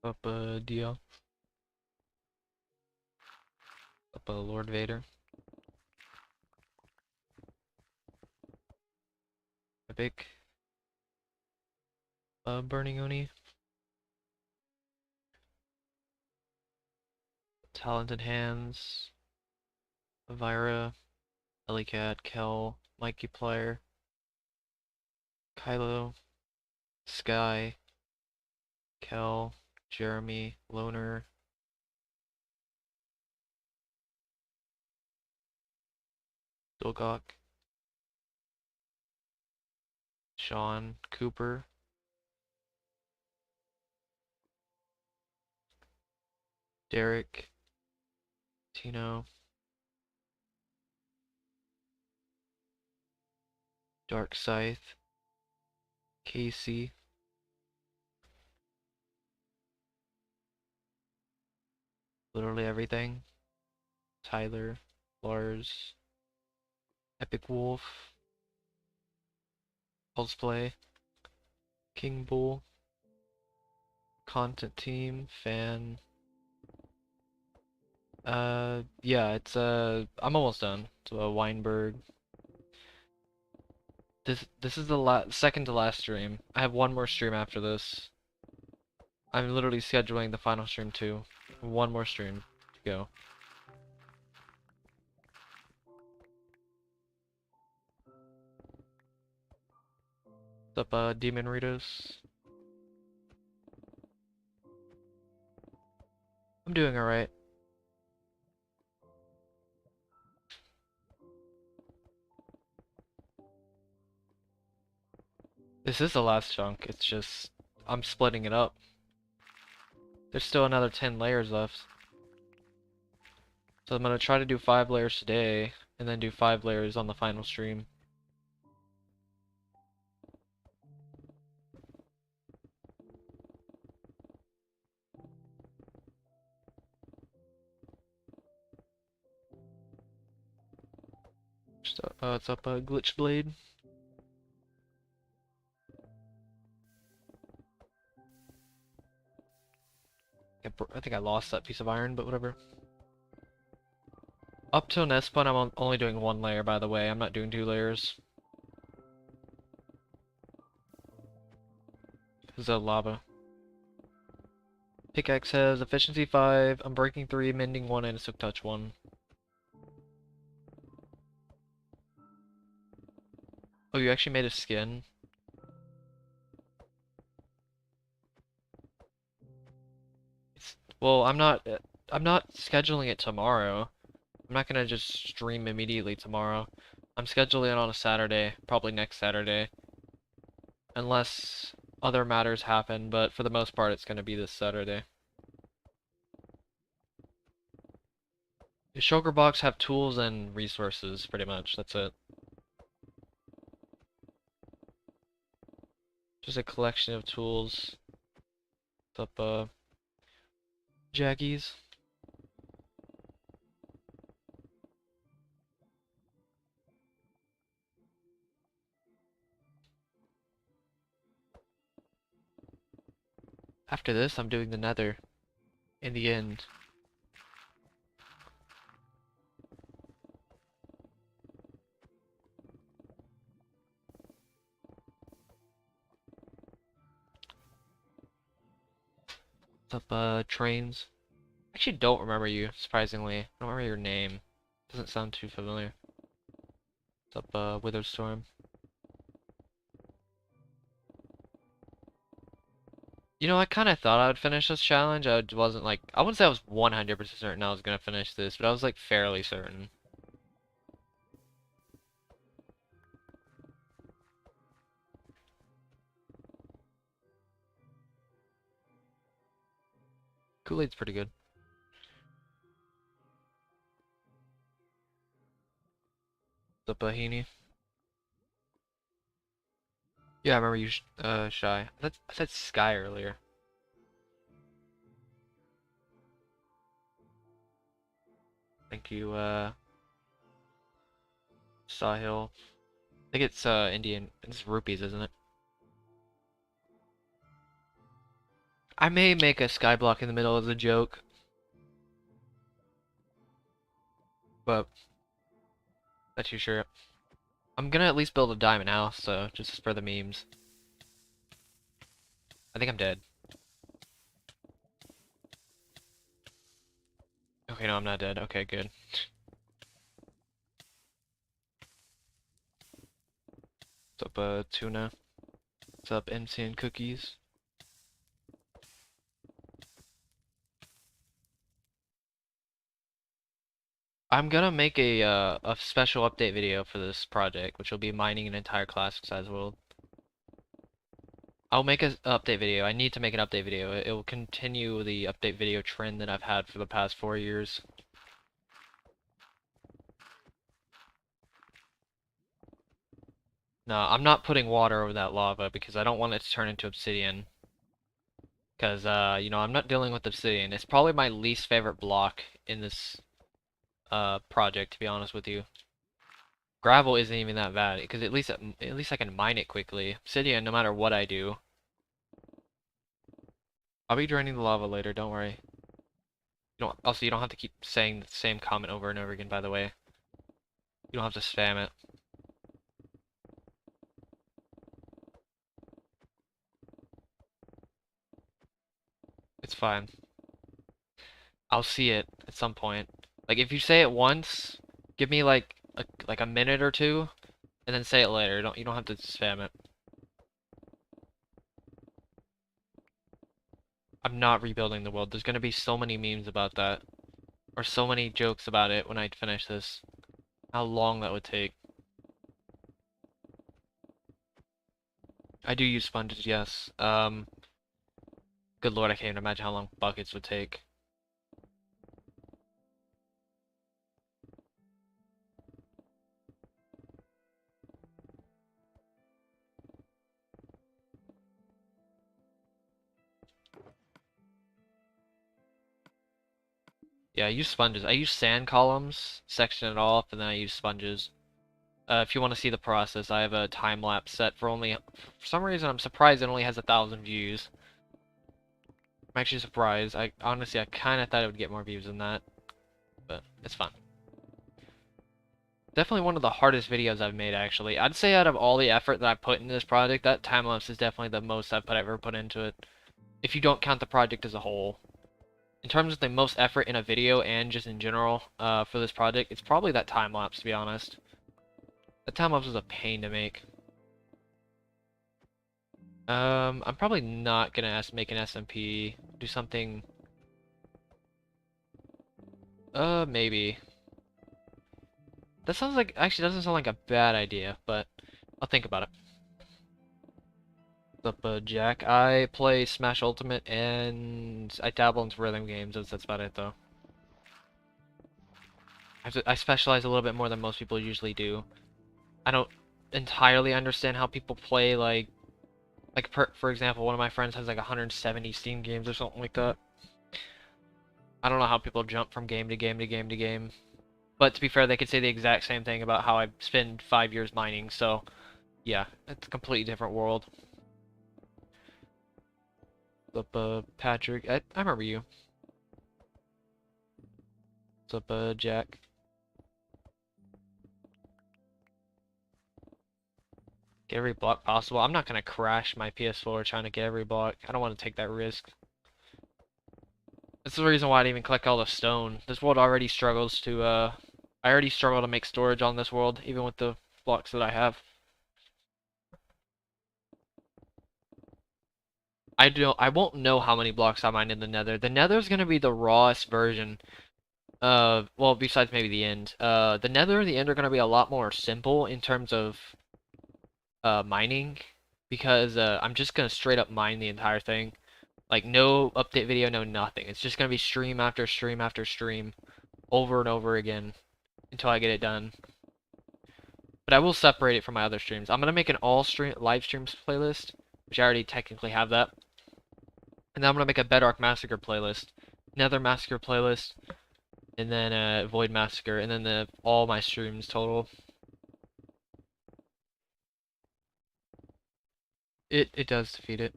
Up Dio. Up Lord Vader. Epic. Burning Oni. Talented Hands. Elvira. Ellicat. Kel. Mikey Player. Kylo. Sky. Kel. Jeremy. Loner. Dolgok. Sean. Cooper. Derek. Tino. Dark Scythe. Casey. Literally everything. Tyler. Lars. Epic Wolf. Cosplay. King Bull. Content Team. Fan. Yeah, it's I'm almost done. So Weinberg. This is the second to last stream. I have one more stream after this. I'm literally scheduling the final stream too. One more stream to go. What's up, Demon Ritos? I'm doing alright. This is the last chunk, it's just I'm splitting it up. There's still another 10 layers left. So I'm gonna try to do 5 layers today, and then do 5 layers on the final stream. What's up, Glitch Blade? I think I lost that piece of iron, but whatever. Up till Nespawn, I'm only doing 1 layer, by the way. I'm not doing 2 layers. Because of lava. Pickaxe has efficiency 5, unbreaking 3, mending 1, and a silk touch 1. Oh, you actually made a skin? Well, I'm not scheduling it tomorrow. I'm not gonna just stream immediately tomorrow. I'm scheduling it on a Saturday, probably next Saturday. Unless other matters happen, but for the most part it's gonna be this Saturday. The shulker box have tools and resources, pretty much, that's it. Just a collection of tools. What's up, Jackies? After this, I'm doing the nether. In the end. What's up, trains? I actually don't remember you, surprisingly. I don't remember your name. Doesn't sound too familiar. What's up, Witherstorm? You know, I kind of thought I would finish this challenge. I wasn't like, I wouldn't say I was 100% certain I was gonna finish this, but I was like fairly certain. Kool-Aid's pretty good. What's up, Heaney? Yeah, I remember you, Shy. I said Sky earlier. Thank you, Sahil. I think it's, Indian. It's rupees, isn't it? I may make a skyblock in the middle as a joke, but not too sure. I'm gonna at least build a diamond house, so just for the memes. I think I'm dead. Okay, no, I'm not dead. Okay, good. What's up, tuna? What's up, MC and cookies? I'm gonna make a special update video for this project, which will be mining an entire classic size world. I'll make an update video. I need to make an update video. It will continue the update video trend that I've had for the past 4 years. No, I'm not putting water over that lava because I don't want it to turn into obsidian. Because, you know, I'm not dealing with obsidian. It's probably my least favorite block in this project, to be honest with you. Gravel isn't even that bad because at least I can mine it quickly. Obsidian, no matter what I do. I'll be draining the lava later, don't worry. Also, you don't have to keep saying the same comment over and over again, by the way. You don't have to spam it. It's fine. I'll see it at some point. Like, if you say it once, give me like a minute or two, and then say it later. You don't have to spam it. I'm not rebuilding the world. There's gonna be so many memes about that. Or so many jokes about it when I finish this. How long that would take. I do use sponges, yes. Good lord, I can't even imagine how long buckets would take. Yeah, I use sponges. I use sand columns, section it off, and then I use sponges. If you want to see the process, I have a time lapse set for only. For some reason, I'm surprised it only has 1,000 views. I'm actually surprised. I honestly, I kind of thought it would get more views than that, but it's fun. Definitely one of the hardest videos I've made, actually. I'd say out of all the effort that I put into this project, that time lapse is definitely the most I've ever put into it. If you don't count the project as a whole. In terms of the most effort in a video and just in general for this project, it's probably that time lapse, to be honest. That time lapse was a pain to make. I'm probably not gonna make an SMP. Do something. Maybe. That sounds like actually doesn't sound like a bad idea, but I'll think about it. What's up, Jack? I play Smash Ultimate and I dabble into rhythm games. That's about it, though. I specialize a little bit more than most people usually do. I don't entirely understand how people play for example, one of my friends has like 170 Steam games or something like that. I don't know how people jump from game to game to game to game. But to be fair, they could say the exact same thing about how I spend 5 years mining, so yeah, it's a completely different world. What's up, Patrick? I remember you. What's up, Jack? Get every block possible. I'm not gonna crash my PS4 trying to get every block. I don't want to take that risk. That's the reason why I didn't even collect all the stone. This world already struggles to, I already struggle to make storage on this world, even with the blocks that I have. I won't know how many blocks I mine in the nether. The nether's gonna be the rawest version of, well, besides maybe the end. The nether and the end are gonna be a lot more simple in terms of, mining. Because, I'm just gonna straight up mine the entire thing. Like, no update video, no nothing. It's just gonna be stream after stream after stream, over and over again, until I get it done. But I will separate it from my other streams. I'm gonna make an all stream live streams playlist, which I already technically have that. And then I'm gonna make a Bedrock Massacre playlist, Nether Massacre playlist, and then Void Massacre, and then all my streams total. It does defeat it.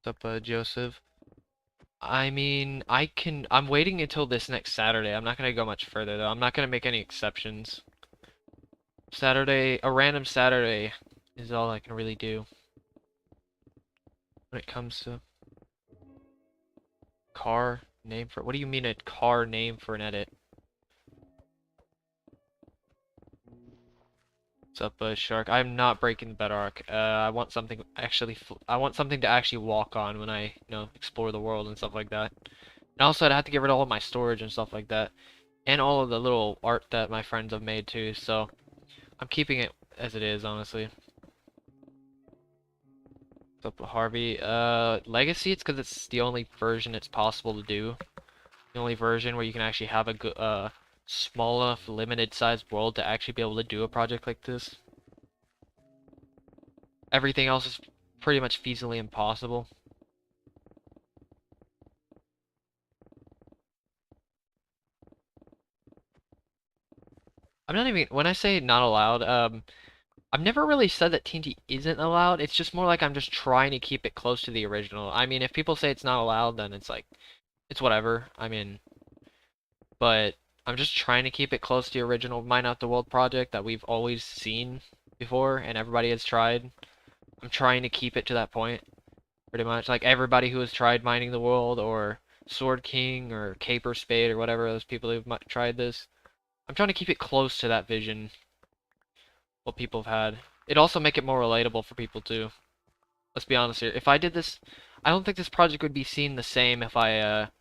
What's up, Joseph? I mean, I'm waiting until this next Saturday. I'm not gonna go much further though. I'm not gonna make any exceptions. Saturday, a random Saturday is all I can really do when it comes to car name for, what do you mean a car name for an edit? What's up, Shark? I'm not breaking the bedrock. I want something actually, I want something to actually walk on when I, explore the world and stuff like that. And also, I'd have to get rid of all of my storage and stuff like that, and all of the little art that my friends have made too. So I'm keeping it as it is, honestly. What's up, Harvey? Legacy. It's because it's the only version it's possible to do. The only version where you can actually have a good, small enough, limited-sized world to actually be able to do a project like this. Everything else is pretty much feasibly impossible. I'm not even, when I say not allowed, I've never really said that TNT isn't allowed. It's just more like I'm just trying to keep it close to the original. I mean, if people say it's not allowed, then it's like, it's whatever. I mean, but I'm just trying to keep it close to the original Mine Out the World project that we've always seen before and everybody has tried. I'm trying to keep it to that point, pretty much. Like everybody who has tried mining the world or Sword King or Caper Spade or whatever those people who've tried this. I'm trying to keep it close to that vision, what people have had. It'd also make it more relatable for people too. Let's be honest here. If I did this, I don't think this project would be seen the same if I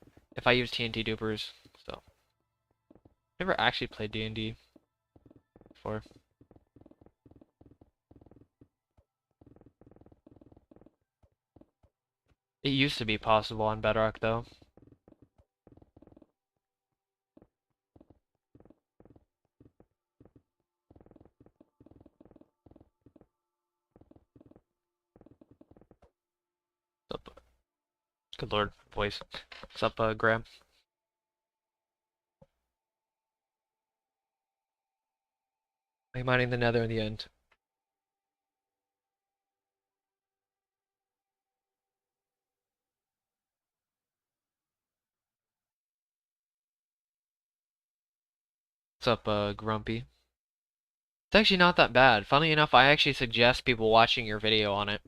used TNT dupers. So, never actually played D&D before. It used to be possible on Bedrock though. What's up? Good lord, boys. What's up, Graham? Are you mining the nether in the end? What's up, Grumpy? It's actually not that bad. Funny enough, I actually suggest people watching your video on it.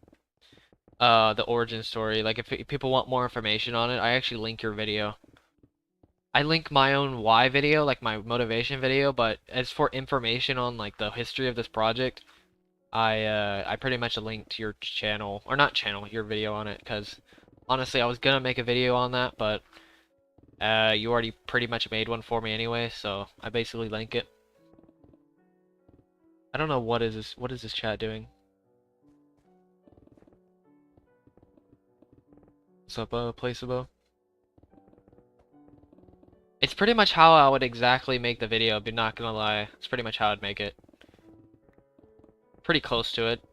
The origin story. Like, if people want more information on it, I actually link your video. I link my own why video, like my motivation video, but as for information on, like, the history of this project, I pretty much linked your channel, or not channel, your video on it, because, honestly, I was gonna make a video on that, but, you already pretty much made one for me anyway, so I basically link it. I don't know what is this chat doing? What's up, Placeable? It's pretty much how I would exactly make the video, but not gonna lie. It's pretty much how I'd make it. Pretty close to it.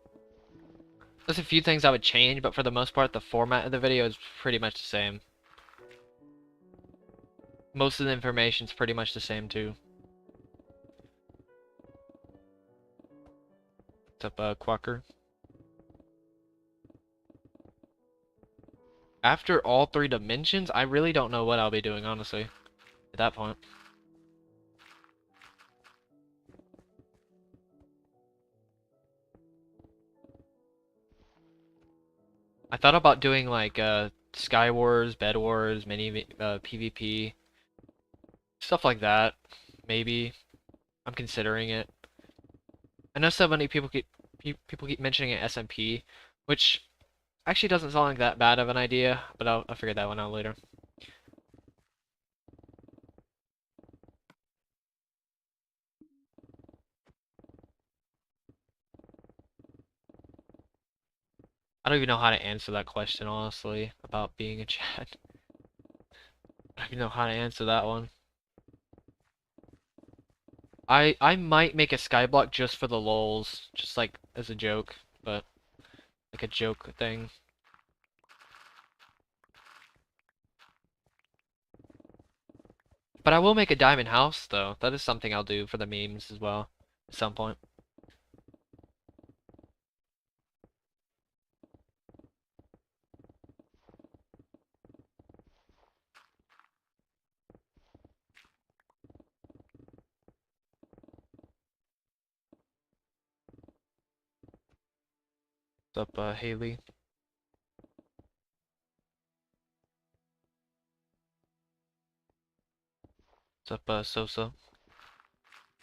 There's a few things I would change, but for the most part, the format of the video is pretty much the same. Most of the information's pretty much the same, too. What's up, Quacker? After all three dimensions, I really don't know what I'll be doing, honestly, at that point. I thought about doing, like, Sky Wars, Bed Wars, mini PvP, stuff like that, maybe. I'm considering it. I know so many people keep mentioning an SMP, which actually doesn't sound like that bad of an idea, but I'll figure that one out later. I don't even know how to answer that question, honestly, about being a chat. I don't even know how to answer that one. I might make a skyblock just for the lols, just like as a joke, but like a joke thing. But I will make a diamond house, though. That is something I'll do for the memes as well, at some point. What's up, Haley? What's up, Sosa?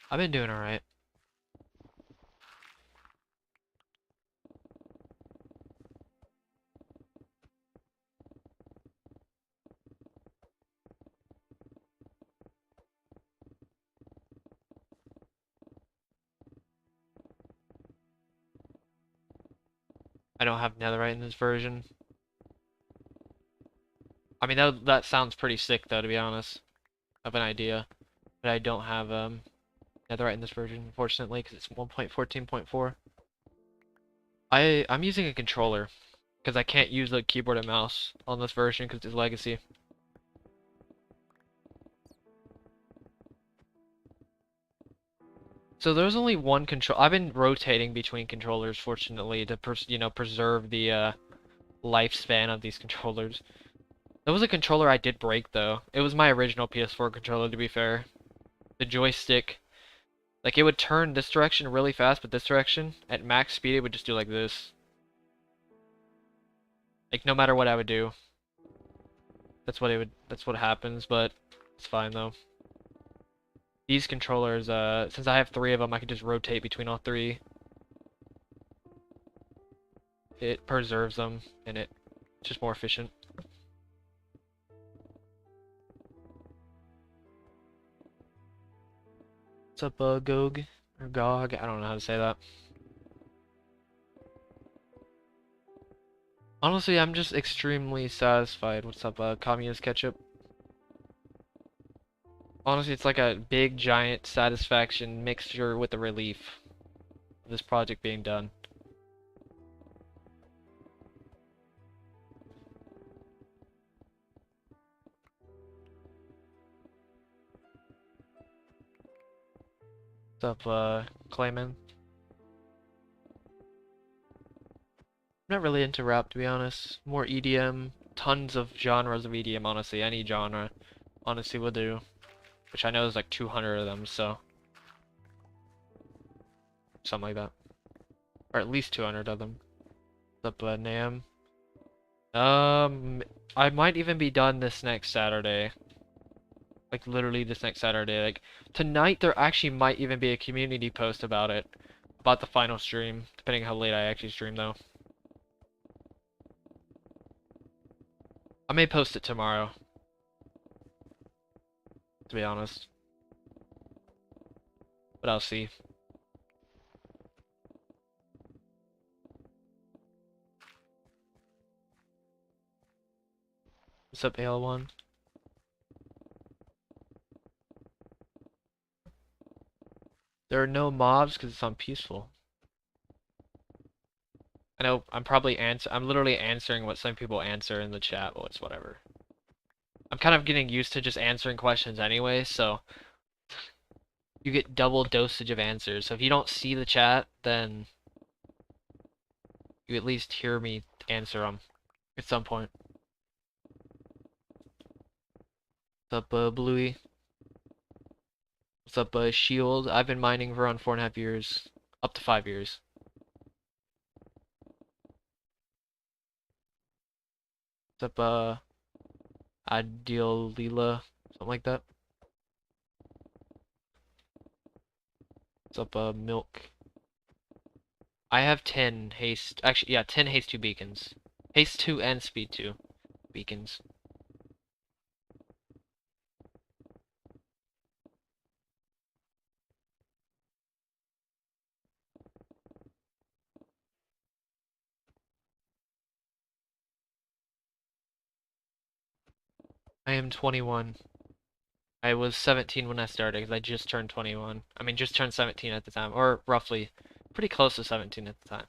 I've been doing alright. I don't have netherite in this version. I mean, that sounds pretty sick, though, to be honest. I have an idea. But I don't have netherite in this version, unfortunately, because it's 1.14.4. I'm using a controller, because I can't use the keyboard and mouse on this version because it's legacy. So there's only one control. I've been rotating between controllers, fortunately, to preserve the lifespan of these controllers. There was a controller I did break though. It was my original PS4 controller, to be fair. The joystick, like it would turn this direction really fast, but this direction at max speed it would just do like this. Like no matter what I would do, that's what happens. But it's fine though. These controllers, since I have three of them, I can just rotate between all three. It preserves them, and it's just more efficient. What's up, Gog? Or Gog? I don't know how to say that. Honestly, I'm just extremely satisfied. What's up, Communist Ketchup? Honestly, it's like a big, giant satisfaction mixture with the relief of this project being done. What's up, Clayman? I'm not really into rap, to be honest. More EDM. Tons of genres of EDM, honestly. Any genre, honestly, will do. Which I know there's like 200 of them, so. Something like that. Or at least 200 of them. What's up, Nam? I might even be done this next Saturday. Like, literally this next Saturday. Like, tonight there actually might even be a community post about it. About the final stream. Depending how late I actually stream, though. I may post it tomorrow. To be honest. But I'll see. What's up, AL1? There are no mobs because it's on peaceful. I know I'm literally answering what some people answer in the chat, but it's whatever. I'm kind of getting used to just answering questions anyway, so you get double dosage of answers. So if you don't see the chat, then you at least hear me answer them at some point. What's up, Bluey? What's up, Shield? I've been mining for around 4.5 years, up to 5 years. What's up, Ideal Leela? Something like that. What's up, Milk? I have 10 haste. Actually, yeah, 10 haste 2 beacons. Haste 2 and speed 2 beacons. I am 21. I was 17 when I started because I just turned 21. I mean, just turned 17 at the time, or roughly, pretty close to 17 at the time.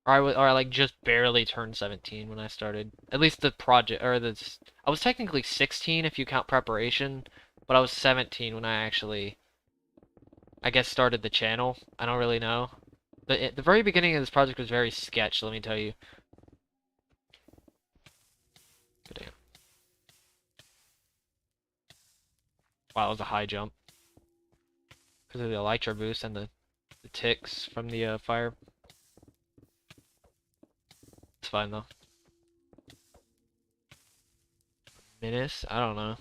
Or I like just barely turned 17 when I started. At least the project, or I was technically 16 if you count preparation, but I was 17 when I actually, I guess, started the channel. I don't really know. The very beginning of this project was very sketch, let me tell you. Damn. Wow, that was a high jump. Because of the elytra boost and the ticks from the fire. It's fine though. McInnes? I don't know.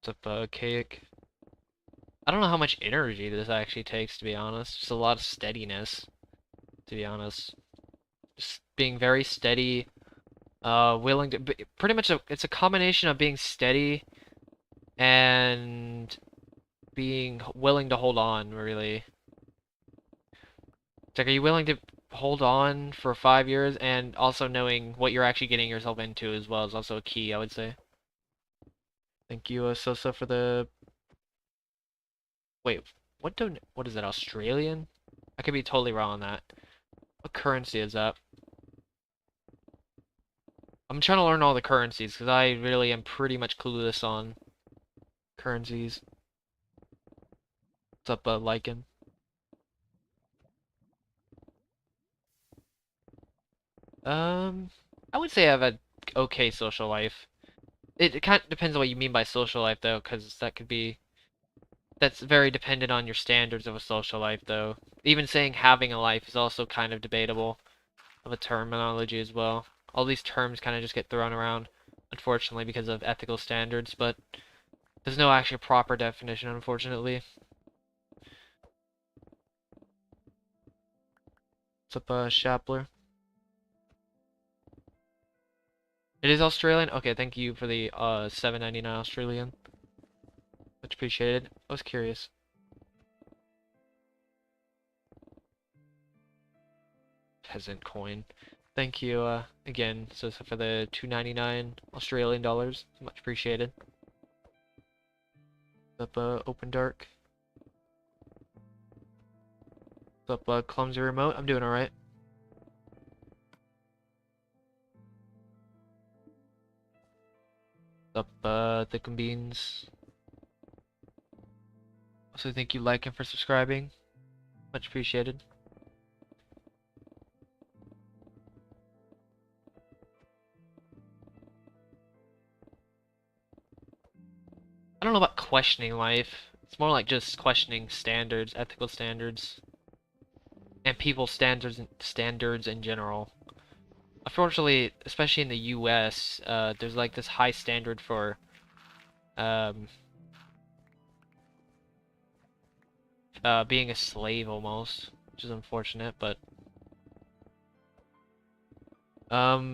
What's up, Cake? I don't know how much energy this actually takes, to be honest. Just a lot of steadiness, to be honest. Just being very steady, willing to... Pretty much, it's a combination of being steady and being willing to hold on, really. It's like, are you willing to hold on for 5 years, and also knowing what you're actually getting yourself into as well is also a key, I would say. Thank you, Sosa, for the... Wait, what is that, Australian? I could be totally wrong on that. What currency is that? I'm trying to learn all the currencies, because I really am pretty much clueless on currencies. What's up, Lycan? I would say I have a okay social life. It kind of depends on what you mean by social life, though, because that's very dependent on your standards of a social life, though. Even saying having a life is also kind of debatable of a terminology as well. All these terms kind of just get thrown around, unfortunately, because of ethical standards, but there's no actual proper definition, unfortunately. What's up, Shapler? It is Australian? Okay, thank you for the $7.99 Australian. Much appreciated. I was curious. Peasant coin. Thank you again, so for the $2.99 Australian dollars. Much appreciated. What's up, Open Dark? What's up, Clumsy Remote? I'm doing alright. What's up, Thick and Beans? Also, thank you, like and for subscribing. Much appreciated. I don't know about questioning life. It's more like just questioning standards, ethical standards, and people's standards in general. Unfortunately, especially in the U.S., there's like this high standard for um, being a slave almost, which is unfortunate. But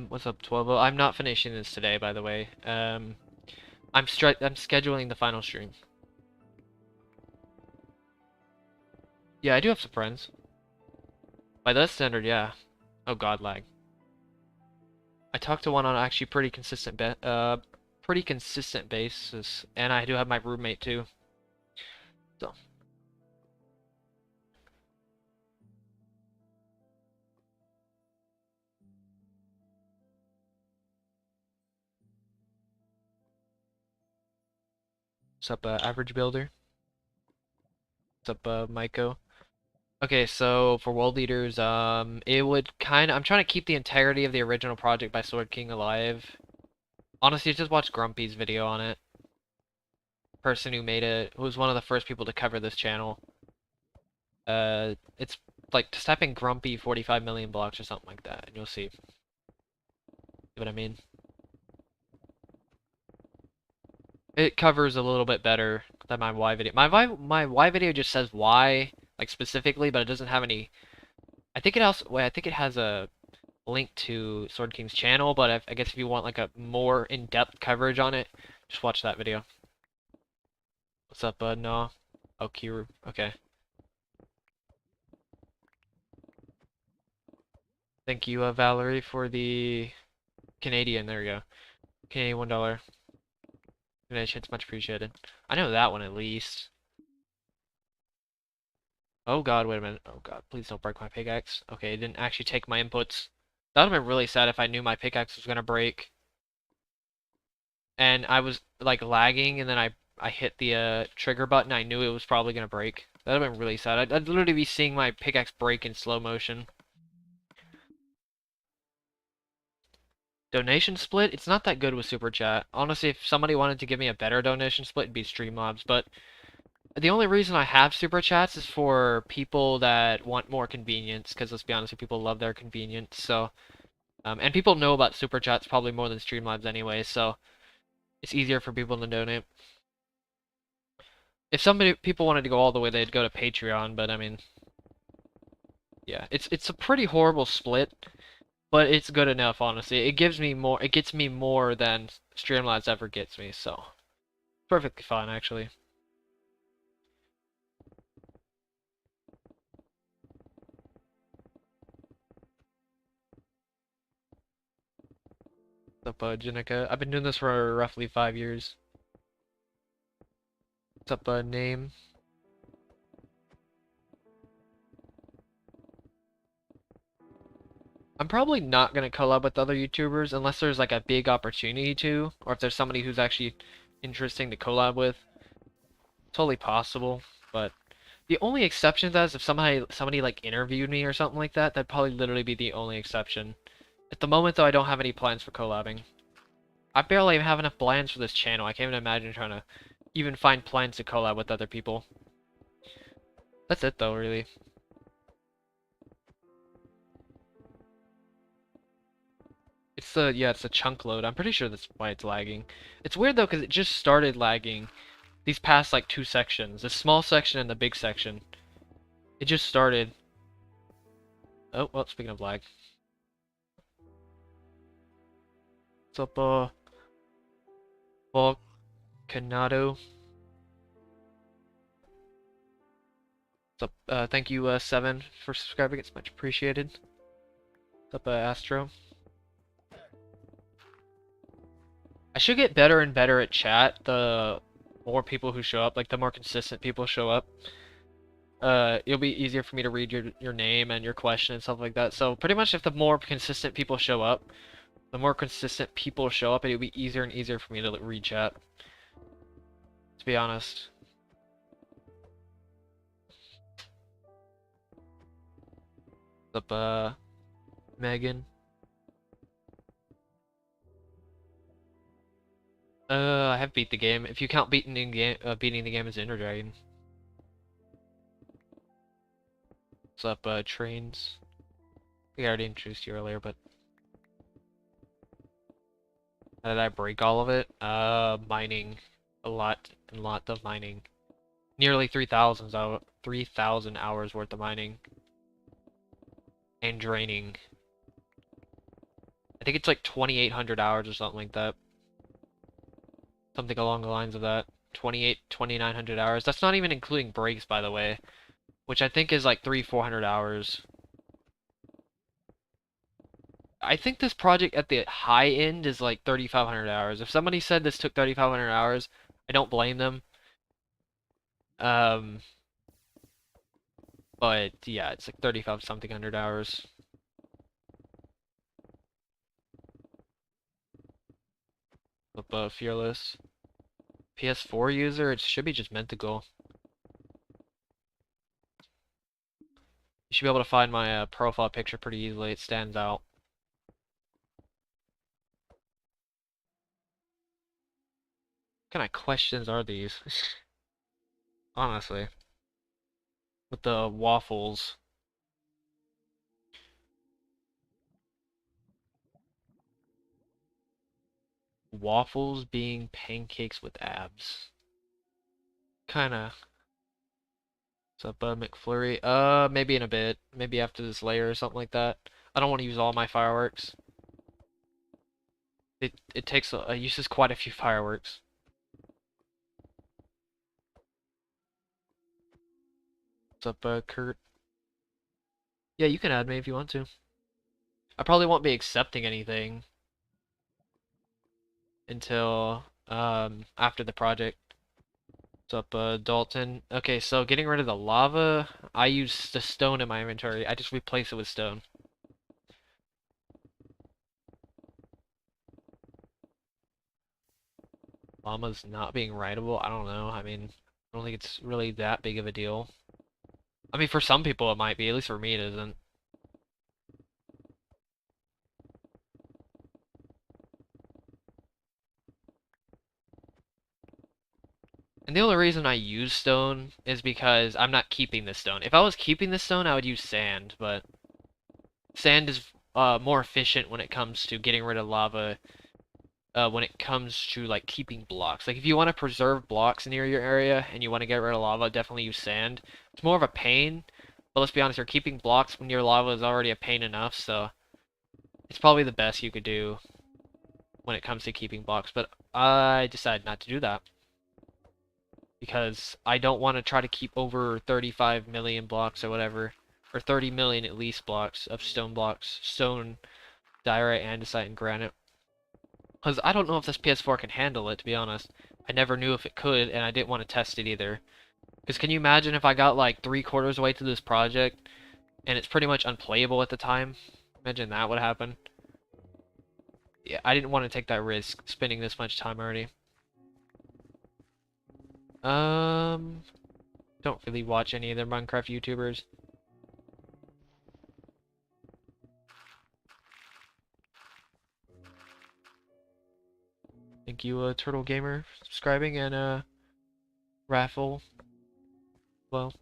what's up, 12? I'm not finishing this today, by the way. I'm scheduling the final stream. Yeah, I do have some friends. By that standard, yeah. Oh god, lag. I talked to one on actually pretty consistent basis, and I do have my roommate too. So. What's up, average builder? What's up, Maiko? Okay, so for world leaders, it would I'm trying to keep the integrity of the original project by Sword King alive. Honestly, just watch Grumpy's video on it. Person who made it, who was one of the first people to cover this channel. It's like, just type in Grumpy 45 million blocks or something like that, and you'll see. See what I mean? It covers a little bit better than my Y video. My Y video just says Y, like specifically, but it doesn't have any. I think it has a link to Sword King's channel, but I guess if you want like a more in-depth coverage on it, just watch that video. What's up, No? Oh, Kiru. Okay. Thank you, Valerie, for the Canadian. There we go. Canadian $1. Donations, much appreciated. I know that one at least. Oh god, wait a minute. Oh god, please don't break my pickaxe. Okay, it didn't actually take my inputs. That would have been really sad if I knew my pickaxe was gonna break. And I was like lagging, and then I hit the trigger button. I knew it was probably gonna break. That would have been really sad. I'd literally be seeing my pickaxe break in slow motion. Donation split? It's not that good with Super Chat. Honestly, if somebody wanted to give me a better donation split, it'd be Streamlabs, but The only reason I have super chats is for people that want more convenience, because let's be honest, people love their convenience. So, and people know about super chats probably more than Streamlabs anyway, so it's easier for people to donate. If somebody people wanted to go all the way, they'd go to Patreon, but I mean, yeah, it's a pretty horrible split, but it's good enough, honestly. It gives me more, it gets me more than Streamlabs ever gets me, so perfectly fine actually. What's up, Jenica? I've been doing this for roughly 5 years. What's up, name? I'm probably not gonna collab with other YouTubers unless there's like a big opportunity to, or if there's somebody who's actually interesting to collab with. Totally possible, but the only exception to that is if somebody like interviewed me or something like that. That'd probably literally be the only exception. At the moment, though, I don't have any plans for collabing. I barely even have enough plans for this channel. I can't even imagine trying to even find plans to collab with other people. That's it, though, really. It's a chunk load. I'm pretty sure that's why it's lagging. It's weird though, because it just started lagging these past like 2 sections. The small section and the big section. It just started. Oh, well, speaking of lag. What's up, Volcanado? What's up, thank you, Seven, for subscribing. It's much appreciated. What's up, Astro? I should get better and better at chat the more people who show up, like the more consistent people show up. It'll be easier for me to read your name and your question and stuff like that. So pretty much if the more consistent people show up, it'll be easier and easier for me to read chat. To be honest. What's up, Megan? I have beat the game. If you count beating the game as Ender Dragon. What's up, Trains? I think I already introduced you earlier, but how did I break all of it? Mining. A lot of mining. Nearly 3,000 hours worth of mining. And draining. I think it's like 2,800 hours or something like that. Something along the lines of that. 2,900 hours. That's not even including breaks, by the way. Which I think is like 400 hours. I think this project at the high end is like 3,500 hours. If somebody said this took 3,500 hours, I don't blame them. Um, but yeah, it's like 35 something hundred hours. Up, Fearless. PS4 user, it should be just Mentacle. You should be able to find my profile picture pretty easily. It stands out. What kind of questions are these? Honestly. With the waffles. Waffles being pancakes with abs. Kinda. What's up, McFlurry? Maybe in a bit. Maybe after this layer or something like that. I don't want to use all my fireworks. It takes uses quite a few fireworks. What's up, Kurt? Yeah, you can add me if you want to. I probably won't be accepting anything until after the project. What's up, Dalton? Okay, so getting rid of the lava, I use the stone in my inventory. I just replace it with stone. Llama's not being rideable? I don't know. I mean, I don't think it's really that big of a deal. I mean, for some people it might be. At least for me it isn't. And the only reason I use stone is because I'm not keeping the stone. If I was keeping the stone, I would use sand, but sand is more efficient when it comes to getting rid of lava, when it comes to like keeping blocks. Like if you want to preserve blocks near your area and you want to get rid of lava, definitely use sand. It's more of a pain, but let's be honest, you're keeping blocks when your lava is already a pain enough, so it's probably the best you could do when it comes to keeping blocks. But I decided not to do that because I don't want to try to keep over 35 million blocks or whatever, or 30 million at least blocks of stone blocks, stone, diorite, andesite, and granite. Because I don't know if this PS4 can handle it, to be honest. I never knew if it could, and I didn't want to test it either. Because can you imagine if I got like 3/4 away to this project, and it's pretty much unplayable at the time? Imagine that would happen. Yeah, I didn't want to take that risk, spending this much time already. Don't really watch any of the Minecraft YouTubers. Thank you, Turtle Gamer, for subscribing, and Raffle. Well,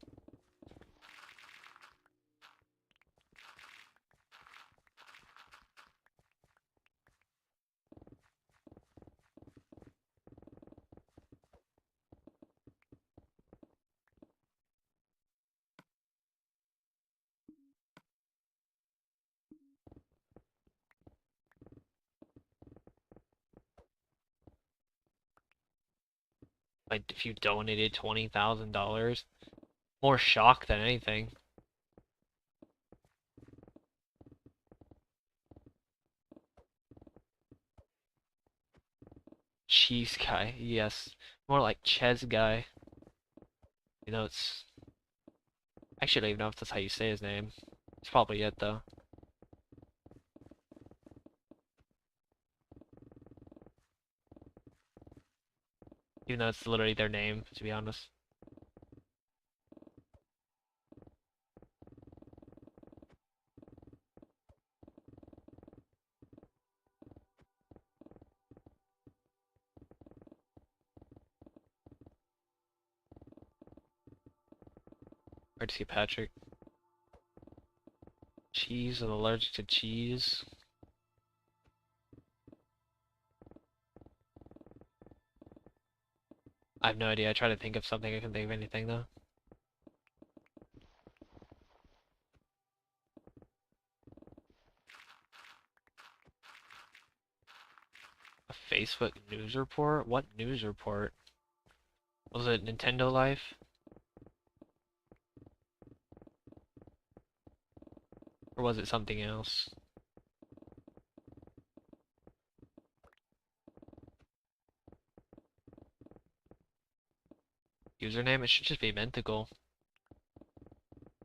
like if you donated $20,000, more shock than anything. Cheese guy, yes, more like Ches guy. You know, it's actually I don't even know if that's how you say his name. It's probably it though. Even though it's literally their name, to be honest. Hard to see Patrick. Cheese, I'm allergic to cheese. I have no idea. I try to think of something. I can think of anything though. A Facebook news report? What news report? Was it Nintendo Life? Or was it something else? Username? It should just be Mentacle.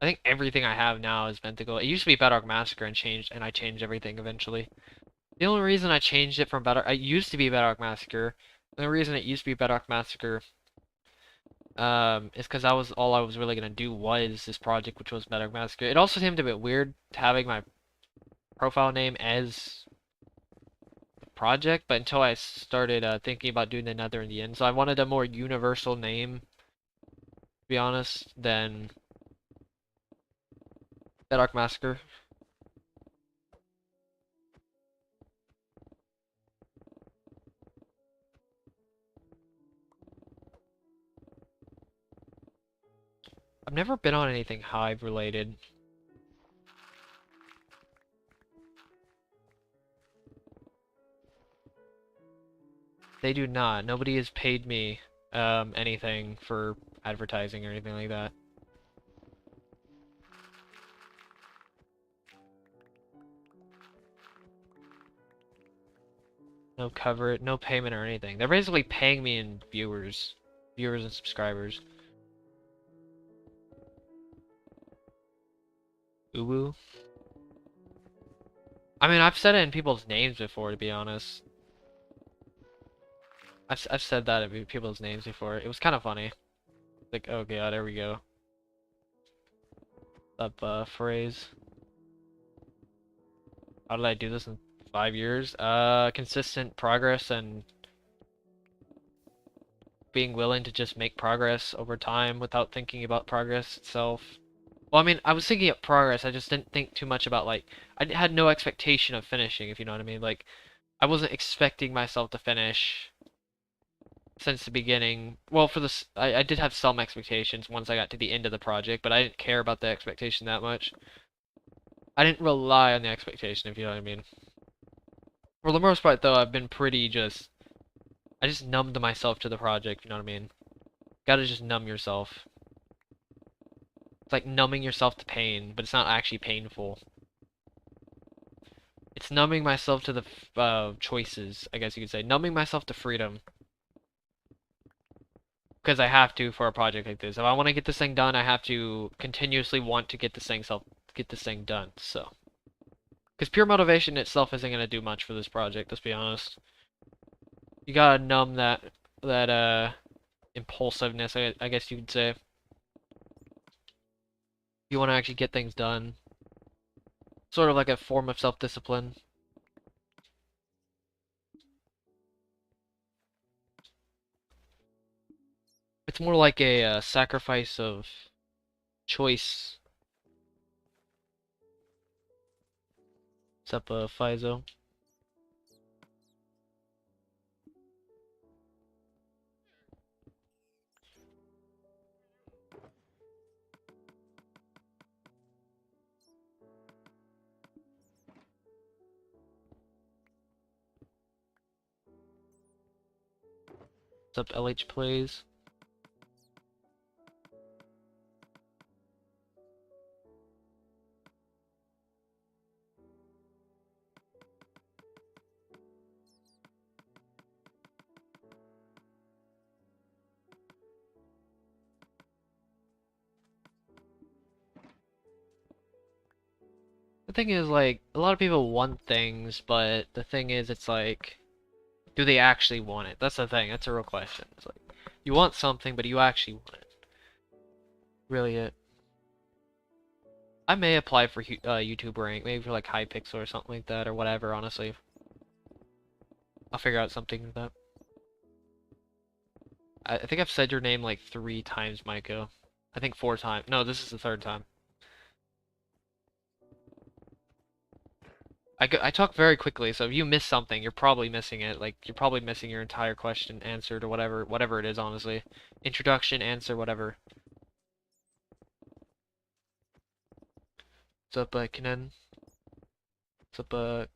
I think everything I have now is Mentacle. It used to be Bedrock Massacre and I changed everything eventually. The only reason I changed it from Bedrock, it used to be Bedrock Massacre. The only reason it used to be Bedrock Massacre, is because that was all I was really gonna do was this project, which was Bedrock Massacre. It also seemed a bit weird having my profile name as the project, but until I started thinking about doing the Nether in the end, so I wanted a more universal name, to be honest, than Bedrock Massacre. I've never been on anything Hive related. They do not. Nobody has paid me anything for advertising or anything like that. No cover, no payment or anything. They're basically paying me in viewers and subscribers. Uwu. I mean, I've said it in people's names before, to be honest. I've said that in people's names before. It was kind of funny. Like, oh god, there we go. Up phrase. How did I do this in 5 years? Consistent progress and being willing to just make progress over time without thinking about progress itself. Well, I mean, I was thinking of progress, I just didn't think too much about, like, I had no expectation of finishing, if you know what I mean. Like, I wasn't expecting myself to finish since the beginning. Well, for this, I did have some expectations once I got to the end of the project, but I didn't care about the expectation that much. I didn't rely on the expectation, if you know what I mean. For the most part, though, I've been pretty just... I just numbed myself to the project, you know what I mean? Gotta just numb yourself. It's like numbing yourself to pain, but it's not actually painful. It's numbing myself to the choices, I guess you could say. Numbing myself to freedom. Because I have to for a project like this. If I want to get this thing done, I have to continuously want to get this thing done. So, because pure motivation itself isn't gonna do much for this project. Let's be honest. You gotta numb that impulsiveness, I guess you could say. If you want to actually get things done, sort of like a form of self-discipline. It's more like a sacrifice of choice. What's up, Fizo? What's up, LH Plays? The thing is, like, a lot of people want things, but the thing is, it's like, do they actually want it? That's the thing. That's a real question. It's like, you want something, but do you actually want it? Really it. I may apply for YouTube rank, maybe for like Hypixel or something like that, or whatever, honestly. I'll figure out something with that. I think I've said your name like 3 times, Micah. I think 4 times. No, this is the 3rd time. I talk very quickly, so if you miss something, you're probably missing it. Like, you're probably missing your entire question answered or whatever it is, honestly. Introduction, answer, whatever. What's up, Kenan? What's up,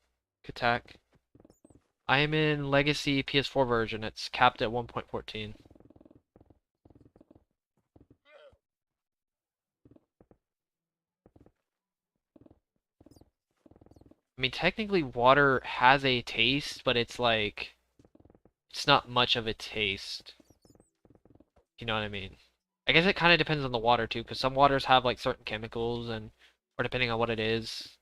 Katak? I am in Legacy PS4 version. It's capped at 1.14. I mean, technically, water has a taste, but it's like, it's not much of a taste. You know what I mean? I guess it kind of depends on the water too, because some waters have like certain chemicals and, or depending on what it is,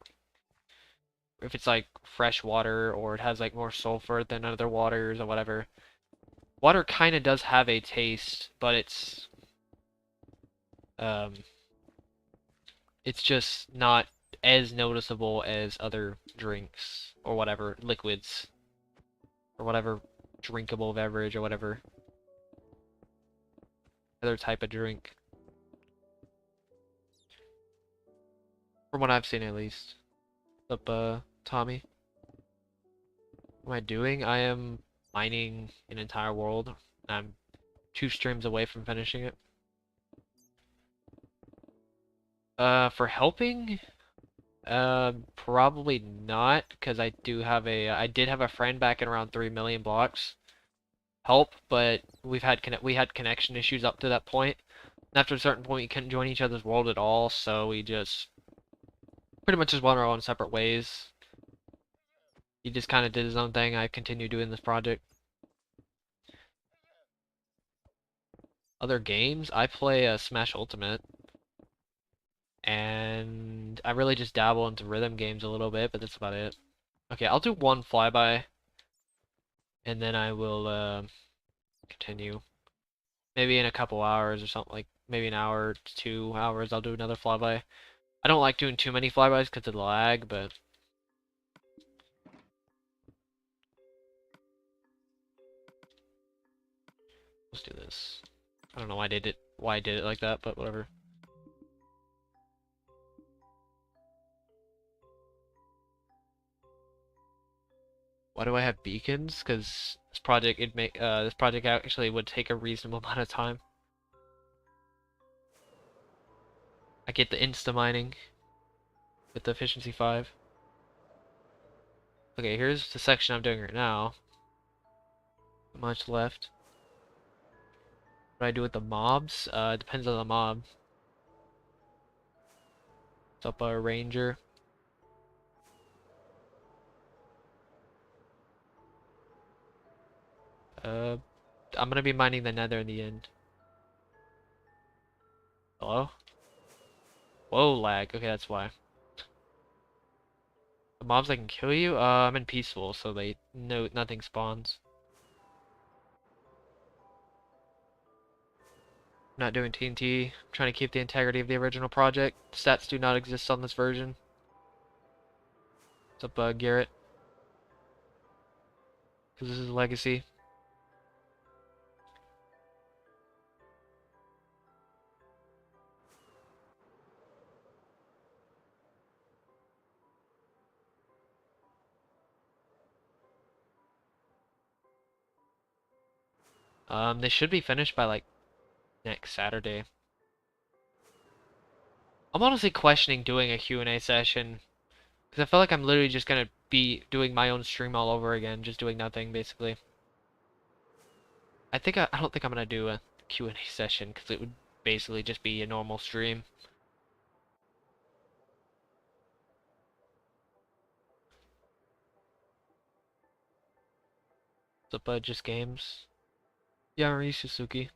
if it's like fresh water or it has like more sulfur than other waters or whatever. Water kind of does have a taste, but um, it's just not as noticeable as other drinks or whatever, liquids or whatever drinkable beverage or whatever other type of drink. From what I've seen at least. What's up, Tommy? What am I doing? I am mining an entire world. I'm 2 streams away from finishing it. For helping? Probably not, because I did have a friend back in around 3 million blocks help, but we had connection issues up to that point. And after a certain point, we couldn't join each other's world at all, so we just pretty much just went our own separate ways. He just kind of did his own thing. I continued doing this project. Other games? I play Smash Ultimate. And I really just dabble into rhythm games a little bit, but that's about it. Okay, I'll do one flyby, and then I will continue. Maybe in a couple hours or something, like maybe an hour to 2 hours, I'll do another flyby. I don't like doing too many flybys because of the lag, but let's do this. this. I don't know why I did it like that, but whatever. Why do I have beacons? Because this project actually would take a reasonable amount of time. I get the insta mining with the efficiency 5. Okay, here's the section I'm doing right now. Not much left. What do I do with the mobs? It depends on the mob. What's up, ranger? I'm gonna be mining the nether in the end. Hello? Whoa, lag. Okay, that's why. The mobs that can kill you? I'm in peaceful, so nothing spawns. I'm not doing TNT. I'm trying to keep the integrity of the original project. Stats do not exist on this version. What's up, Garrett? Because this is legacy. They should be finished by like next Saturday. I'm honestly questioning doing a Q&A session because I feel like I'm literally just gonna be doing my own stream all over again, just doing nothing basically. I don't think I'm gonna do a Q&A session because it would basically just be a normal stream. What's up, just games? Yeah, Marie Suzuki.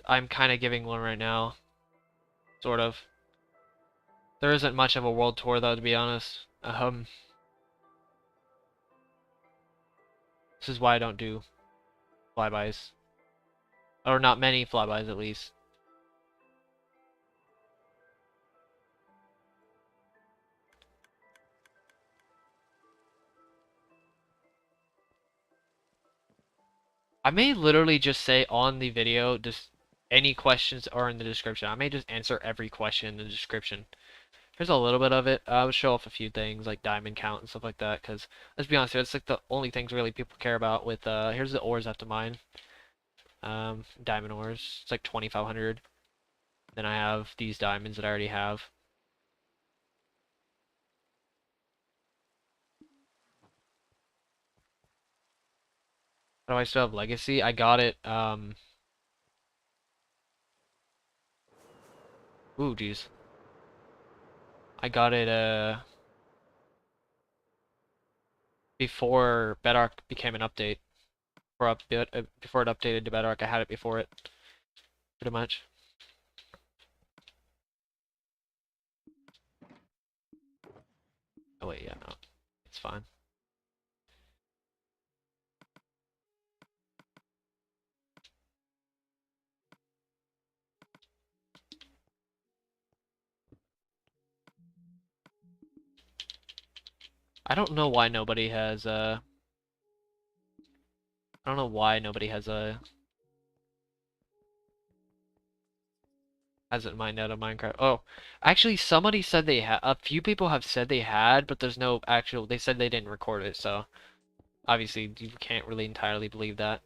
I'm kind of giving one right now, sort of. There isn't much of a world tour though, to be honest. This is why I don't do flybys, or not many flybys at least. I may literally just say on the video, just any questions are in the description. I may just answer every question in the description. Here's a little bit of it. I would show off a few things like diamond count and stuff like that, because let's be honest here, it's like the only things really people care about with, here's the ores I have to mine. Diamond ores, it's like 2,500. Then I have these diamonds that I already have. How do I still have legacy? I got it, ooh, jeez. I got it, before Bedrock became an update. Before it updated to Bedrock, I had it before it, pretty much. Oh wait, yeah, no, it's fine. I don't know why nobody has, I don't know why nobody has hasn't mined out of Minecraft. Oh, actually, somebody said they had. A few people have said they had, but there's no actual. They said they didn't record it, so obviously you can't really entirely believe that.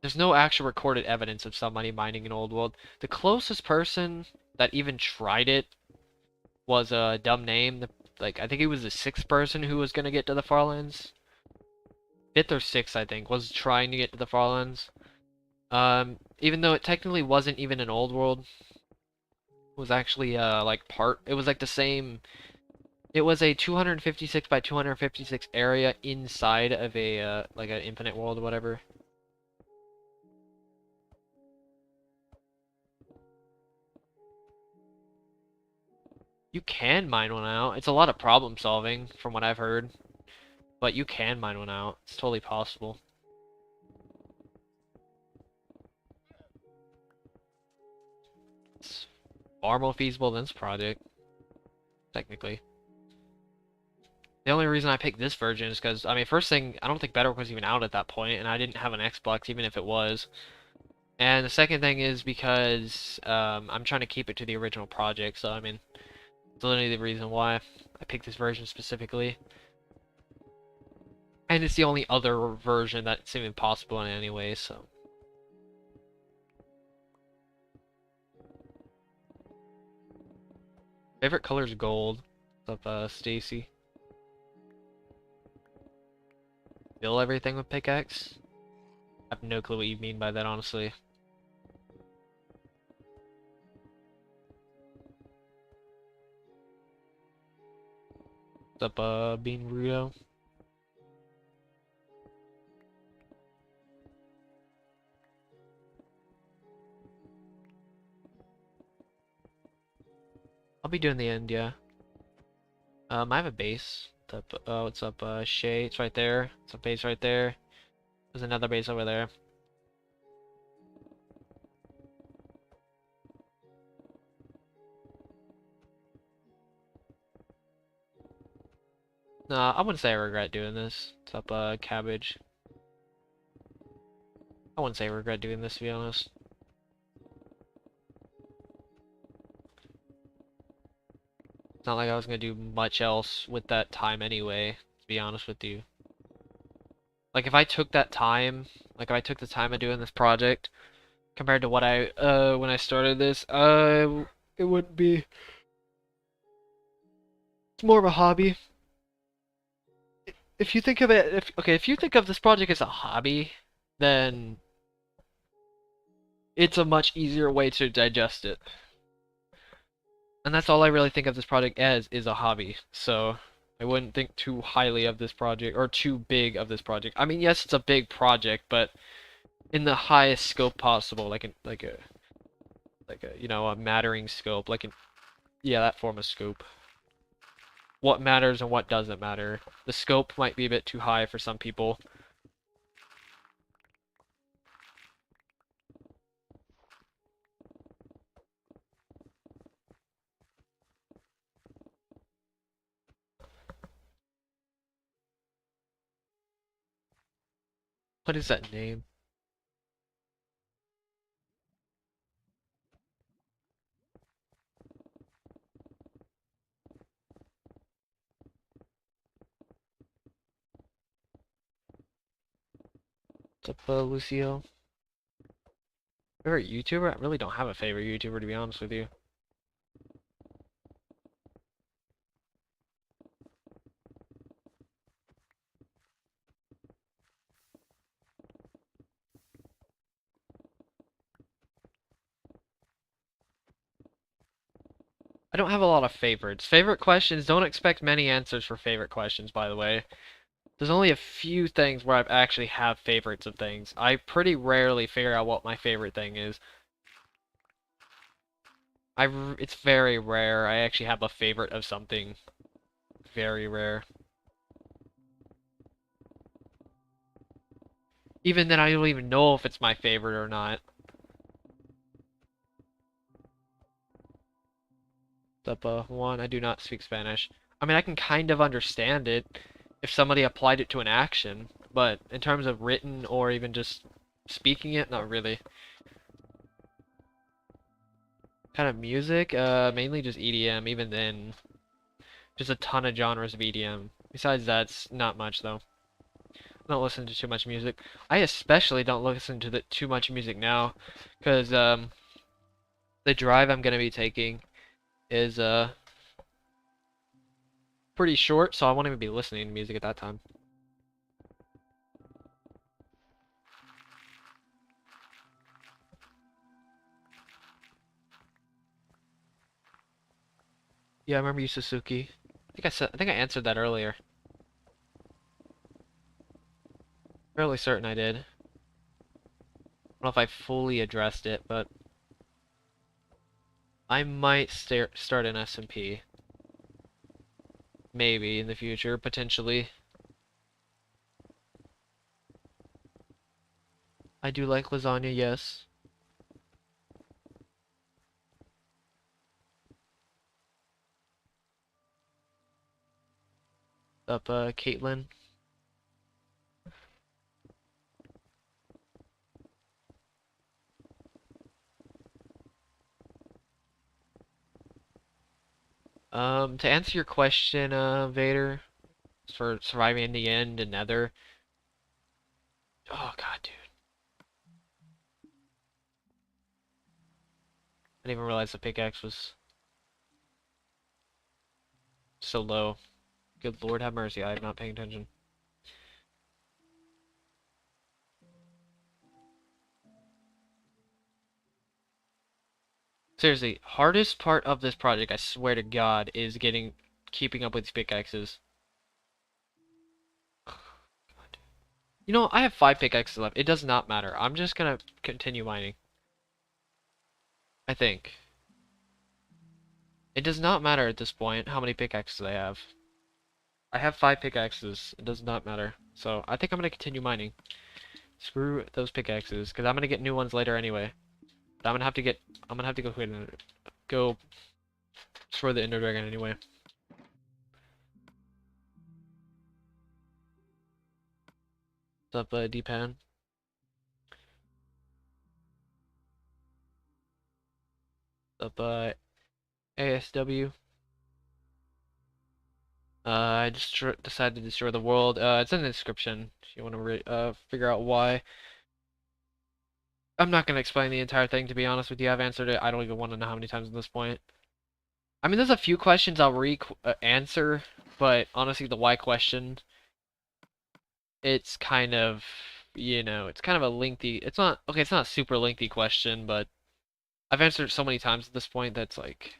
There's no actual recorded evidence of somebody mining an old world. The closest person that even tried it was a dumb name. Like I think he was the sixth person who was gonna get to the Farlands. Fifth or sixth, I think, was trying to get to the Farlands. Even though it technically wasn't even an old world, it was actually like it was like the same. It was a 256 by 256 area inside of a like an infinite world or whatever. You can mine one out. It's a lot of problem solving from what I've heard, but you can mine one out. It's totally possible. It's far more feasible than this project, technically. The only reason I picked this version is because, I mean, first thing, I don't think Bedrock was even out at that point, and I didn't have an Xbox, even if it was. And the second thing is because I'm trying to keep it to the original project, so I mean, it's literally the reason why I picked this version specifically. And it's the only other version that's even possible in any way, so. Favorite color is gold. What's up, Stacy? Fill everything with pickaxe? I have no clue what you mean by that, honestly. What's up, Bean Burrito? I'll be doing the end, yeah. I have a base. What's up, Shay? It's right there. It's a base right there. There's another base over there. Nah, I wouldn't say I regret doing this. What's up, Cabbage? I wouldn't say I regret doing this, to be honest. It's not like I was gonna do much else with that time anyway, to be honest with you. Like, if I took that time, like, if I took the time of doing this project, compared to what when I started this, it wouldn't be. It's more of a hobby. If you think of it, if you think of this project as a hobby, then it's a much easier way to digest it. And that's all I really think of this project as, is a hobby. So I wouldn't think too highly of this project, or too big of this project. I mean, yes, it's a big project, but in the highest scope possible, like a a mattering scope, yeah, that form of scope. What matters and what doesn't matter. The scope might be a bit too high for some people. What is that name? What's up, Lucio? Favorite YouTuber? I really don't have a favorite YouTuber, to be honest with you. I don't have a lot of favorites. Favorite questions, don't expect many answers for favorite questions, by the way. There's only a few things where I actually have favorites of things. I pretty rarely figure out what my favorite thing is. It's very rare I actually have a favorite of something. Very rare. Even then, I don't even know if it's my favorite or not. One, I do not speak Spanish. I mean, I can kind of understand it if somebody applied it to an action, but in terms of written or even just speaking it, not really. Kind of music, mainly just EDM, even then, just a ton of genres of EDM. Besides that's not much though. I don't listen to too much music. I especially don't listen to too much music now, because the drive I'm gonna be taking is pretty short, so I won't even be listening to music at that time. Yeah, I remember you, Suzuki. I think I answered that earlier. Fairly certain I did. I don't know if I fully addressed it, but I might start an SMP. Maybe in the future, potentially. I do like lasagna, yes. Up, Caitlin. To answer your question, Vader, for surviving in the end and Nether. Oh god, dude. I didn't even realize the pickaxe was so low. Good Lord have mercy, I'm not paying attention. Seriously, hardest part of this project, I swear to God, is keeping up with these pickaxes. You know, I have 5 pickaxes left. It does not matter. I'm just gonna continue mining. I think. It does not matter at this point how many pickaxes I have. I have 5 pickaxes. It does not matter. So, I think I'm gonna continue mining. Screw those pickaxes, because I'm gonna get new ones later anyway. But I'm gonna have to go destroy the Ender Dragon anyway. What's up, D-Pan? What's up, ASW? I just decided to destroy the world. It's in the description if you want to figure out why. I'm not gonna explain the entire thing, to be honest with you. I've answered it. I don't even want to know how many times at this point. I mean, there's a few questions I'll answer, but honestly, the why question, it's kind of, it's kind of a lengthy. It's not okay. It's not a super lengthy question, but I've answered it so many times at this point that's like,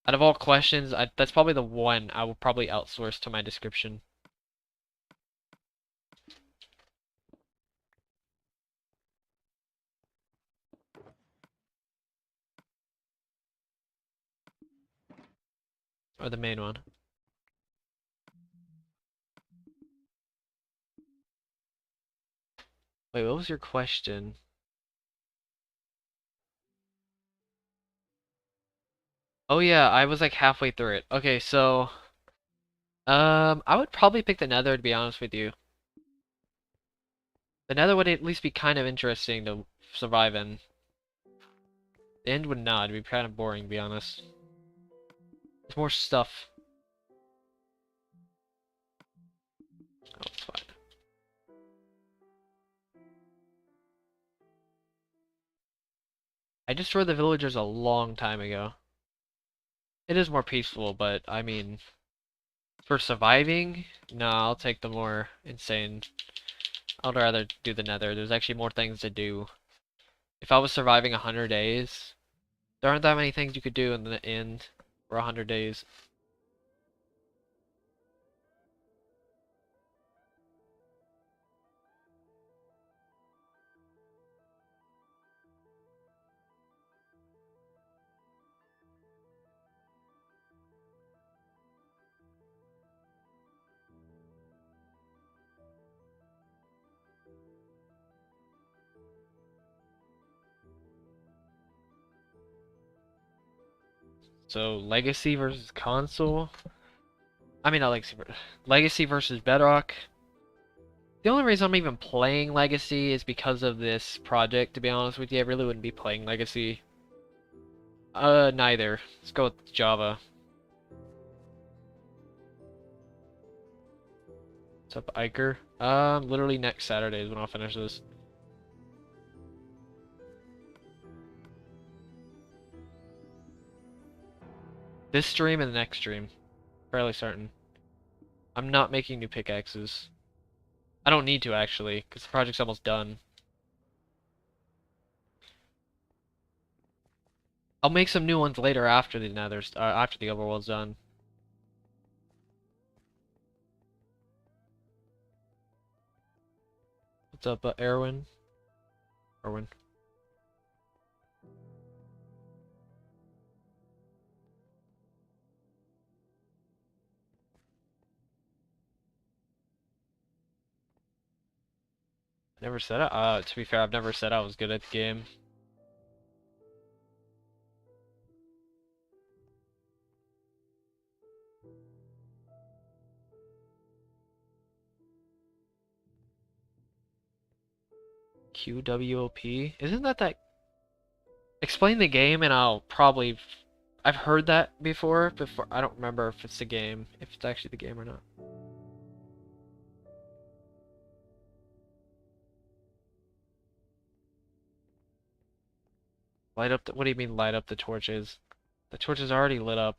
out of all questions, that's probably the one I will probably outsource to my description. Or the main one. Wait, what was your question? Oh yeah, I was like halfway through it. Okay, so I would probably pick the Nether, to be honest with you. The Nether would at least be kind of interesting to survive in. The end would not. It'd be kind of boring, to be honest. There's more stuff. Oh, it's fine. I destroyed the villagers a long time ago. It is more peaceful, but I mean, for surviving, no, I'll take the more insane. I'd rather do the Nether. There's actually more things to do. If I was surviving 100 days, there aren't that many things you could do in the end for 100 days. So Legacy versus console. I mean, not Legacy versus Bedrock. The only reason I'm even playing Legacy is because of this project, to be honest with you. I really wouldn't be playing Legacy. Neither. Let's go with Java. What's up, Iker? Literally next Saturday is when I'll finish this. This stream and the next stream. Fairly certain. I'm not making new pickaxes. I don't need to, actually, because the project's almost done. I'll make some new ones later after the after the overworld's done. What's up, Erwin? Erwin. Never said it. To be fair, I've never said I was good at the game. QWOP? Isn't that? Explain the game and I'll probably... I've heard that before. I don't remember if it's the game, if it's actually the game or not. Light up the... What do you mean light up the torches? The torch is already lit up.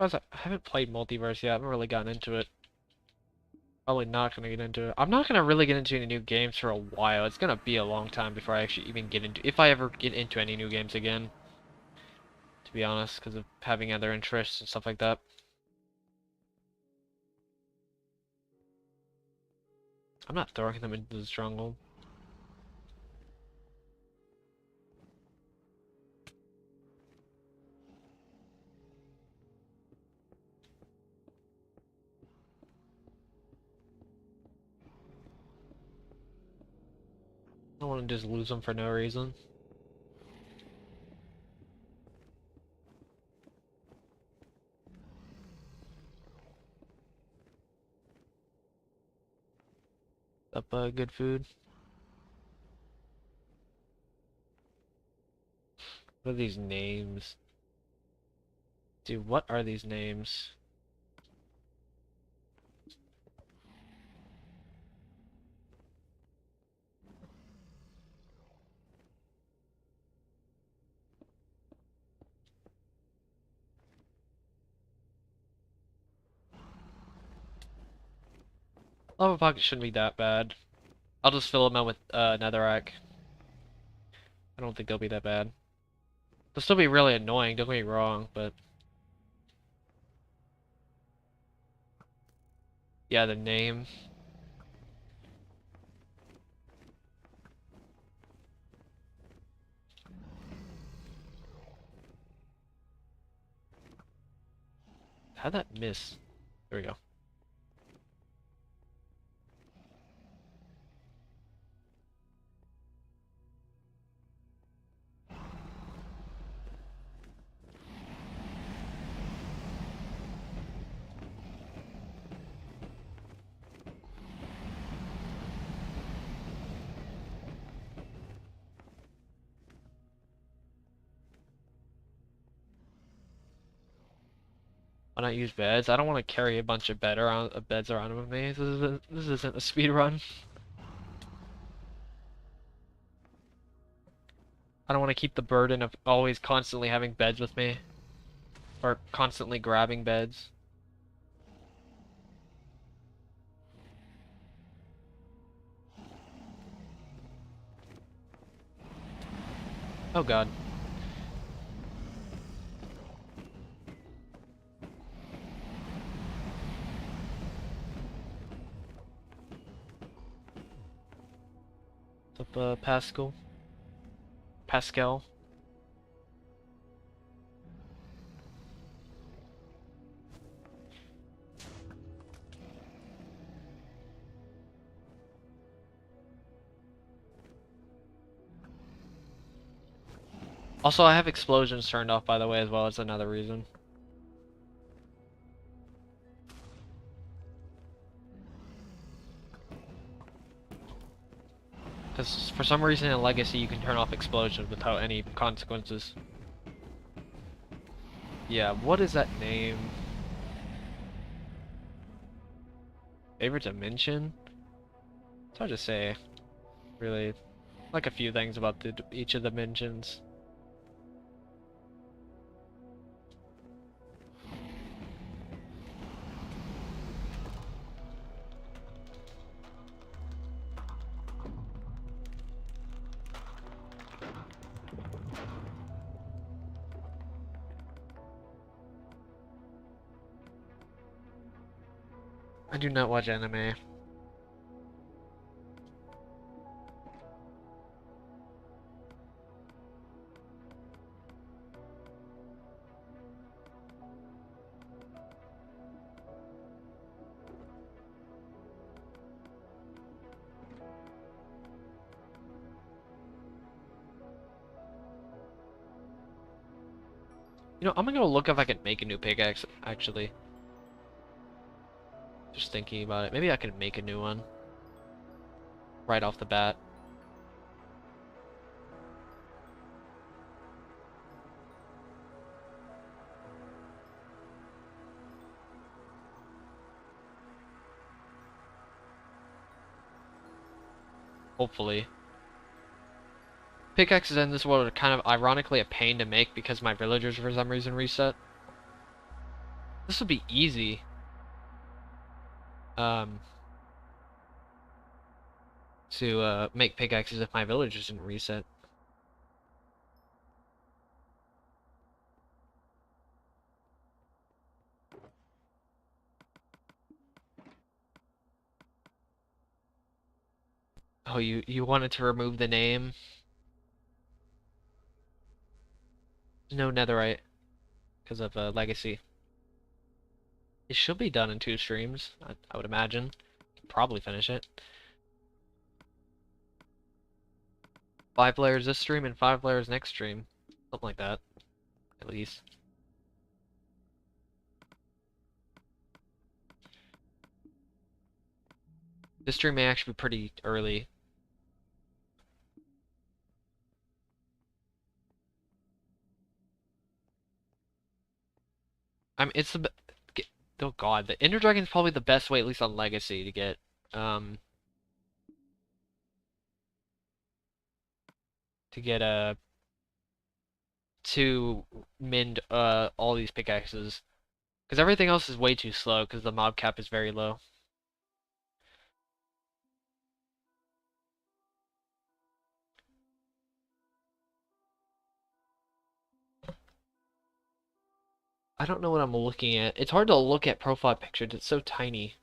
I haven't played Multiverse yet. I haven't really gotten into it. Probably not gonna get into it. I'm not gonna really get into any new games for a while. It's gonna be a long time before I actually even get into... If I ever get into any new games again. To be honest, because of having other interests and stuff like that. I'm not throwing them into the stronghold. I don't want to just lose them for no reason. Up, good food. What are these names? Dude, what are these names? Lava pockets shouldn't be that bad. I'll just fill them out with netherrack. I don't think they'll be that bad. They'll still be really annoying, don't get me wrong, but... Yeah, the name. How'd that miss? There we go. Why not use beds? I don't want to carry a bunch of beds around with me. This isn't a speed run. I don't want to keep the burden of always constantly having beds with me. Or constantly grabbing beds. Oh god. What's up, Pascal? Pascal? Also, I have explosions turned off, by the way, as well as another reason. Because for some reason in Legacy, you can turn off explosions without any consequences. Yeah, what is that name? Favorite dimension? It's hard to say. Really, like a few things about each of the dimensions. I do not watch anime. You know, I'm gonna go look if I can make a new pickaxe, actually. Just thinking about it. Maybe I can make a new one. Right off the bat. Hopefully. Pickaxes in this world are kind of ironically a pain to make because my villagers for some reason reset. This would be easy. Um, to make pickaxes if my villagers didn't reset. Oh, you wanted to remove the name? No netherite because of legacy. It should be done in 2 streams, I would imagine. Probably finish it. 5 players this stream and 5 players next stream. Something like that, at least. This stream may actually be pretty early. I mean, it's the... Oh god, the Ender Dragon is probably the best way, at least on Legacy, to get, um... to get, to mend, all these pickaxes. Because everything else is way too slow, because the mob cap is very low. I don't know what I'm looking at. It's hard to look at profile pictures, it's so tiny.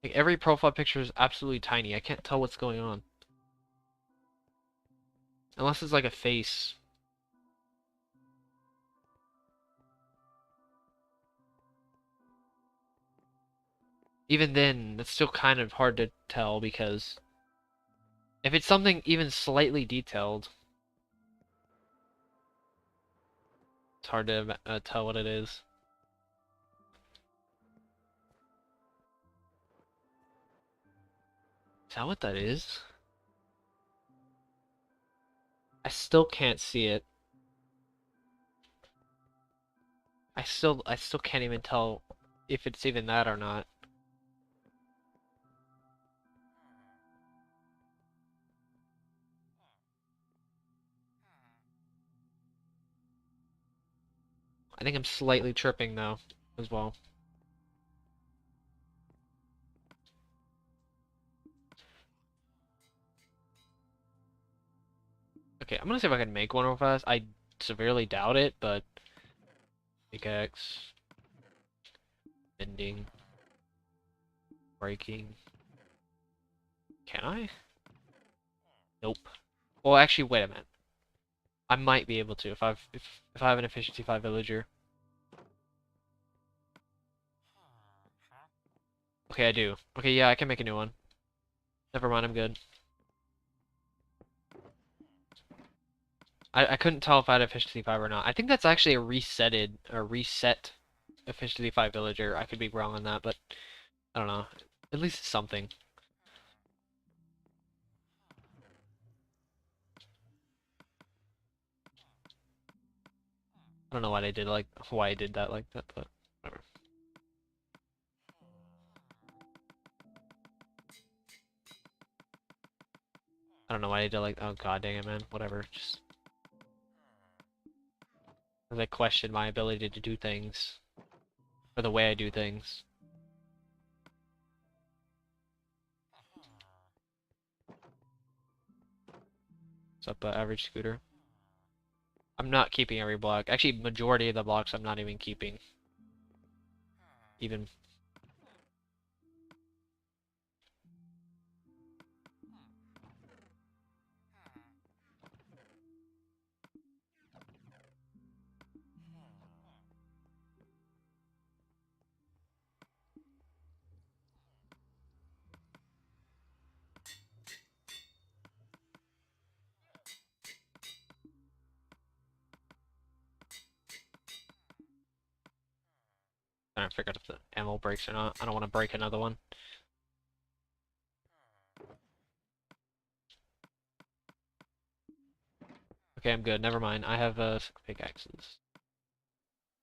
Like, every profile picture is absolutely tiny. I can't tell what's going on. Unless it's like a face. Even then, it's still kind of hard to tell because if it's something even slightly detailed, it's hard to tell what it is. Is that what that is? I still can't see it. I still can't even tell if it's even that or not. I think I'm slightly tripping though, as well. Okay, I'm gonna see if I can make one real fast. I severely doubt it, but pickaxe, bending, breaking. Can I? Nope. Well, actually, wait a minute. I might be able to if I have an efficiency 5 villager. Okay, I do. Okay, yeah, I can make a new one. Never mind, I'm good. I couldn't tell if I had efficiency 5 or not. I think that's actually a reset efficiency 5 villager. I could be wrong on that, but I don't know. At least it's something. I don't know why I did that like that, but whatever. I don't know why I did like, oh god dang it, man. Whatever. Just as I question my ability to do things or the way I do things. What's up, average scooter? I'm not keeping every block. Actually, majority of the blocks I'm not even keeping. Even. Trying to figure out if the ammo breaks or not. I don't want to break another one. Okay, I'm good. Never mind. I have 6 pickaxes.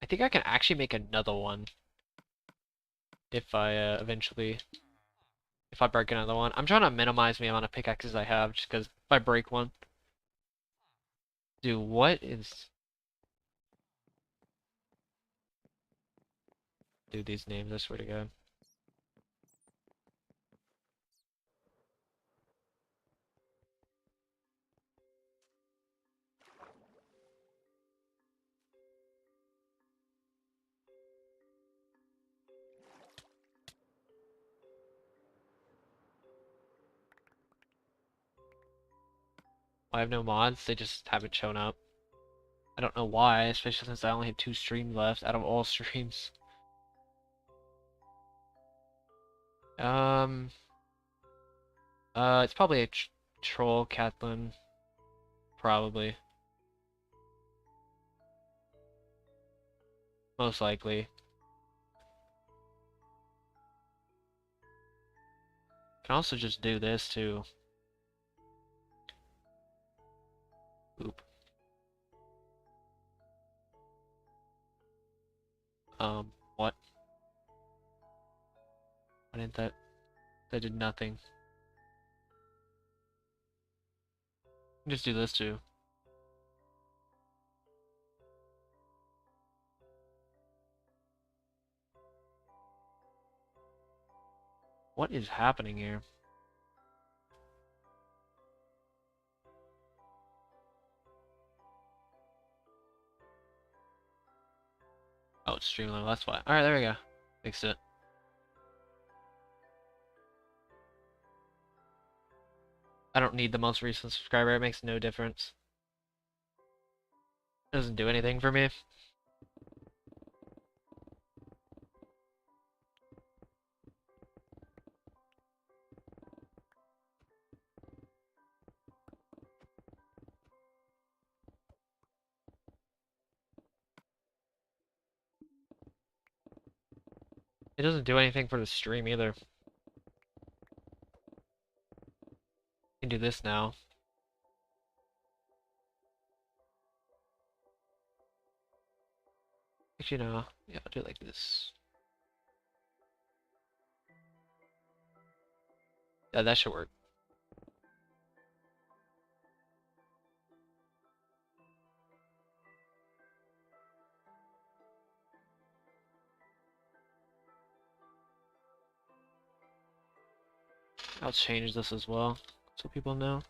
I think I can actually make another one if I eventually, if I break another one. I'm trying to minimize the amount of pickaxes I have, just because if I break one, dude, what is? Dude, these names, I swear to God. I have no mods, they just haven't shown up. I don't know why, especially since I only have 2 streams left out of all streams. Um, it's probably a troll, Catlin, probably. Most likely. Can also just do this too. Oop. What? Why didn't that? That did nothing. Just do this too. What is happening here? Oh, it's Streamlabs, that's why. Alright, there we go. Fixed it. I don't need the most recent subscriber, it makes no difference. It doesn't do anything for me. It doesn't do anything for the stream either. I can do this now. Actually, no. Yeah, I'll do it like this. Yeah, that should work. I'll change this as well, so people know.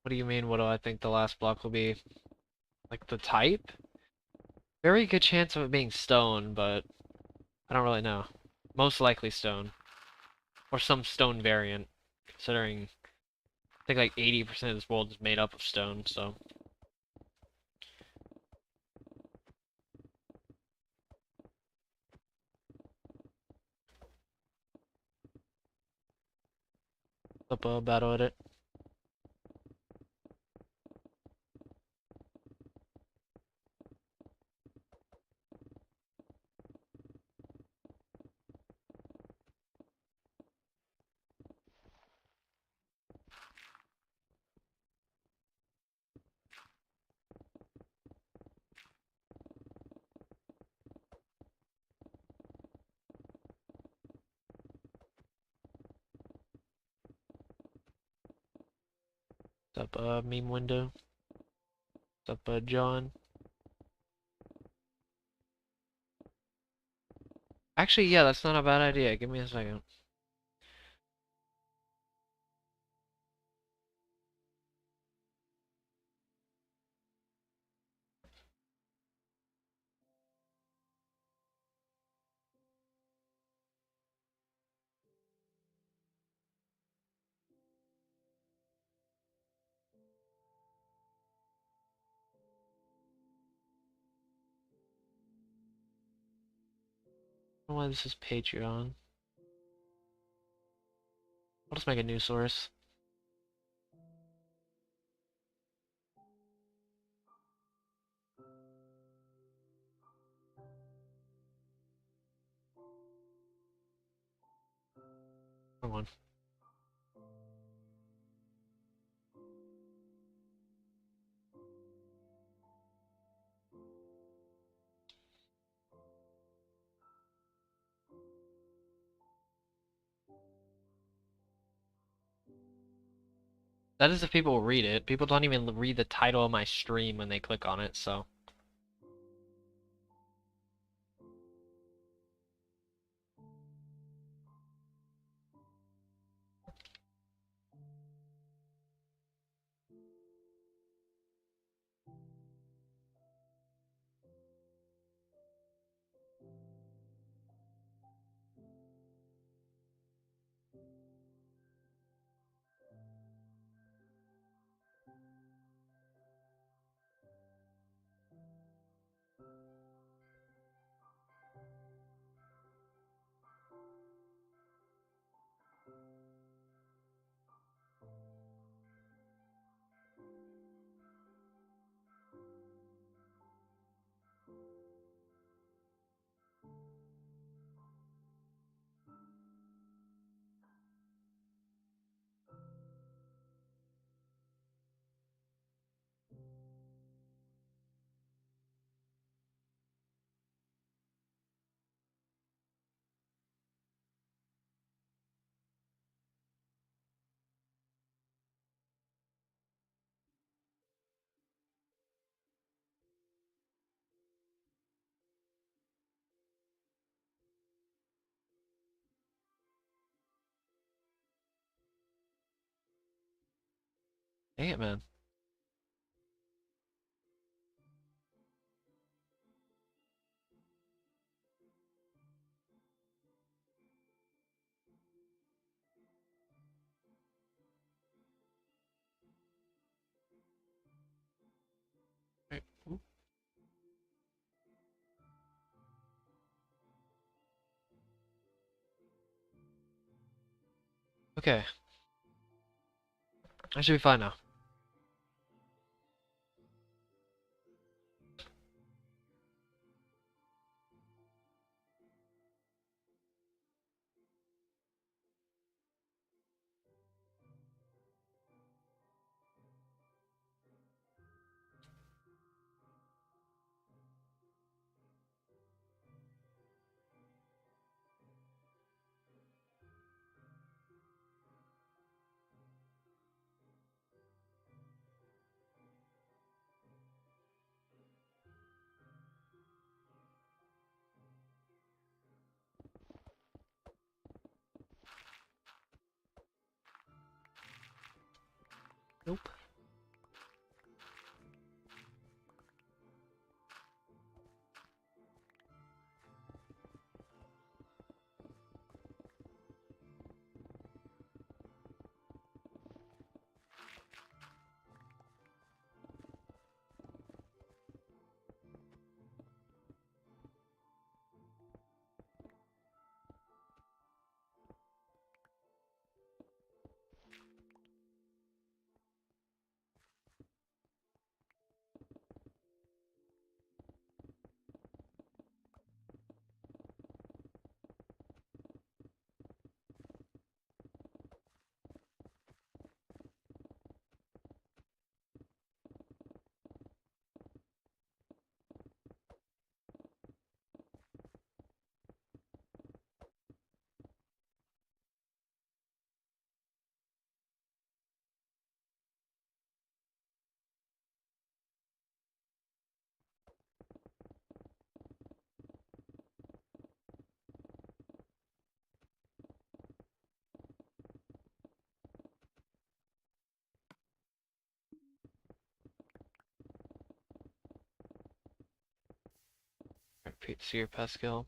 What do you mean, what do I think the last block will be? Like the type? Very good chance of it being stone, but I don't really know. Most likely stone. Or some stone variant, considering I think like 80% of this world is made up of stone, so. Up battle at it. Up meme window. Up John. Actually, yeah, that's not a bad idea. Give me a second. don't know why this is Patreon. I'll just make a new source. Come on. That is if people read it. People don't even read the title of my stream when they click on it, so. Dang it, man. Right. Oop. Okay. I should be fine now. Nope. Repeat see your Pascal.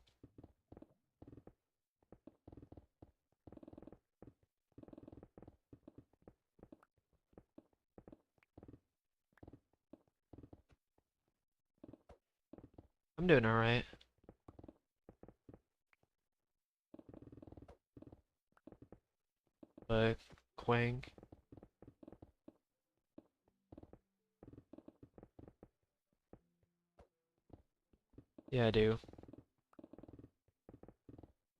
I'm doing alright. Quang. Yeah, I do.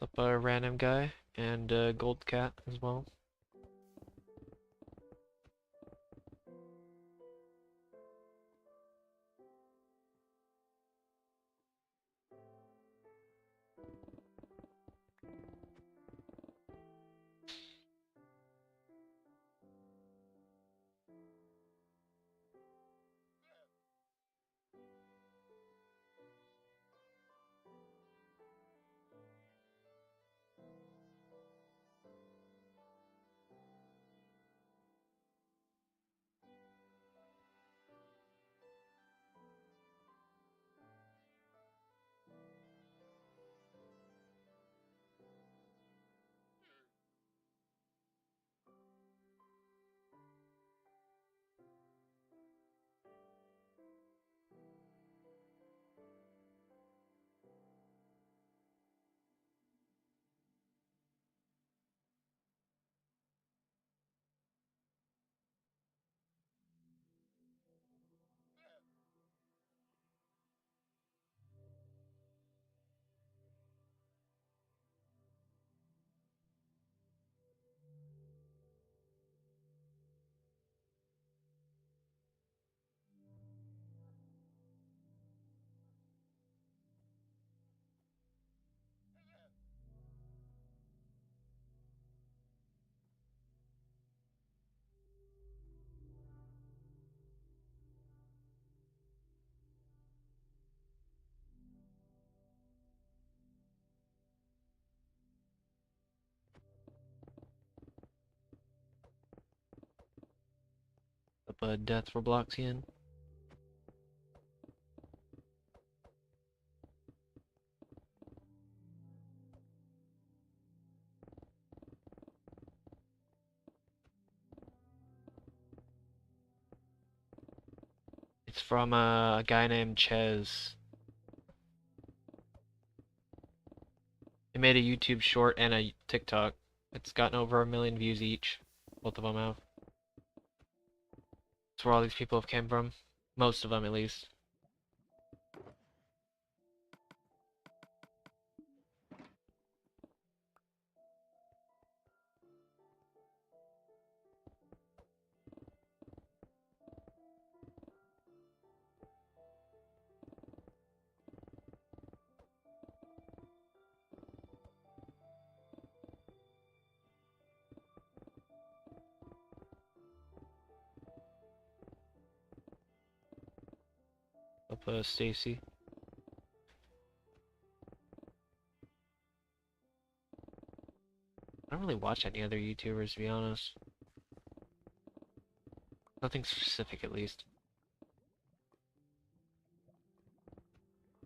Up a random guy and a gold cat as well. Up a death for Bloxian. It's from a guy named Ches. He made a YouTube short and a TikTok. It's gotten over 1 million views each. Both of them have. That's where all these people have came from. Most of them, at least. Up Stacy. I don't really watch any other YouTubers, to be honest. Nothing specific, at least.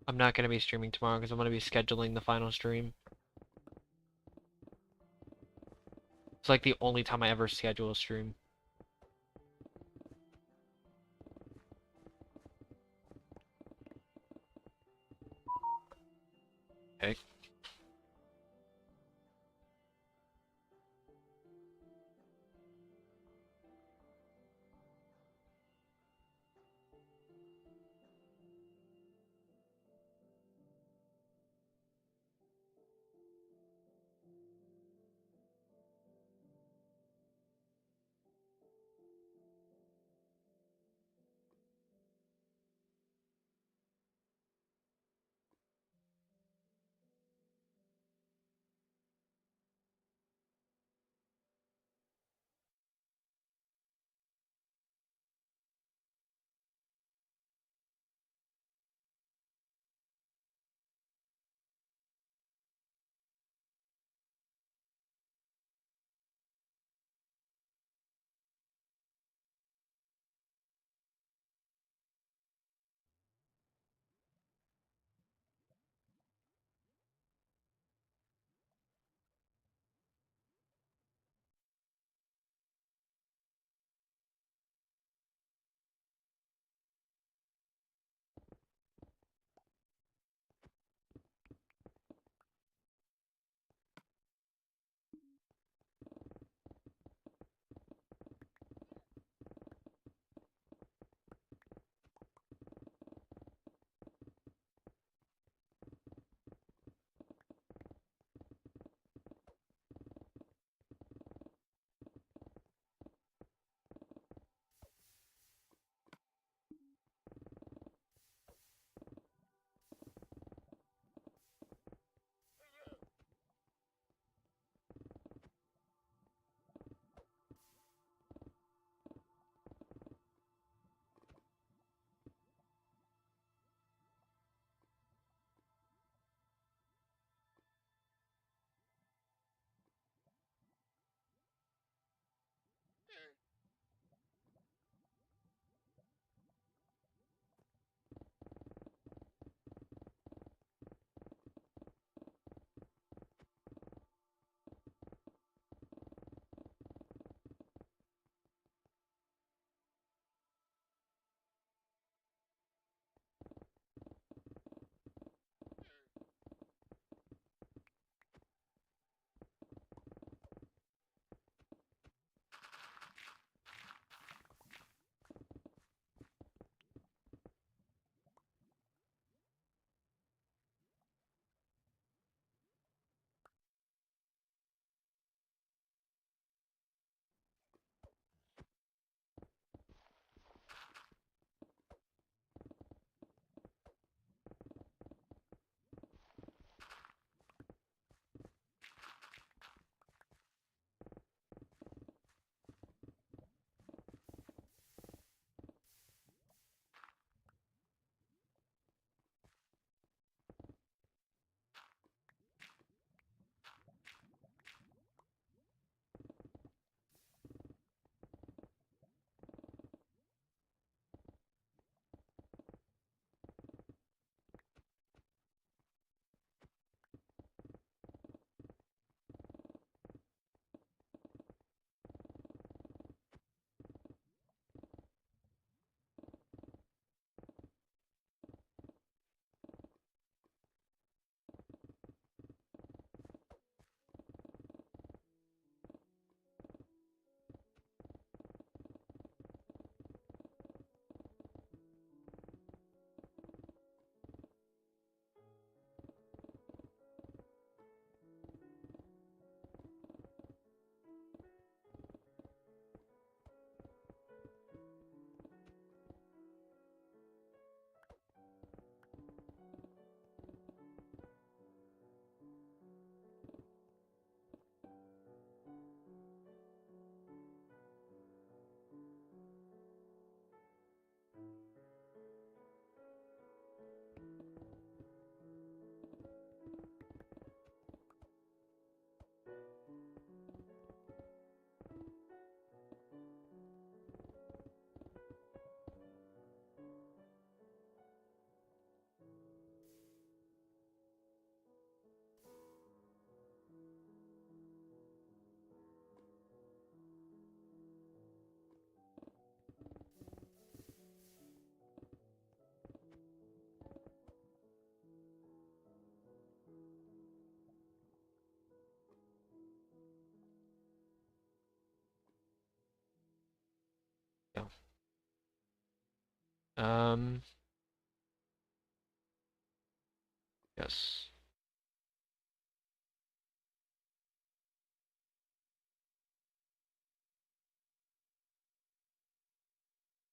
I'm not going to be streaming tomorrow because I'm going to be scheduling the final stream. It's like the only time I ever schedule a stream. Okay. Um, yes.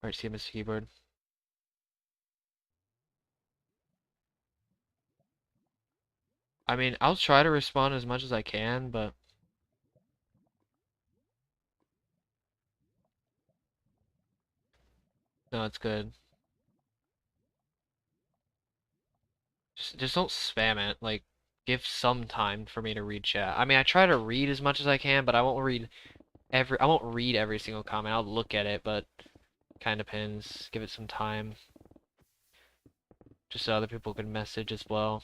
Alright, see Mr. Keyboard. I mean, I'll try to respond as much as I can, but no, it's good. Just don't spam it. Like, give some time for me to read chat. I mean, I try to read as much as I can, but I won't read every single comment. I'll look at it, but kind of depends. Give it some time, just so other people can message as well.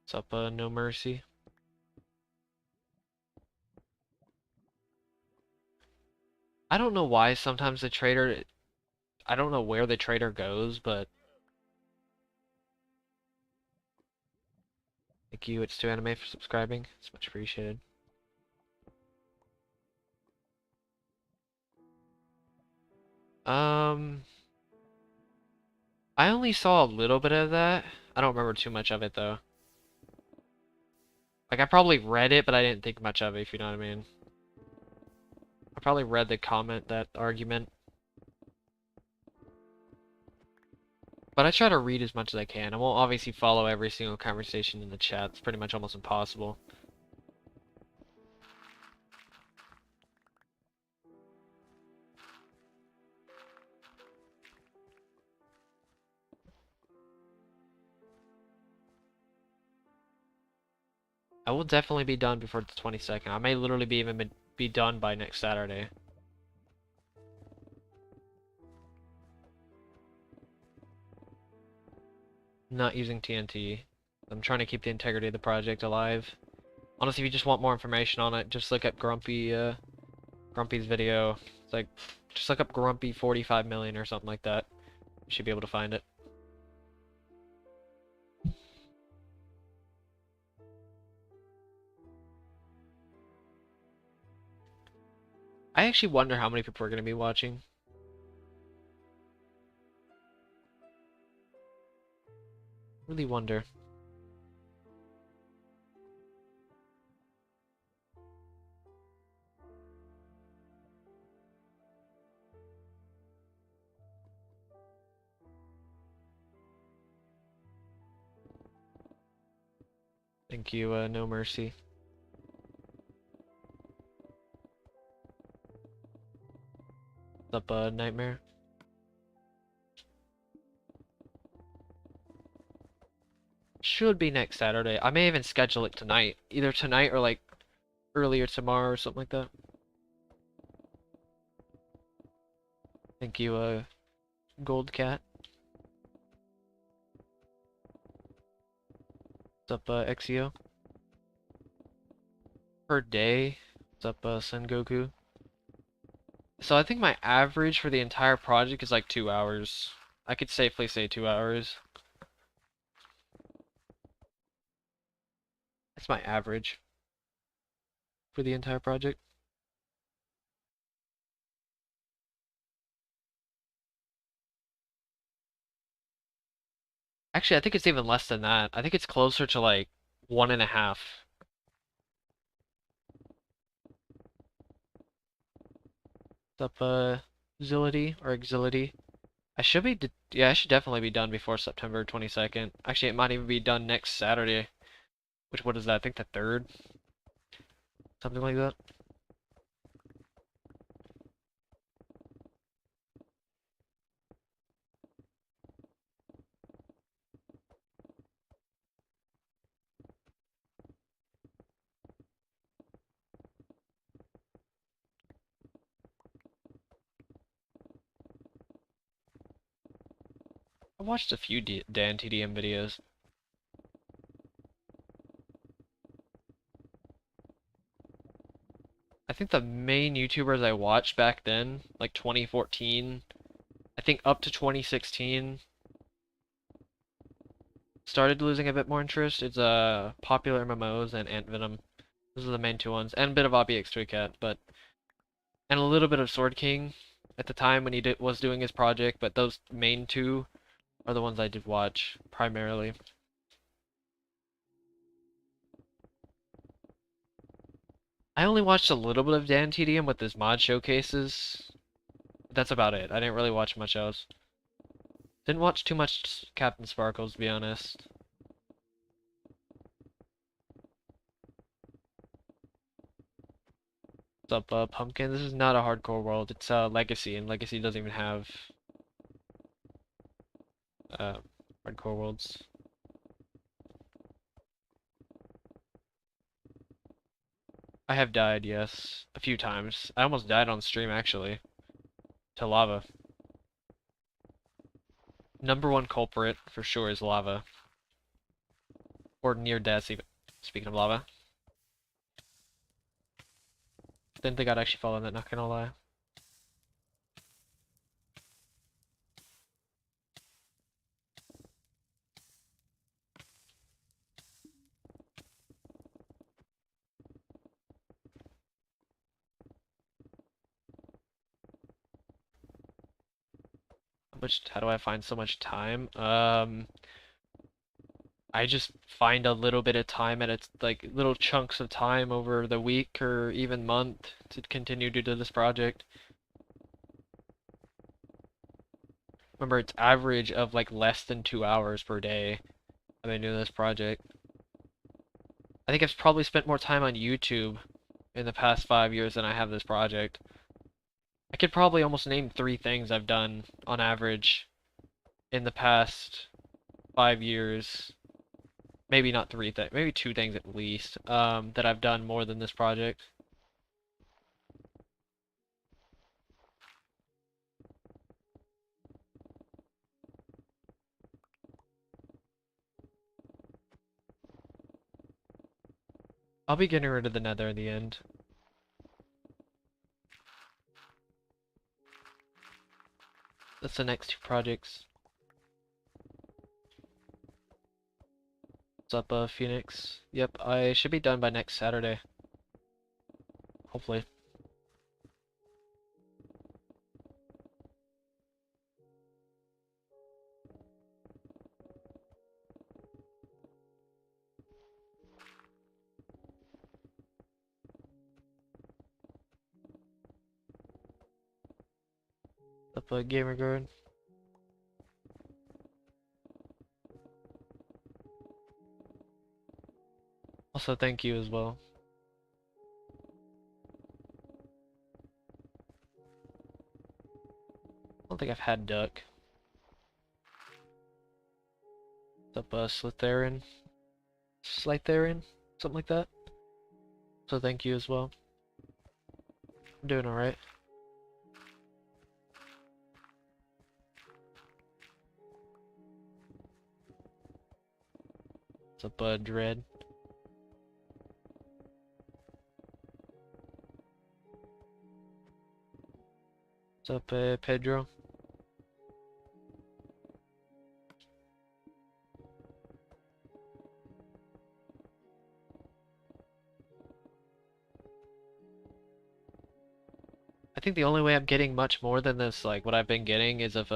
What's up, No Mercy? I don't know why sometimes the trader, I don't know where the trader goes, but thank you, it's 2anime for subscribing. It's much appreciated. Um, I only saw a little bit of that. I don't remember too much of it though. Like I probably read it, but I didn't think much of it, if you know what I mean. I probably read the comment, that argument. But I try to read as much as I can. I won't obviously follow every single conversation in the chat. It's pretty much almost impossible. I will definitely be done before the 22nd. I may literally be done by next Saturday. I'm not using TNT. I'm trying to keep the integrity of the project alive. Honestly, if you just want more information on it, just look up Grumpy's video. It's like, just look up Grumpy 45 million or something like that. You should be able to find it. I actually wonder how many people are going to be watching. Really wonder. Thank you, No Mercy. What's up, Nightmare? Should be next Saturday. I may even schedule it tonight. Either tonight or like earlier tomorrow or something like that. Thank you, Gold Cat. What's up, Exio? Per day. What's up, Sun Goku? So I think my average for the entire project is like 2 hours. I could safely say 2 hours. That's my average for the entire project. Actually, I think it's even less than that. I think it's closer to like 1.5. What's up, Xility or Exility? Yeah, I should definitely be done before September 22nd. Actually, it might even be done next Saturday. What is that? I think the 3rd? Something like that. I watched a few Dan TDM videos. I think the main YouTubers I watched back then, like 2014, I think up to 2016, started losing a bit more interest. It's popular MMOs and Ant Venom. Those are the main two ones, and a bit of OBX3Cat, but and a little bit of Sword King at the time when he was doing his project. But those main two are the ones I did watch primarily. I only watched a little bit of Dan TDM with his mod showcases. That's about it. I didn't really watch much else. Didn't watch too much Captain Sparkles, to be honest. What's up, Pumpkin? This is not a hardcore world. It's Legacy, and Legacy doesn't even have uh, hardcore worlds. I have died, yes, a few times. I almost died on stream, actually, to lava. Number one culprit, for sure, is lava. Or near death, even. Speaking of lava. Didn't think I'd actually fall in that, not gonna lie. How do I find so much time? I just find a little bit of time at its like little chunks of time over the week or even month to continue to do this project. Remember, it's average of like less than 2 hours per day I've been doing this project. I think I've probably spent more time on YouTube in the past 5 years than I have this project. I could probably almost name 3 things I've done on average in the past 5 years. Maybe not 3 things, maybe 2 things at least, that I've done more than this project. I'll be getting rid of the nether in the end. That's the next 2 projects. What's up, Phoenix? Yep, I should be done by next Saturday. Hopefully. What's up, Gamer Guard? Also, thank you as well. I don't think I've had duck. What's up, Slytherin? Slytherin? Something like that. So thank you as well. I'm doing alright. What's up, Dread? What's up, Pedro? I think the only way I'm getting much more than this, like what I've been getting, is if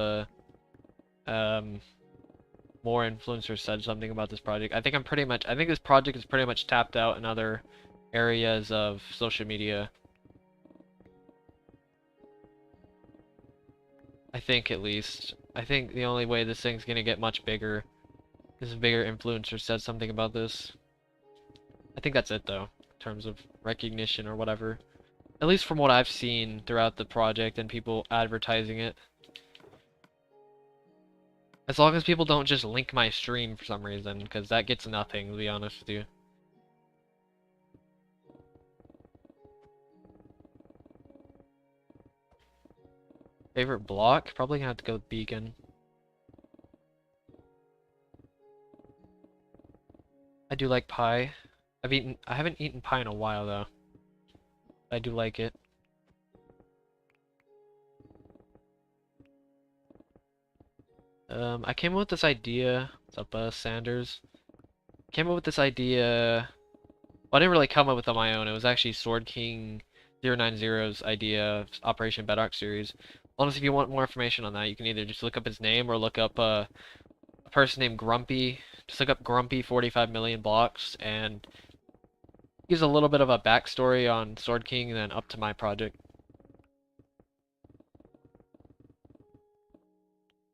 more influencers said something about this project. I think this project is pretty much tapped out in other areas of social media. I think at least. I think the only way this thing's gonna get much bigger is if bigger influencers said something about this. I think that's it though, in terms of recognition or whatever. At least from what I've seen throughout the project and people advertising it. As long as people don't just link my stream for some reason, because that gets nothing, to be honest with you. Favorite block? Probably gonna have to go with Beacon. I do like pie. I haven't eaten pie in a while though. I do like it. I came up with this idea. What's up, Sanders? Came up with this idea. Well, I didn't really come up with it on my own. It was actually Sword King 090's idea of Operation Bedrock series. Honestly, if you want more information on that, you can either just look up his name or look up a person named Grumpy. Just look up Grumpy 45 million blocks and gives a little bit of a backstory on Sword King and then up to my project.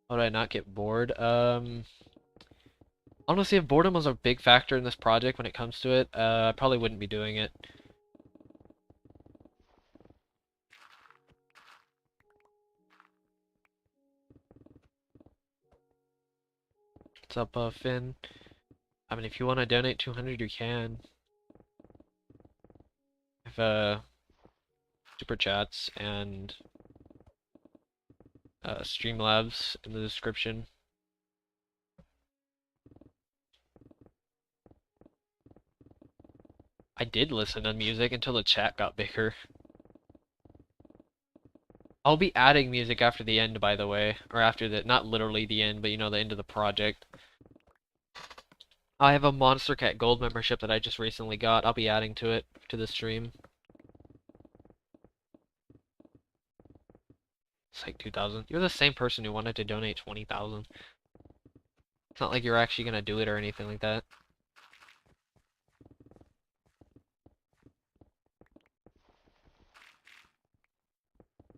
How did I not get bored? Honestly, if boredom was a big factor in this project when it comes to it, I probably wouldn't be doing it. What's up, Finn? I mean, if you want to donate 200, you can. If super chats and Streamlabs in the description. I did listen to music until the chat got bigger. I'll be adding music after the end, by the way. Or after the, not literally the end, but you know, the end of the project. I have a Monster Cat Gold membership that I just recently got. I'll be adding to it, to the stream. It's like 2,000. You're the same person who wanted to donate 20,000. It's not like you're actually gonna do it or anything like that.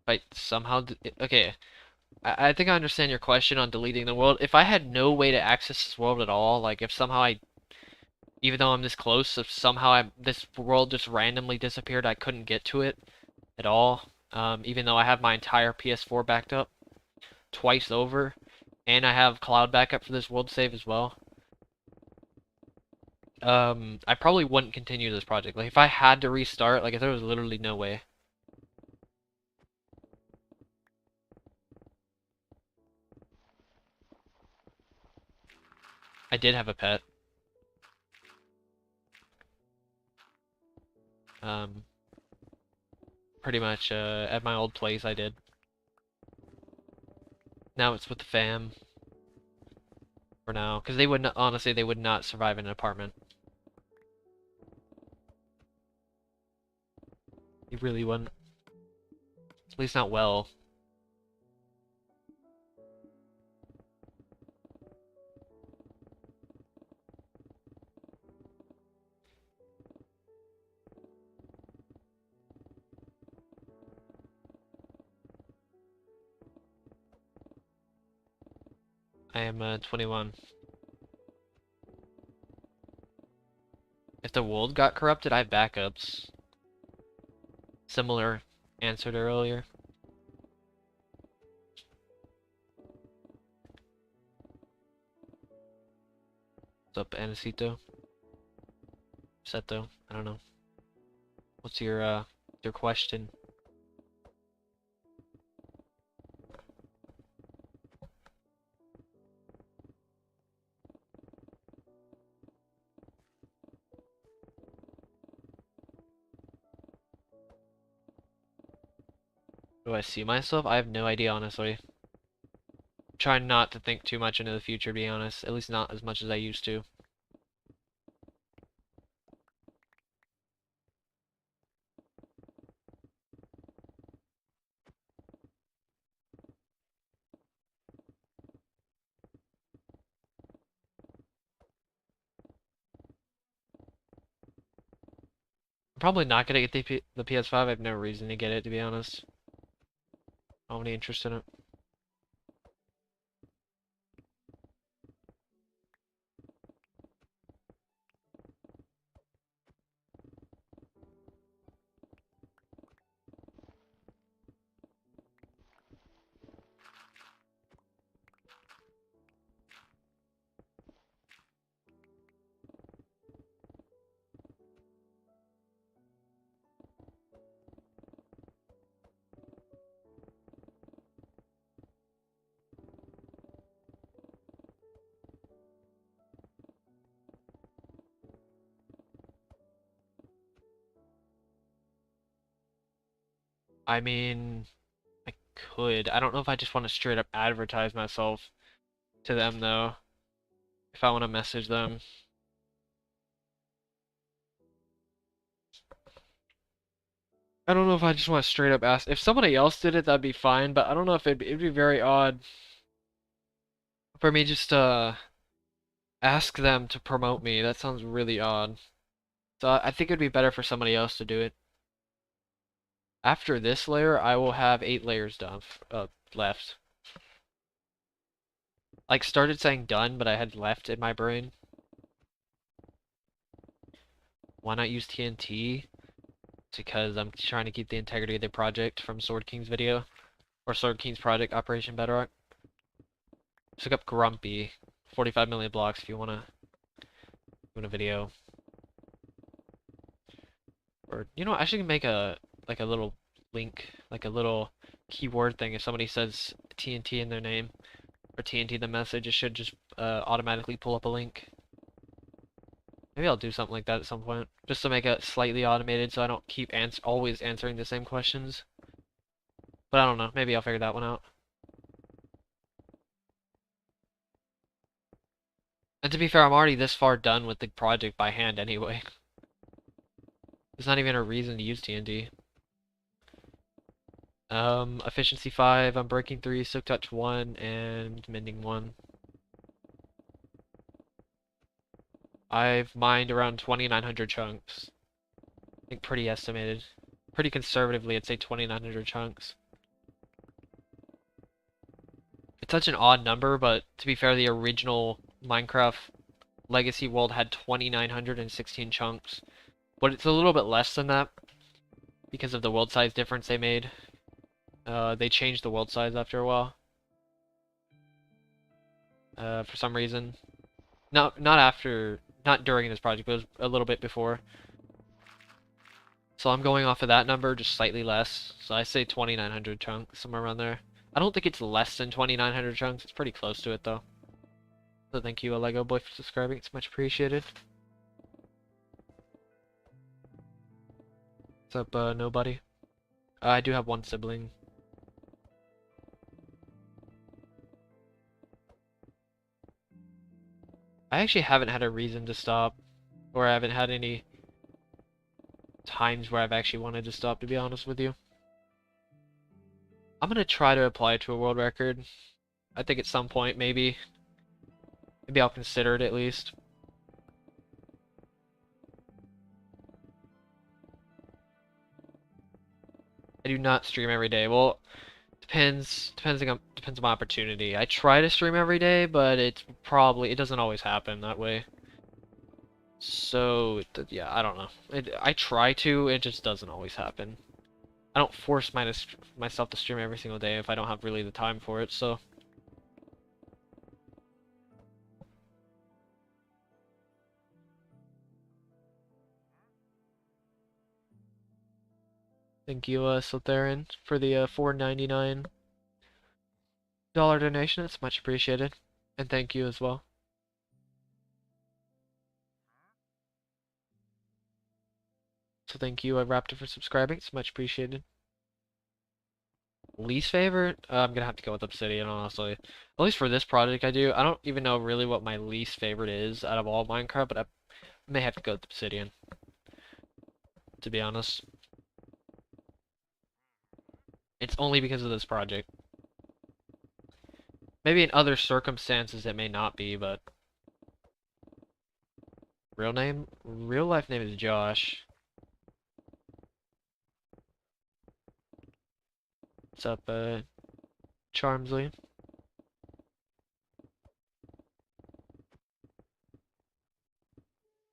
But somehow, okay. I think I understand your question on deleting the world. If I had no way to access this world at all, like if somehow even though I'm this close, if somehow this world just randomly disappeared, I couldn't get to it at all, even though I have my entire PS4 backed up twice over, and I have cloud backup for this world save as well. I probably wouldn't continue this project. Like if I had to restart, like if there was literally no way. I did have a pet. Um, Pretty much at my old place I did. Now it's with the fam for now, because they would not, honestly, they would not survive in an apartment. They really wouldn't. At least not well. I am 21. If the world got corrupted, I have backups. Similar answer to earlier. What's up, Anacito? Seto? I don't know. What's your question? Do I see myself? I have no idea, honestly. Try not to think too much into the future, to be honest. At least not as much as I used to. I'm probably not gonna get the PS5. I have no reason to get it, to be honest. I don't have any interest in it. I mean, I could. I don't know if I just want to straight up advertise myself to them though. If I want to message them. I don't know if I just want to straight up ask. If somebody else did it, that'd be fine, but I don't know if it'd be very odd for me just to ask them to promote me. That sounds really odd. So I think it'd be better for somebody else to do it. After this layer, I will have 8 layers done left. Like started saying done, but I had left in my brain. Why not use TNT? It's because I'm trying to keep the integrity of the project from Sword King's video. Or Sword King's project, Operation Bedrock. Just look up Grumpy. 45 million blocks if you wanna do a video. Or you know what, I should make a like a little link, like a little keyword thing. If somebody says TNT in their name or TNT the message, it should just automatically pull up a link. Maybe I'll do something like that at some point, just to make it slightly automated so I don't keep always answering the same questions. But I don't know, maybe I'll figure that one out. And to be fair, I'm already this far done with the project by hand anyway. There's not even a reason to use TNT. Efficiency 5, Unbreaking 3, Silk Touch 1, and Mending 1. I've mined around 2,900 chunks. I think pretty estimated. Pretty conservatively, I'd say 2,900 chunks. It's such an odd number, but to be fair, the original Minecraft Legacy world had 2,916 chunks. But it's a little bit less than that because of the world size difference they made. They changed the world size after a while. For some reason. Not during this project, but it was a little bit before. So I'm going off of that number, just slightly less. So I say 2,900 chunks, somewhere around there. I don't think it's less than 2,900 chunks. It's pretty close to it, though. So thank you, Lego Boy, for subscribing. It's much appreciated. What's up, nobody? I do have one sibling. I actually haven't had a reason to stop, or I haven't had any times where I've actually wanted to stop, to be honest with you. I'm gonna try to apply to a world record. I think at some point, maybe I'll consider it at least. I do not stream every day. Well, depends on my opportunity. I try to stream every day, but it doesn't always happen that way. So yeah, I don't know. I try to, it just doesn't always happen. I don't force myself to stream every single day if I don't have really the time for it, so. Thank you, Sotherin, for the $4.99 donation. It's much appreciated. And thank you as well. So thank you, Raptor, for subscribing. It's much appreciated. Least favorite? I'm gonna have to go with Obsidian, honestly. At least for this project I do. I don't even know really what my least favorite is out of all Minecraft, but I may have to go with Obsidian, to be honest. It's only because of this project. Maybe in other circumstances it may not be, but... Real name? Real life name is Josh. What's up, Charmsley?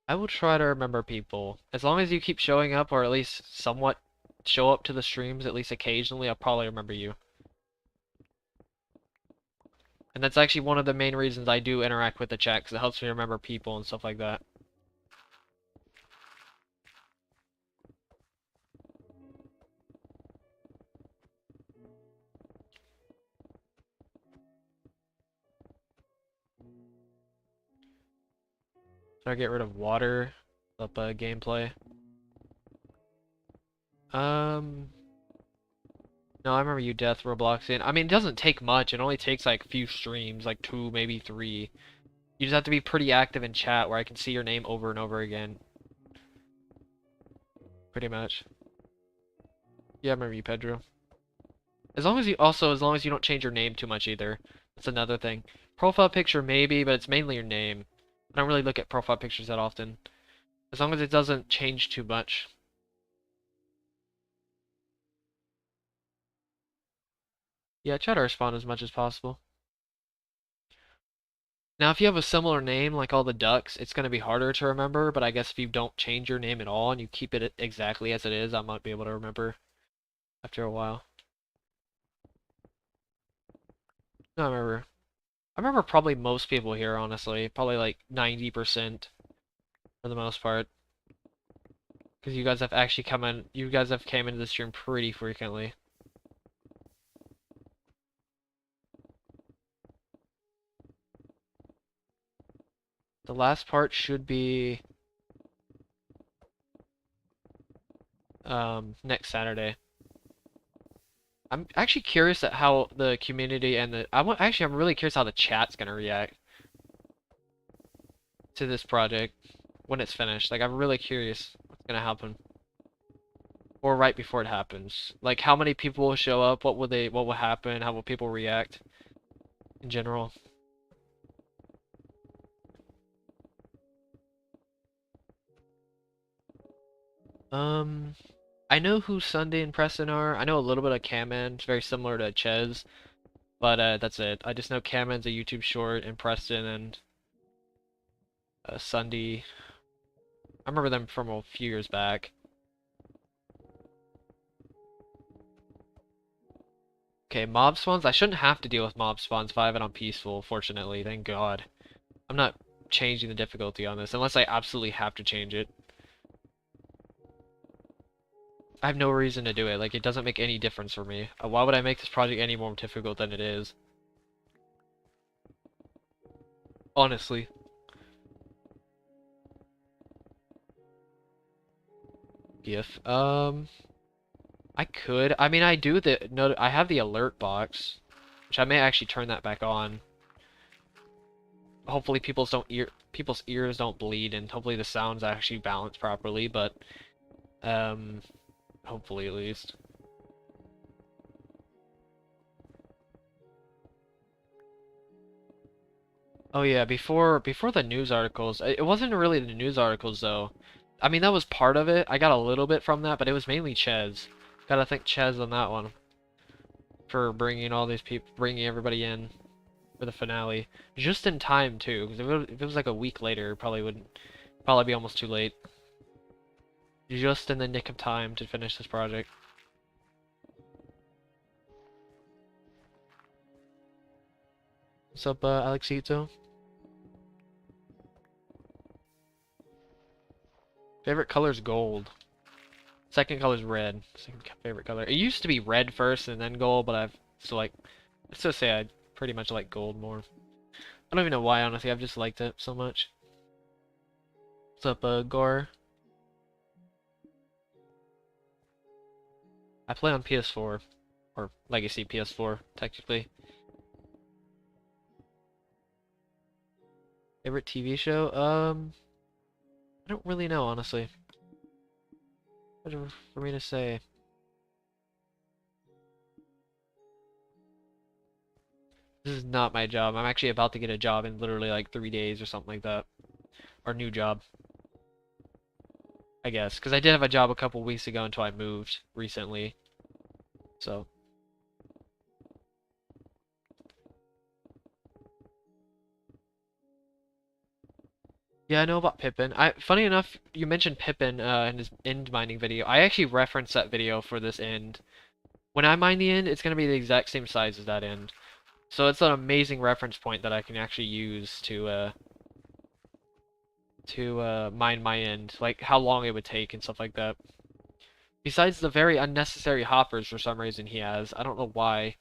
I will try to remember people. As long as you keep showing up, or at least somewhat show up to the streams, at least occasionally, I'll probably remember you. And that's actually one of the main reasons I do interact with the chat, because it helps me remember people and stuff like that. So I get rid of water, up gameplay. No, I remember you death Robloxing. I mean, it doesn't take much. It only takes like a few streams, like 2, maybe 3. You just have to be pretty active in chat where I can see your name over and over again. Pretty much. Yeah, I remember you, Pedro. As long as you don't change your name too much either. That's another thing. Profile picture maybe, but it's mainly your name. I don't really look at profile pictures that often. As long as it doesn't change too much. Yeah, try to respond as much as possible. Now, if you have a similar name like all the ducks, it's going to be harder to remember, but I guess if you don't change your name at all and you keep it exactly as it is, I might be able to remember after a while. No, I remember probably most people here, honestly. Probably like 90% for the most part. Because you guys have actually you guys have came into the stream pretty frequently. The last part should be next Saturday. I'm actually curious at how the community and I'm really curious how the chat's gonna react to this project when it's finished. Like I'm really curious what's gonna happen. Or right before it happens. Like how many people will show up, what will happen, how will people react in general. Um I know who Sunday and Preston are. I know a little bit of Cameron. It's very similar to Ches, but that's it. I just know Cameron's a YouTube short and Preston and Sunday. I remember them from a few years back. Okay, mob spawns. I shouldn't have to deal with mob spawns if I have it on peaceful, fortunately. Thank God. I'm not changing the difficulty on this unless I absolutely have to change it. I have no reason to do it. Like, it doesn't make any difference for me. Why would I make this project any more difficult than it is? Honestly. GIF. I could. I mean, I do the no. I have the alert box, which I may actually turn that back on. Hopefully, people's ears don't bleed, and hopefully the sound's actually balanced properly. But um, hopefully at least. Oh yeah, before the news articles, it wasn't really the news articles though. I mean, that was part of it. I got a little bit from that, but it was mainly Ches. Gotta thank Ches on that one for bringing all these people, bringing everybody in for the finale, just in time too. Because if it was like a week later, it probably be almost too late. Just in the nick of time to finish this project. What's up, Alexito? Favorite color is gold. Second color is red. Second favorite color. It used to be red first and then gold, but let's just say I pretty much like gold more. I don't even know why, honestly. I've just liked it so much. What's up, Gore? I play on PS4, or Legacy PS4, technically. Favorite TV show? I don't really know, honestly. Whatever for me to say. This is not my job. I'm actually about to get a job in literally like 3 days or something like that. Or new job, I guess. Because I did have a job a couple weeks ago until I moved recently. So. Yeah, I know about Pippin. Funny enough, you mentioned Pippin in his end mining video. I actually referenced that video for this end. When I mine the end, it's going to be the exact same size as that end. So it's an amazing reference point that I can actually use to mine my end, like how long it would take and stuff like that. Besides the very unnecessary hoppers for some reason he has. I don't know why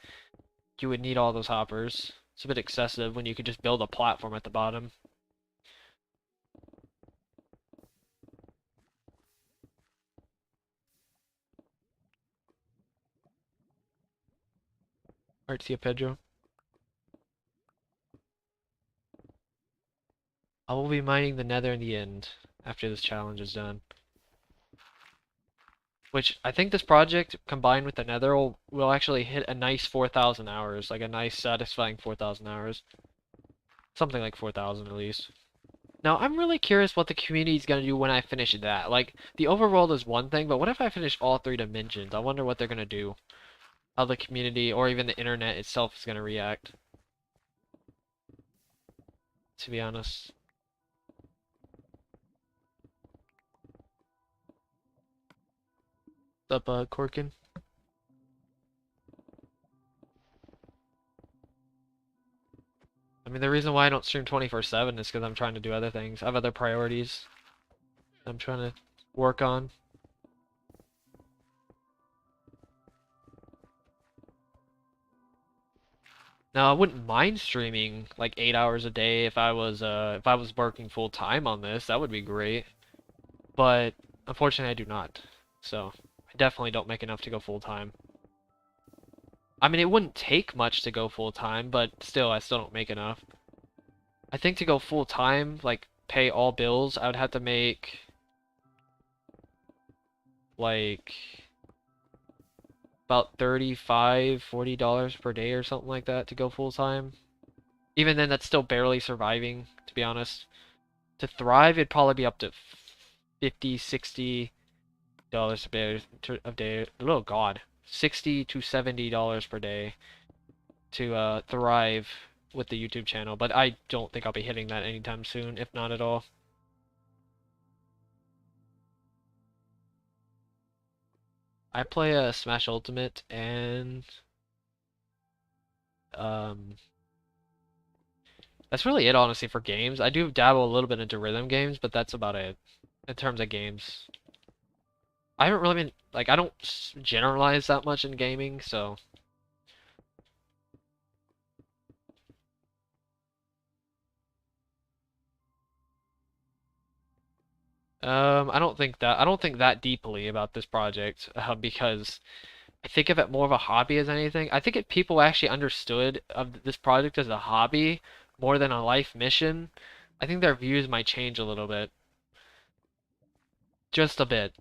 you would need all those hoppers. It's a bit excessive when you could just build a platform at the bottom. Alright, see you, Pedro. I will be mining the nether in the end after this challenge is done. Which I think this project combined with the nether will actually hit a nice 4,000 hours, like a nice satisfying 4,000 hours. Something like 4,000 at least. Now, I'm really curious what the community is going to do when I finish that. Like, the overworld is one thing, but what if I finish all 3 dimensions? I wonder what they're going to do. How the community, or even the internet itself, is going to react. To be honest. What's up, Corkin? I mean, the reason why I don't stream 24/7 is because I'm trying to do other things. I have other priorities I'm trying to work on. Now, I wouldn't mind streaming like 8 hours a day if I was working full time on this. That would be great. But unfortunately, I do not. So, I definitely don't make enough to go full time. I mean, it wouldn't take much to go full time, but still, I still don't make enough. I think to go full time, like pay all bills, I would have to make like about $35-40 per day or something like that to go full time. Even then, that's still barely surviving, to be honest. To thrive, it'd probably be up to 50-60 dollars a day. Oh God, $60 to $70 per day to thrive with the YouTube channel. But I don't think I'll be hitting that anytime soon, if not at all. I play a Smash Ultimate and um that's really it honestly for games. I do dabble a little bit into rhythm games, but that's about it in terms of games. I haven't really been like I don't generalize that much in gaming, so I don't think that deeply about this project because I think of it more of a hobby as anything. I think if people actually understood of this project as a hobby more than a life mission, I think their views might change a little bit, just a bit.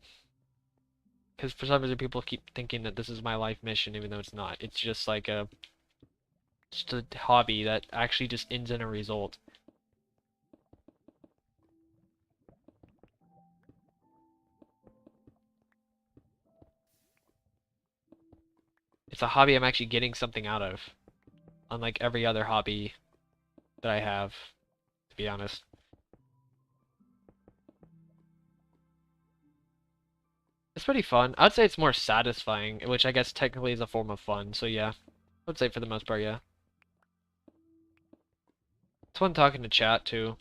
Because for some reason people keep thinking that this is my life mission, even though it's not. It's just a hobby that actually just ends in a result. It's a hobby I'm actually getting something out of, unlike every other hobby that I have, to be honest. It's pretty fun. I'd say it's more satisfying, which I guess technically is a form of fun. So yeah, I would say for the most part, yeah. It's fun talking to chat too.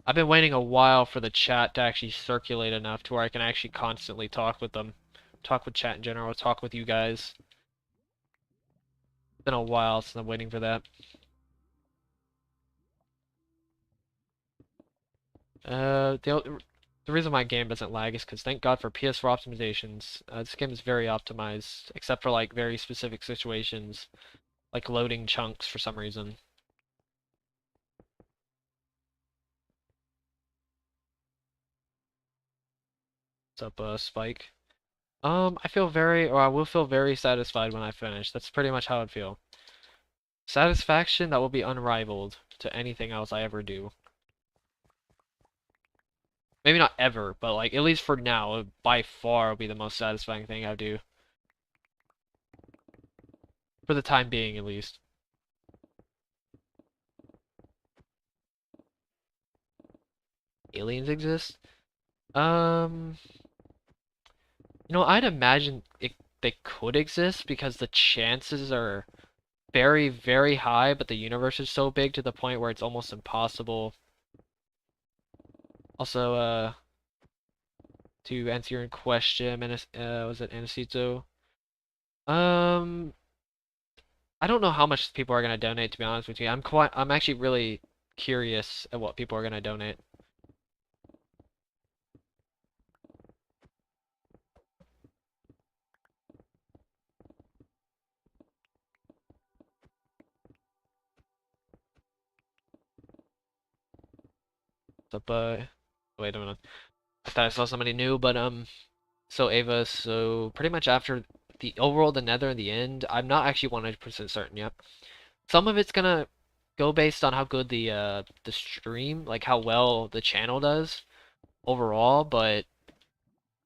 I've been waiting a while for the chat to actually circulate enough to where I can actually constantly talk with them. Talk with chat in general, talk with you guys. It's been a while since I'm waiting for that. The reason my game doesn't lag is because thank God for PS4 optimizations. This game is very optimized, except for like very specific situations, like loading chunks for some reason. What's up, Spike? I will feel very satisfied when I finish. That's pretty much how I'd feel. Satisfaction that will be unrivaled to anything else I ever do. Maybe not ever, but like at least for now, it by far will be the most satisfying thing I do. For the time being, at least. Aliens exist? Um, I'd imagine they could exist because the chances are very, very high, but the universe is so big to the point where it's almost impossible. Also, to answer your question, was it Anacito? Um, I don't know how much people are gonna donate, to be honest with you. I'm actually really curious at what people are gonna donate. What's up, wait a minute. I thought I saw somebody new, but, so Ava, so pretty much after the overworld, the nether, and the end, I'm not actually 100% certain yet. Some of it's gonna go based on how good the stream, like how well the channel does overall, but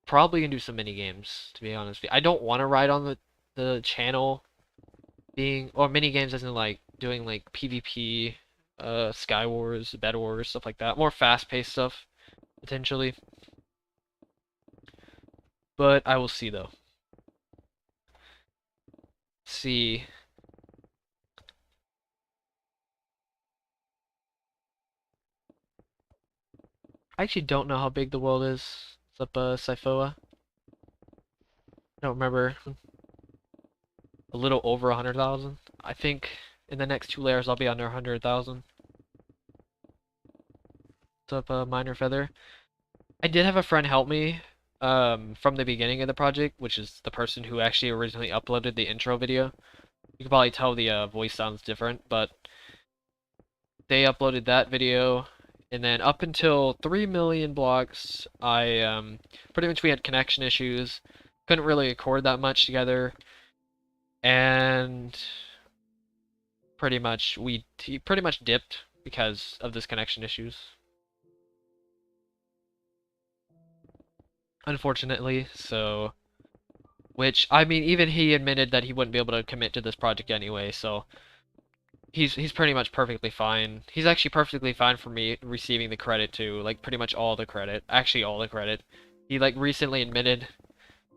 probably gonna do some mini games, to be honest. I don't want to ride on the channel being, or mini games as in like doing like PvP, Sky Wars, Bed Wars, stuff like that. More fast-paced stuff, potentially. But I will see though. See. I actually don't know how big the world is. It's up Syphoa. I don't remember. A little over 100,000. I think in the next 2 layers I'll be under 100,000. What's up Minor Feather? I did have a friend help me from the beginning of the project, which is the person who actually originally uploaded the intro video. You can probably tell the voice sounds different, but they uploaded that video, and then up until 3 million blocks, I pretty much we had connection issues, couldn't really record that much together, and he pretty much dipped because of this connection issues. Unfortunately, so which I mean even he admitted that he wouldn't be able to commit to this project anyway, so he's pretty much perfectly fine. He's actually perfectly fine for me receiving the credit too, like pretty much all the credit. Actually all the credit. He like recently admitted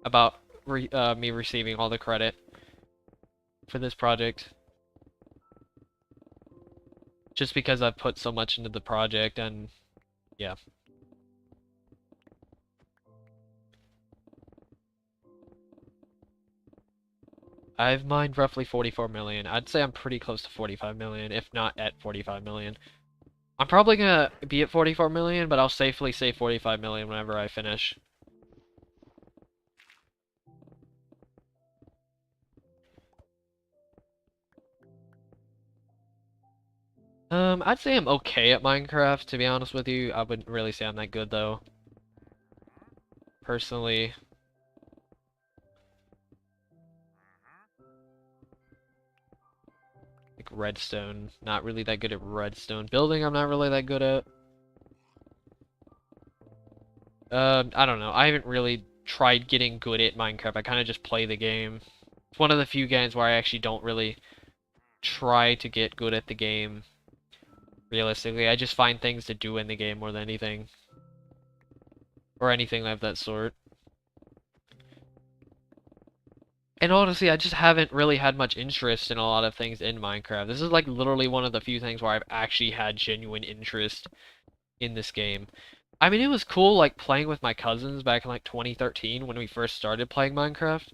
about me receiving all the credit for this project. Just because I've put so much into the project and yeah. I've mined roughly 44 million. I'd say I'm pretty close to 45 million, if not at 45 million. I'm probably gonna be at 44 million, but I'll safely say 45 million whenever I finish. I'd say I'm okay at Minecraft, to be honest with you. I wouldn't really say I'm that good, though. Personally. Like redstone, not really that good at redstone. Building, I'm not really that good at. I don't know. I haven't really tried getting good at Minecraft. I kind of just play the game. It's one of the few games where I actually don't really try to get good at the game. Realistically, I just find things to do in the game more than anything. Or anything of that sort. And honestly, I just haven't really had much interest in a lot of things in Minecraft. This is like literally one of the few things where I've actually had genuine interest in this game. I mean, it was cool like playing with my cousins back in like 2013 when we first started playing Minecraft.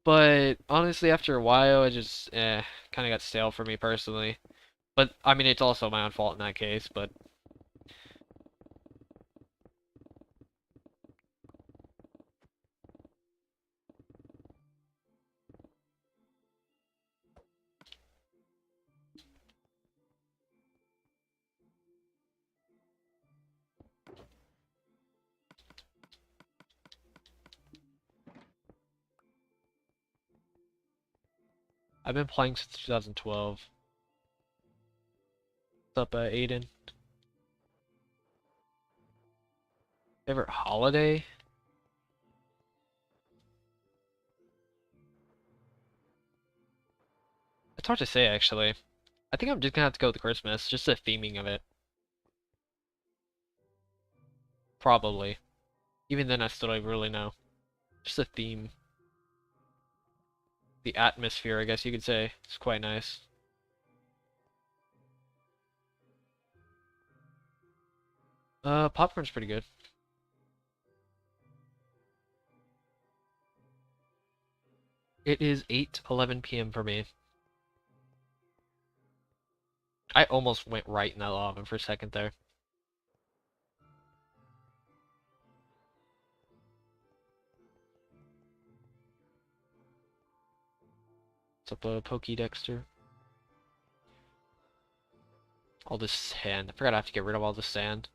But honestly, after a while, it just kind of got stale for me personally. But I mean, it's also my own fault in that case, but I've been playing since 2012. What's up, Aiden? Favorite holiday? It's hard to say, actually. I think I'm just gonna have to go with Christmas, just the theming of it. Probably. Even then, I still don't really know. Just the theme. The atmosphere, I guess you could say. It's quite nice. Popcorn's pretty good. It is 8:11 p.m. for me. I almost went right in that lava for a second there. What's up, Pokey Dexter? All this sand. I forgot I have to get rid of all the sand.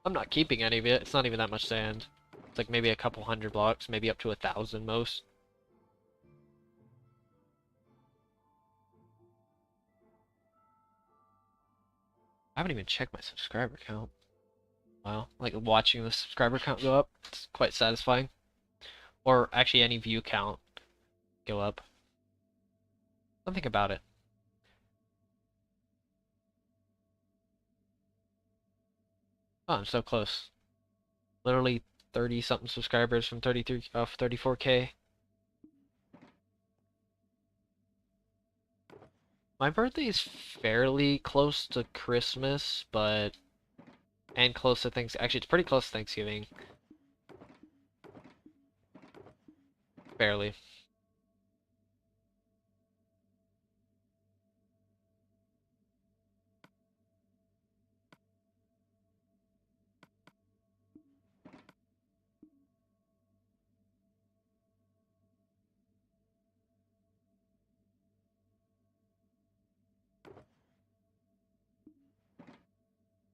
I'm not keeping any of it. It's not even that much sand. It's like maybe a couple hundred blocks, maybe up to 1,000 most. I haven't even checked my subscriber count. Wow, like watching the subscriber count go up, it's quite satisfying. Or actually any view count go up. Something about it. Oh, I'm so close. Literally 30 something subscribers from 33 off 34K. My birthday is fairly close to Christmas, but and close to things. Actually, it's pretty close to Thanksgiving. Barely.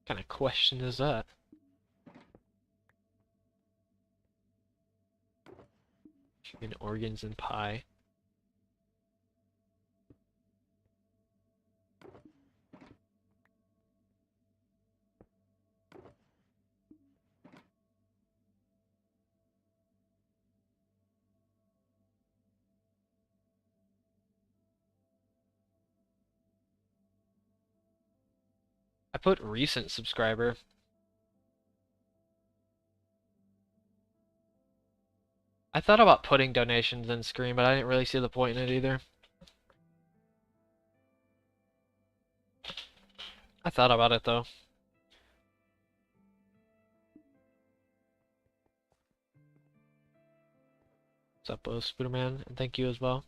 What kind of question is that? Chicken, organs, and pie. I put recent subscriber. I thought about putting donations in screen, but I didn't really see the point in it either. I thought about it though. What's up, Spooderman? And thank you as well.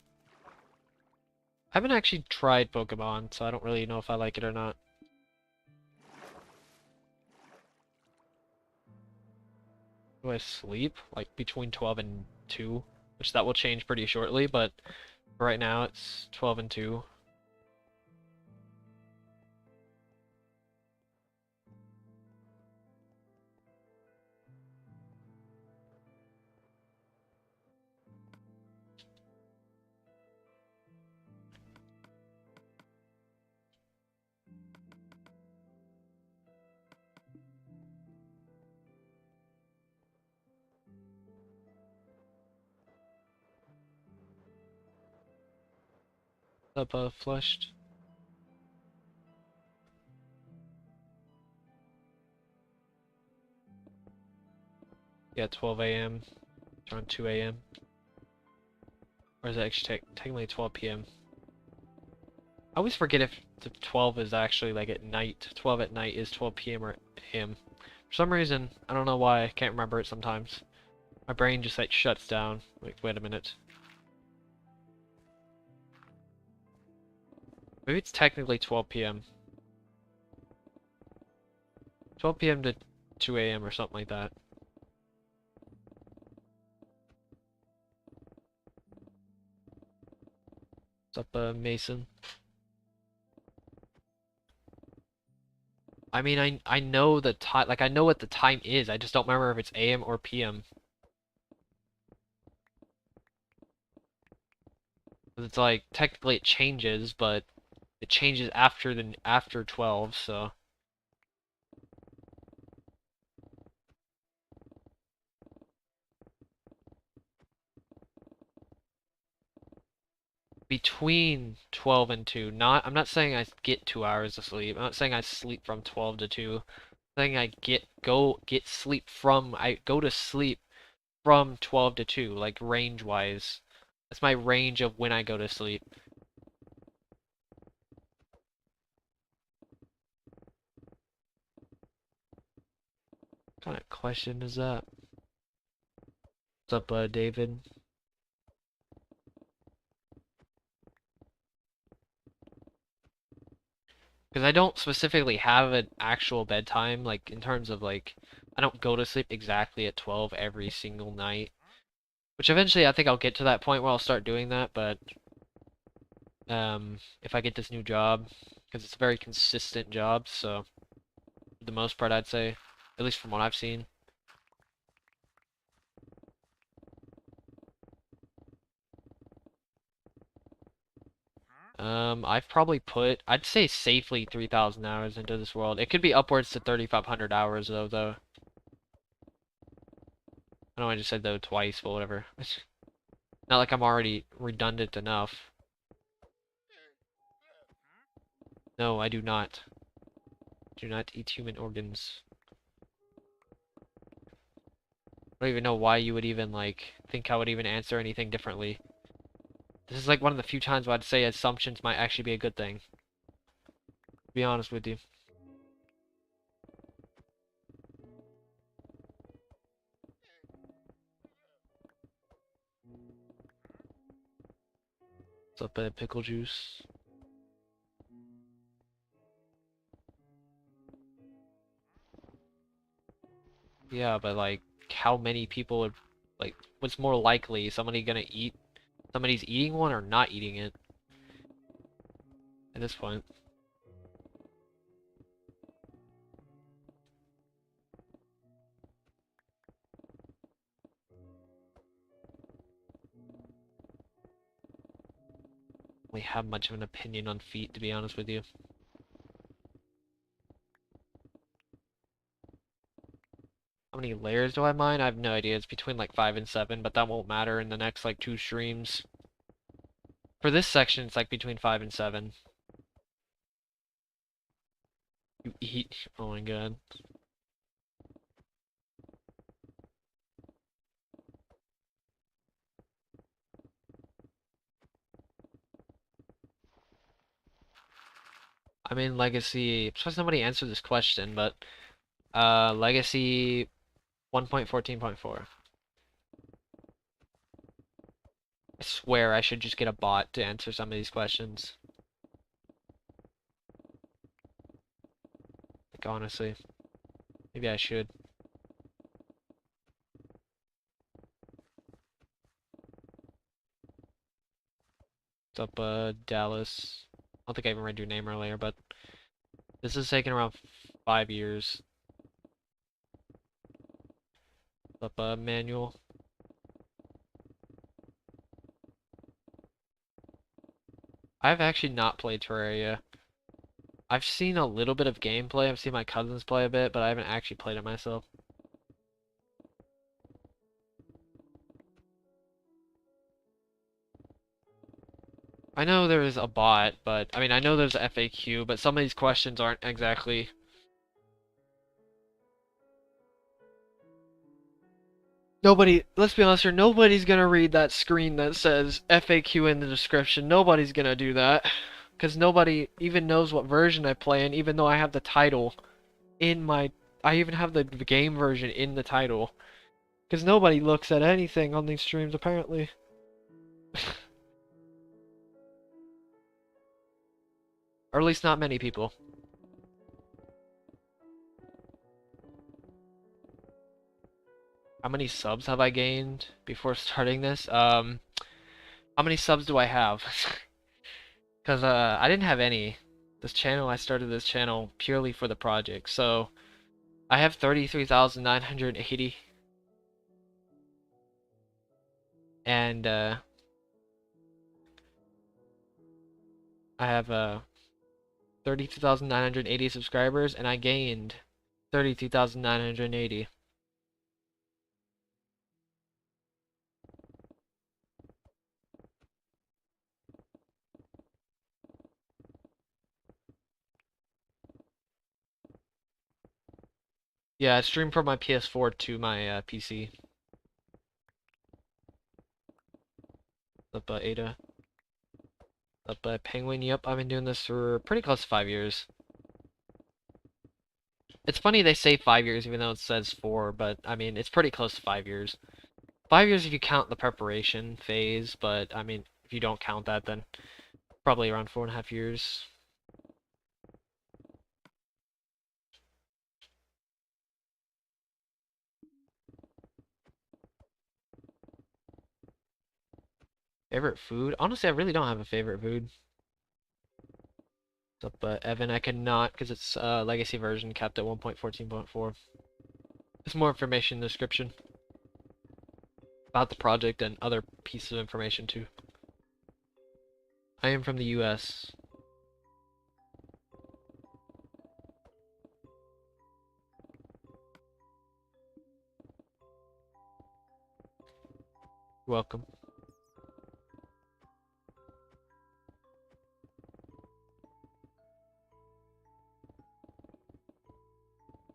I haven't actually tried Pokemon, so I don't really know if I like it or not. Do I sleep? Like between 12 and 2? Which that will change pretty shortly, but right now it's 12 and 2. Up flushed. Yeah, 12 a.m. It's around 2 a.m. Or is it actually technically 12 p.m.? I always forget if the 12 is actually like at night. 12 at night is 12 p.m. or a.m. For some reason, I don't know why, I can't remember it sometimes. My brain just like shuts down. Like, wait a minute. Maybe it's technically 12 p.m. 12 p.m. to 2 a.m. or something like that. What's up, Mason? I mean, I know the time, like I know what the time is. I just don't remember if it's AM or PM. 'Cause it's like technically it changes, but it changes after 12, so between 12 and 2. I'm not saying I get 2 hours of sleep. I'm not saying I sleep from 12 to 2. I'm saying I I go to sleep from 12 to 2, like range wise. That's my range of when I go to sleep. What kind of question is that? What's up, David? Because I don't specifically have an actual bedtime, like in terms of like, I don't go to sleep exactly at 12 every single night. Which eventually I think I'll get to that point where I'll start doing that, but if I get this new job, because it's a very consistent job, so for the most part I'd say. at least from what I've seen. I've probably put, I'd say safely 3,000 hours into this world. It could be upwards to 3,500 hours though. I know I just said though twice, but whatever. Not like I'm already redundant enough. No, I do not. Do not eat human organs. I don't even know why you would even, like, think I would even answer anything differently. This is like one of the few times where I'd say assumptions might actually be a good thing. To be honest with you. What's up, pickle juice? Yeah, but like, how many people would, like, what's more likely? Somebody's eating one or not eating it? At this point. We have much of an opinion on feet, to be honest with you. How many layers do I mine? I have no idea. It's between like 5 and 7, but that won't matter in the next like 2 streams. For this section, it's like between 5 and 7. You eat. Oh my god. I'm in Legacy. I'm surprised somebody answered this question, but Legacy 1.14.4. I swear I should just get a bot to answer some of these questions. Like honestly, maybe I should. What's up, Dallas? I don't think I even read your name earlier, but this is taking around 5 years. What's up, Manuel? I've actually not played Terraria. I've seen a little bit of gameplay. I've seen my cousins play a bit, but I haven't actually played it myself. I know there's a bot, but I mean, I know there's a FAQ, but some of these questions aren't exactly. Nobody, let's be honest here, nobody's gonna read that screen that says FAQ in the description. Nobody's gonna do that. Because nobody even knows what version I play in, even though I have the title in my. I even have the game version in the title. Because nobody looks at anything on these streams, apparently. Or at least not many people. How many subs have I gained before starting this? How many subs do I have? Because I didn't have any. I started this channel purely for the project. So I have 33,980. And I have 32,980 subscribers, and I gained 32,980. Yeah, I stream from my PS4 to my PC. Up Ada. Up Penguin. Yep, I've been doing this for pretty close to 5 years. It's funny they say 5 years even though it says 4, but I mean, it's pretty close to 5 years. 5 years if you count the preparation phase, but I mean, if you don't count that, then probably around 4.5 years. Favorite food? Honestly, I really don't have a favorite food. What's up, Evan? I cannot, because it's Legacy version capped at 1.14.4. There's more information in the description about the project and other pieces of information too. I am from the US. You're welcome.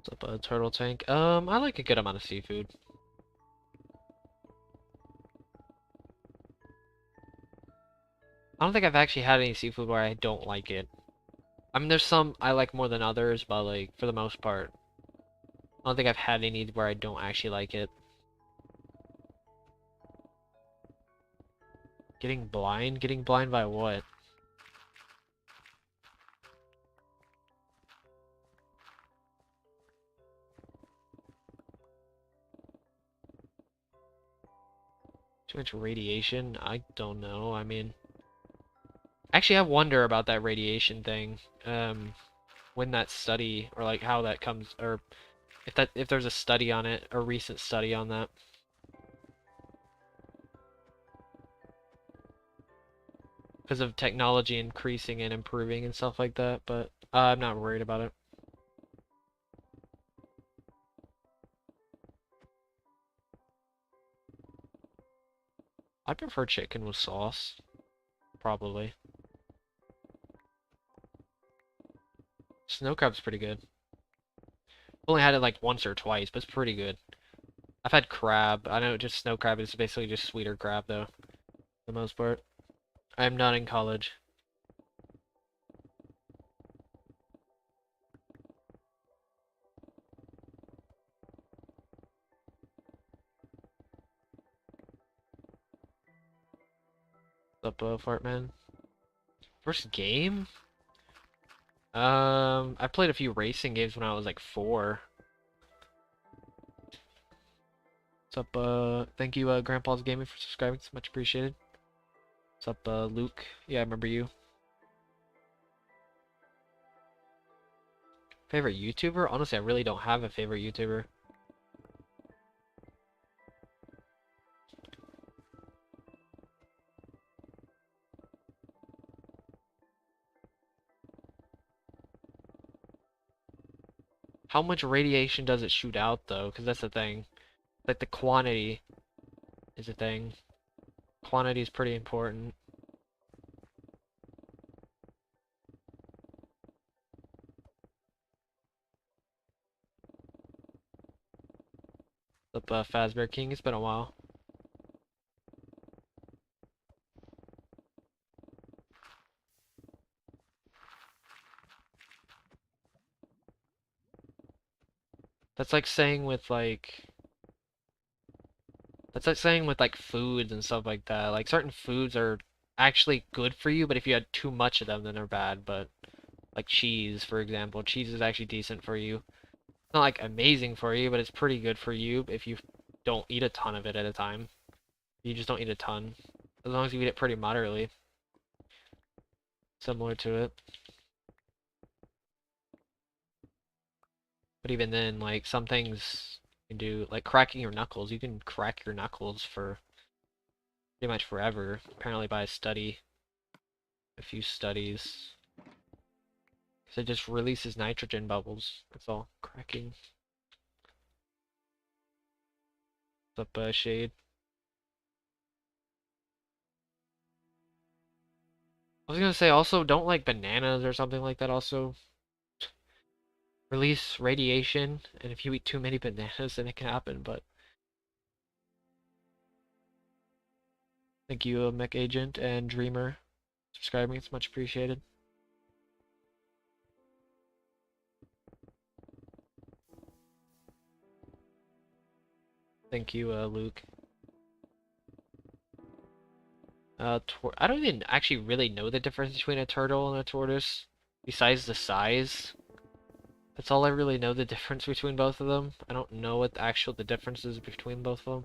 What's up, a turtle tank? I like a good amount of seafood. I don't think I've actually had any seafood where I don't like it. I mean, there's some I like more than others, but like, for the most part, I don't think I've had any where I don't actually like it. Getting blind? Getting blind by what? Too much radiation? I don't know. I mean, actually, I wonder about that radiation thing. When that study, or like how that comes, or if there's a study on it, a recent study on that. Because of technology increasing and improving and stuff like that, but I'm not worried about it. I prefer chicken with sauce, probably. Snow crab's pretty good. Only had it like once or twice, but it's pretty good. I've had crab. I know just snow crab is basically just sweeter crab though, for the most part. I'm not in college. What's up, Fartman? First game? I played a few racing games when I was like 4. What's up, thank you, Grandpa's Gaming for subscribing. It's much appreciated. What's up, Luke? Yeah, I remember you. Favorite YouTuber? Honestly, I really don't have a favorite YouTuber. How much radiation does it shoot out, though? Because that's the thing. Like, the quantity is a thing. Quantity is pretty important. What's up, Fazbear King? It's been a while. That's like saying with, like... That's like saying with, like, foods and stuff like that. Like, certain foods are actually good for you, but if you had too much of them, then they're bad. But, like cheese, for example. Cheese is actually decent for you. Not like amazing for you, but it's pretty good for you if you don't eat a ton of it at a time. You just don't eat a ton. As long as you eat it pretty moderately. Similar to it. But even then, like, some things you can do, like cracking your knuckles. You can crack your knuckles for pretty much forever. Apparently by a study. A few studies. Because it just releases nitrogen bubbles. That's all. Cracking. What's up, Shade? I was gonna say also don't like bananas or something like that also. Release radiation, and if you eat too many bananas then it can happen, but thank you, Mech Agent and Dreamer, subscribing, it's much appreciated. Thank you, Luke. I don't even actually really know the difference between a turtle and a tortoise, besides the size. That's all I really know the difference between both of them. I don't know what the difference is between both of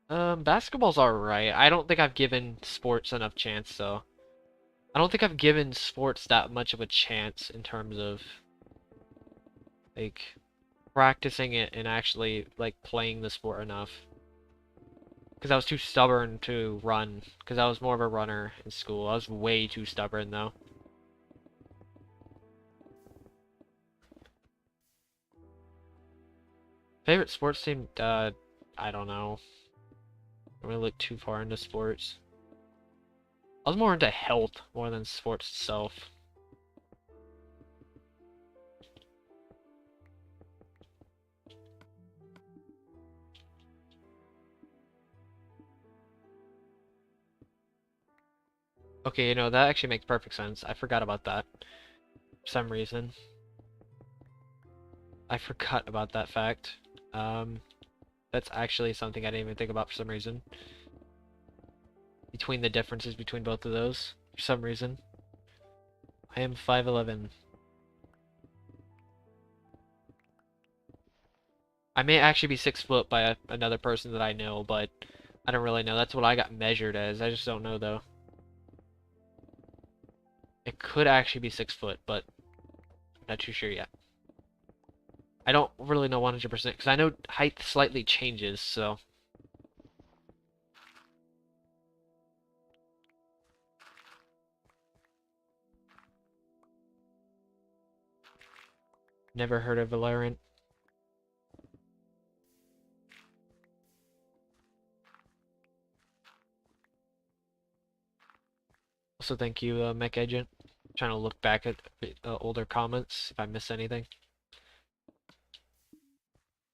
them. Basketball's alright. I don't think I've given sports enough chance, though. I don't think I've given sports that much of a chance in terms of like practicing it and actually like playing the sport enough. Because I was too stubborn to run. Because I was more of a runner in school. I was way too stubborn though. Favorite sports team? I don't know. I don't really look too far into sports. I was more into health more than sports itself. Okay, you know, that actually makes perfect sense. I forgot about that for some reason. I forgot about that fact. Um, that's actually something I didn't even think about for some reason. Between the differences between both of those, for some reason. I am 5'11". I may actually be 6 foot by another person that I know, but I don't really know. That's what I got measured as. I just don't know though. It could actually be 6 foot, but I'm not too sure yet. I don't really know 100% because I know height slightly changes, so. Never heard of Valorant. Also, thank you, Mech Agent. Trying to look back at older comments if I miss anything.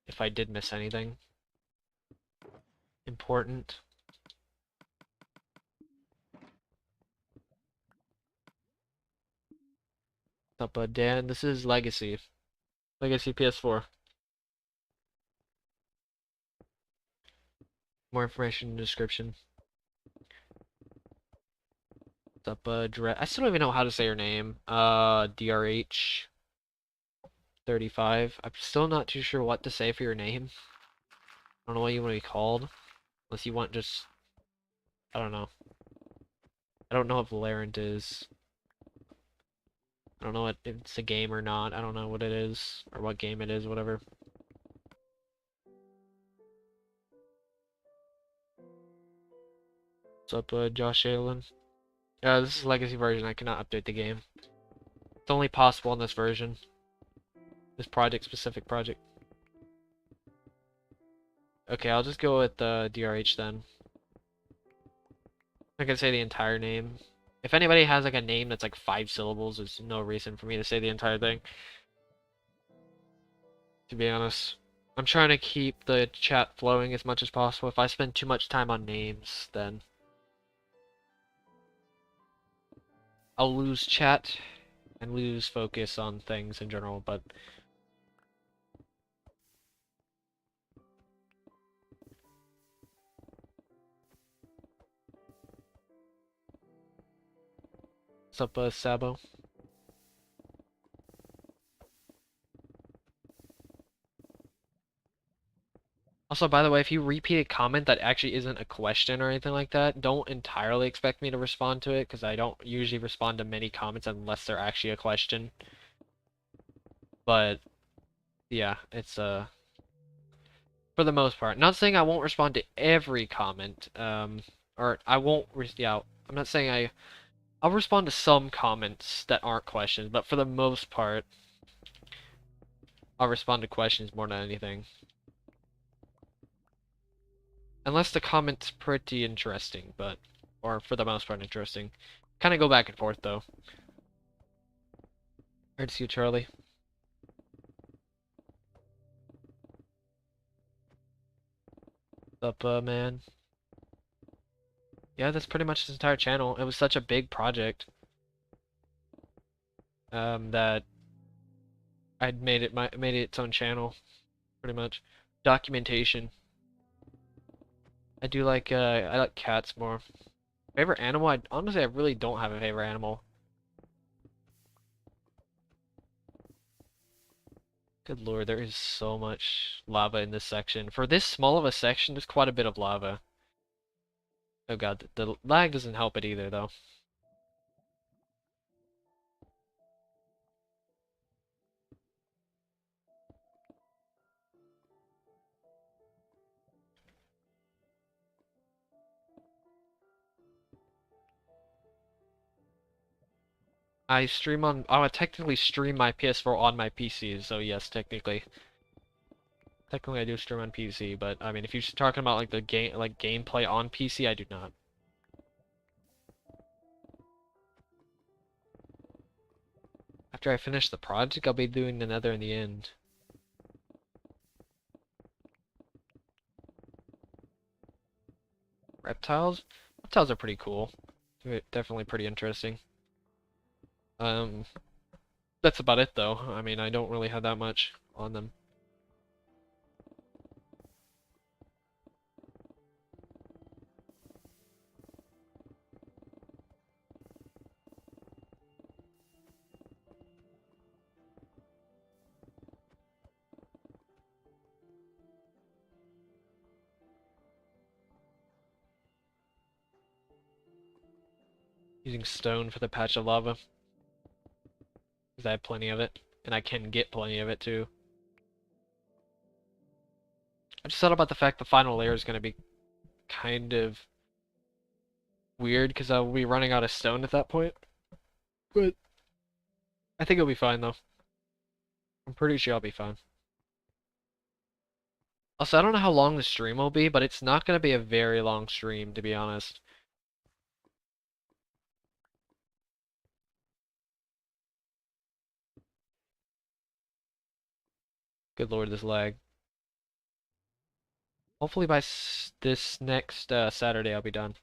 If I did miss anything important. What's up, Dan? This is Legacy. Legacy PS4. More information in the description. What's up, I still don't even know how to say your name. DRH 35. I'm still not too sure what to say for your name. I don't know what you want to be called. Unless you want just... I don't know. I don't know what Valorant is. I don't know if it's a game or not. I don't know what it is. Or what game it is, whatever. What's up, Josh Allen? This is Legacy version. I cannot update the game. It's only possible in this version. This project-specific project. Okay, I'll just go with DRH then. I can say the entire name. If anybody has like a name that's like 5 syllables, there's no reason for me to say the entire thing. To be honest. I'm trying to keep the chat flowing as much as possible. If I spend too much time on names, then I'll lose chat and lose focus on things in general, but what's up, Sabo? Also, by the way, if you repeat a comment that actually isn't a question or anything like that, don't entirely expect me to respond to it, because I don't usually respond to many comments unless they're actually a question. But, yeah, it's, for the most part. Not saying I won't respond to every comment, or I won't, yeah, I'm not saying I'll respond to some comments that aren't questions, but for the most part, I'll respond to questions more than anything. Unless the comment's pretty interesting, but, or for the most part interesting. Kind of go back and forth, though. Great to see you, Charlie. What's up, man? Yeah, that's pretty much this entire channel. It was such a big project, that I'd made it its own channel, pretty much. Documentation. I do like, I like cats more. Favorite animal? Honestly, I really don't have a favorite animal. Good lord, there is so much lava in this section. For this small of a section, there's quite a bit of lava. Oh god, the lag doesn't help it either, though. I would technically stream my PS4 on my PC, so yes, technically. Technically I do stream on PC, but I mean if you're talking about like the gameplay on PC, I do not. After I finish the project, I'll be doing the nether in the end. Reptiles? Reptiles are pretty cool. They're definitely pretty interesting. Um, that's about it though. I mean, I don't really have that much on them. Using stone for the patch of lava. Because I have plenty of it. And I can get plenty of it too. I just thought about the fact the final layer is going to be kind of weird because I'll be running out of stone at that point. But I think it'll be fine though. I'm pretty sure I'll be fine. Also, I don't know how long the stream will be, but it's not going to be a very long stream, to be honest. Good lord, this lag. Hopefully by this next Saturday I'll be done.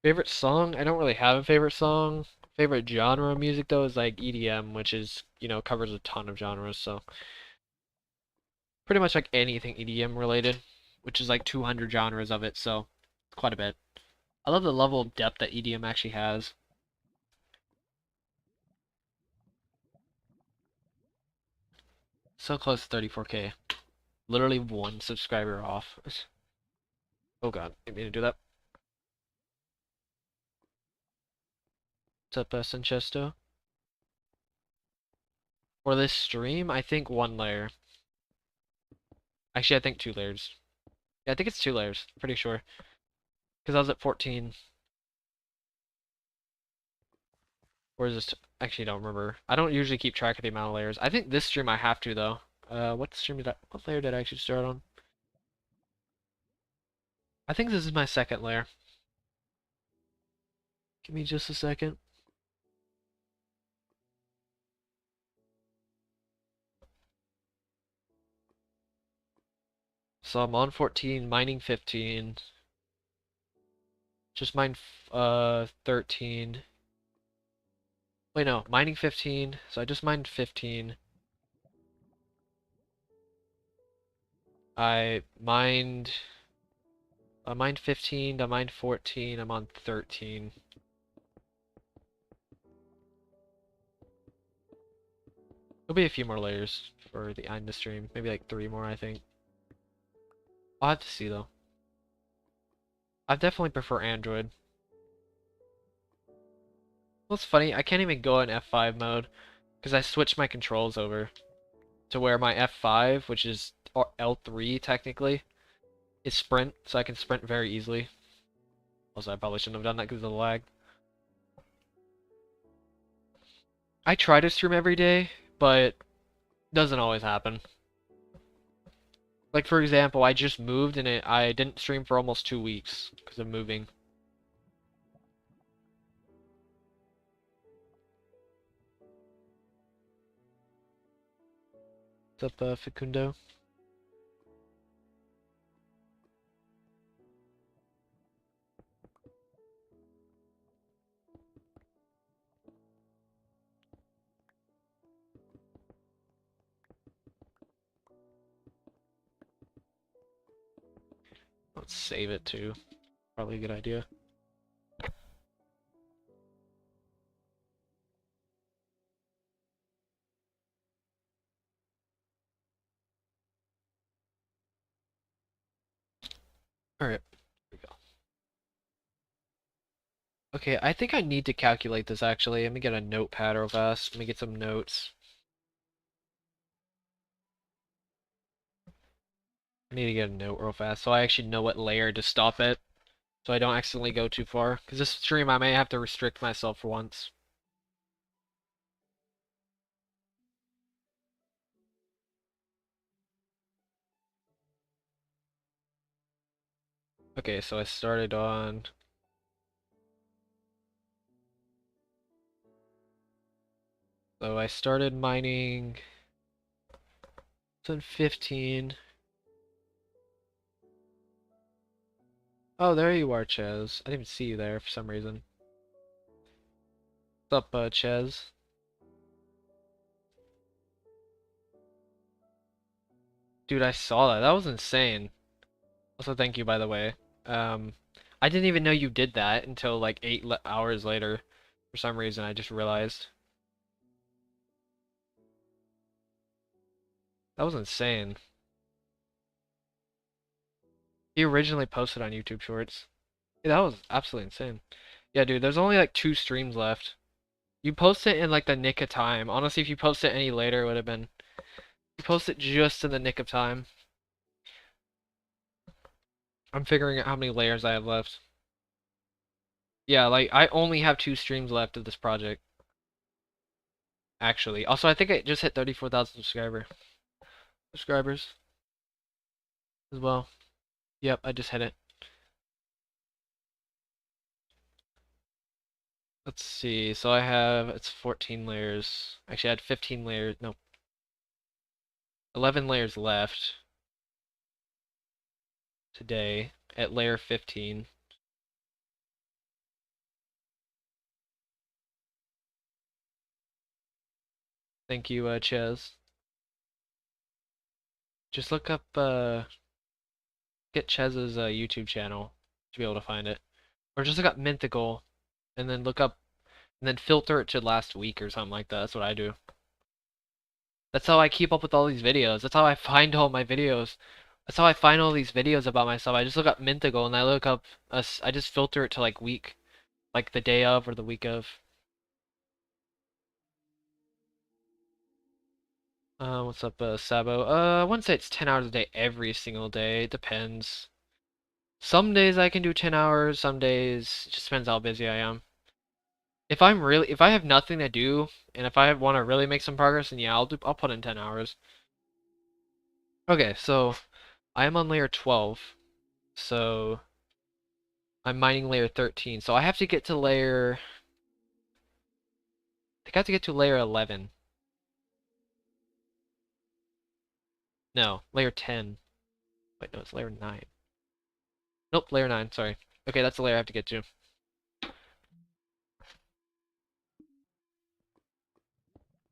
Favorite song? I don't really have a favorite song. Favorite genre of music though is like EDM, which is, covers a ton of genres, so pretty much like anything EDM related, which is like 200 genres of it, so it's quite a bit. I love the level of depth that EDM actually has. So close to 34K. Literally one subscriber off. Oh god, didn't mean to do that. What's up, Sanchesto? For this stream, I think 1 layer. Actually, I think 2 layers. Yeah, I think it's 2 layers. Pretty sure. Because I was at 14. Or is this... Actually, I don't remember. I don't usually keep track of the amount of layers. I think this stream I have to, though. What layer did I actually start on? I think this is my second layer. Give me just a second. So I'm on 14, mining 15. Just mined 13. Wait, no, mining 15. So I just mined 15. I mined I mined 15, I mined 14, I'm on 13. There'll be a few more layers for the end of the stream. Maybe like 3 more, I think. I'll have to see though. I definitely prefer Android. Well, it's funny, I can't even go in F5 mode because I switched my controls over to where my F5, which is L3 technically, is sprint, so I can sprint very easily. Also, I probably shouldn't have done that because of the lag. I try to stream every day, but it doesn't always happen. Like for example, I just moved and I didn't stream for almost 2 weeks because of moving. What's up, Facundo? Let's save it too. Probably a good idea. Alright, here we go. Okay, I think I need to calculate this actually. Let me get a notepad real fast. Let me get some notes. I need to get a note real fast so I actually know what layer to stop at. So I don't accidentally go too far. Because this stream I may have to restrict myself for once. Okay, so I started on... So I started mining... It's on 15. Oh, there you are, Ches. I didn't even see you there for some reason. What's up, Ches? Dude, I saw that. That was insane. Also, thank you, by the way. Um, I didn't even know you did that until like 8 hours later. For some reason, I just realized. That was insane. He originally posted on YouTube Shorts. Yeah, that was absolutely insane. Yeah, dude, there's only like 2 streams left. You post it in like the nick of time. Honestly, if you post it any later, it would have been. You post it just in the nick of time. I'm figuring out how many layers I have left. Yeah, like I only have 2 streams left of this project. Actually. Also, I think I just hit 34,000 subscribers as well. Yep, I just hit it. Let's see. So I have it's 14 layers. Actually, I had 15 layers. No, 11 layers left today at layer 15. Thank you, Ches. Just look up get Chez's YouTube channel to be able to find it. Or just look up Mythical and then look up and then filter it to last week or something like that. That's what I do. That's how I keep up with all these videos. That's how I find all my videos. That's how I find all these videos about myself. I just look up Mythical and I look up I just filter it to like week, like the day of or the week of. What's up, Sabo? I wouldn't say it's 10 hours a day every single day. It depends. Some days I can do 10 hours, some days it just depends how busy I am. If I have nothing to do and if I want to really make some progress, then yeah, I'll put in 10 hours. Okay, so I am on layer 12. So I'm mining layer 13. So I have to get to layer I think I have to get to layer 11. No, layer 10. Wait, no, it's layer 9. Nope, layer 9, sorry. Okay, that's the layer I have to get to.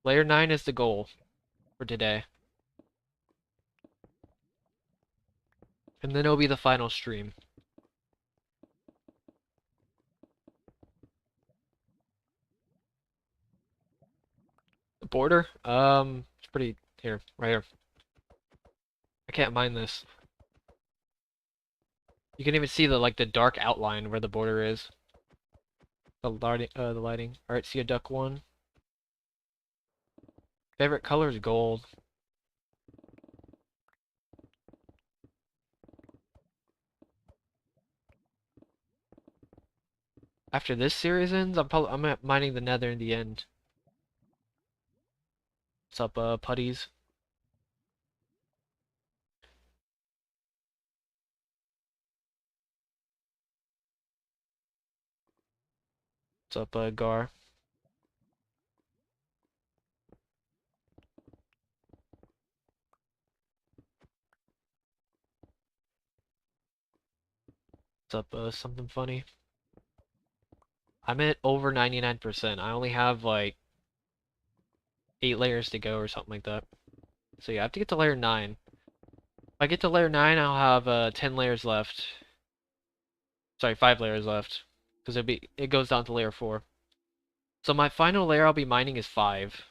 Layer 9 is the goal for today. And then it'll be the final stream. The border? It's pretty here, right here. I can't mine this. You can even see the dark outline where the border is. The lighting. Alright, see a duck one. Favorite color is gold. After this series ends, I'm mining the nether in the end. What's up, putties? What's up, Gar? What's up, something funny? I'm at over 99%. I only have like 8 layers to go or something like that. So yeah, I have to get to layer 9. If I get to layer 9, I'll have 10 layers left. Sorry, 5 layers left. Because it goes down to layer 4. So my final layer I'll be mining is 5.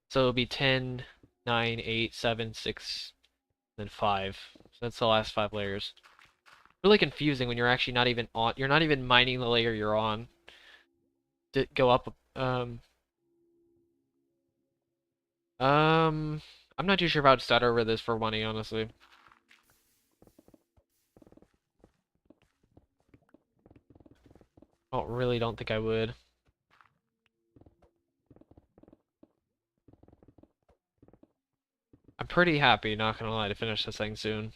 So it'll be 10, 9, 8, 7, 6, then 5. So that's the last 5 layers. Really confusing when you're actually not even on, you're not even mining the layer you're on. Did go up, I'm not too sure if I'd start over this for money, honestly. I really don't think I would. I'm pretty happy, not gonna lie, to finish this thing soon.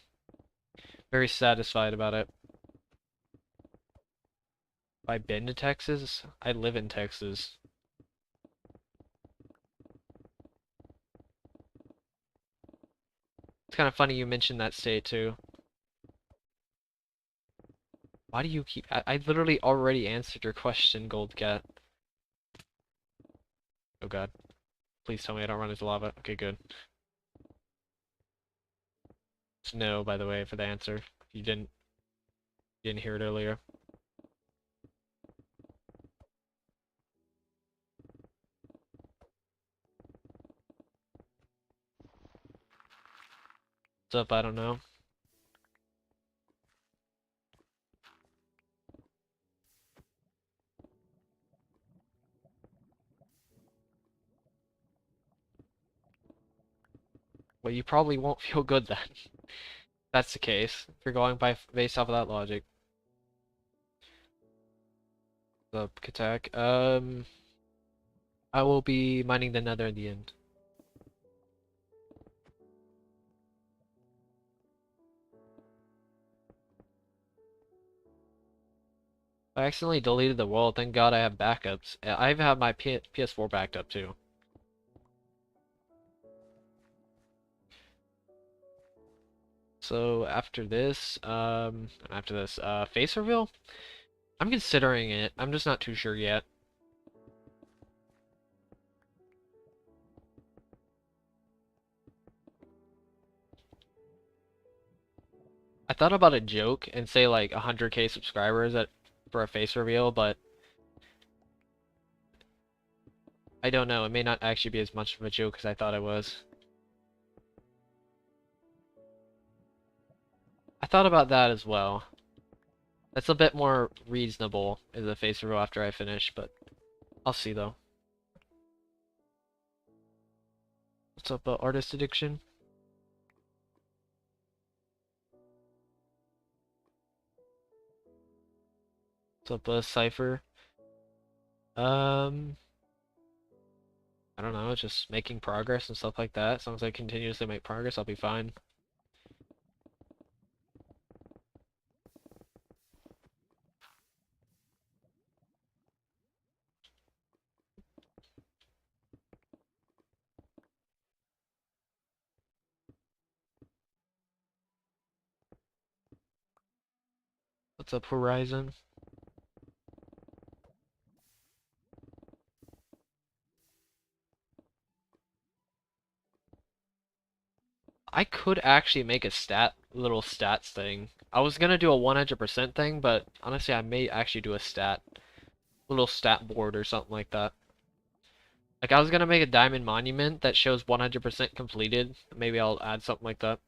Very satisfied about it. Have I been to Texas? I live in Texas. It's kind of funny you mentioned that state too. Why do you keep... I literally already answered your question, Gold Cat. Oh god. Please tell me I don't run into lava. Okay, good. It's no, by the way, for the answer. You didn't hear it earlier. What's up? I don't know. Well, you probably won't feel good then. That's the case. If you're going by based off of that logic. The attack. I will be mining the nether in the end. I accidentally deleted the world. Thank God I have backups. I even have my PS4 backed up too. So after this, face reveal? I'm considering it. I'm just not too sure yet. I thought about a joke and say like 100K subscribers for a face reveal, but I don't know. It may not actually be as much of a joke as I thought it was. I thought about that as well. That's a bit more reasonable as a face reveal after I finish, but I'll see though. What's up, artist addiction? What's up, Cypher? Um, I don't know, just making progress and stuff like that. As long as I continuously make progress, I'll be fine. What's up, Horizon? I could actually make a little stats thing. I was gonna do a 100% thing, but honestly, I may actually do a little stat board or something like that. Like, I was gonna make a diamond monument that shows 100% completed. Maybe I'll add something like that.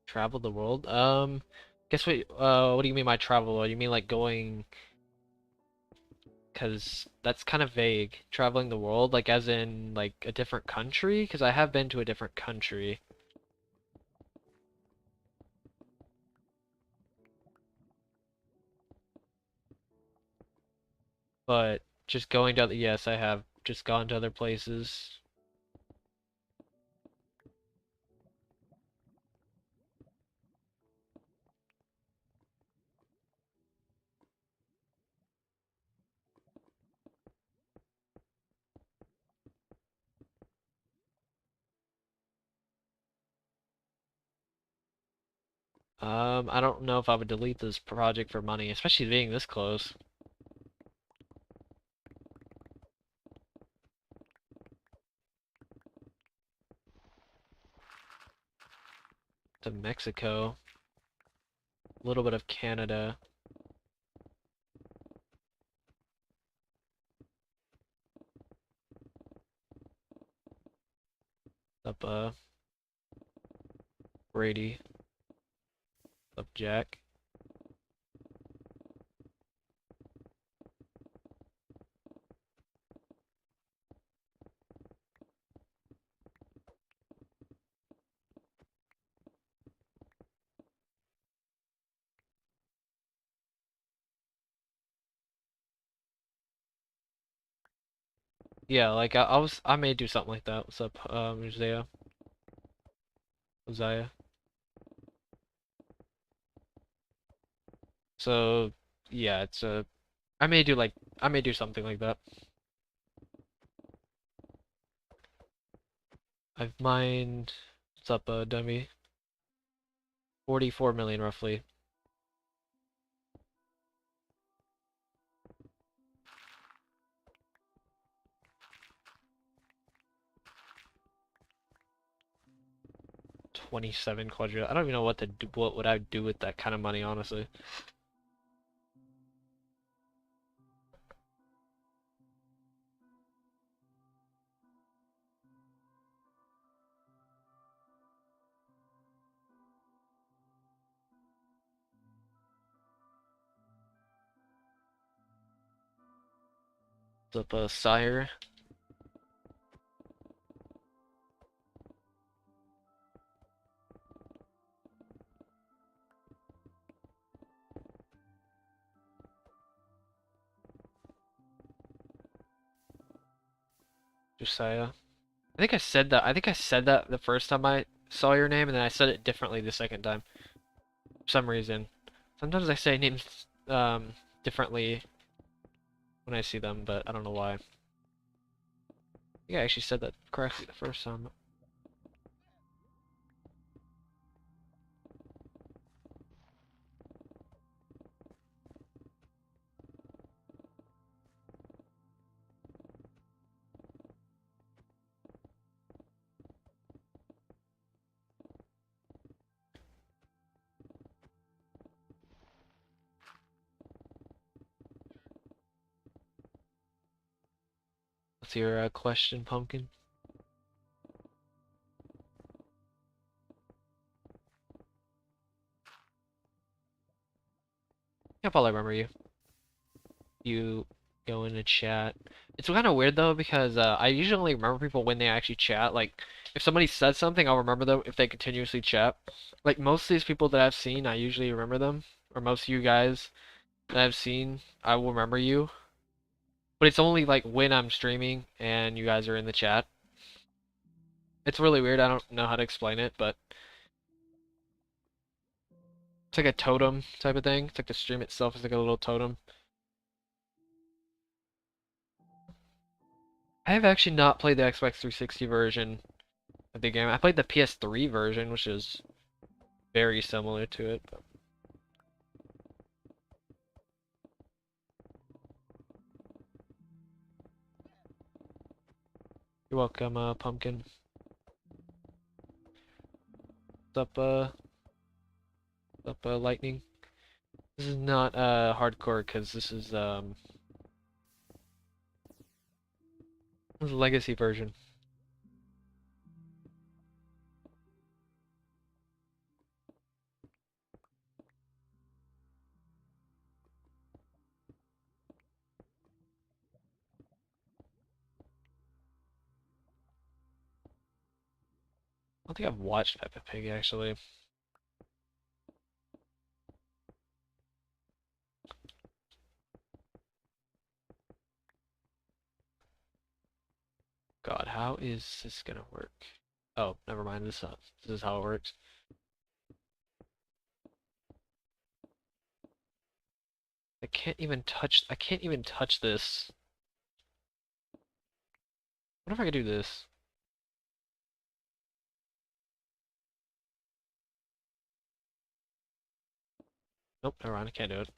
Travel the world? Guess what do you mean by travel? You mean like going, cause that's kind of vague. Traveling the world, like as in like a different country? Cause I have been to a different country. But just going to other, yes, I have just gone to other places. I don't know if I would delete this project for money, especially being this close to Mexico. A little bit of Canada. Up, Brady. Up, Jack. Yeah, like I may do something like that. What's up, Uzziah? Uzziah. So yeah, it's I may do like I may do something like that. I've mined. What's up, dummy? 44 million roughly. $27 quadrillion. I don't even know what to do. What would I do with that kind of money, honestly? What's up, sire? Josiah. I think I said that. I think I said that the first time I saw your name, and then I said it differently the second time. For some reason. Sometimes I say names differently when I see them, but I don't know why. I think I actually said that correctly the first time. What's your question, Pumpkin? I'll probably remember you. You go in the chat. It's kind of weird though because I usually remember people when they actually chat. Like if somebody says something, I'll remember them if they continuously chat. Like most of these people that I've seen, I usually remember them. Or most of you guys that I've seen, I will remember you. But it's only like when I'm streaming and you guys are in the chat. It's really weird. I don't know how to explain it, but it's like a totem type of thing. It's like the stream itself is like a little totem. I have actually not played the Xbox 360 version of the game. I played the PS3 version, which is very similar to it. But... You're welcome, Pumpkin. What's up, Lightning? This is not hardcore because this is a legacy version. I don't think I've watched Peppa Pig actually. God, how is this gonna work? Oh, never mind. This is how it works. I can't even touch this. What if I could do this? Nope, never mind. I can't do it.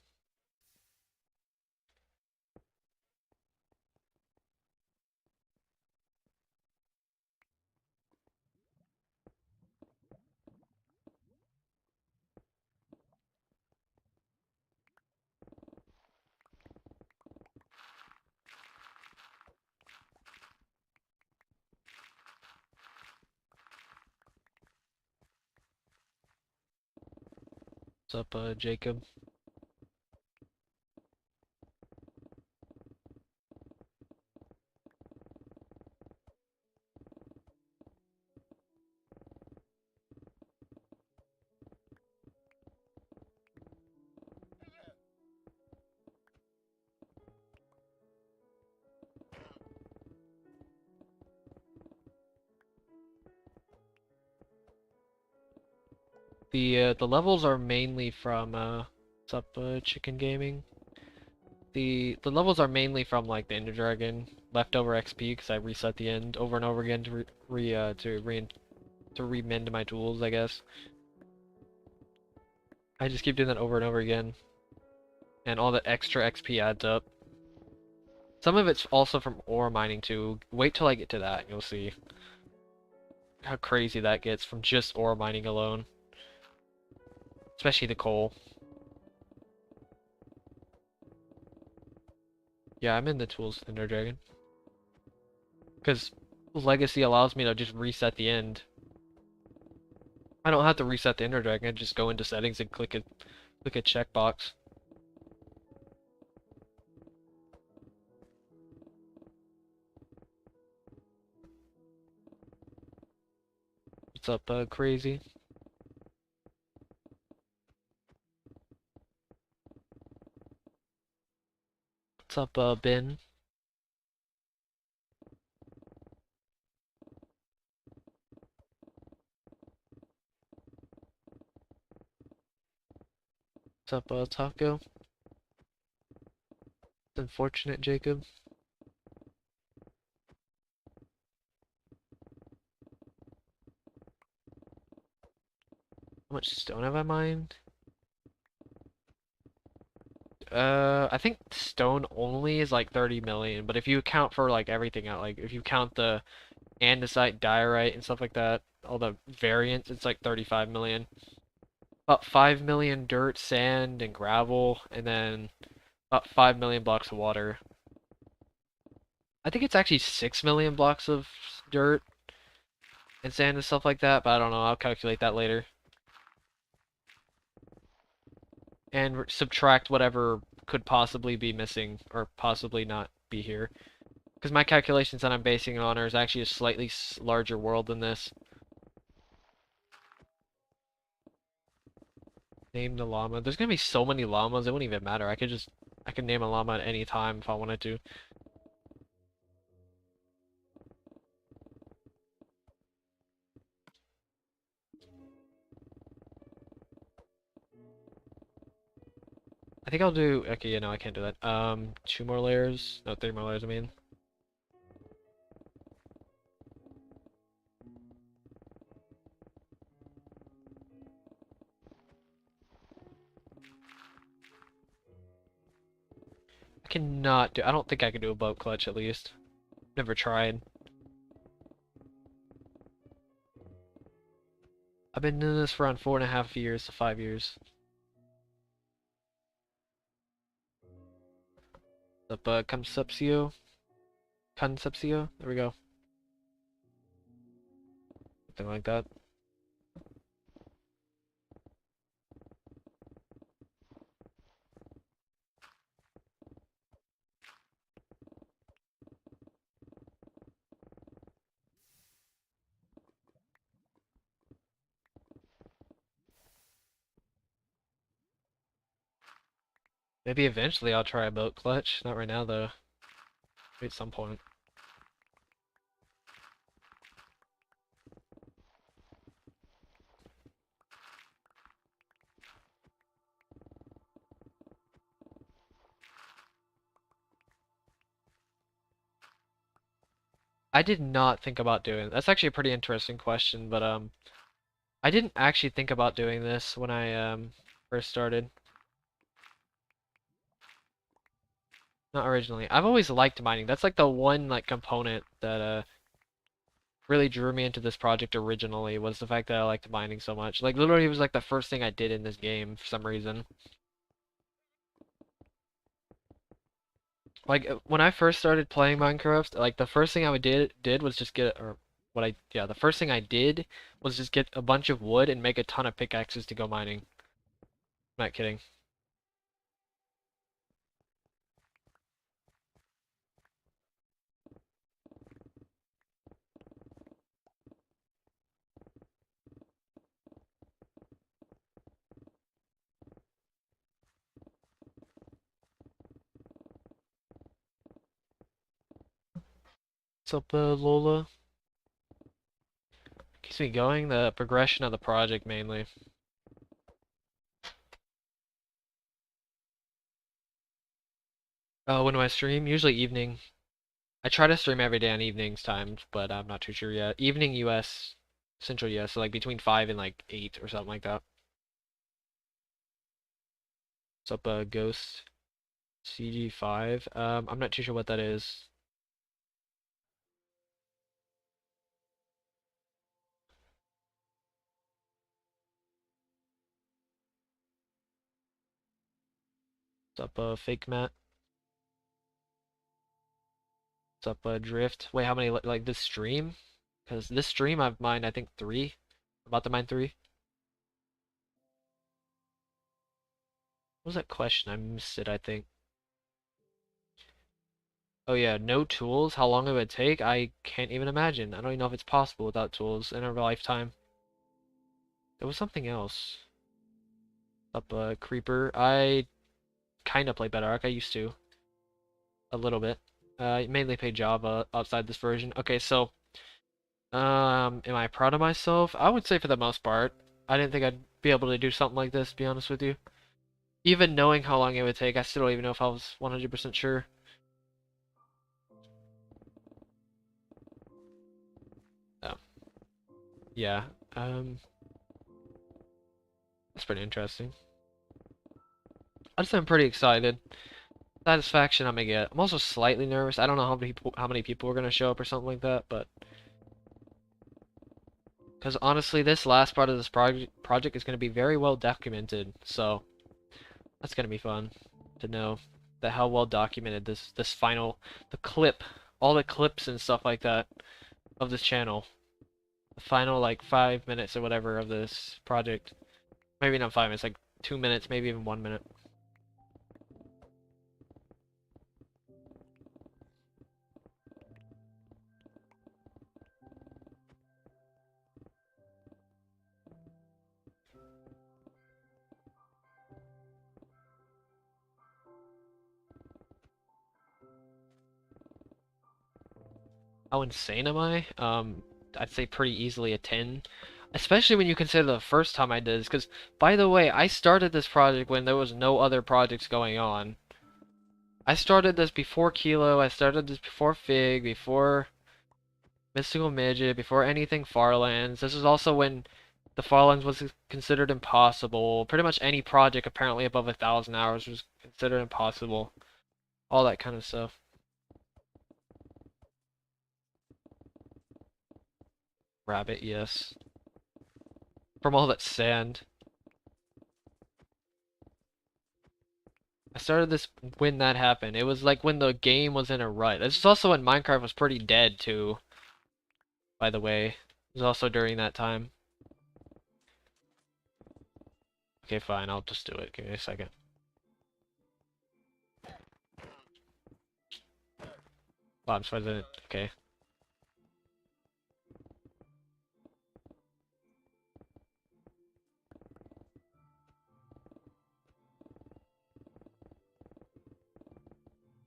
What's up, Jacob? The levels are mainly from what's up, Chicken Gaming? The levels are mainly from like the Ender Dragon leftover XP because I reset the end over and over again to remend my tools, I guess. I just keep doing that over and over again, and all the extra XP adds up. Some of it's also from ore mining too. Wait till I get to that, and you'll see how crazy that gets from just ore mining alone, especially the coal. Yeah, I'm in the tools Ender Dragon because Legacy allows me to just reset the end. I don't have to reset the Ender Dragon. I just go into settings and click a checkbox. What's up, crazy? What's up, Ben? What's up, Taco? It's unfortunate, Jacob. How much stone have I mined? I think stone only is like 30 million, but if you account for like everything out, like if you count the andesite, diorite, and stuff like that, all the variants, it's like 35 million. About 5 million dirt, sand, and gravel, and then about 5 million blocks of water. I think it's actually 6 million blocks of dirt and sand and stuff like that, but I don't know. I'll calculate that later. And subtract whatever could possibly be missing or possibly not be here. Because my calculations that I'm basing it on is actually a slightly larger world than this. Name the llama. There's gonna be so many llamas, it wouldn't even matter. I could name a llama at any time if I wanted to. I think I'll do, okay, yeah, no, I can't do that. 2 more layers. No, 3 more layers, I mean. I don't think I can do a boat clutch at least. Never tried. I've been doing this for around 4.5 years to 5 years. Up, Concepcio. Concepcio? There we go. Something like that. Maybe eventually I'll try a boat clutch. Not right now though. Maybe at some point. I did not think about doing it. That's actually a pretty interesting question, but I didn't actually think about doing this when I first started. Not originally. I've always liked mining. That's like the one like component that really drew me into this project originally was the fact that I liked mining so much. Like literally it was like the first thing I did in this game for some reason. Like when I first started playing Minecraft, like the first thing I would did was just get or what I yeah, the first thing I did was just get a bunch of wood and make a ton of pickaxes to go mining. Not kidding. What's up, Lola? Keeps me going, the progression of the project mainly. When do I stream? Usually evening. I try to stream every day on evenings times, but I'm not too sure yet. Evening US, Central US, so like between 5 and like 8 or something like that. What's up, Ghost? CG5. I'm not too sure what that is. What's up, Fake Matt? What's up, Drift? Wait, how many, like this stream? Because this stream I've mined, I think 3. About to mine 3. What was that question? I missed it, I think. Oh yeah, no tools? How long it would take? I can't even imagine. I don't even know if it's possible without tools in a lifetime. There was something else. Up, Creeper. I kind of play Bedrock. I used to. A little bit. I mainly play Java outside this version. Okay, so, am I proud of myself? I would say for the most part. I didn't think I'd be able to do something like this, to be honest with you. Even knowing how long it would take, I still don't even know if I was 100% sure. Oh, yeah. That's pretty interesting. I'd say I'm pretty excited. Satisfaction I'm gonna get. I'm also slightly nervous. I don't know how many people are gonna show up or something like that, but because honestly, this last part of this project is gonna be very well documented, so that's gonna be fun to know that how well documented this final all the clips and stuff like that of this channel, the final like 5 minutes or whatever of this project. Maybe not 5 minutes, like 2 minutes, maybe even 1 minute. How insane am I? I'd say pretty easily a 10. Especially when you consider the first time I did this, because, by the way, I started this project when there was no other projects going on. I started this before Kilo, I started this before Fig, before Mystical Midget, before anything Farlands. This is also when the Farlands was considered impossible. Pretty much any project apparently above 1,000 hours was considered impossible. All that kind of stuff. Rabbit, yes. From all that sand. I started this when that happened. It was like when the game was in a rut. This is also when Minecraft was pretty dead too, by the way. It was also during that time. Okay, fine, I'll just do it. Give me a second. Wow, I'm surprised I didn't. Okay.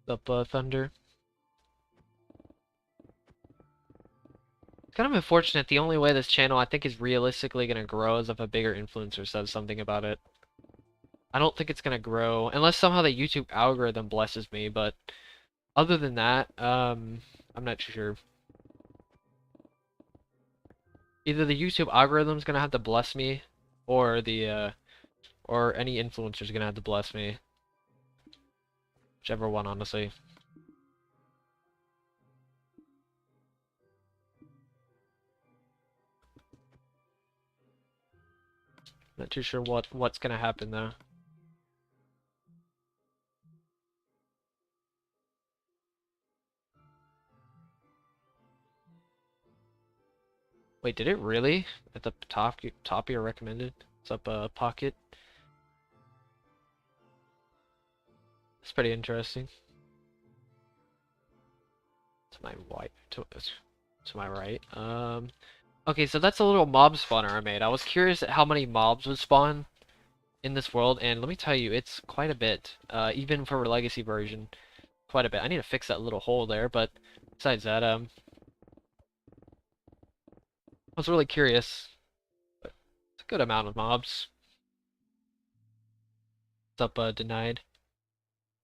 Up, Thunder. It's kind of unfortunate. The only way this channel I think is realistically gonna grow is if a bigger influencer says something about it. I don't think it's gonna grow unless somehow the YouTube algorithm blesses me, but other than that, I'm not too sure. Either the YouTube algorithm's gonna have to bless me, or or any influencer's gonna have to bless me. Whichever one, honestly. Not too sure what's gonna happen though. Wait, did it really? At the top your recommended? It's up pocket. It's pretty interesting. To my right, to my right. Okay, so that's a little mob spawner I made. I was curious at how many mobs would spawn in this world, and let me tell you, it's quite a bit. Even for a legacy version, quite a bit. I need to fix that little hole there, but besides that, I was really curious. But it's a good amount of mobs. What's up, Denied?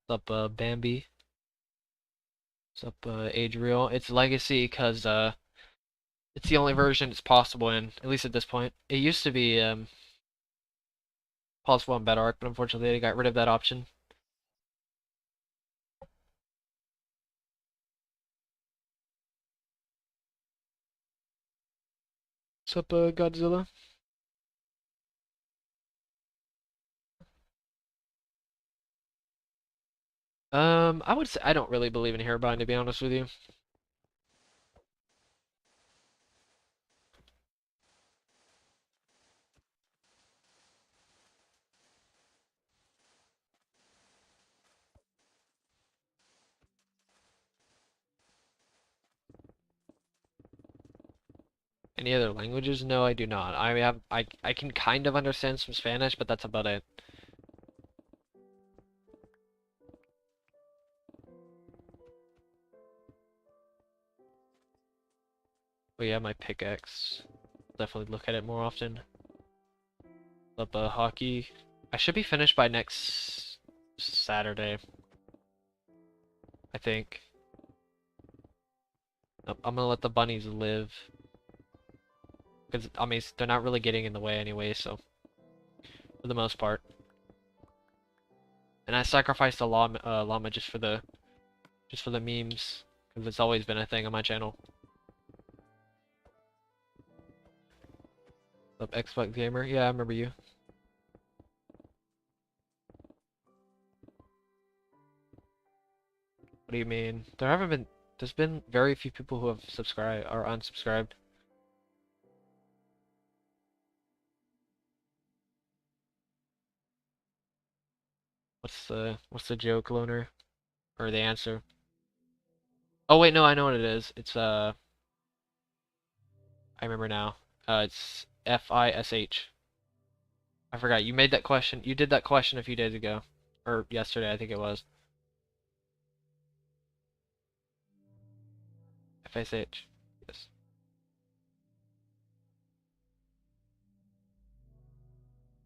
What's up, Bambi? What's up, Adriel? It's Legacy because it's the only version it's possible in, at least at this point. It used to be possible in Bedrock, but unfortunately they got rid of that option. What's up, Godzilla? I would say I don't really believe in Hairbind, to be honest with you. Any other languages? No, I do not. I can kind of understand some Spanish, but that's about it. But yeah, my pickaxe. Definitely look at it more often. Up hockey. I should be finished by next Saturday, I think. Nope, I'm gonna let the bunnies live. Because, I mean, they're not really getting in the way anyway, so. For the most part. And I sacrificed a llama just for the memes. Because it's always been a thing on my channel. Up Xbox Gamer? Yeah, I remember you. What do you mean? There's been very few people who have subscribed or unsubscribed. What's the joke, Loner? Or the answer? Oh wait, no, I know what it is. It's I remember now. It's FISH. I forgot. You made that question. You did that question a few days ago. Or yesterday, I think it was. FSH. Yes.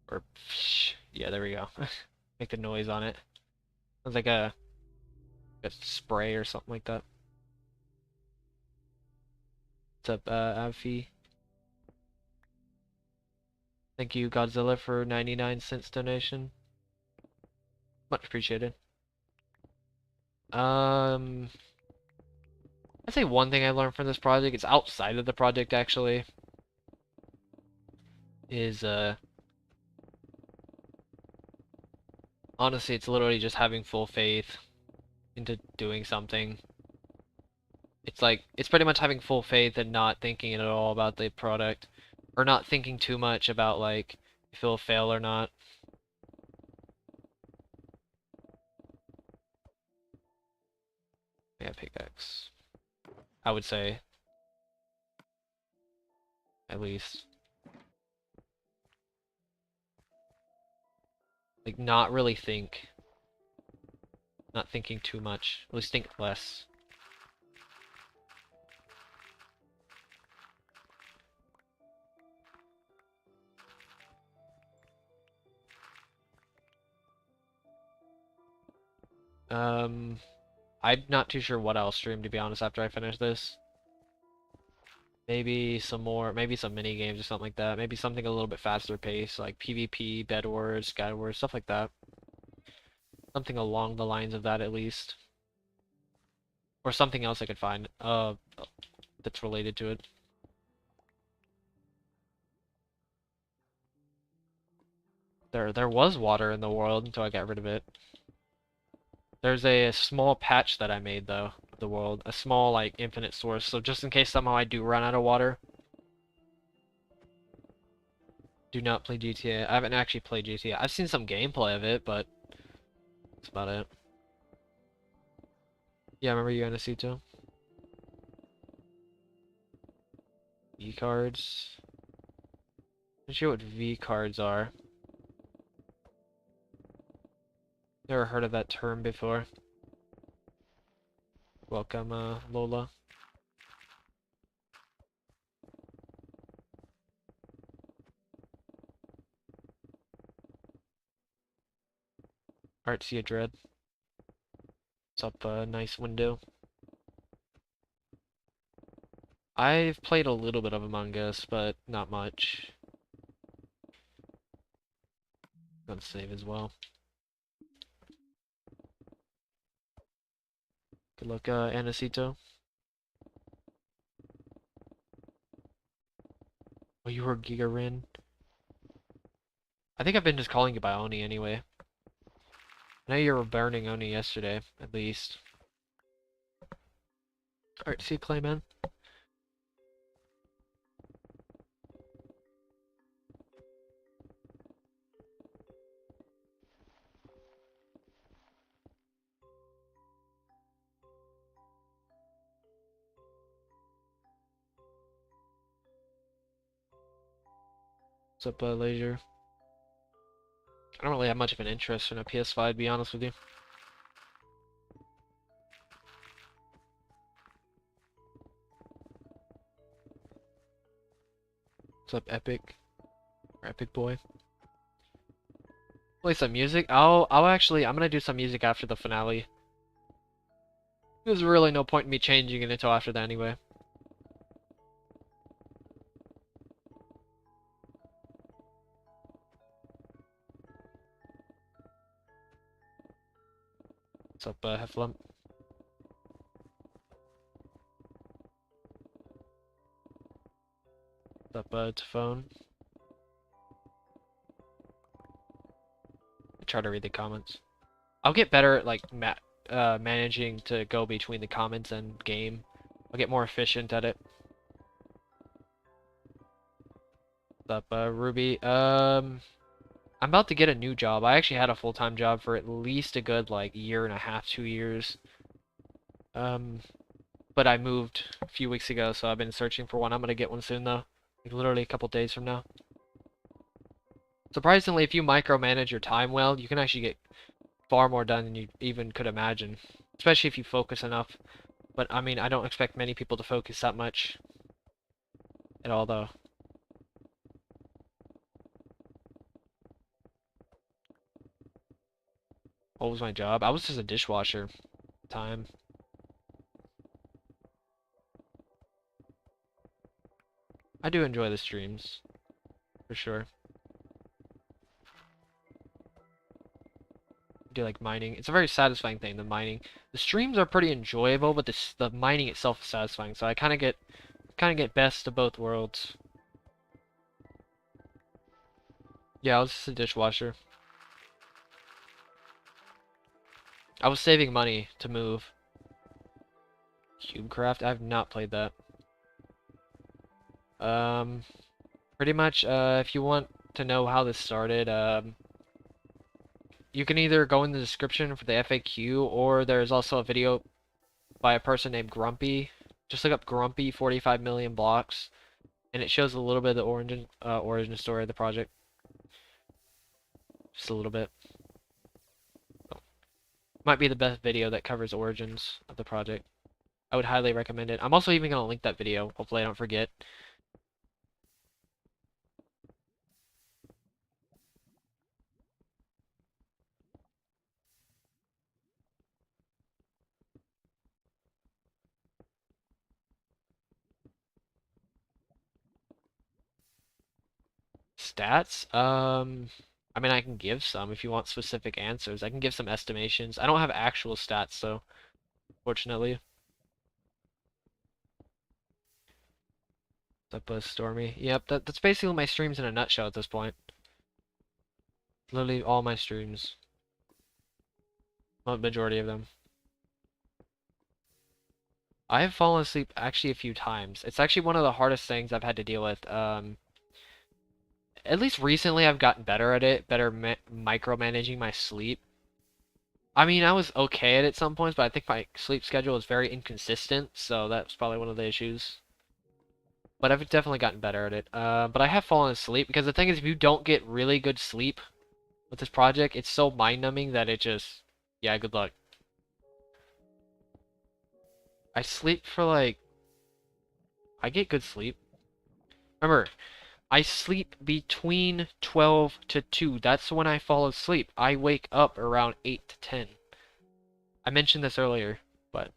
Or psh. Yeah, there we go. Make the noise on it. Sounds like a spray or something like that. What's up, Avi? Thank you, Godzilla, for 99 cents donation. Much appreciated. I'd say one thing I learned from this project, it's outside of the project actually, is honestly it's literally just having full faith into doing something. It's pretty much having full faith and not thinking at all about the product. Or not thinking too much about like if it'll fail or not. Yeah, pickaxe. I would say, at least. Like not really think. Not thinking too much. At least think less. Um, I'm not too sure what I'll stream, to be honest, after I finish this. Maybe maybe some mini games or something like that. Maybe something a little bit faster paced, like PvP, Bed Wars, Skywars, stuff like that. Something along the lines of that at least. Or something else I could find, that's related to it. There was water in the world until I got rid of it. There's a small patch that I made though, of the world. A small like infinite source, so just in case somehow I do run out of water. Do not play GTA. I haven't actually played GTA. I've seen some gameplay of it, but that's about it. Yeah, I remember you going to see too. V cards. Not sure what V cards are. Never heard of that term before. Welcome, Lola. Artsy Dread. What's up, nice window? I've played a little bit of Among Us, but not much. Let's save as well. Good luck, Anacito. Oh, you were Gigarin. I think I've been just calling you by Oni anyway. I know you were burning Oni yesterday, at least. Alright, see you, Clayman. What's up, Leisure? I don't really have much of an interest in a PS5, to be honest with you. What's up, Epic? Or Epic Boy? Play some music? I'm gonna do some music after the finale. There's really no point in me changing it until after that anyway. What's up, Heflump? What's up, Tafone? I try to read the comments. I'll get better at, like, managing to go between the comments and game. I'll get more efficient at it. What's up, Ruby? I'm about to get a new job. I actually had a full-time job for at least a good, like, year and a half, 2 years. But I moved a few weeks ago, so I've been searching for one. I'm gonna get one soon, though. Like, literally a couple days from now. Surprisingly, if you micromanage your time well, you can actually get far more done than you even could imagine. Especially if you focus enough. But, I mean, I don't expect many people to focus that much at all, though. What was my job? I was just a dishwasher at the time. I do enjoy the streams, for sure. I do like mining. It's a very satisfying thing, the mining. The streams are pretty enjoyable, but the mining itself is satisfying. So I kind of get best of both worlds. Yeah, I was just a dishwasher. I was saving money to move. Cubecraft? I have not played that. Pretty much, if you want to know how this started, you can either go in the description for the FAQ, or there's also a video by a person named Grumpy. Just look up Grumpy 45 million blocks, and it shows a little bit of the origin story of the project. Just a little bit. Might be the best video that covers origins of the project. I would highly recommend it. I'm also even going to link that video. Hopefully I don't forget. Stats? I mean, I can give some if you want specific answers. I can give some estimations. I don't have actual stats, though, fortunately. That was Stormy. Yep, that's basically my streams in a nutshell at this point. Literally all my streams. Well, majority of them. I have fallen asleep actually a few times. It's actually one of the hardest things I've had to deal with. At least recently I've gotten better at it, better micromanaging my sleep. I mean, I was okay at it some points, but I think my sleep schedule is very inconsistent, so that's probably one of the issues. But I've definitely gotten better at it. But I have fallen asleep, because the thing is, if you don't get really good sleep with this project, it's so mind-numbing that it just... Yeah, good luck. I sleep for like... I get good sleep. Remember, I sleep between 12 to 2. That's when I fall asleep. I wake up around 8 to 10. I mentioned this earlier, but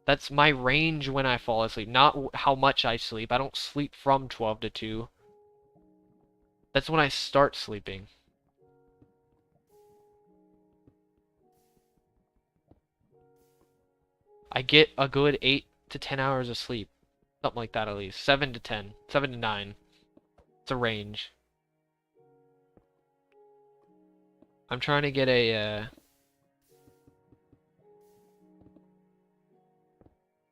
That's my range when I fall asleep, not how much I sleep. I don't sleep from 12 to 2. That's when I start sleeping. I get a good 8 to 10 hours of sleep. Something like that at least. 7 to 10. 7 to 9. It's a range. I'm trying to get a,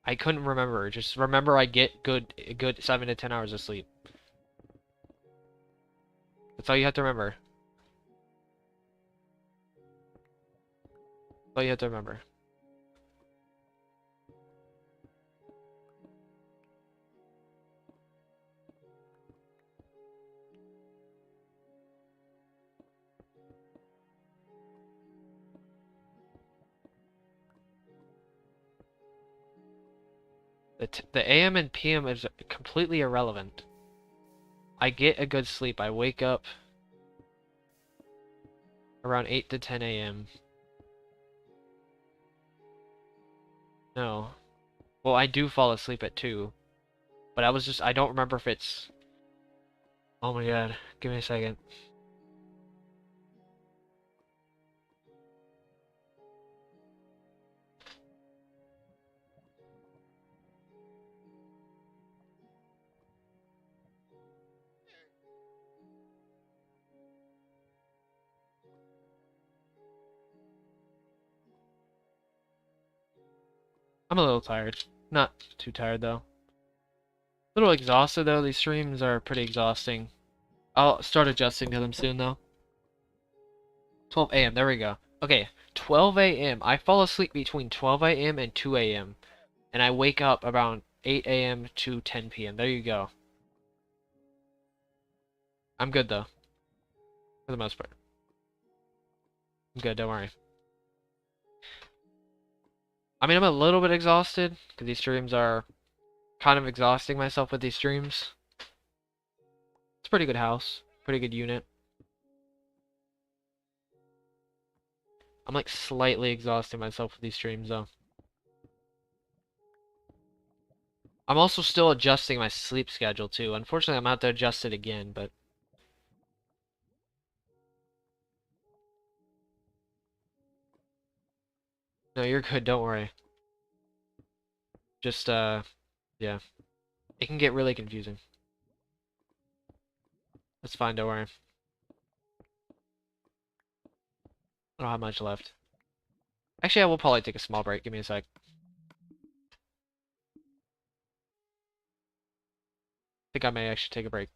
I couldn't remember. Just remember I get a good 7 to 10 hours of sleep. That's all you have to remember. That's all you have to remember. The AM and PM is completely irrelevant. I get a good sleep. I wake up around 8 to 10 a.m. No. Well, I do fall asleep at 2. But I don't remember if it's... Oh my god. Give me a second. I'm a little tired. Not too tired, though. A little exhausted, though. These streams are pretty exhausting. I'll start adjusting to them soon, though. 12 a.m. There we go. Okay, 12 a.m. I fall asleep between 12 a.m. and 2 a.m. And I wake up around 8 a.m. to 10 p.m. There you go. I'm good, though. For the most part. I'm good, don't worry. I mean, I'm a little bit exhausted, because these streams are kind of exhausting myself with these streams. It's a pretty good house. Pretty good unit. I'm like slightly exhausting myself with these streams, though. I'm also still adjusting my sleep schedule, too. Unfortunately, I'm going to have to adjust it again, but... No, you're good, don't worry. Just, yeah. It can get really confusing. That's fine, don't worry. I don't have much left. Actually, I will probably take a small break. Give me a sec. I think I may actually take a break.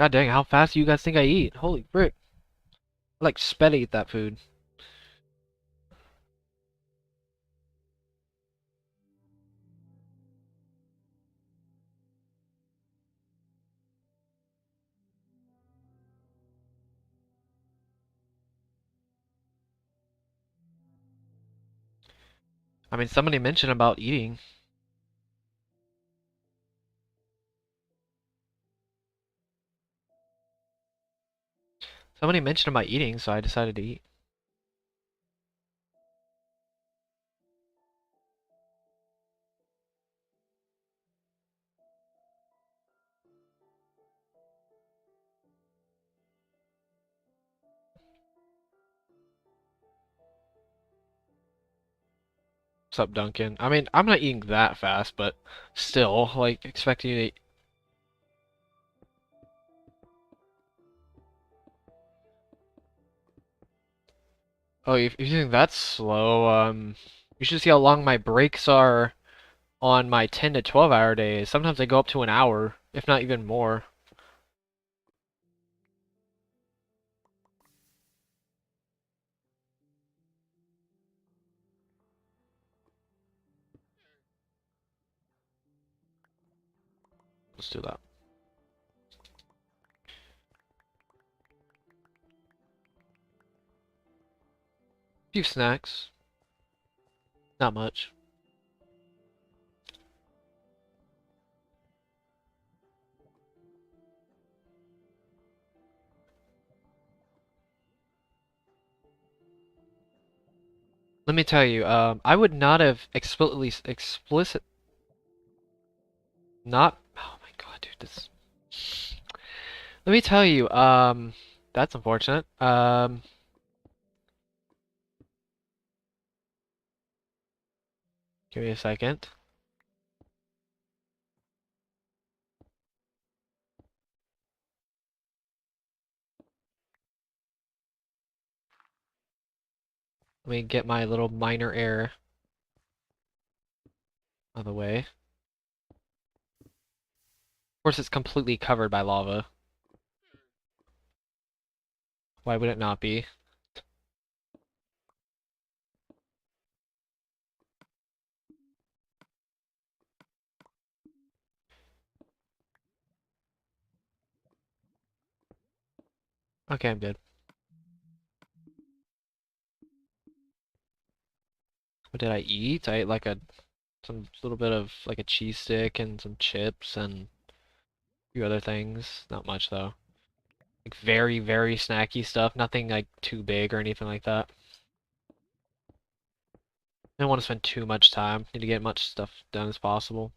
God dang, how fast do you guys think I eat? Holy frick. I like sped eat that food. I mean, somebody mentioned about eating. Somebody mentioned about eating, so I decided to eat. What's up, Duncan? I mean, I'm not eating that fast, but still, like, expecting you to eat. Oh, if you think that's slow, you should see how long my breaks are on my 10 to 12 hour days. Sometimes they go up to an hour, if not even more. Let's do that. Few snacks. Not much. Let me tell you, I would not have explicit, not, oh my god, dude, this, let me tell you, that's unfortunate. Give me a second. Let me get my little minor error out of the way. Of course, it's completely covered by lava. Why would it not be? Okay, I'm good. What did I eat? I ate like some little bit of like a cheese stick and some chips and a few other things. Not much though. Like very, very snacky stuff. Nothing like too big or anything like that. I don't want to spend too much time. Need to get much stuff done as possible.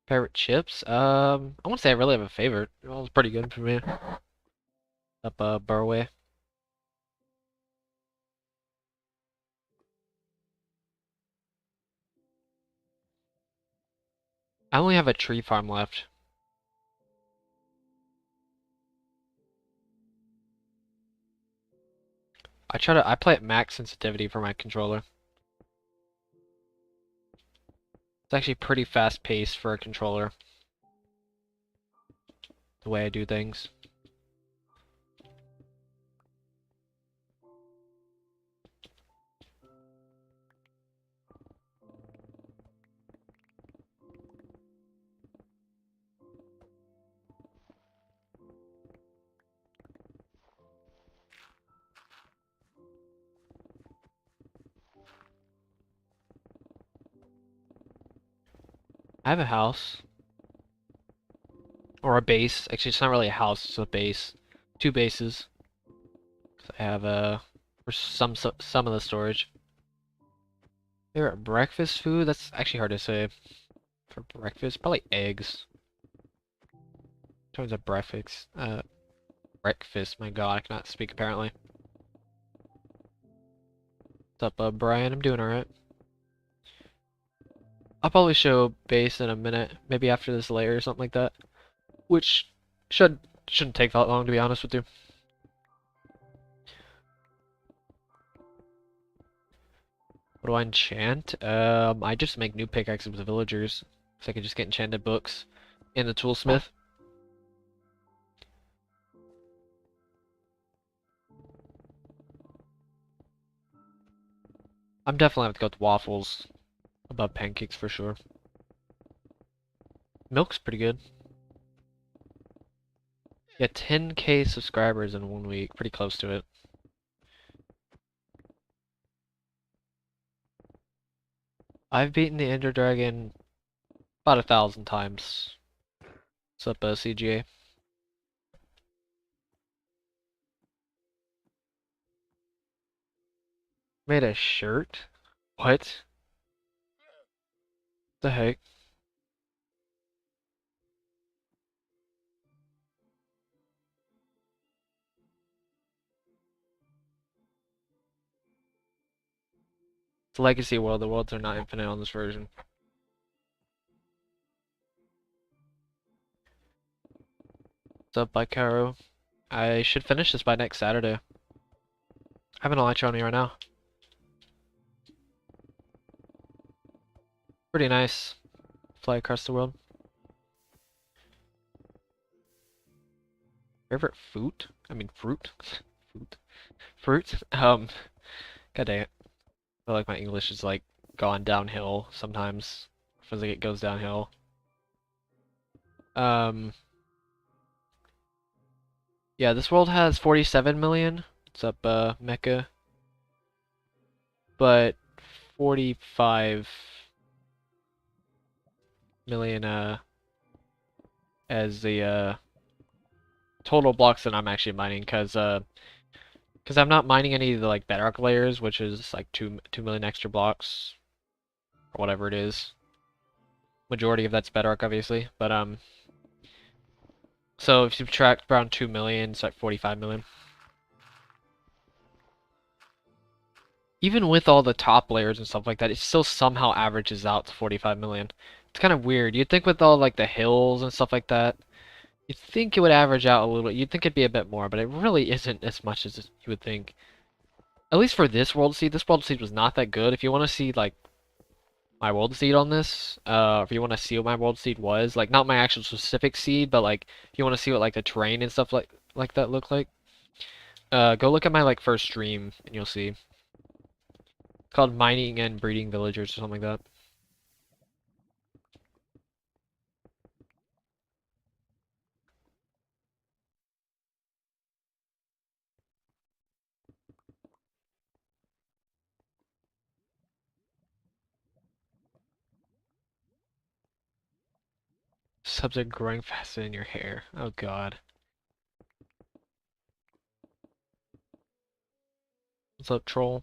Favorite chips? I won't say I really have a favorite. It was pretty good for me. Up Burway. I only have a tree farm left. I play at max sensitivity for my controller. It's actually pretty fast paced for a controller. The way I do things. I have a house. Or a base. Actually, it's not really a house, it's a base. Two bases. I have for some of the storage. Favorite breakfast food? That's actually hard to say. For breakfast, probably eggs. In terms of breakfast. My God, I cannot speak apparently. What's up, Brian? I'm doing alright. I'll probably show base in a minute, maybe after this layer or something like that. Which should Shouldn't take that long, to be honest with you. What do I enchant? I just make new pickaxes with the villagers. So I can just get enchanted books. And the toolsmith. I'm definitely have to go with waffles above pancakes for sure. Milk's pretty good. Yeah, 10k subscribers in 1 week. Pretty close to it. I've beaten the Ender Dragon about 1,000 times. What's up, CGA? Made a shirt? What? The heck? It's a legacy world. The worlds are not infinite on this version. What's up, Bicaro? I should finish this by next Saturday. I have an elytra on me right now. Pretty nice. Fly across the world. Favorite fruit? I mean fruit. Fruit. Fruit? God dang it. I feel like my English is like gone downhill sometimes. Feels like it goes downhill. Yeah, this world has 47 million. What's up, Mecha? But 45 million, as the, total blocks that I'm actually mining, because I'm not mining any of the, like, bedrock layers, which is, like, 2 million extra blocks, or whatever it is. Majority of that's bedrock, obviously, but, so if you subtract around 2 million, it's like 45 million. Even with all the top layers and stuff like that, it still somehow averages out to 45 million. It's kind of weird. You'd think with all, like, the hills and stuff like that, you'd think it would average out a little. You'd think it'd be a bit more, but it really isn't as much as you would think. At least for this world seed, this world seed was not that good. If you want to see like my world seed on this, if you want to see what my world seed was, like not my actual specific seed, but like if you want to see what like the terrain and stuff like that look like, go look at my like first stream and you'll see. It's called Mining and Breeding Villagers or something like that. Subs are growing faster than your hair. Oh god. What's up, troll?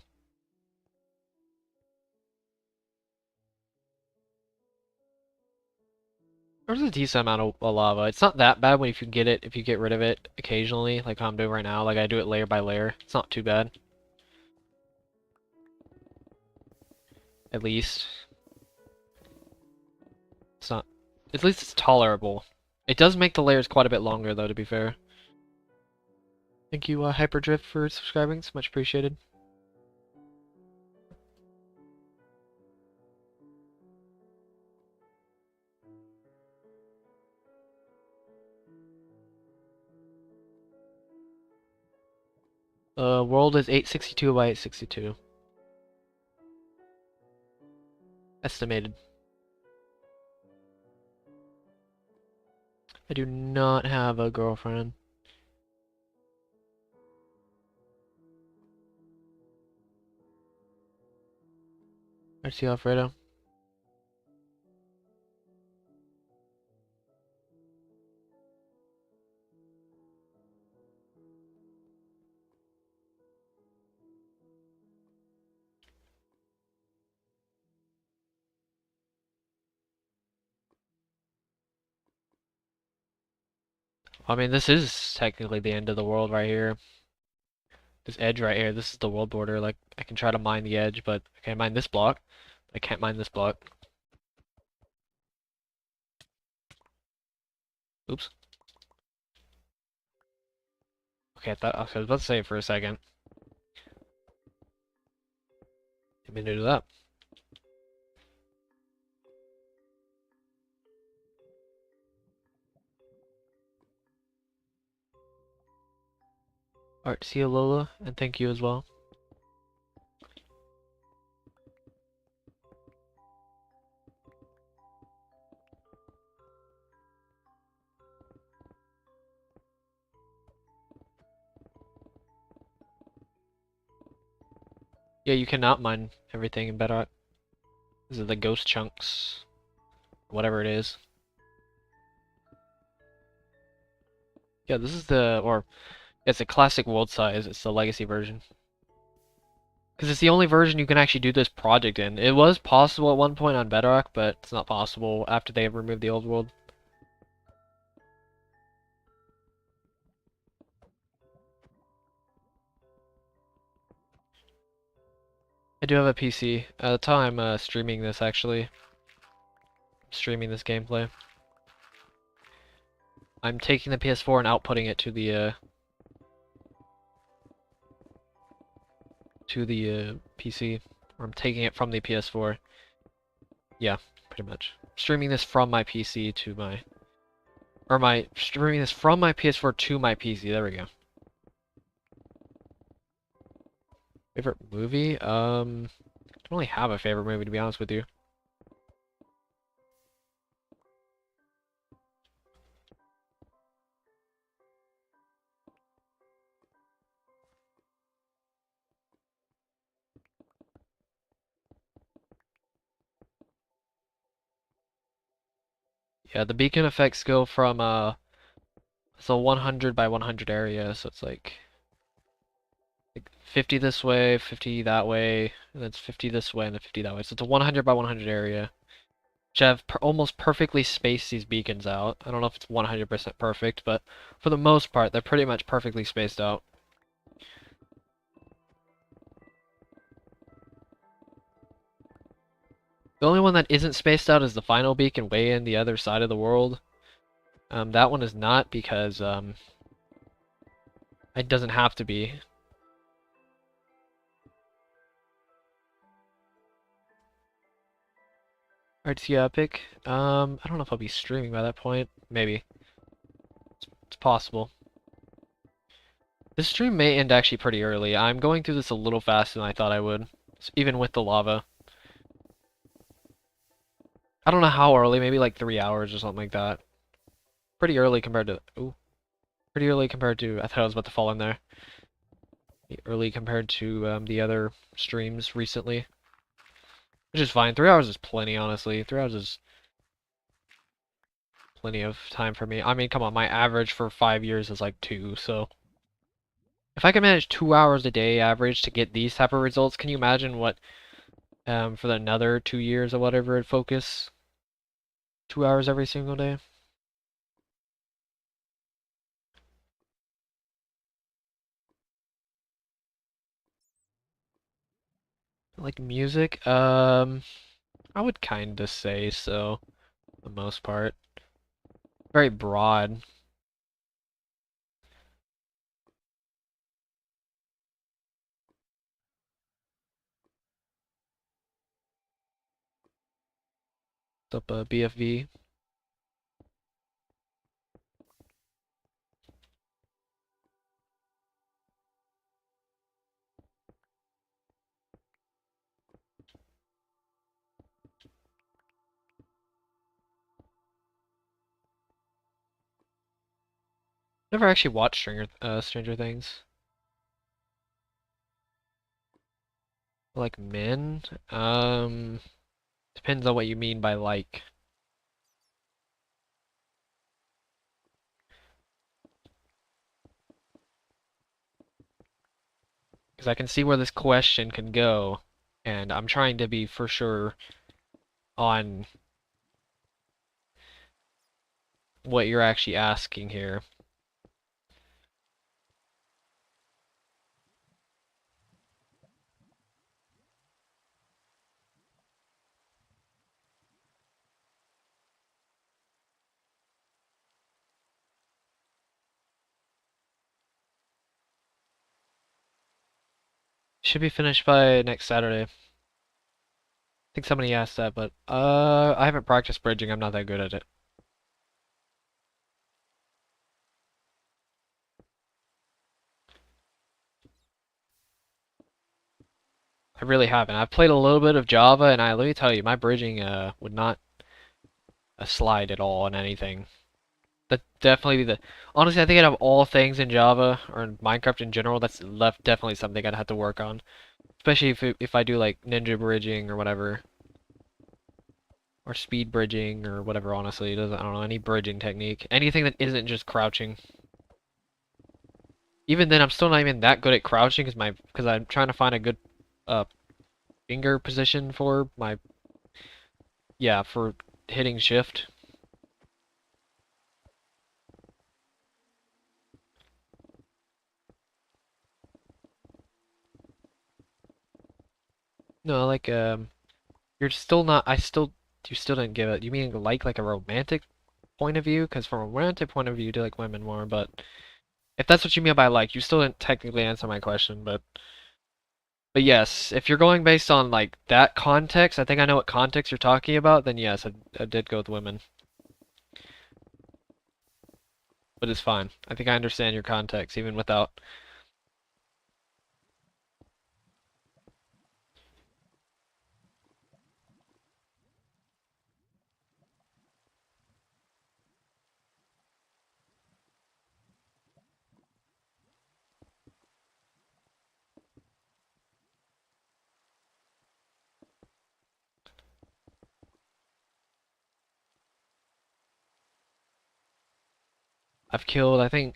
There's a decent amount of lava. It's not that bad when if you get it, if you get rid of it occasionally, like how I'm doing right now. Like I do it layer by layer. It's not too bad. At least. It's not. At least it's tolerable. It does make the layers quite a bit longer, though, to be fair. Thank you, Hyperdrift, for subscribing. It's much appreciated. World is 862 by 862. Estimated. I do not have a girlfriend. I see Alfredo. I mean, this is technically the end of the world right here. This edge right here, this is the world border. Like, I can try to mine the edge, but I can't mine this block. I can't mine this block. Oops. Okay, I was about to say for a second. Didn't mean to do that. Alright, see you, Lola, and thank you as well. Yeah, you cannot mine everything in Bedrock. These are the ghost chunks. Whatever it is. Yeah, this is it's a classic world size. It's the legacy version. Because it's the only version you can actually do this project in. It was possible at one point on Bedrock, but it's not possible after they removed the overworld. I do have a PC. At the time, streaming this actually. Streaming this gameplay. I'm taking the PS4 and outputting it to the PC. Or I'm taking it from the PS4. Yeah, pretty much. Streaming this from my PC to my... streaming this from my PS4 to my PC. There we go. Favorite movie? I don't really have a favorite movie, to be honest with you. Yeah, the beacon effects go from it's a 100 by 100 area, so it's like 50 this way, 50 that way, and then it's 50 this way, and then 50 that way. So it's a 100 by 100 area, which have almost perfectly spaced these beacons out. I don't know if it's 100% perfect, but for the most part, they're pretty much perfectly spaced out. The only one that isn't spaced out is the final beacon way in the other side of the world. That one is not because it doesn't have to be. RT Epic. I don't know if I'll be streaming by that point. Maybe. It's possible. This stream may end actually pretty early. I'm going through this a little faster than I thought I would, even with the lava. I don't know how early, maybe like 3 hours or something like that. Pretty early compared to... Ooh. Pretty early compared to... I thought I was about to fall in there. Early compared to the other streams recently. Which is fine. 3 hours is plenty, honestly. 3 hours is plenty of time for me. I mean, come on, my average for 5 years is like 2, so... If I can manage 2 hours a day average to get these type of results, can you imagine what, for another 2 years or whatever it'd focus? 2 hours every single day? Like music? I would kinda say so, for the most part. Very broad. What's up, BFV? Never actually watched Stranger Things. Like men? Depends on what you mean by like. Because I can see where this question can go, and I'm trying to be for sure on what you're actually asking here. Should be finished by next Saturday. I think somebody asked that, but I haven't practiced bridging. I'm not that good at it. I really haven't. I've played a little bit of Java, and let me tell you, my bridging would not slide at all on anything. That definitely be the honestly, I think out of all things in Java or in Minecraft in general, that's left definitely something I'd have to work on. Especially if I do like ninja bridging or whatever, or speed bridging or whatever. Honestly, it doesn't I don't know any bridging technique, anything that isn't just crouching. Even then, I'm still not even that good at crouching because I'm trying to find a good uh finger position for my for hitting shift. No, like you're still not. You still didn't give it. You mean like a romantic point of view? Because from a romantic point of view, you do like women more. But if that's what you mean by like, you still didn't technically answer my question. But yes, if you're going based on like that context, I think I know what context you're talking about. Then yes, I did go with women. But it's fine. I think I understand your context even without. I've killed I think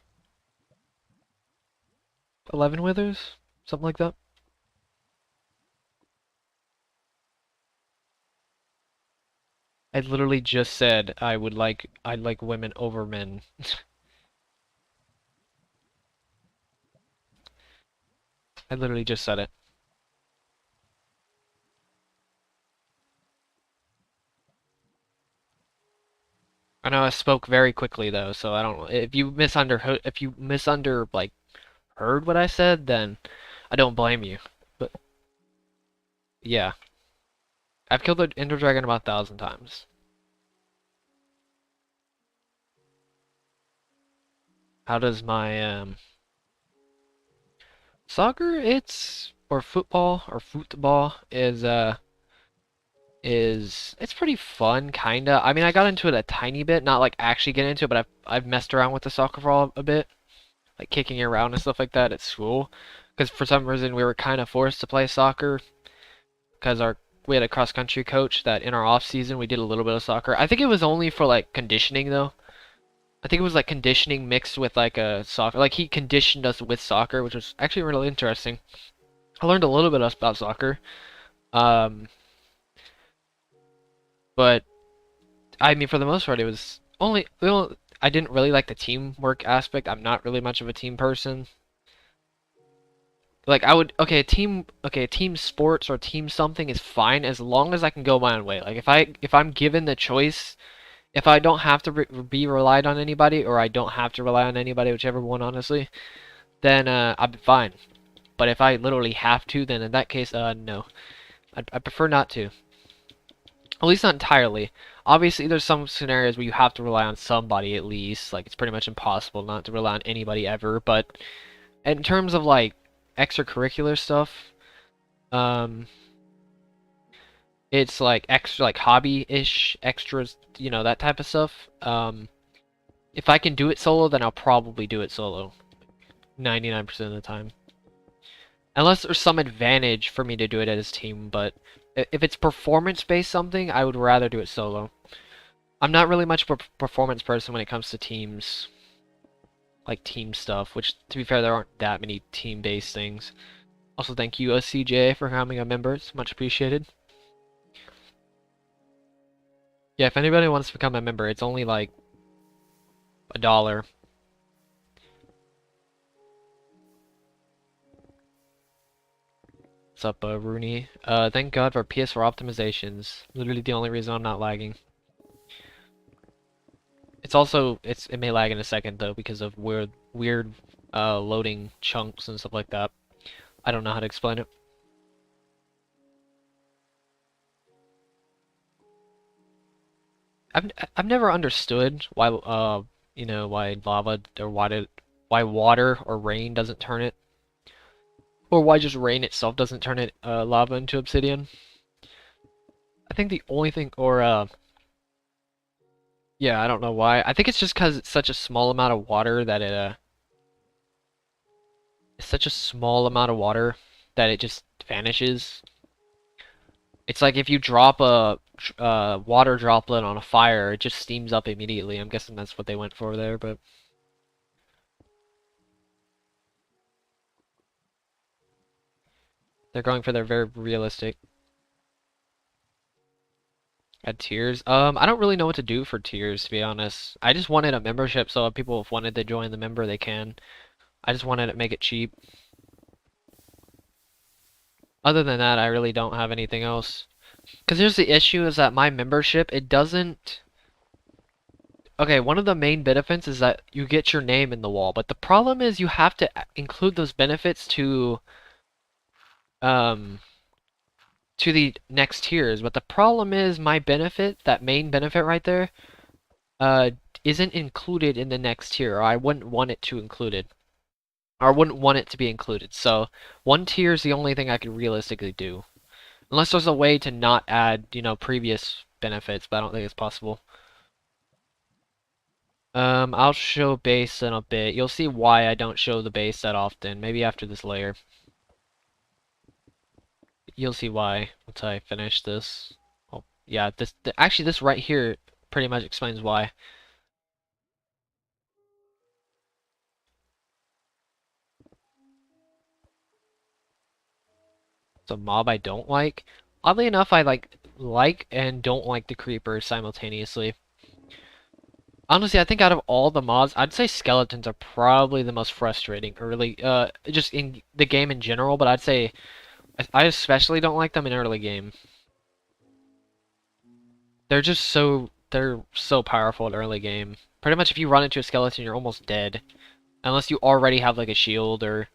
11 withers, something like that. I literally just said I'd like women over men. I literally just said it. I know I spoke very quickly though, so I don't. If you misunder like heard what I said, then I don't blame you. But yeah, I've killed the Ender Dragon about 1,000 times. How does my soccer? Football is it's pretty fun, kinda. I mean, I got into it a tiny bit, not like actually getting into it, but I've messed around with the soccer ball a bit, like kicking it around and stuff like that at school. Because for some reason we were kind of forced to play soccer because our we had a cross country coach that in our off season we did a little bit of soccer. I think it was only for like conditioning though. I think it was like conditioning mixed with like a soccer. Like he conditioned us with soccer, which was actually really interesting. I learned a little bit about soccer. Um, but I mean, for the most part, it was I didn't really like the teamwork aspect. I'm not really much of a team person. Like I would, team sports or team something is fine as long as I can go my own way. Like if I'm given the choice, if I don't have to be relied on anybody or I don't have to rely on anybody, whichever one honestly, then I'm fine. But if I literally have to, then in that case, no. I prefer not to. At least not entirely. Obviously, there's some scenarios where you have to rely on somebody at least. Like, it's pretty much impossible not to rely on anybody ever. But in terms of, like, extracurricular stuff, um, it's, like, extra, like, hobby-ish, extras, that type of stuff. If I can do it solo, then I'll probably do it solo. 99% of the time. Unless there's some advantage for me to do it as a team, but if it's performance-based something, I would rather do it solo. I'm not really much of a performance person when it comes to teams, like team stuff, which, to be fair, there aren't that many team-based things. Also, thank you, CJ, for becoming a member. It's much appreciated. Yeah, if anybody wants to become a member, it's only like $1. What's up, Rooney? Thank God for PS4 optimizations. Literally the only reason I'm not lagging. It may lag in a second though because of weird loading chunks and stuff like that. I don't know how to explain it. I've never understood why you know, why lava or why water or rain doesn't turn it, or why just rain itself doesn't turn it lava into obsidian. I think the only thing, or yeah, I don't know why. I think it's just because it's such a small amount of water that it's such a small amount of water that it just vanishes. It's like if you drop a water droplet on a fire, it just steams up immediately. I'm guessing that's what they went for there, but they're going for their very realistic. Add tiers. I don't really know what to do for tiers, to be honest. I just wanted a membership, so if people wanted to join the member, they can. I just wanted to make it cheap. Other than that, I really don't have anything else. Because here's the issue is that my membership, it doesn't... Okay, one of the main benefits is that you get your name in the wall, but the problem is you have to include those benefits um, to the next tiers. But the problem is my benefit, that main benefit right there, uh, isn't included in the next tier, or I wouldn't want it to included. Or I wouldn't want it to be included. So one tier is the only thing I could realistically do. Unless there's a way to not add, you know, previous benefits, but I don't think it's possible. I'll show base in a bit. You'll see why I don't show the base that often. Maybe after this layer. You'll see why once I finish this. Oh, yeah, actually this right here pretty much explains why. It's a mob I don't like. Oddly enough, I like and don't like the creepers simultaneously. Honestly, I think out of all the mobs, I'd say skeletons are probably the most frustrating early, just in the game in general, but I'd say I especially don't like them in early game. They're so powerful in early game. Pretty much if you run into a skeleton, you're almost dead. Unless you already have like a shield, or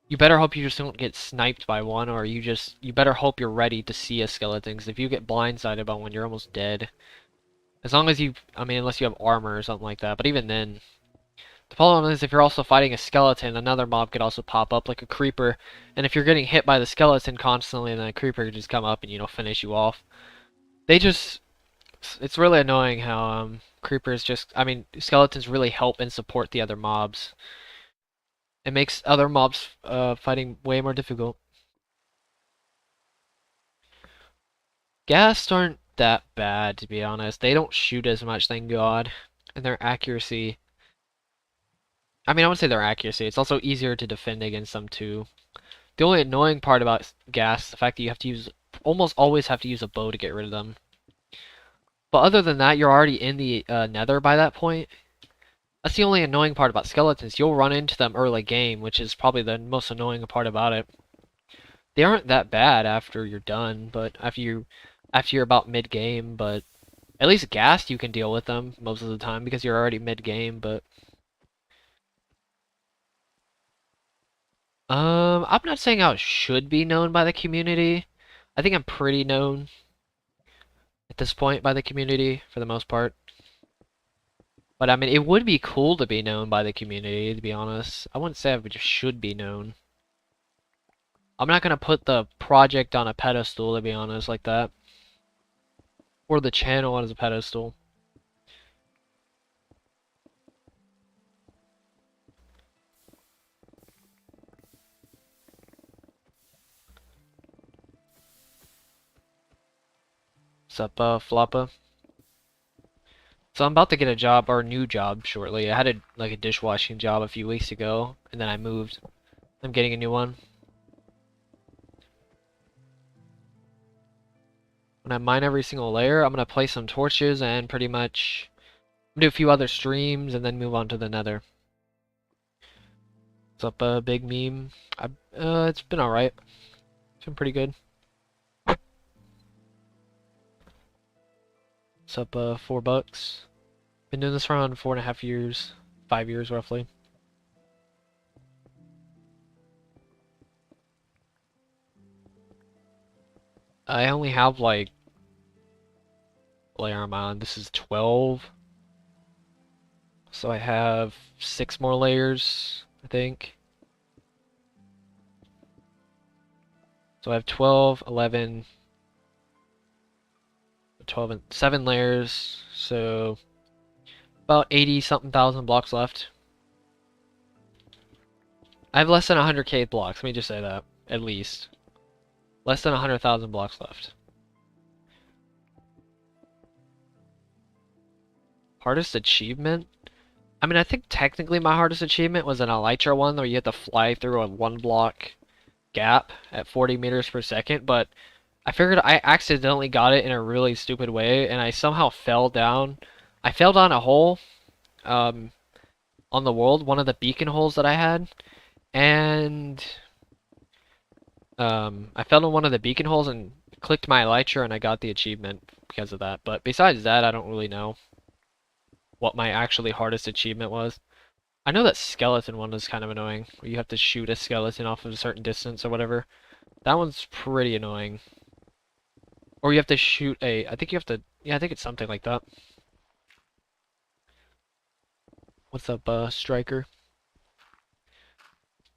you better hope you just don't get sniped by one, or you better hope you're ready to see a skeleton, because if you get blindsided by one, you're almost dead. As long as I mean, unless you have armor or something like that, but even then. The problem is if you're also fighting a skeleton, another mob could also pop up like a creeper, and if you're getting hit by the skeleton constantly, then a creeper could just come up and, you know, finish you off. It's really annoying how, creepers just, I mean, skeletons really help and support the other mobs. It makes other mobs, fighting way more difficult. Ghasts aren't that bad, to be honest. They don't shoot as much, thank God. And their accuracy... I mean, I wouldn't say their accuracy. It's also easier to defend against them, too. The only annoying part about gas is the fact that you have to almost always have to use a bow to get rid of them. But other than that, you're already in the nether by that point. That's the only annoying part about skeletons. You'll run into them early game, which is probably the most annoying part about it. They aren't that bad after you're done, but after you're about mid-game, but at least gas you can deal with them most of the time because you're already mid-game, but I'm not saying how it should be known by the community. I think I'm pretty known at this point by the community for the most part. But I mean, it would be cool to be known by the community, to be honest. I wouldn't say I just should be known. I'm not gonna put the project on a pedestal, to be honest, like that. Or the channel on as a pedestal. What's up, Floppa? So I'm about to get a job, or a new job, shortly. I had a dishwashing job a few weeks ago, and then I moved. I'm getting a new one. When I mine every single layer, I'm gonna place some torches and pretty much do a few other streams and then move on to the nether. What's up, big meme? It's been alright. It's been pretty good. What's up, $4? Been doing this for around 4.5 years, 5 years roughly. I only have like layer I'm on. This is 12. So I have 6 more layers, I think. So I have 12, 11, 12 and 7 layers. So about 80 something thousand blocks left. I have less than 100k blocks, let me just say that. At least. Less than 100,000 blocks left. Hardest achievement? I mean, I think technically my hardest achievement was an Elytra one where you had to fly through a 1 block gap at 40 meters per second, but I figured I accidentally got it in a really stupid way, and I somehow fell down. I fell down a hole um, on the world, one of the beacon holes that I had, and I fell in one of the beacon holes and clicked my elytra, and I got the achievement because of that. But besides that, I don't really know what my actually hardest achievement was. I know that skeleton one is kind of annoying, where you have to shoot a skeleton off of a certain distance or whatever. That one's pretty annoying. Or you have to shoot a, I think you have to, yeah, I think it's something like that. What's up, Striker?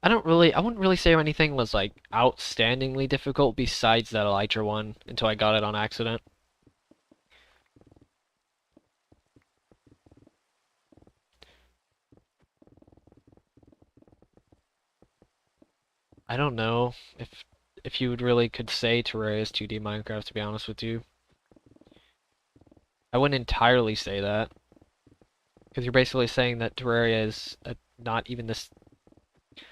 I wouldn't really say anything was like outstandingly difficult besides that elytra one until I got it on accident. I don't know if you would really could say Terraria is 2D Minecraft, to be honest with you. I wouldn't entirely say that, because you're basically saying that Terraria is not even this.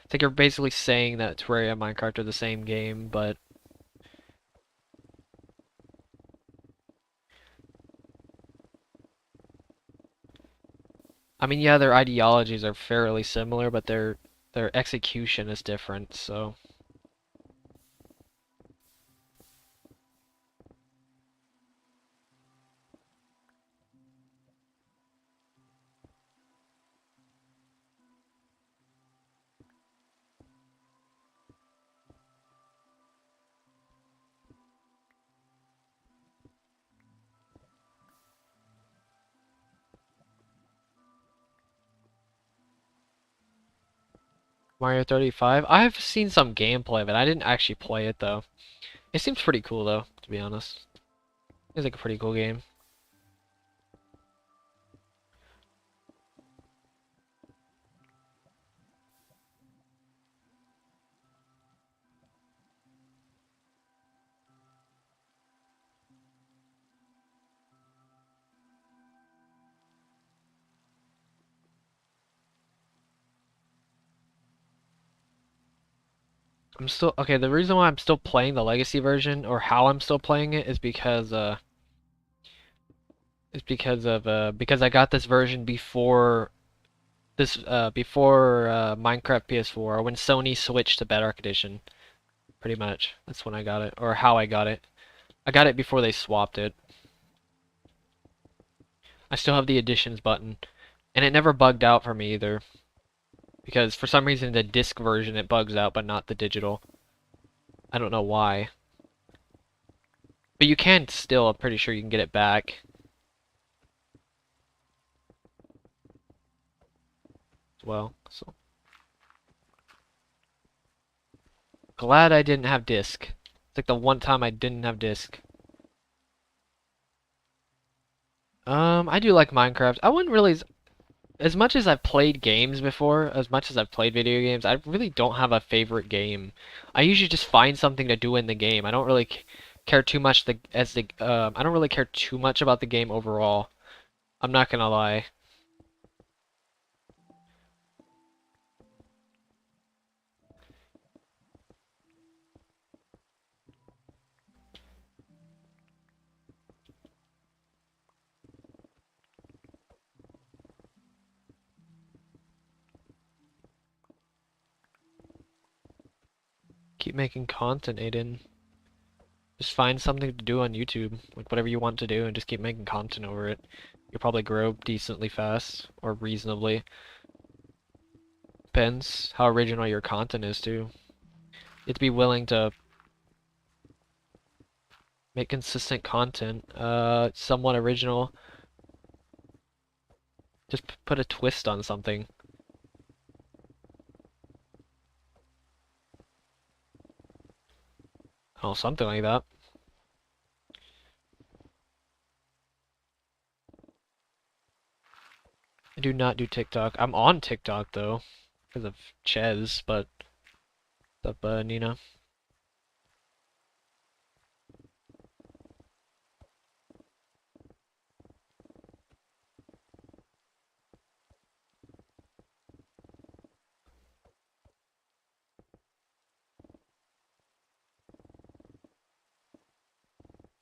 It's like you're basically saying that Terraria and Minecraft are the same game, but I mean, yeah, their ideologies are fairly similar, but their execution is different, so. Mario 35? I've seen some gameplay of it. I didn't actually play it though. It seems pretty cool though, to be honest. It's like a pretty cool game. I'm still okay, the reason why I'm still playing the legacy version or how I'm still playing it is because I got this version before Minecraft PS4 or when Sony switched to Bedrock Edition. Pretty much. That's when I got it or how I got it. I got it before they swapped it. I still have the editions button and it never bugged out for me either. Because for some reason the disc version it bugs out but not the digital. I don't know why. But you can still, I'm pretty sure you can get it back. As well. So glad I didn't have disc. It's like the one time I didn't have disc. I do like Minecraft. I wouldn't really, as much as I've played games before, as much as I've played video games, I really don't have a favorite game. I usually just find something to do in the game. I don't really care too much I don't really care too much about the game overall. I'm not gonna lie. Keep making content, Aiden. Just find something to do on YouTube, like whatever you want to do, and just keep making content over it. You'll probably grow decently fast, or reasonably. Depends how original your content is too. You have to be willing to Make consistent content. Somewhat original. Just put a twist on something. Oh, something like that. I do not do TikTok. I'm on TikTok though, because of Ches, but what's up, Nina?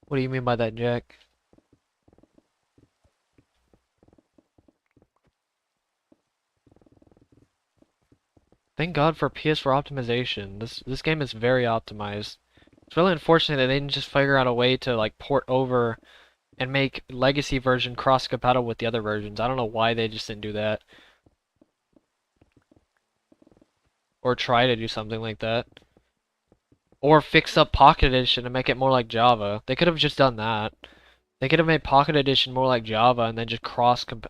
What do you mean by that, Jack? Thank God for PS4 optimization. This game is very optimized. It's really unfortunate that they didn't just figure out a way to like port over and make legacy version cross-compatible with the other versions. I don't know why they just didn't do that. Or try to do something like that. Or fix up Pocket Edition and make it more like Java. They could have just done that. They could have made Pocket Edition more like Java and then just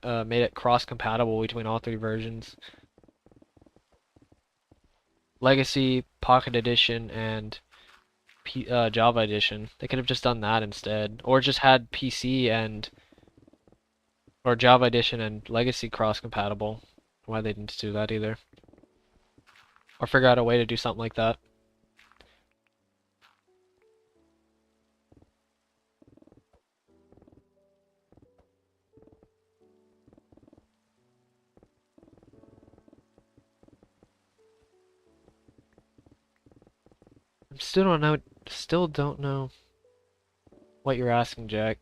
made it cross-compatible between all three versions. Legacy, Pocket Edition, and Java Edition. They could have just done that instead. Or just had PC and or Java Edition and Legacy cross-compatible. Why they didn't do that either. Or figure out a way to do something like that. Still don't know what you're asking, Jack.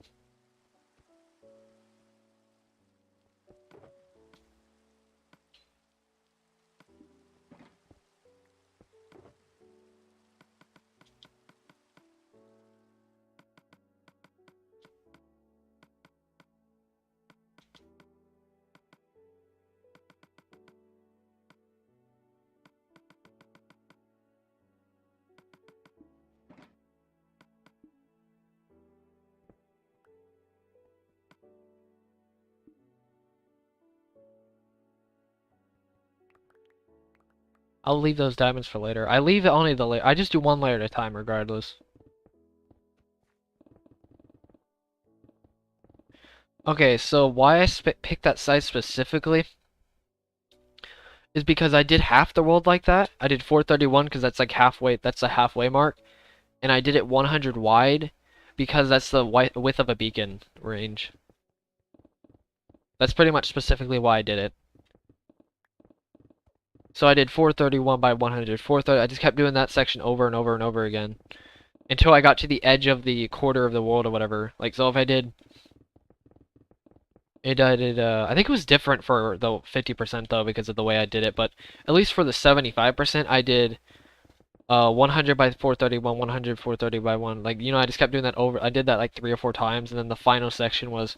I'll leave those diamonds for later. I leave only the layer. I just do one layer at a time regardless. Okay, so why I picked that site specifically is because I did half the world like that. I did 431 because that's like halfway, that's a halfway mark. And I did it 100 wide because that's the width of a beacon range. That's pretty much specifically why I did it. So I did 431 by 100. 430. I just kept doing that section over and over and over again until I got to the edge of the quarter of the world or whatever. Like, so if I did it, I think it was different for the 50% though because of the way I did it, but at least for the 75%, I did 100 by 431, 100, 430 by 1. Like, you know, I just kept doing that over. I did that like 3 or 4 times, and then the final section was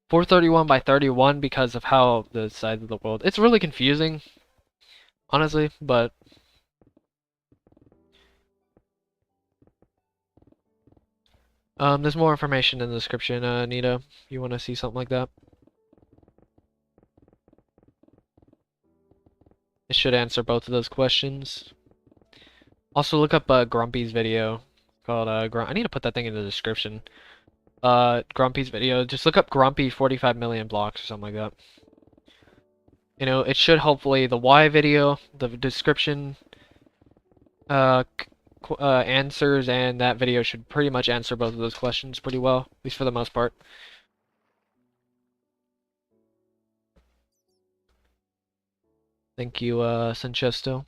431 by 31 because of how the size of the world. It's really confusing, honestly, but there's more information in the description, Nita. You want to see something like that? It should answer both of those questions. Also, look up Grumpy's video called I need to put that thing in the description. Grumpy's video. Just look up Grumpy 45 million blocks or something like that. You know, it should hopefully the Y video, the description, answers, and that video should pretty much answer both of those questions pretty well, at least for the most part. Thank you, Sanchesto.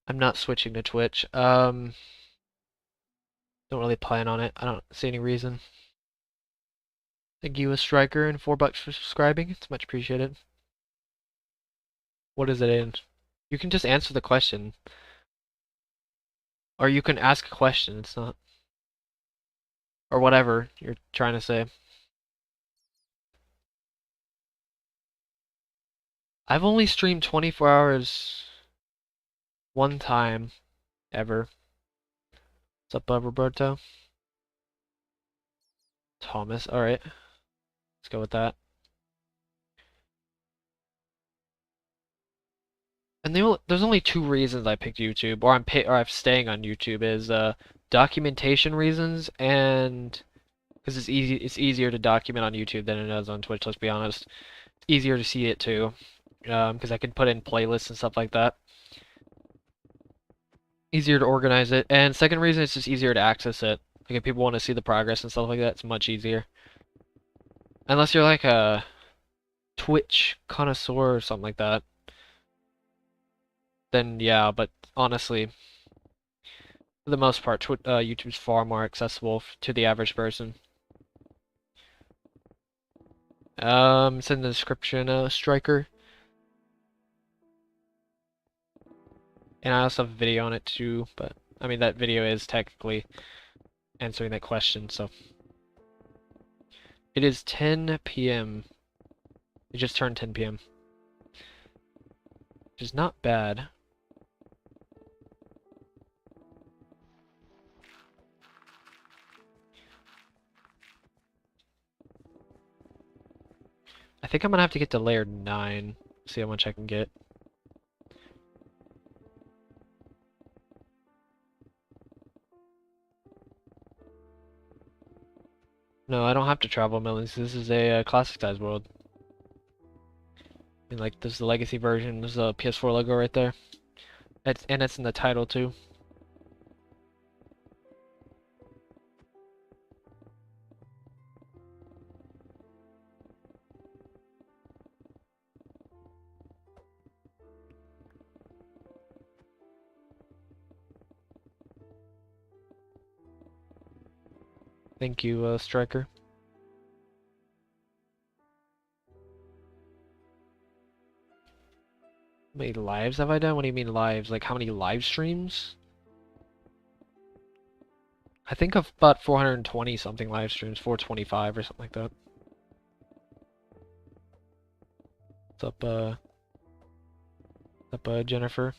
I'm not switching to Twitch. Don't really plan on it. I don't see any reason. Thank you, a striker, and $4 for subscribing. It's much appreciated. What is it in? You can just answer the question. Or you can ask a question, it's not... Or whatever you're trying to say. I've only streamed 24 hours one time, ever. What's up, Roberto? Thomas, alright. Let's go with that. And there's only two reasons I picked YouTube, or I'm staying on YouTube, is documentation reasons and because it's easier to document on YouTube than it is on Twitch. Let's be honest, it's easier to see it too, because I can put in playlists and stuff like that. Easier to organize it, and second reason, it's just easier to access it. Like if people want to see the progress and stuff like that, it's much easier. Unless you're like a Twitch connoisseur or something like that, then yeah. But honestly, for the most part, YouTube's far more accessible to the average person. It's in the description, Striker. And I also have a video on it too, but I mean that video is technically answering that question, so. It is 10 p.m. It just turned 10 p.m. Which is not bad. I think I'm gonna have to get to layer 9, see how much I can get. No, I don't have to travel millions. This is a classic size world. And like, this is the legacy version. There's a PS4 logo right there. And it's in the title too. Thank you, Striker. How many lives have I done? What do you mean lives? Like how many live streams? I think of about 420 something live streams, 425 or something like that. What's up, Jennifer?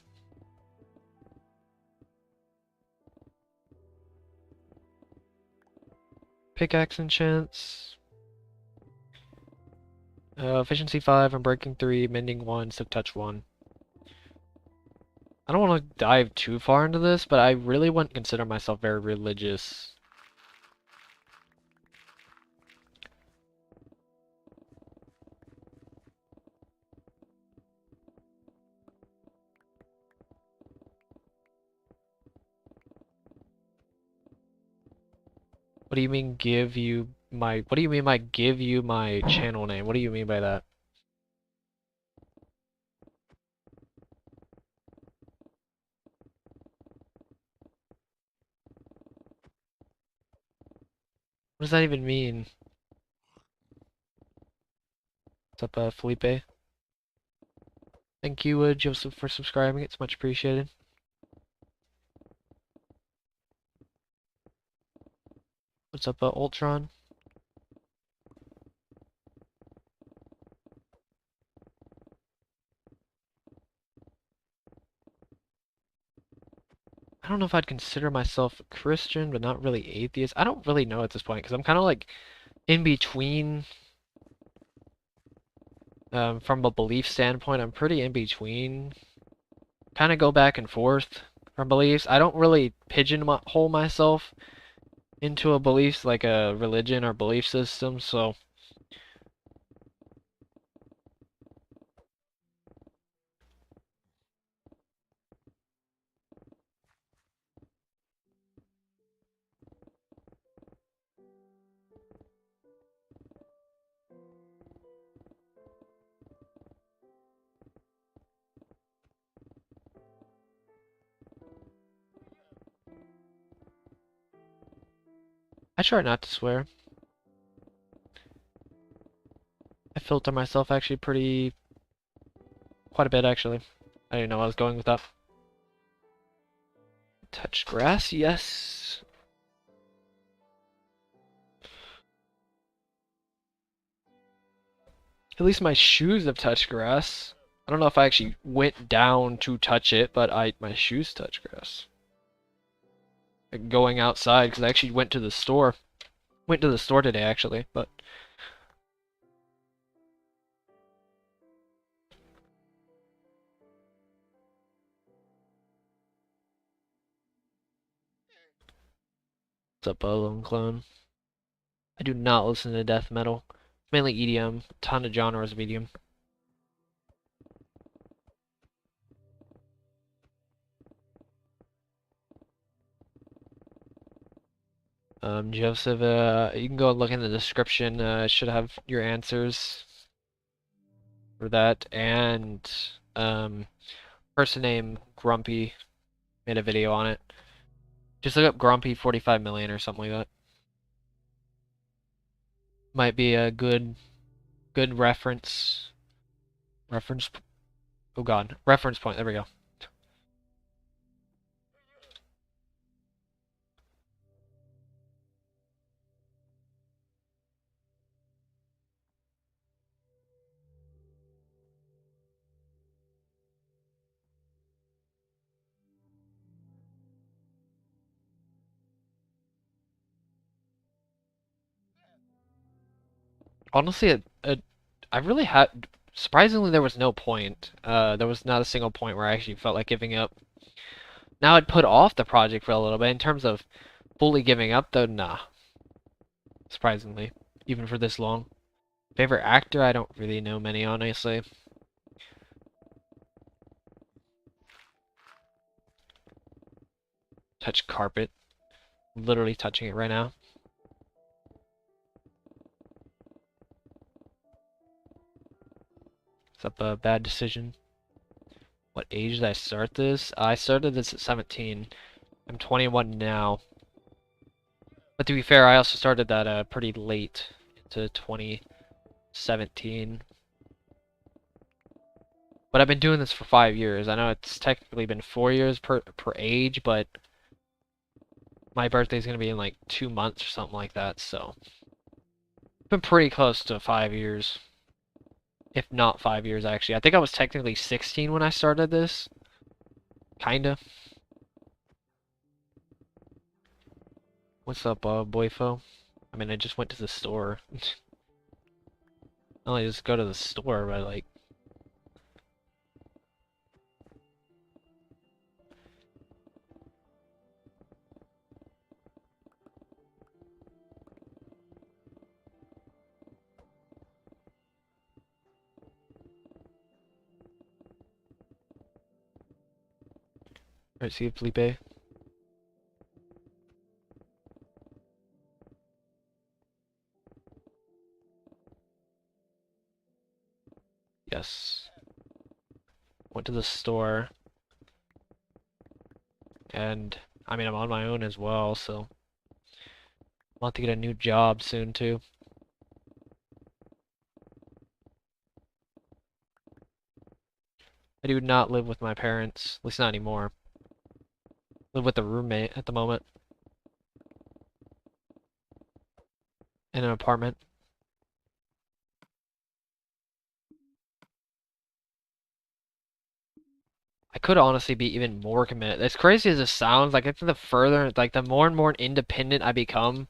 Pickaxe enchants. Efficiency 5, Unbreaking 3, Mending 1, Silk Touch 1. I don't want to dive too far into this, but I really wouldn't consider myself very religious. What do you mean what do you mean by give you my channel name? What do you mean by that? What does that even mean? What's up, Felipe? Thank you, Joseph, for subscribing. It's much appreciated. What's up, Ultron? I don't know if I'd consider myself a Christian, but not really atheist. I don't really know at this point, because I'm kind of like in between. From a belief standpoint, I'm pretty in between. Kind of go back and forth from beliefs. I don't really pigeonhole myself into a belief, like a religion or belief system, so I try not to swear. I filter myself actually pretty quite a bit, actually. I didn't know I was going with that. Touch grass, yes. At least my shoes have touched grass. I don't know if I actually went down to touch it, but my shoes touch grass. Like going outside, because I actually went to the store. Went to the store today, actually, but... What's up, Lone Clone? I do not listen to death metal. It's mainly EDM, a ton of genres of EDM. Joseph, you can go and look in the description. It should have your answers for that. And person named Grumpy made a video on it. Just look up Grumpy 45 million or something like that. Might be a good reference. Oh god, reference point. There we go. Honestly, I really had. Surprisingly, there was no point. There was not a single point where I actually felt like giving up. Now I'd put off the project for a little bit. In terms of fully giving up, though, nah. Surprisingly, even for this long. Favorite actor? I don't really know many, honestly. Touch carpet. Literally touching it right now. Is that a bad decision? What age did I start this? I started this at 17. I'm 21 now. But to be fair, I also started that pretty late, into 2017. But I've been doing this for 5 years. I know it's technically been 4 years per age, but my birthday's gonna be in like 2 months or something like that, so it's been pretty close to 5 years. If not 5 years, actually. I think I was technically 16 when I started this. Kinda. What's up, boyfo? I mean, I just went to the store. I only just go to the store, but like... Alright, see you, Felipe. Yes. Went to the store. And, I mean, I'm on my own as well, so... I'll have to get a new job soon, too. I do not live with my parents, at least not anymore. Live with a roommate at the moment. In an apartment. I could honestly be even more committed. As crazy as it sounds, like I think the further, like the more and more independent I become,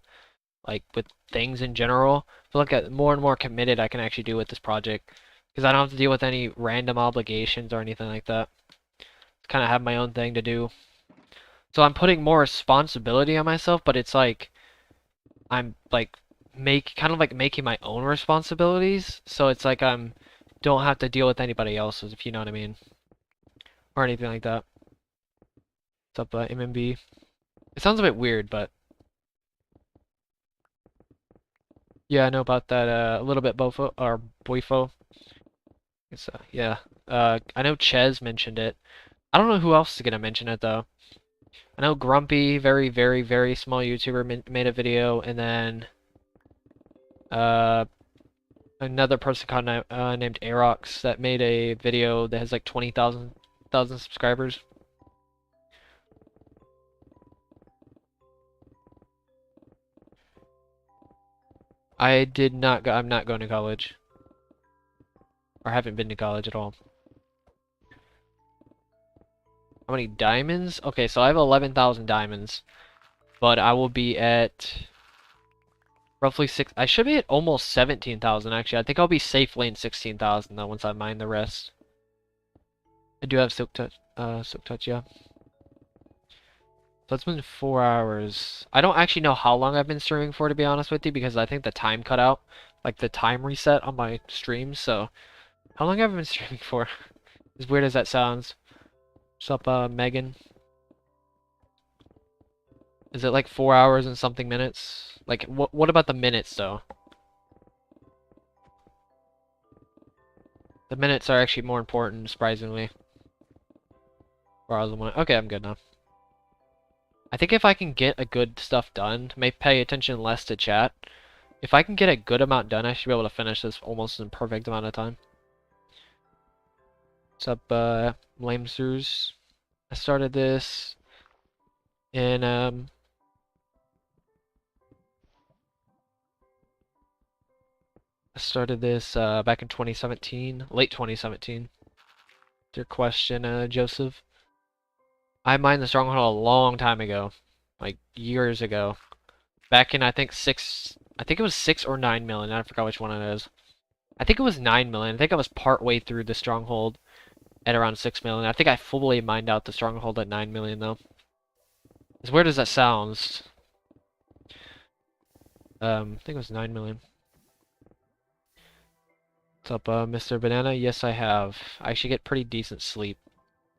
like with things in general, I feel like the more and more committed I can actually do with this project. Because I don't have to deal with any random obligations or anything like that. Kind of have my own thing to do. So I'm putting more responsibility on myself, but it's like I'm like kind of like making my own responsibilities. So it's like don't have to deal with anybody else's, if you know what I mean. Or anything like that. What's up, MMB? It sounds a bit weird, but yeah, I know about that a little bit, Bofo or Boyfo. It's yeah. I know Ches mentioned it. I don't know who else is gonna mention it though. I know Grumpy, very, very, very small YouTuber, made a video, and then another person called named Arox that made a video that has like 20,000 subscribers. I did not go. I'm not going to college, or haven't been to college at all. How many diamonds? Okay, so I have 11,000 diamonds, but I will be at roughly six. I should be at almost 17,000 actually. I think I'll be safely in 16,000 though once I mine the rest. I do have silk touch. Silk touch, yeah. So it's been 4 hours. I don't actually know how long I've been streaming for, to be honest with you, because I think the time cut out, like the time reset on my stream. So how long have I been streaming for? As weird as that sounds. What's up, Megan? Is it like 4 hours and something minutes? Like, what about the minutes, though? The minutes are actually more important, surprisingly. Okay, I'm good now. I think if I can get a good stuff done, may pay attention less to chat. If I can get a good amount done, I should be able to finish this almost in a perfect amount of time. What's up, Lamesters? I started this in, I started this back in 2017, late 2017. Your question, Joseph. I mined the stronghold a long time ago, like years ago. Back in I think it was 6 or 9 million. I forgot which one it is. I think it was 9 million. I think I was part way through the stronghold at around 6 million. I think I fully mined out the stronghold at 9 million though. As weird as that sounds. I think it was 9 million. What's up, Mr. Banana? Yes, I have. I actually get pretty decent sleep.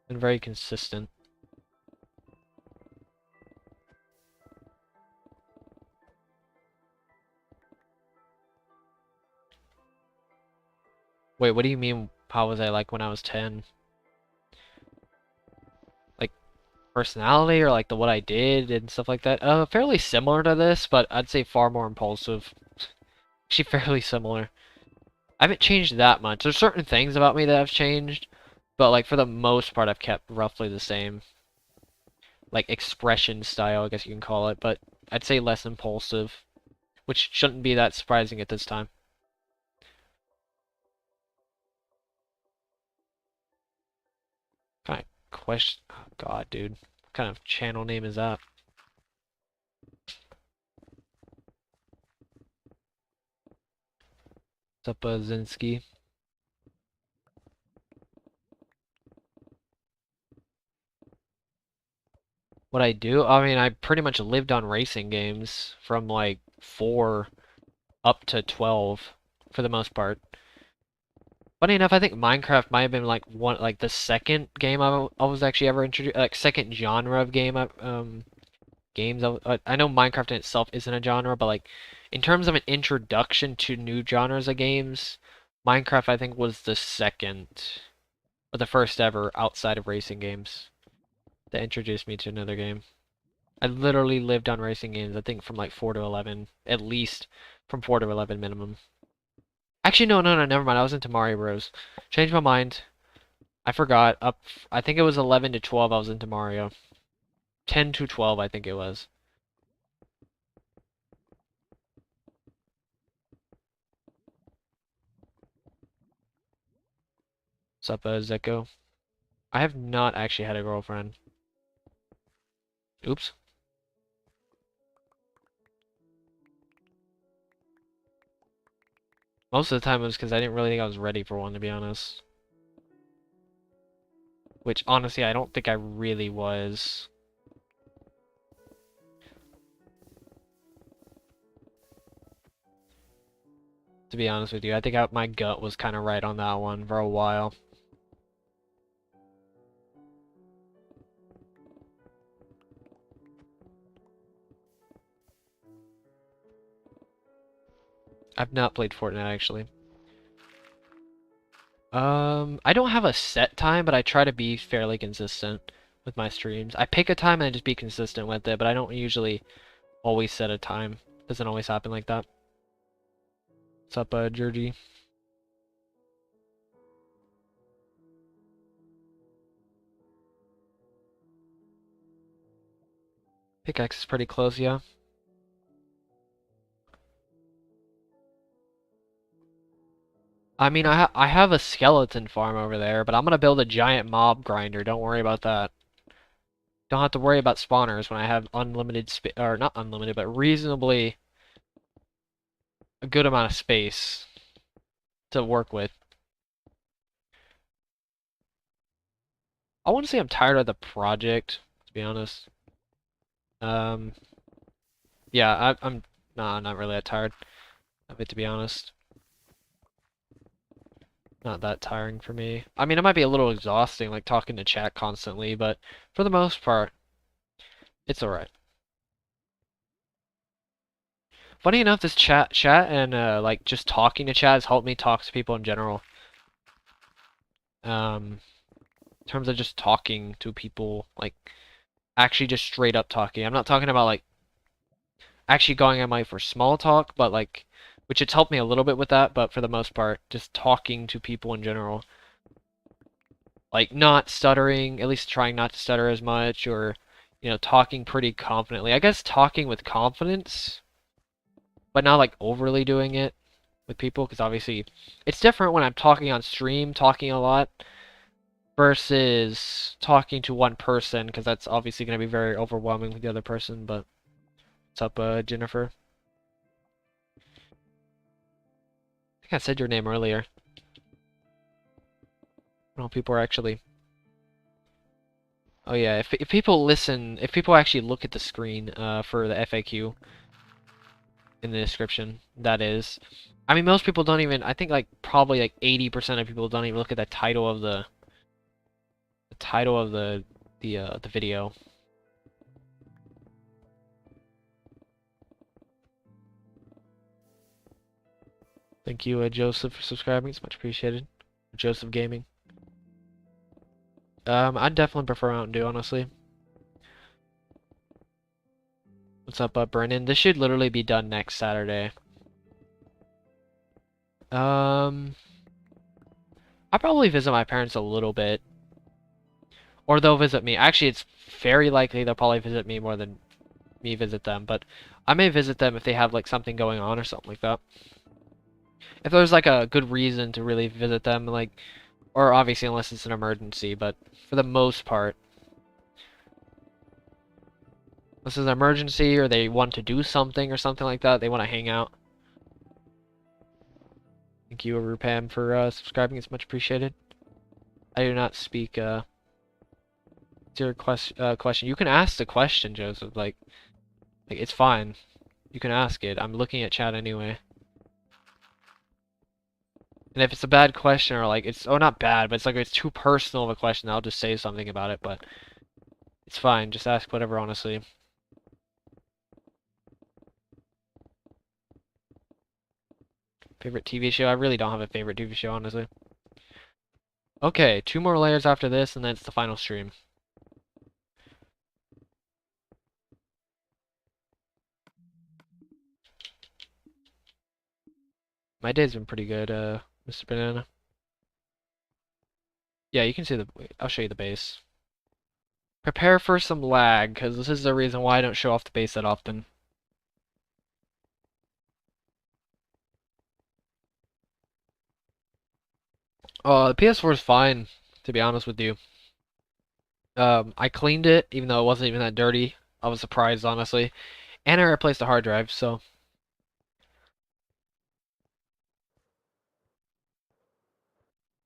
Been very consistent. Wait, what do you mean, how was I like when I was 10? Like, personality or like the what I did and stuff like that? Fairly similar to this, but I'd say far more impulsive. Actually, fairly similar. I haven't changed that much. There's certain things about me that have changed, but like for the most part, I've kept roughly the same. Like expression style, I guess you can call it, but I'd say less impulsive, which shouldn't be that surprising at this time. Kind of question. Oh God, dude. What kind of channel name is that? What's up, Zinski? What I do? I mean, I pretty much lived on racing games from like 4 up to 12 for the most part. Funny enough, I think Minecraft might have been like the second game I was actually ever introduced, like second genre of games. I know Minecraft in itself isn't a genre, but like in terms of an introduction to new genres of games, Minecraft I think was the second or the first ever outside of racing games that introduced me to another game. I literally lived on racing games, I think from like 4 to 11, at least from 4 to 11 minimum. Actually, no, never mind. I was into Mario Bros. Changed my mind. I forgot. I think it was 11 to 12 I was into Mario. 10 to 12 I think it was. What's up, Zeko? I have not actually had a girlfriend. Oops. Most of the time it was because I didn't really think I was ready for one, to be honest. Which, honestly, I don't think I really was. To be honest with you, I think my gut was kind of right on that one for a while. I've not played Fortnite, actually. I don't have a set time, but I try to be fairly consistent with my streams. I pick a time and I just be consistent with it, but I don't usually always set a time. Doesn't always happen like that. What's up, Georgie? Pickaxe is pretty close, yeah. I mean, I have a skeleton farm over there, but I'm gonna build a giant mob grinder. Don't worry about that. Don't have to worry about spawners when I have unlimited or not unlimited, but reasonably a good amount of space to work with. I want to say I'm tired of the project, to be honest. Um, yeah, I'm nah, not really that tired of it, to be honest. Not that tiring for me. I mean, it might be a little exhausting, like talking to chat constantly, but for the most part, it's alright. Funny enough, this chat and like just talking to chat has helped me talk to people in general. In terms of just talking to people, like actually just straight up talking. I'm not talking about like actually going on my for small talk, but like which it's helped me a little bit with that, but for the most part, just talking to people in general. Like not stuttering, at least trying not to stutter as much, or talking pretty confidently. I guess talking with confidence, but not like overly doing it with people, because obviously it's different when I'm talking on stream, talking a lot, versus talking to one person, because that's obviously going to be very overwhelming with the other person. But what's up, Jennifer? I think I said your name earlier. Well, people are actually. Oh yeah, if people listen, if people actually look at the screen for the FAQ in the description, that is. I mean, most people don't even. I think like probably like 80% of people don't even look at the title of the video. Thank you, Joseph, for subscribing. It's much appreciated. Joseph Gaming. I'd definitely prefer Mountain Dew, honestly. What's up, Brennan? This should literally be done next Saturday. I'll probably visit my parents a little bit. Or they'll visit me. Actually, it's very likely they'll probably visit me more than me visit them, but I may visit them if they have like something going on or something like that. If there's like a good reason to really visit them, like, or obviously unless it's an emergency, but for the most part, unless it's an emergency or they want to do something or something like that, they want to hang out. Thank you, Rupam, for subscribing. It's much appreciated. I do not speak to your question. You can ask the question, Joseph. Like it's fine. You can ask it. I'm looking at chat anyway. And if it's a bad question or like it's not bad, but it's like it's too personal of a question, I'll just say something about it, but it's fine. Just ask whatever, honestly. Favorite TV show? I really don't have a favorite TV show, honestly. Okay, 2 more layers after this, and then it's the final stream. My day's been pretty good, Mr. Banana. Yeah, you can see I'll show you the base. Prepare for some lag, because this is the reason why I don't show off the base that often. The PS4 is fine, to be honest with you. I cleaned it, even though it wasn't even that dirty. I was surprised, honestly. And I replaced the hard drive, so.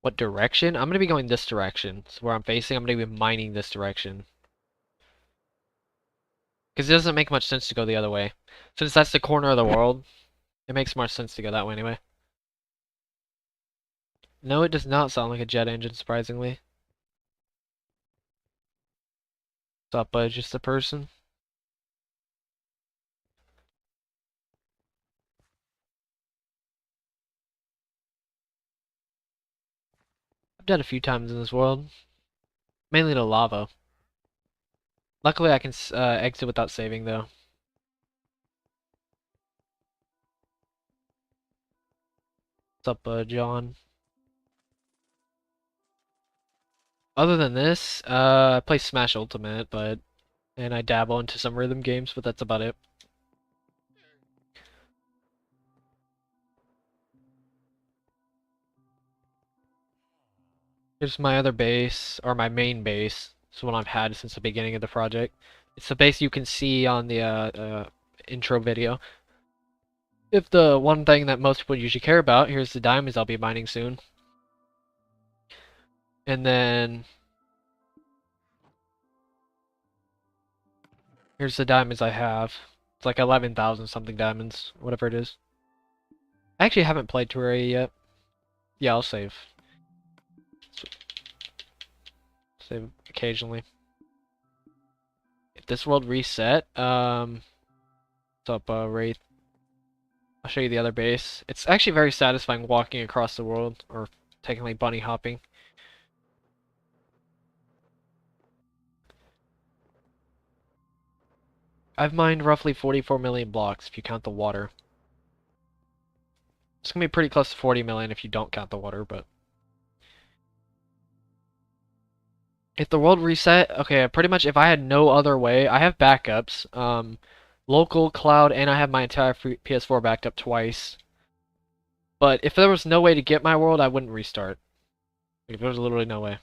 What direction? I'm going to be going this direction. So where I'm facing, I'm going to be mining this direction. Because it doesn't make much sense to go the other way. Since that's the corner of the world, it makes more sense to go that way anyway. No, it does not sound like a jet engine, surprisingly. What's up, bud? Just a person? I've done a few times in this world. Mainly to lava. Luckily, I can exit without saving, though. What's up, John? Other than this, I play Smash Ultimate, and I dabble into some rhythm games, but that's about it. Here's my other base, or my main base. It's one I've had since the beginning of the project. It's the base you can see on the intro video. If the one thing that most people usually care about, here's the diamonds I'll be mining soon. And then here's the diamonds I have. It's like 11,000 something diamonds, whatever it is. I actually haven't played Terraria yet. Yeah, I'll save. Save occasionally. If this world reset, what's up, Wraith? I'll show you the other base. It's actually very satisfying walking across the world, or technically bunny hopping. I've mined roughly 44 million blocks if you count the water. It's gonna be pretty close to 40 million if you don't count the water, but... If the world reset, okay, pretty much if I had no other way, I have backups, local, cloud, and I have my entire PS4 backed up twice. But if there was no way to get my world, I wouldn't restart. Like, there was literally no way.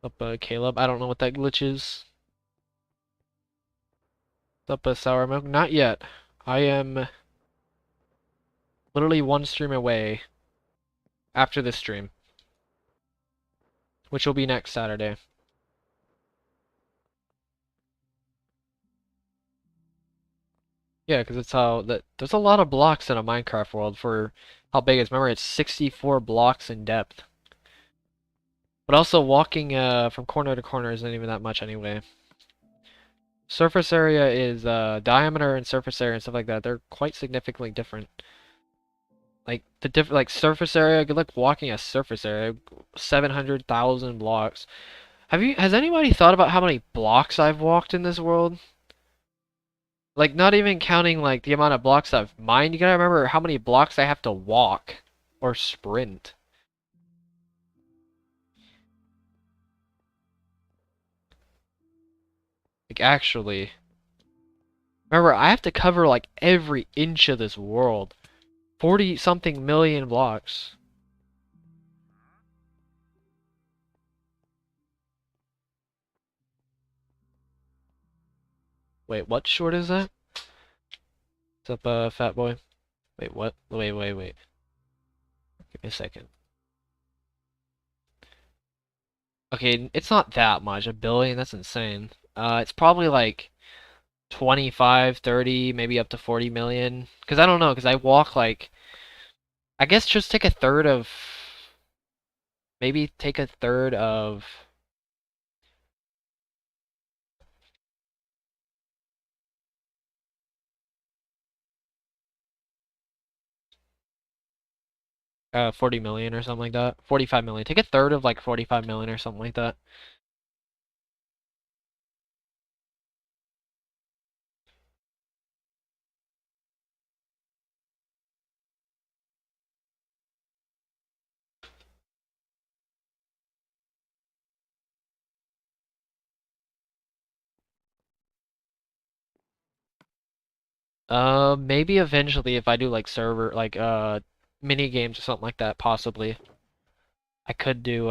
Up, Caleb, I don't know what that glitch is. Up, Sour Milk, not yet. I am literally one stream away after this stream, which will be next Saturday. Yeah, because it's how that there's a lot of blocks in a Minecraft world for how big it is. Remember, it's 64 blocks in depth. But also walking from corner to corner isn't even that much anyway. Surface area is diameter and surface area and stuff like that. They're quite significantly different. Like like surface area, good luck walking a surface area. 700,000 blocks. Has anybody thought about how many blocks I've walked in this world? Like, not even counting, like, the amount of blocks I've mined. You gotta remember how many blocks I have to walk. Or sprint. Like, actually. Remember, I have to cover, like, every inch of this world. 40-something million blocks. Wait, what short is that? What's up, fat boy? Wait, what? Wait. Give me a second. Okay, it's not that much. A billion? That's insane. It's probably like 25, 30, maybe up to 40 million. Because I don't know, because I walk like... I guess just take a third of... Maybe take a third of... 40 million or something like that. 45 million. Take a third of like 45 million or something like that. Maybe eventually if I do like server, like, mini games or something like that, possibly. I could do,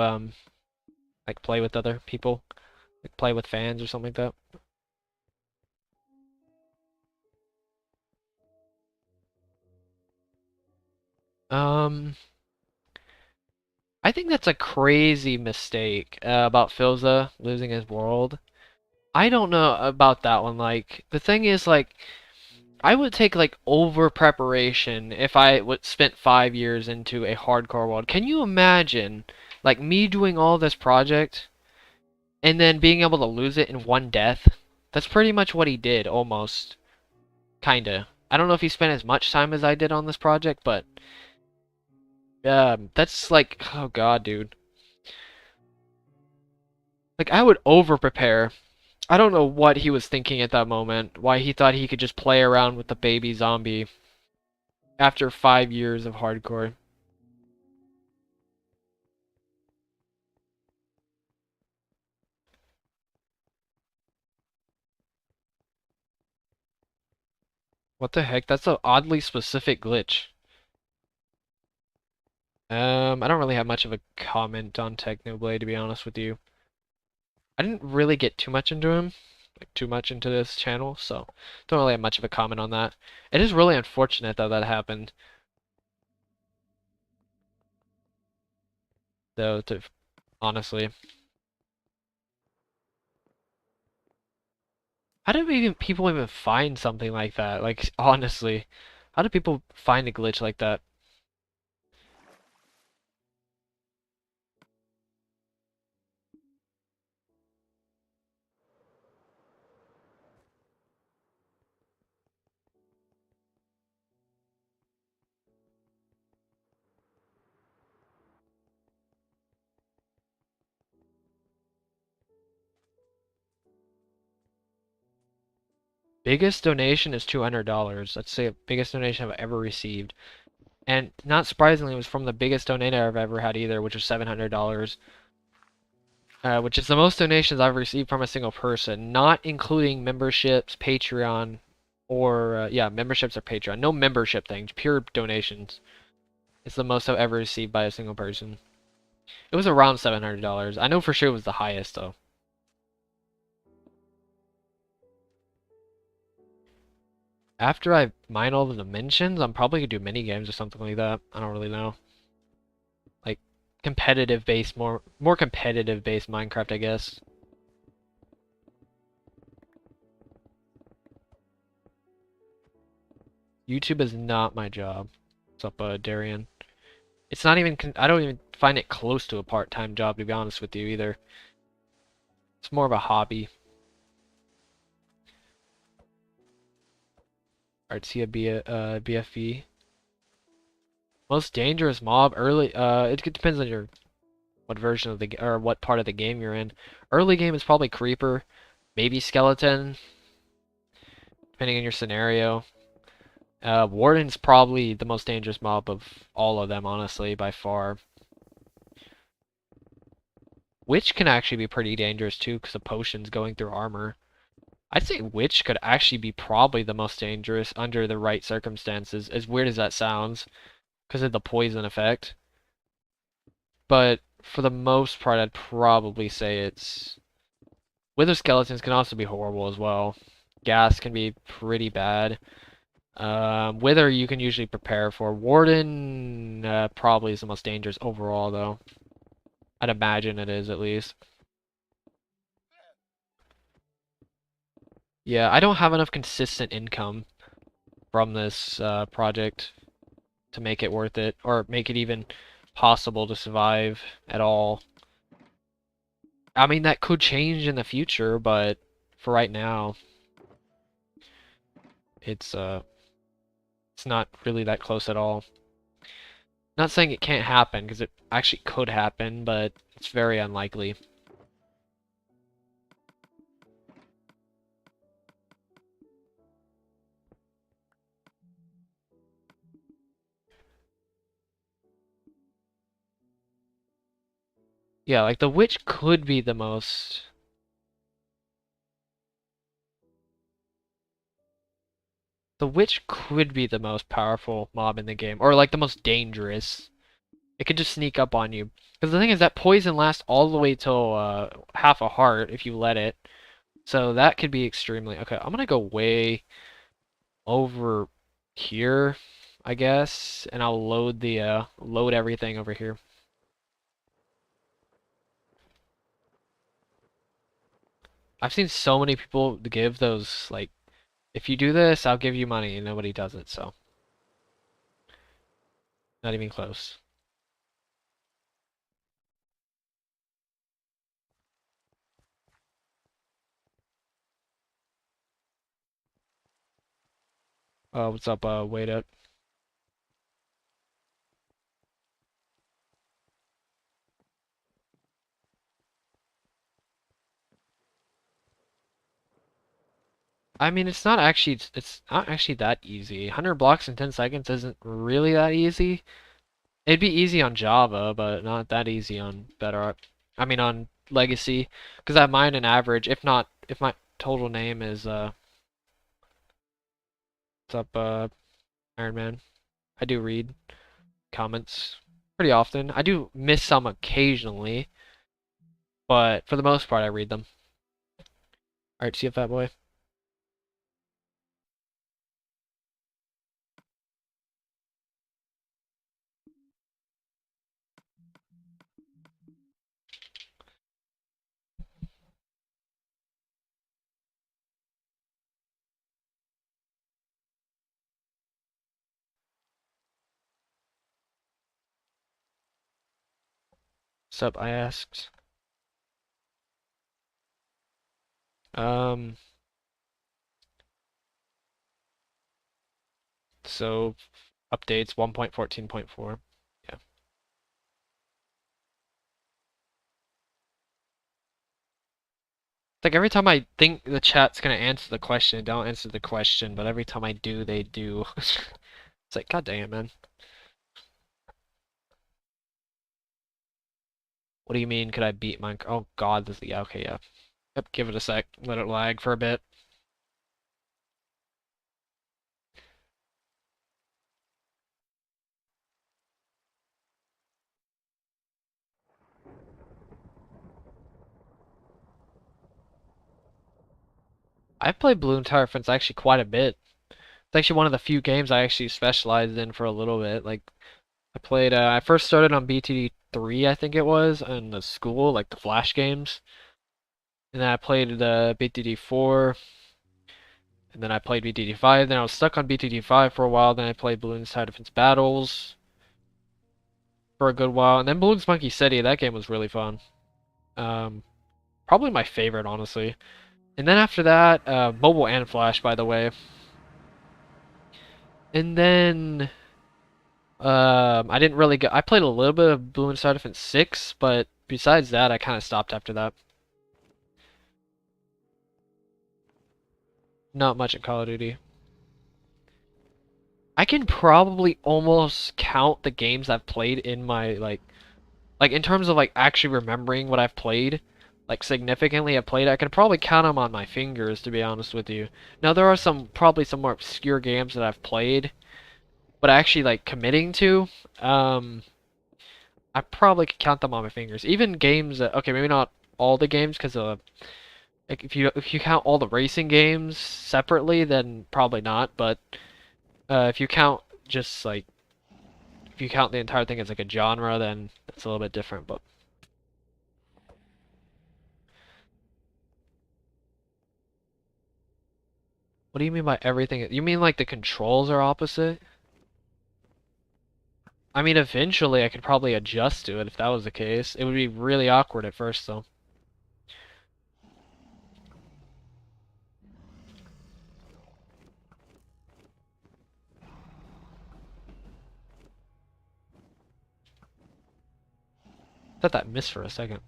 like play with other people. Like play with fans or something like that. I think that's a crazy mistake, about Filza losing his world. I don't know about that one. Like, the thing is, like, I would take like over preparation if I would spent 5 years into a hardcore world. Can you imagine like me doing all this project and then being able to lose it in one death? That's pretty much what he did, almost. Kinda. I don't know if he spent as much time as I did on this project, but that's like, oh god, dude. Like, I would over prepare I don't know what he was thinking at that moment, why he thought he could just play around with the baby zombie after 5 years of hardcore. What the heck? That's an oddly specific glitch. I don't really have much of a comment on Technoblade, to be honest with you. I didn't really get too much into him, like too much into this channel, so don't really have much of a comment on that. It is really unfortunate though that happened, though, to honestly. How do people even find something like that? Like, honestly, how do people find a glitch like that? Biggest donation is $200. That's the biggest donation I've ever received. And not surprisingly, it was from the biggest donator I've ever had either, which was $700. Which is the most donations I've received from a single person, not including memberships, Patreon, or yeah, memberships or Patreon. No membership things, pure donations. It's the most I've ever received by a single person. It was around $700. I know for sure it was the highest though. After I mine all the dimensions, I'm probably gonna do mini games or something like that. I don't really know. Like competitive based, more competitive based Minecraft, I guess. YouTube is not my job. What's up, Darian? It's not even. I don't even find it close to a part-time job, to be honest with you, either. It's more of a hobby. Artsia BFE. Most dangerous mob early. It depends on your what version of the or what part of the game you're in. Early game is probably creeper, maybe skeleton, depending on your scenario. Warden's probably the most dangerous mob of all of them, honestly, by far. Witch can actually be pretty dangerous too, because of potions going through armor. I'd say Witch could actually be probably the most dangerous under the right circumstances, as weird as that sounds, because of the poison effect. But for the most part, I'd probably say it's... Wither Skeletons can also be horrible as well. Gas can be pretty bad. Wither you can usually prepare for. Warden probably is the most dangerous overall, though. I'd imagine it is, at least. Yeah, I don't have enough consistent income from this project to make it worth it, or make it even possible to survive at all. I mean, that could change in the future, but for right now, it's it's not really that close at all. Not saying it can't happen, because it actually could happen, but it's very unlikely. Yeah, like the witch could be the most... The witch could be the most powerful mob in the game, or like the most dangerous. It could just sneak up on you. Because the thing is that poison lasts all the way till half a heart if you let it. So that could be extremely... Okay, I'm gonna go way over here, I guess, and I'll load the load everything over here. I've seen so many people give those like, if you do this, I'll give you money, and nobody does it, so not even close. What's up, wait up. I mean, it's not actually that easy. 100 blocks in 10 seconds isn't really that easy. It'd be easy on Java, but not that easy on Bedrock. I mean, on Legacy, because I mine an average. If my total name is what's up, Iron Man. I do read comments pretty often. I do miss some occasionally, but for the most part, I read them. All right, see you, fat boy. Sup, I asks. Um, so updates 1.14.4. Yeah. It's like every time I think the chat's gonna answer the question, it don't answer the question, but every time I do, they do. It's like, god dang it, man. What do you mean, could I beat Minecraft? Oh god, this, yeah, okay, yeah. Yep, give it a sec. Let it lag for a bit. I've played Balloon Tower Defense actually quite a bit. It's actually one of the few games I actually specialized in for a little bit. Like, I first started on BTD3, I think it was, in the school, like the Flash games. And then I played BTD4, and then I played BTD5, then I was stuck on BTD5 for a while, then I played Balloon Tower Defense Battles for a good while, and then Balloons Monkey City, that game was really fun. Um, Probably my favorite, honestly. And then after that, mobile and Flash, by the way. And then I didn't really I played a little bit of Balloon Star Defense 6, but besides that, I kind of stopped after that. Not much in Call of Duty. I can probably almost count the games I've played in my like in terms of like actually remembering what I've played, like significantly I've played. I can probably count them on my fingers, to be honest with you. Now there are probably some more obscure games that I've played, but actually like committing to. Um, I probably could count them on my fingers. Even games that, okay, maybe not all the games, because like if you count all the racing games separately, then probably not. But if you count just like if you count the entire thing as like a genre, then it's a little bit different. But what do you mean by everything? You mean like the controls are opposite? I mean, eventually I could probably adjust to it if that was the case. It would be really awkward at first, though. Thought that missed for a second.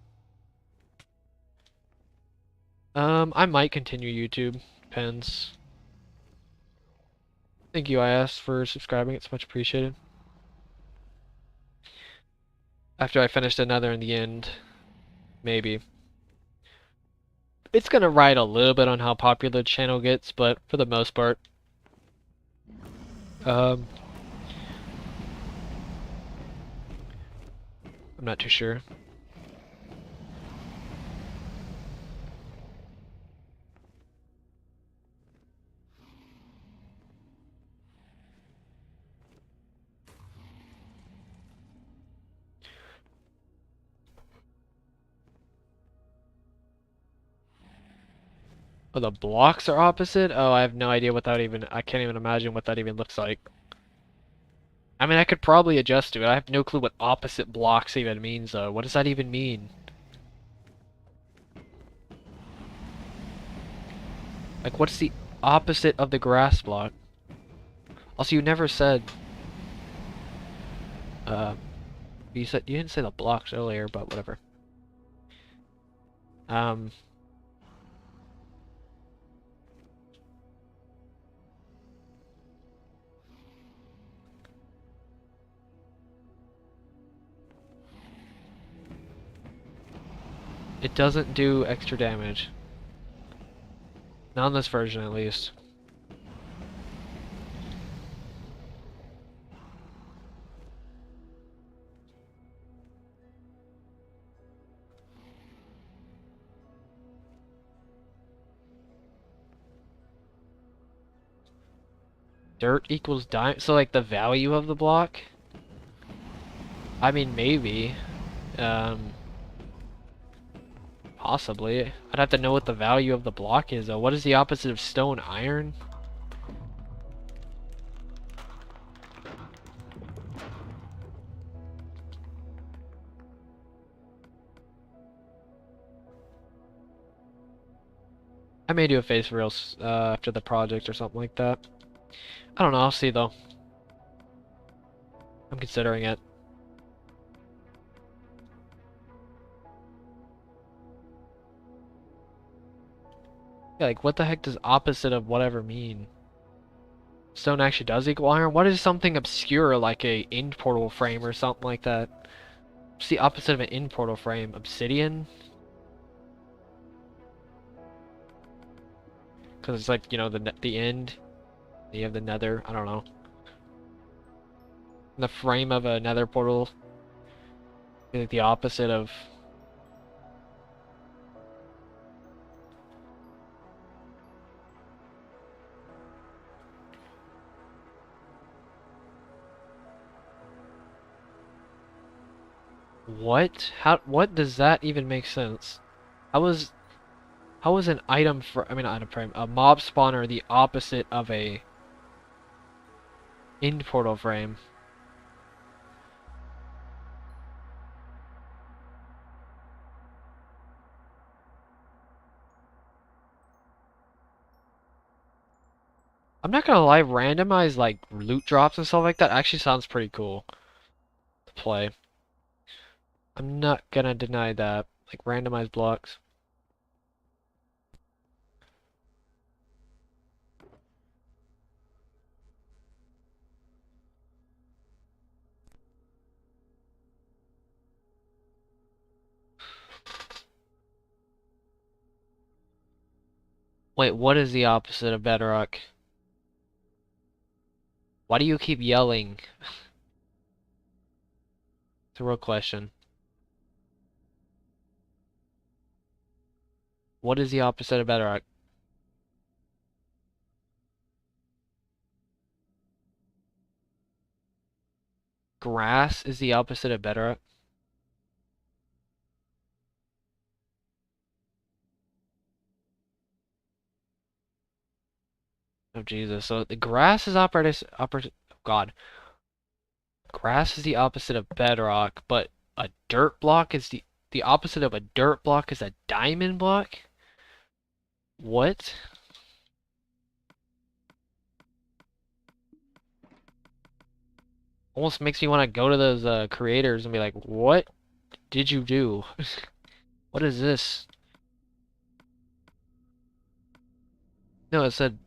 I might continue YouTube. Depends. Thank you, IS, for subscribing. It's much appreciated. After I finished another in the end, maybe. It's gonna ride a little bit on how popular the channel gets, but for the most part. Um, I'm not too sure. Oh, the blocks are opposite? Oh, I have no idea what that even... I can't even imagine what that even looks like. I mean, I could probably adjust to it. I have no clue what opposite blocks even means, though. What does that even mean? Like, what's the opposite of the grass block? Also, you never said... Uh, you didn't say the blocks earlier, but whatever. Um... It doesn't do extra damage. Not on this version, at least. Dirt equals diamond. So, like, the value of the block? I mean, maybe. Um, Possibly. I'd have to know what the value of the block is, though. What is the opposite of stone? Iron? I may do a face real after the project or something like that. I don't know. I'll see, though. I'm considering it. Yeah, like, what the heck does opposite of whatever mean? Stone actually does equal iron? What is something obscure, like a end portal frame or something like that? What's the opposite of an end portal frame? Obsidian? Because it's like, you know, the end. You have the nether. I don't know. The frame of a nether portal is like the opposite of... What? What does that even make sense? How is an item for, I mean not item frame, a mob spawner the opposite of a end portal frame? I'm not gonna lie, randomized like loot drops and stuff like that actually sounds pretty cool to play. I'm not gonna deny that. Like randomized blocks. Wait, what is the opposite of bedrock? Why do you keep yelling? It's a real question. What is the opposite of bedrock? Grass is the opposite of bedrock? Oh Jesus! So the grass is God, grass is the opposite of bedrock, but a dirt block is the opposite of a dirt block is a diamond block. What? Almost makes me want to go to those creators and be like, "What did you do? What is this?" No, it said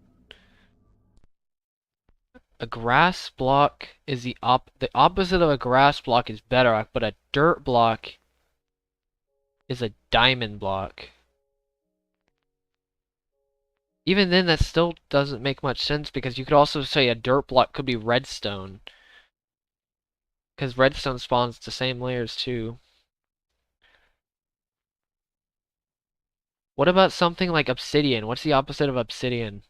a grass block is the opposite of a grass block is bedrock, but a dirt block is a diamond block. Even then, that still doesn't make much sense because you could also say a dirt block could be redstone. Because redstone spawns the same layers too. What about something like obsidian? What's the opposite of obsidian?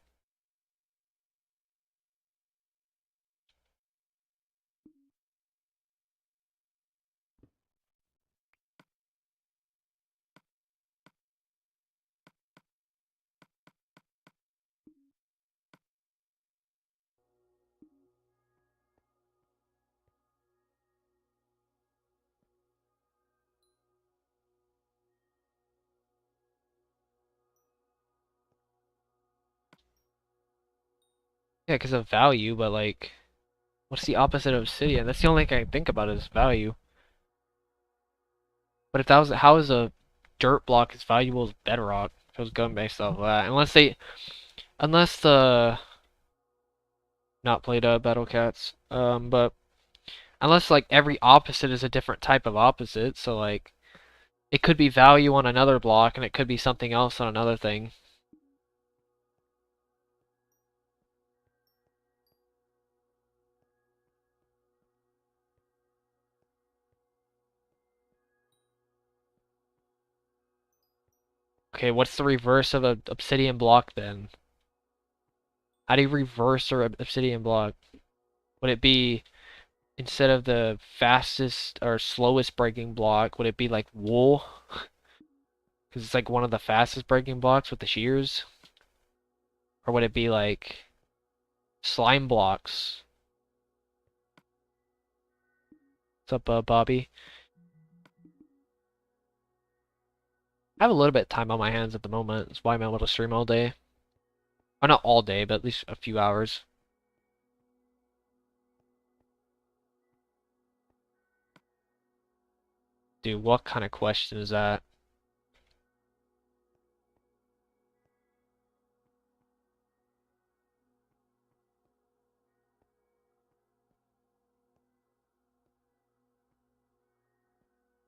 Yeah, because of value, but like, what's the opposite of obsidian? That's the only thing I can think about is value. But if that was, how is a dirt block as valuable as bedrock? If it was going based off of that. Unless the, not played Battle Cats, but unless like every opposite is a different type of opposite, so like, It could be value on another block, and it could be something else on another thing. Okay, what's the reverse of an obsidian block then? How do you reverse an obsidian block? Would it be, instead of the fastest or slowest breaking block, would it be like wool? Because it's like one of the fastest breaking blocks with the shears? Or would it be like slime blocks? What's up, Bobby? I have a little bit of time on my hands at the moment. That's why I'm able to stream all day. Or not all day, but at least a few hours. Dude, what kind of question is that?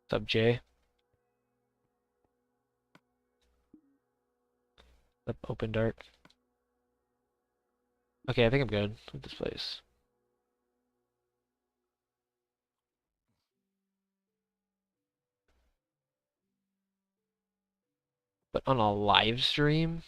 What's up, Jay? What's up, Open Dark? Okay, I think I'm good with this place. But on a live stream?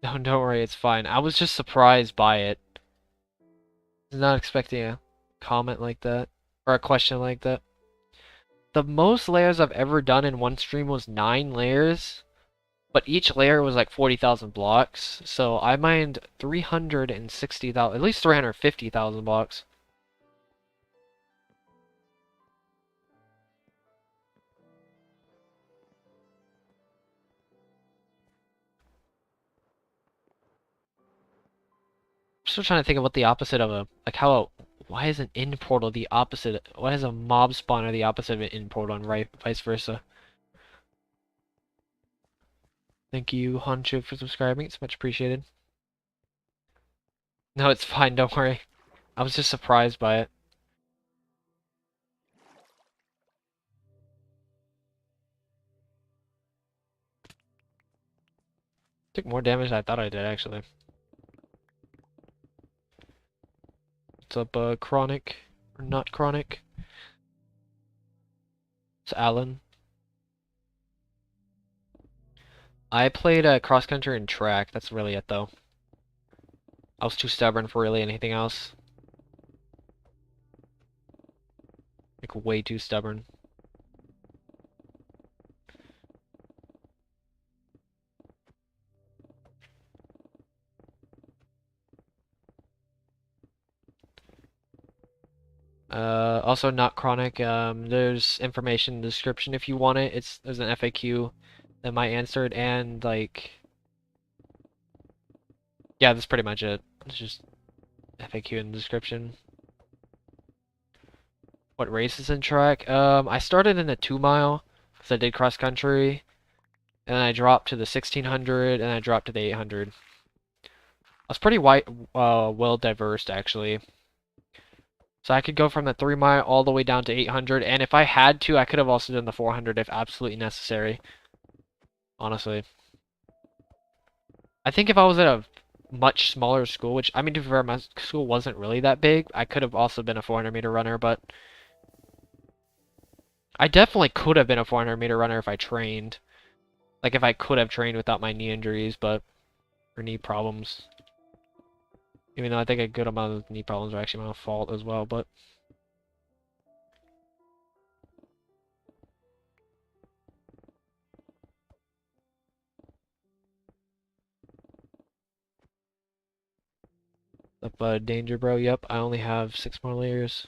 No, don't worry, it's fine. I was just surprised by it. I was not expecting a comment like that. Or a question like that. The most layers I've ever done in one stream was 9 layers. But each layer was like 40,000 blocks. So I mined 360,000, at least 350,000 blocks. I'm still trying to think of what the opposite of a, like how why is an end portal the opposite? Why is a mob spawner the opposite of an end portal and right, vice versa? Thank you, Honcho, for subscribing. It's much appreciated. No, it's fine. Don't worry. I was just surprised by it. Took more damage than I thought I did, actually. What's up, Chronic? Or not Chronic? It's Alan. I played cross country and track. That's really it, though. I was too stubborn for really anything else. Like, way too stubborn. Also not chronic. There's information in the description if you want it. There's an FAQ that might answer it, and like, yeah, that's pretty much it. It's just FAQ in the description. What races in track? I started in the 2 mile because I did cross country, and then I dropped to the 1600, and I dropped to the 800. I was pretty well diverse actually. So I could go from the 3 mile all the way down to 800, and if I had to, I could have also done the 400 if absolutely necessary. Honestly. I think if I was at a much smaller school, which, I mean, to be fair, my school wasn't really that big, I could have also been a 400-meter runner, but I definitely could have been a 400-meter runner if I trained. Like, if I could have trained without my knee injuries, or knee problems. Even though I think a good amount of knee problems are actually my fault as well, but... Up, danger, bro. Yep, I only have 6 more layers.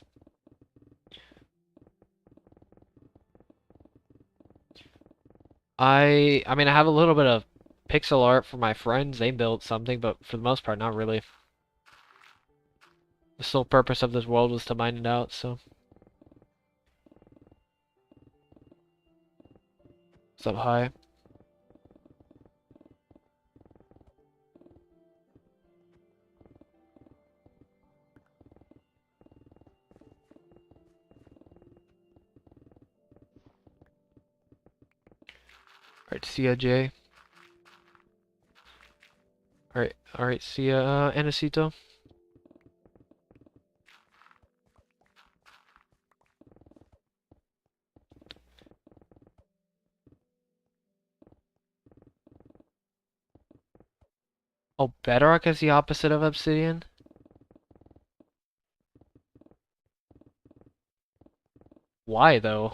I mean, I have a little bit of pixel art for my friends. They built something, but for the most part, not really. sole purpose of this world was to mine it out, so. It's up high. Alright, see ya, Jay. Alright, see ya, Anacito. Oh, Bedrock is the opposite of Obsidian? Why, though?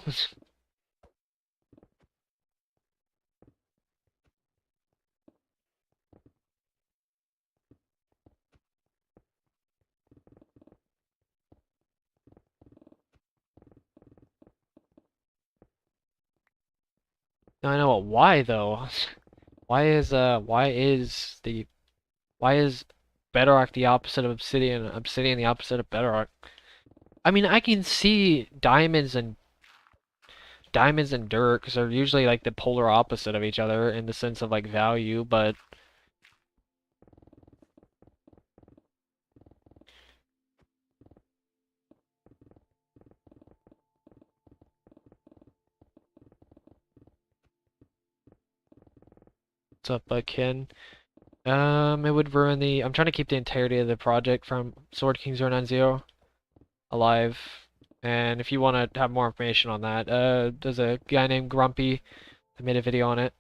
No, I know, what why, though? Why is Bedrock the opposite of Obsidian, Obsidian the opposite of Bedrock? I mean, I can see diamonds and dirt, because they're usually like the polar opposite of each other in the sense of like value, but what's up, Ken? It would ruin the. I'm trying to keep the integrity of the project from Sword King 090 alive. And if you want to have more information on that, there's a guy named Grumpy that made a video on it.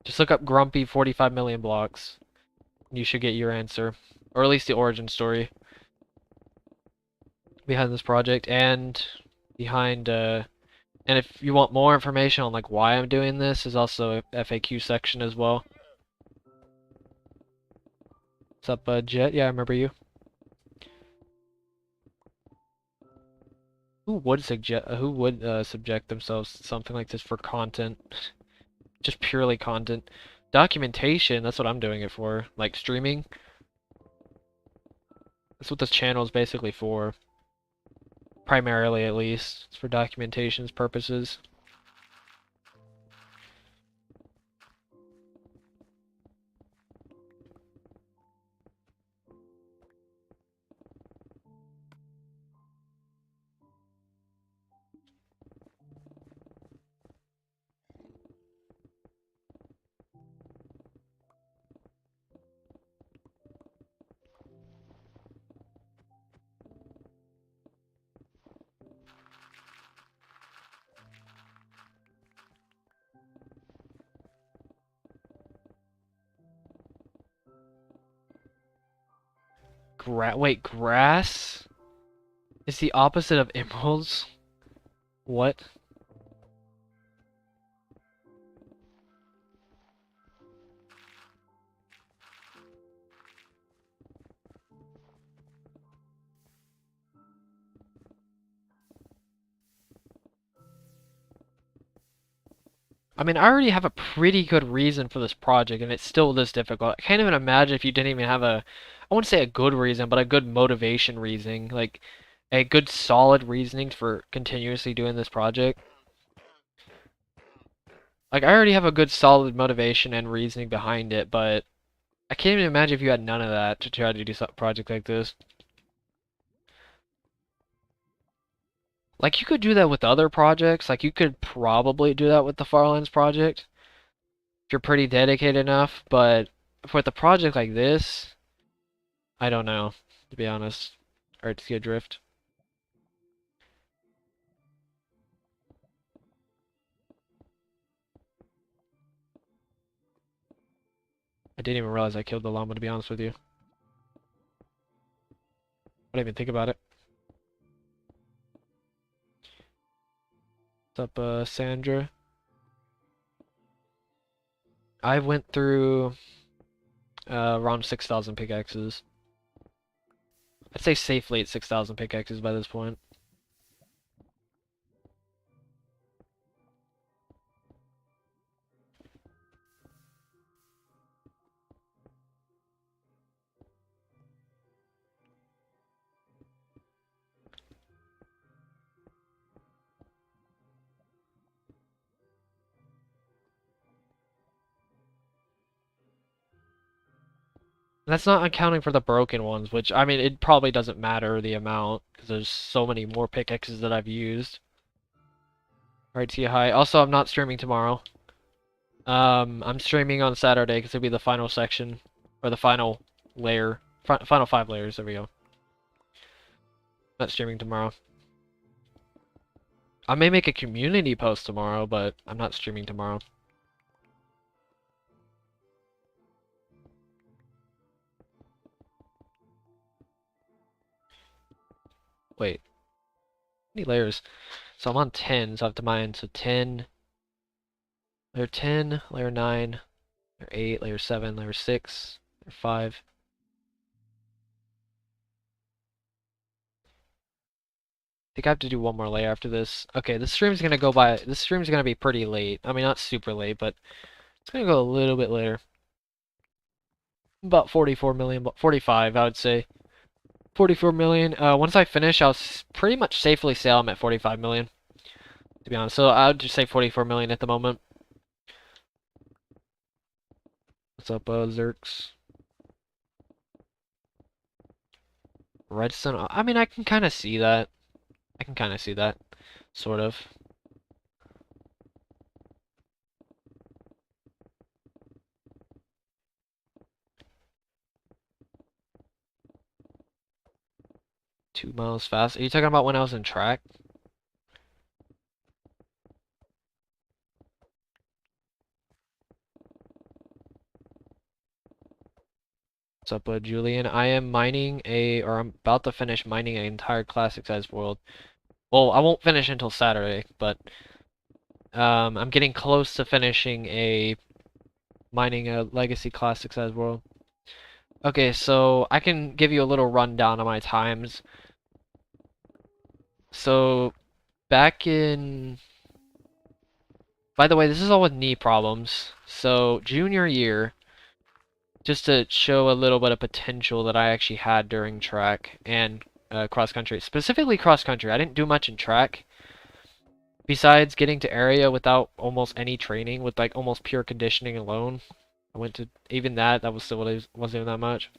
Just look up Grumpy 45 million blocks. You should get your answer, or at least the origin story behind this project and behind. And if you want more information on like why I'm doing this, there's also a FAQ section as well. What's up, Jet? Yeah, I remember you. Who would subject themselves to something like this for content? Just purely content. Documentation, that's what I'm doing it for. Like streaming. That's what this channel is basically for. Primarily, at least. It's for documentation's purposes. Wait, grass is the opposite of emeralds? What? I mean, I already have a pretty good reason for this project, and it's still this difficult. I can't even imagine if you didn't even have I wouldn't say a good reason, but a good motivation reasoning, like a good solid reasoning for continuously doing this project. Like, I already have a good solid motivation and reasoning behind it, but I can't even imagine if you had none of that to try to do a project like this. Like, you could do that with other projects, like, you could probably do that with the Farlands project, if you're pretty dedicated enough, but for the project like this, I don't know, to be honest. Or to see a drift. I didn't even realize I killed the llama, to be honest with you. I didn't even think about it. What's up, Sandra? I went through around 6,000 pickaxes. I'd say safely at 6,000 pickaxes by this point. That's not accounting for the broken ones, which, I mean, it probably doesn't matter the amount, because there's so many more pickaxes that I've used. Alright, see you, hi. Also, I'm not streaming tomorrow. I'm streaming on Saturday, because it'll be the final section, or the final layer. Final 5 layers, there we go. Not streaming tomorrow. I may make a community post tomorrow, but I'm not streaming tomorrow. Wait. How many layers? So I'm on 10, so I have to mine. So 10, layer 9, layer 8, layer 7, layer 6, layer 5. I think I have to do one more layer after this. Okay, this stream's gonna be pretty late. I mean, not super late, but it's gonna go a little bit later. About 44 million, 45, I would say. 44 million. Once I finish, I'll pretty much safely say I'm at 45 million, to be honest. So I would just say 44 million at the moment. What's up, Zerks? Redstone. I mean, I can kind of see that. Sort of. Two miles fast. Are you talking about when I was in track? What's up, Julian? I am I'm about to finish mining an entire classic size world. Well, I won't finish until Saturday, but I'm getting close to finishing mining a legacy classic size world. Okay, so I can give you a little rundown of my times. So back in, by the way, this is all with knee problems. So junior year, just to show a little bit of potential that I actually had during track and cross country, specifically cross country. I didn't do much in track. Besides getting to area without almost any training, with like almost pure conditioning alone, I went to even that was still wasn't even that much.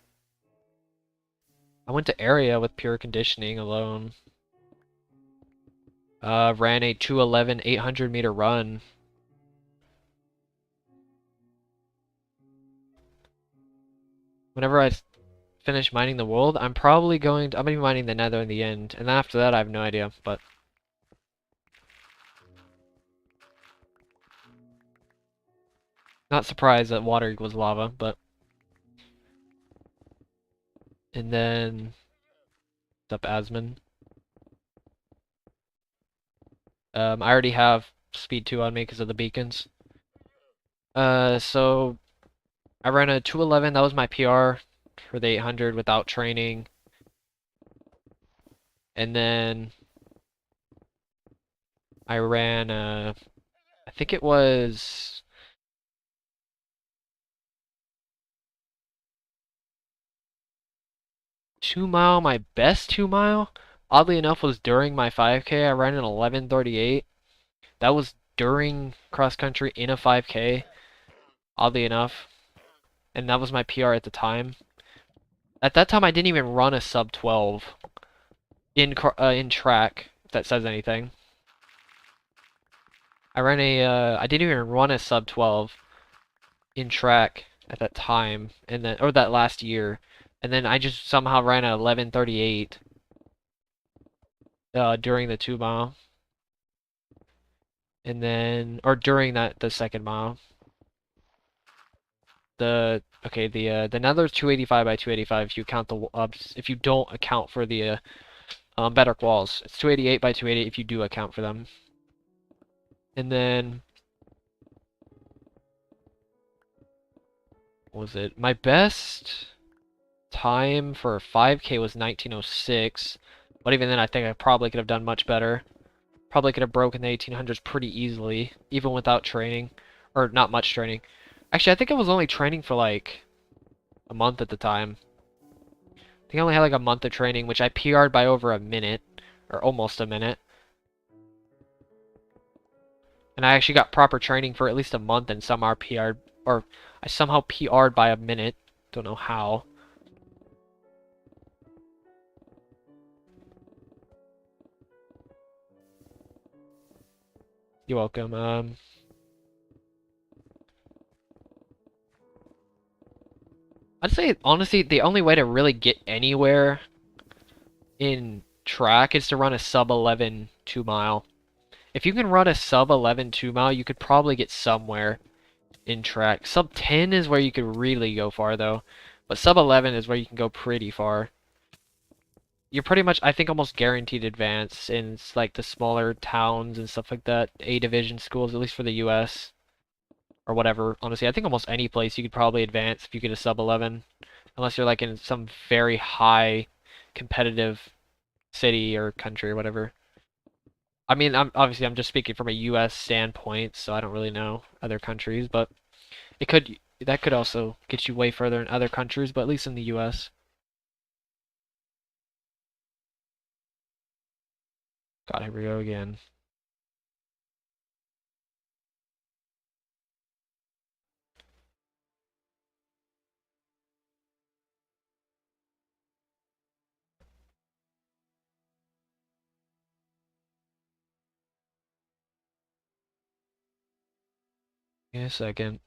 I went to area with pure conditioning alone. Ran a 211 800-meter run. Whenever I finish mining the world, I'm gonna be mining the nether in the end, and after that I have no idea, but not surprised that water equals lava, but and then what's up, Asman? I already have speed 2 on me because of the beacons. So I ran a 211, that was my PR for the 800 without training. And then I ran I think it was 2 mile, my best 2 mile. Oddly enough was during my 5K. I ran an 11:38. That was during cross country in a 5K. Oddly enough. And that was my PR at the time. At that time I didn't even run a sub 12 in track, if that says anything. I didn't even run a sub 12 in track at that time, and then, or that last year, and then I just somehow ran a 11:38 during the 2 mile, and then, or during the second mile. The nether's 285 by 285 if you count if you don't account for the bedrock walls. It's 288 by 288 if you do account for them. And then what was it? My best time for 5K was 1906, but even then I think I probably could have done much better. Probably could have broken the 1800s pretty easily, even without training, or not much training. Actually, I think I was only training for like a month at the time. I think I only had like a month of training, which I PR'd by over a minute, or almost a minute. And I actually got proper training for at least a month and somehow PR'd, or I somehow PR'd by a minute. Don't know how. You're welcome. I'd say honestly, the only way to really get anywhere in track is to run a sub 11 2 mile. If you can run a sub 11 2 mile, you could probably get somewhere in track. Sub 10 is where you could really go far though, but sub 11 is where you can go pretty far. You're pretty much, I think, almost guaranteed advance in like the smaller towns and stuff like that. A division schools, at least for the U.S. or whatever. Honestly, I think almost any place you could probably advance if you get a sub 11, unless you're like in some very high competitive city or country or whatever. I mean, I'm just speaking from a U.S. standpoint, so I don't really know other countries, but it could that could also get you way further in other countries, but at least in the U.S. God, here we go again. In a second.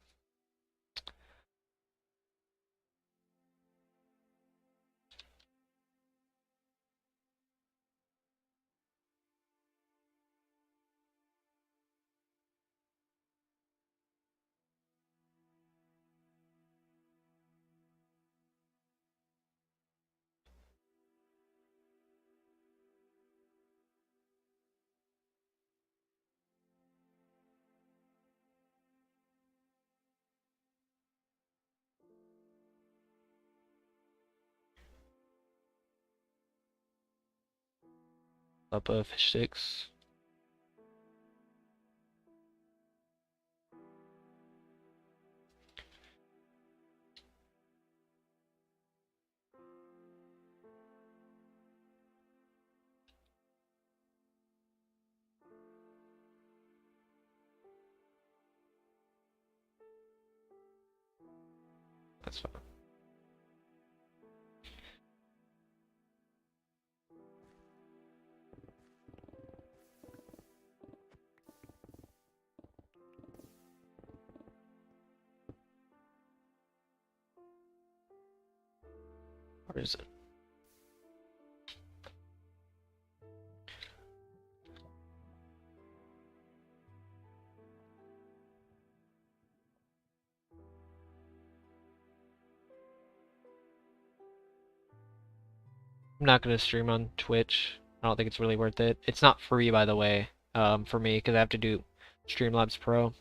Up a fish sticks. That's fine. Where is it? I'm not gonna stream on Twitch. I don't think it's really worth it. It's not free, by the way, for me, because I have to do Streamlabs Pro.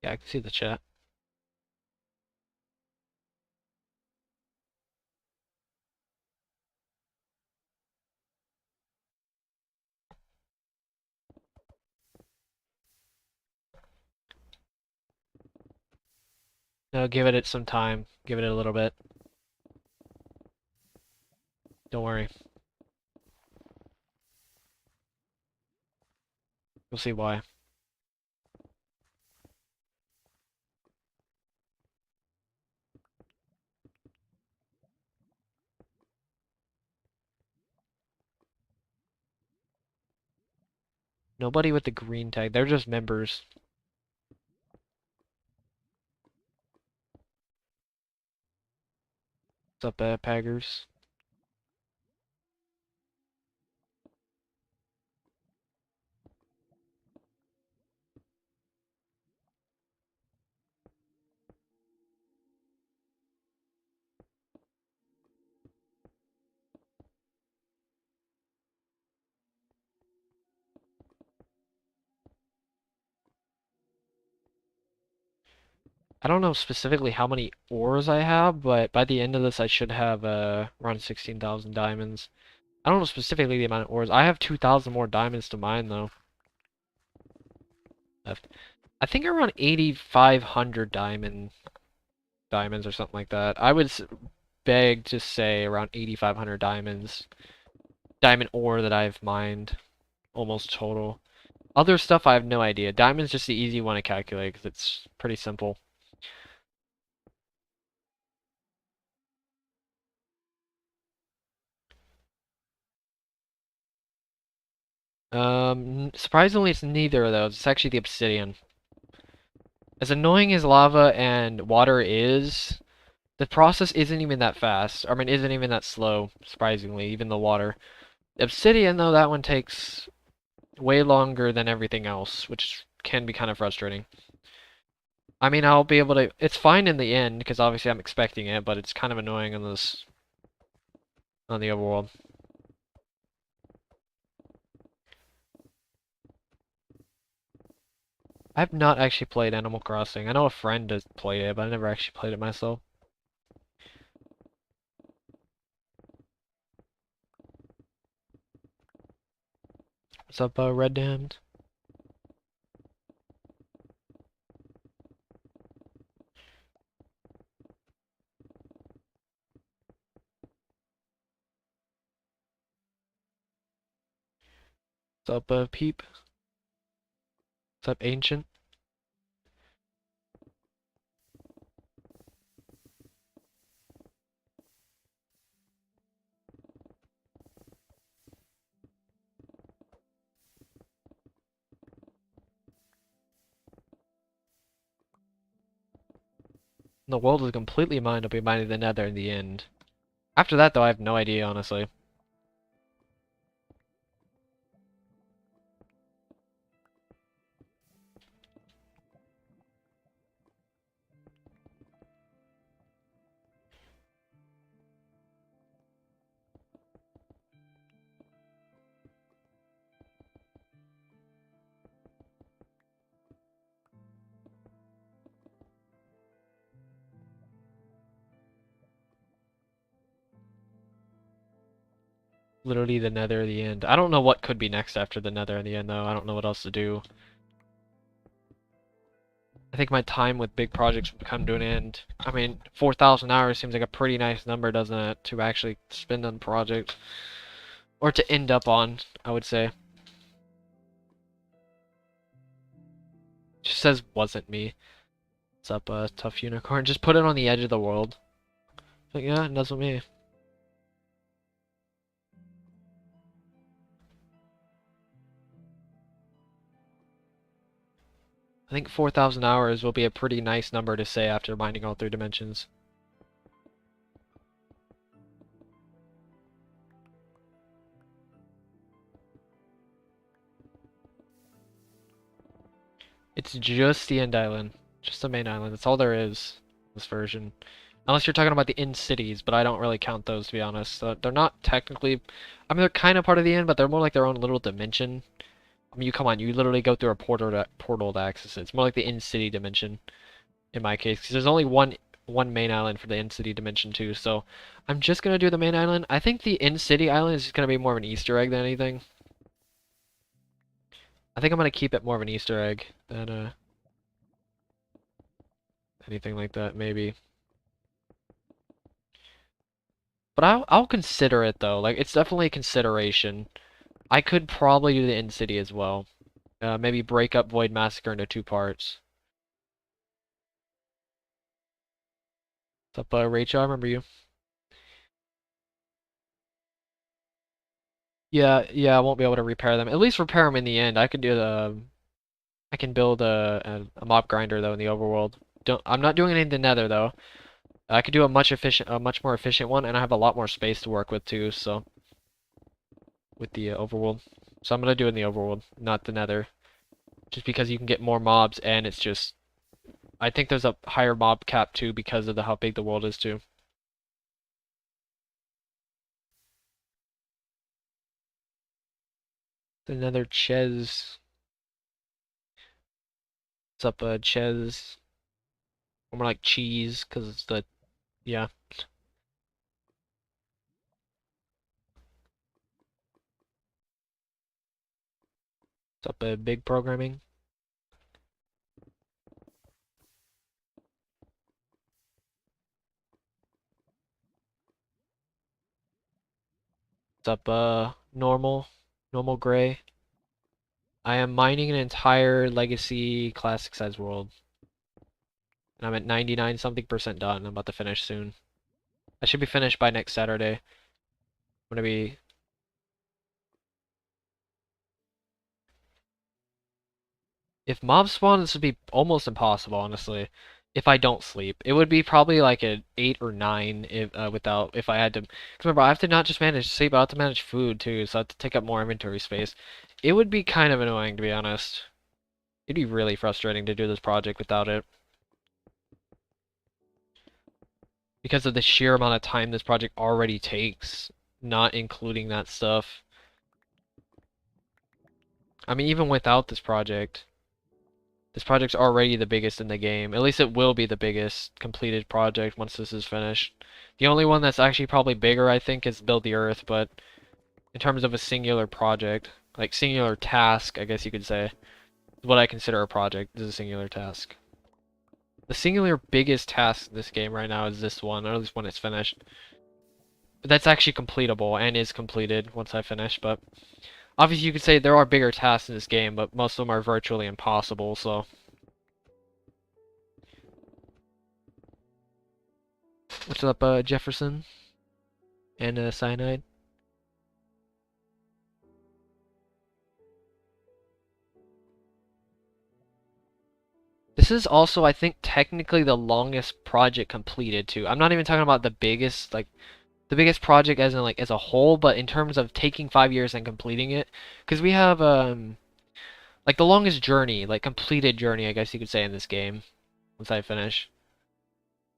Yeah, I can see the chat. No, give it some time. Give it a little bit. Don't worry. You'll see why. Nobody with the green tag. They're just members. What's up, Paggers? I don't know specifically how many ores I have, but by the end of this I should have around 16,000 diamonds. I don't know specifically the amount of ores. I have 2,000 more diamonds to mine though. Left. I think around 8,500 diamonds or something like that. I would beg to say around 8,500 diamonds. Diamond ore that I've mined, almost total. Other stuff I have no idea. Diamond's just the easy one to calculate because it's pretty simple. Surprisingly, it's neither of those. It's actually the obsidian. As annoying as lava and water is, the process isn't even that fast. I mean, isn't even that slow, surprisingly, even the water. Obsidian, though, that one takes way longer than everything else, which can be kind of frustrating. I mean, I'll be able to... It's fine in the end, because obviously I'm expecting it, but it's kind of annoying on this... on the overworld. I've not actually played Animal Crossing. I know a friend has played it, but I never actually played it myself. What's up, Red Damned? What's up, Peep? What's up, Ancient? The world is completely mine. I'll be mining the nether in the end. After that, though, I have no idea, honestly. Literally the nether at the end. I don't know what could be next after the nether in the end, though. I don't know what else to do. I think my time with big projects would come to an end. I mean, 4,000 hours seems like a pretty nice number, doesn't it? To actually spend on projects. Or to end up on, I would say. Just says wasn't me. What's up, Tough Unicorn? Just put it on the edge of the world. But yeah, it doesn't me. I think 4,000 hours will be a pretty nice number to say after mining all 3 dimensions. It's just the end island. Just the main island. That's all there is in this version. Unless you're talking about the end cities, but I don't really count those, to be honest. They're not technically... I mean, they're kind of part of the end, but they're more like their own little dimension. I mean, come on, you literally go through a portal to access it. It's more like the end city dimension, in my case. Because there's only one main island for the end city dimension, too. So, I'm just going to do the main island. I think the end city island is just going to be more of an Easter egg than anything. I think I'm going to keep it more of an Easter egg than, anything like that, maybe. But I'll consider it though. Like it's definitely a consideration. I could probably do the end city as well. Maybe break up Void Massacre into 2 parts. What's up, Rachel? I remember you. Yeah, yeah. I won't be able to repair them. At least repair them in the end. I could do the. I can build a mob grinder though in the overworld. I'm not doing it in the Nether though. I could do a much more efficient one, and I have a lot more space to work with too. So with the overworld, so I'm gonna do it in the overworld, not the nether, just because you can get more mobs, and it's just I think there's a higher mob cap too because of how big the world is too. Another Ches. What's up, Ches? Or more like cheese, because it's the yeah. What's up, big programming? What's up, normal gray? I am mining an entire legacy classic size world. And I'm at 99 something percent done. I'm about to finish soon. I should be finished by next Saturday. I'm gonna be if mob spawn, this would be almost impossible, honestly. If I don't sleep, it would be probably like an 8 or 9 if I had to. Cause remember, I have to not just manage sleep, I have to manage food too, so I have to take up more inventory space. It would be kind of annoying, to be honest. It'd be really frustrating to do this project without it. Because of the sheer amount of time this project already takes, not including that stuff. I mean, even without this project's already the biggest in the game. At least it will be the biggest completed project once this is finished. The only one that's actually probably bigger, I think, is Build the Earth, but in terms of a singular project, like singular task, I guess you could say, what I consider a project is a singular task. The singular biggest task in this game right now is this one, or at least when it's finished. But that's actually completable and is completed once I finish, but obviously you could say there are bigger tasks in this game, but most of them are virtually impossible, so. What's up, Jefferson? And Cyanide? This is also, I think, technically the longest project completed too. I'm not even talking about the biggest, like, the biggest project as in, like, as a whole, but in terms of taking 5 years and completing it. Because we have, like, the longest journey, like, completed journey, I guess you could say, in this game. Once I finish.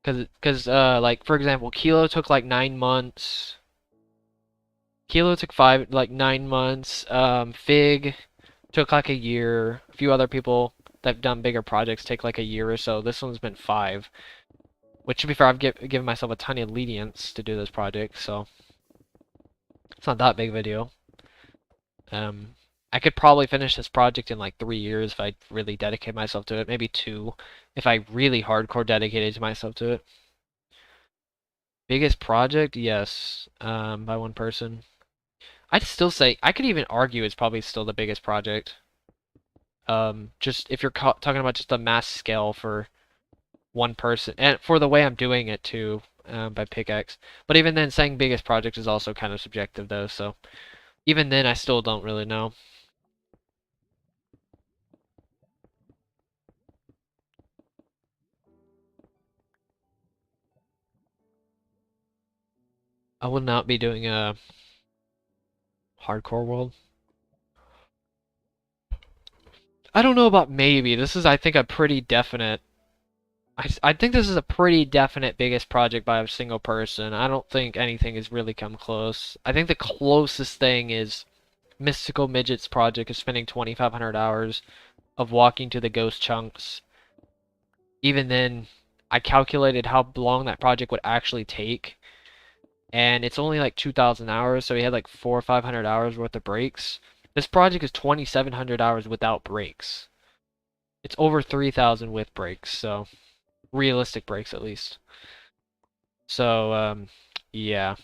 Like, for example, Kilo took, like, 9 months. Kilo took 9 months. Fig took, like, a year. A few other people that have done bigger projects take, like, a year or so. This one's been 5. Which, to be fair, I've given myself a ton of lenience to do this project, so it's not that big of a deal. I could probably finish this project in like 3 years if I really dedicate myself to it. Maybe 2, if I really hardcore dedicated to myself to it. Biggest project? Yes, by one person. I'd still say, I could even argue it's probably still the biggest project. Just if you're talking about just a mass scale for one person, and for the way I'm doing it too, by pickaxe. But even then, saying biggest project is also kind of subjective though, so even then I still don't really know. I will not be doing a hardcore world. I don't know about maybe. This is, I think, a pretty definite. I think this is a pretty definite biggest project by a single person. I don't think anything has really come close. I think the closest thing is Mystical Midget's project is spending 2,500 hours of walking to the ghost chunks. Even then, I calculated how long that project would actually take, and it's only like 2,000 hours, so he had like 400 or 500 hours worth of breaks. This project is 2,700 hours without breaks. It's over 3,000 with breaks, so realistic breaks at least. So, yeah.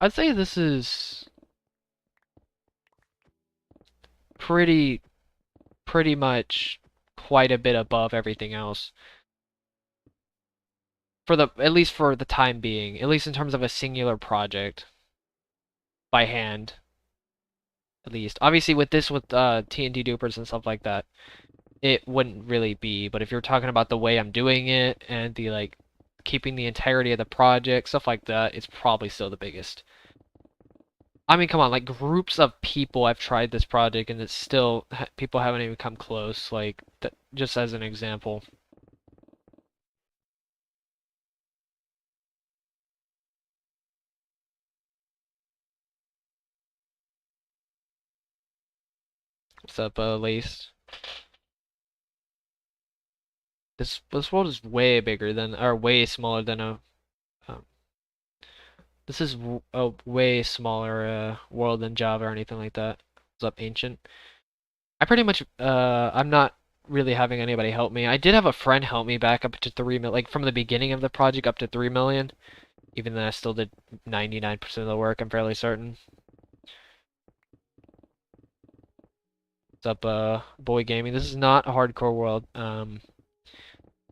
I'd say this is pretty, pretty much quite a bit above everything else. At least for the time being, at least in terms of a singular project by hand, at least. Obviously, with this, with TNT dupers and stuff like that, it wouldn't really be. But if you're talking about the way I'm doing it and the like keeping the integrity of the project, stuff like that, it's probably still the biggest. I mean, come on, like groups of people have tried this project and it's still people haven't even come close. Like just as an example. What's up, Lace? This world is way bigger than, or way smaller than a. Um, this is a way smaller world than Java or anything like that. What's up, Ancient? I pretty much I'm not really having anybody help me. I did have a friend help me back up to 3 million, like from the beginning of the project up to 3 million. Even though I still did 99% of the work, I'm fairly certain. What's up, Boy Gaming? This is not a hardcore world.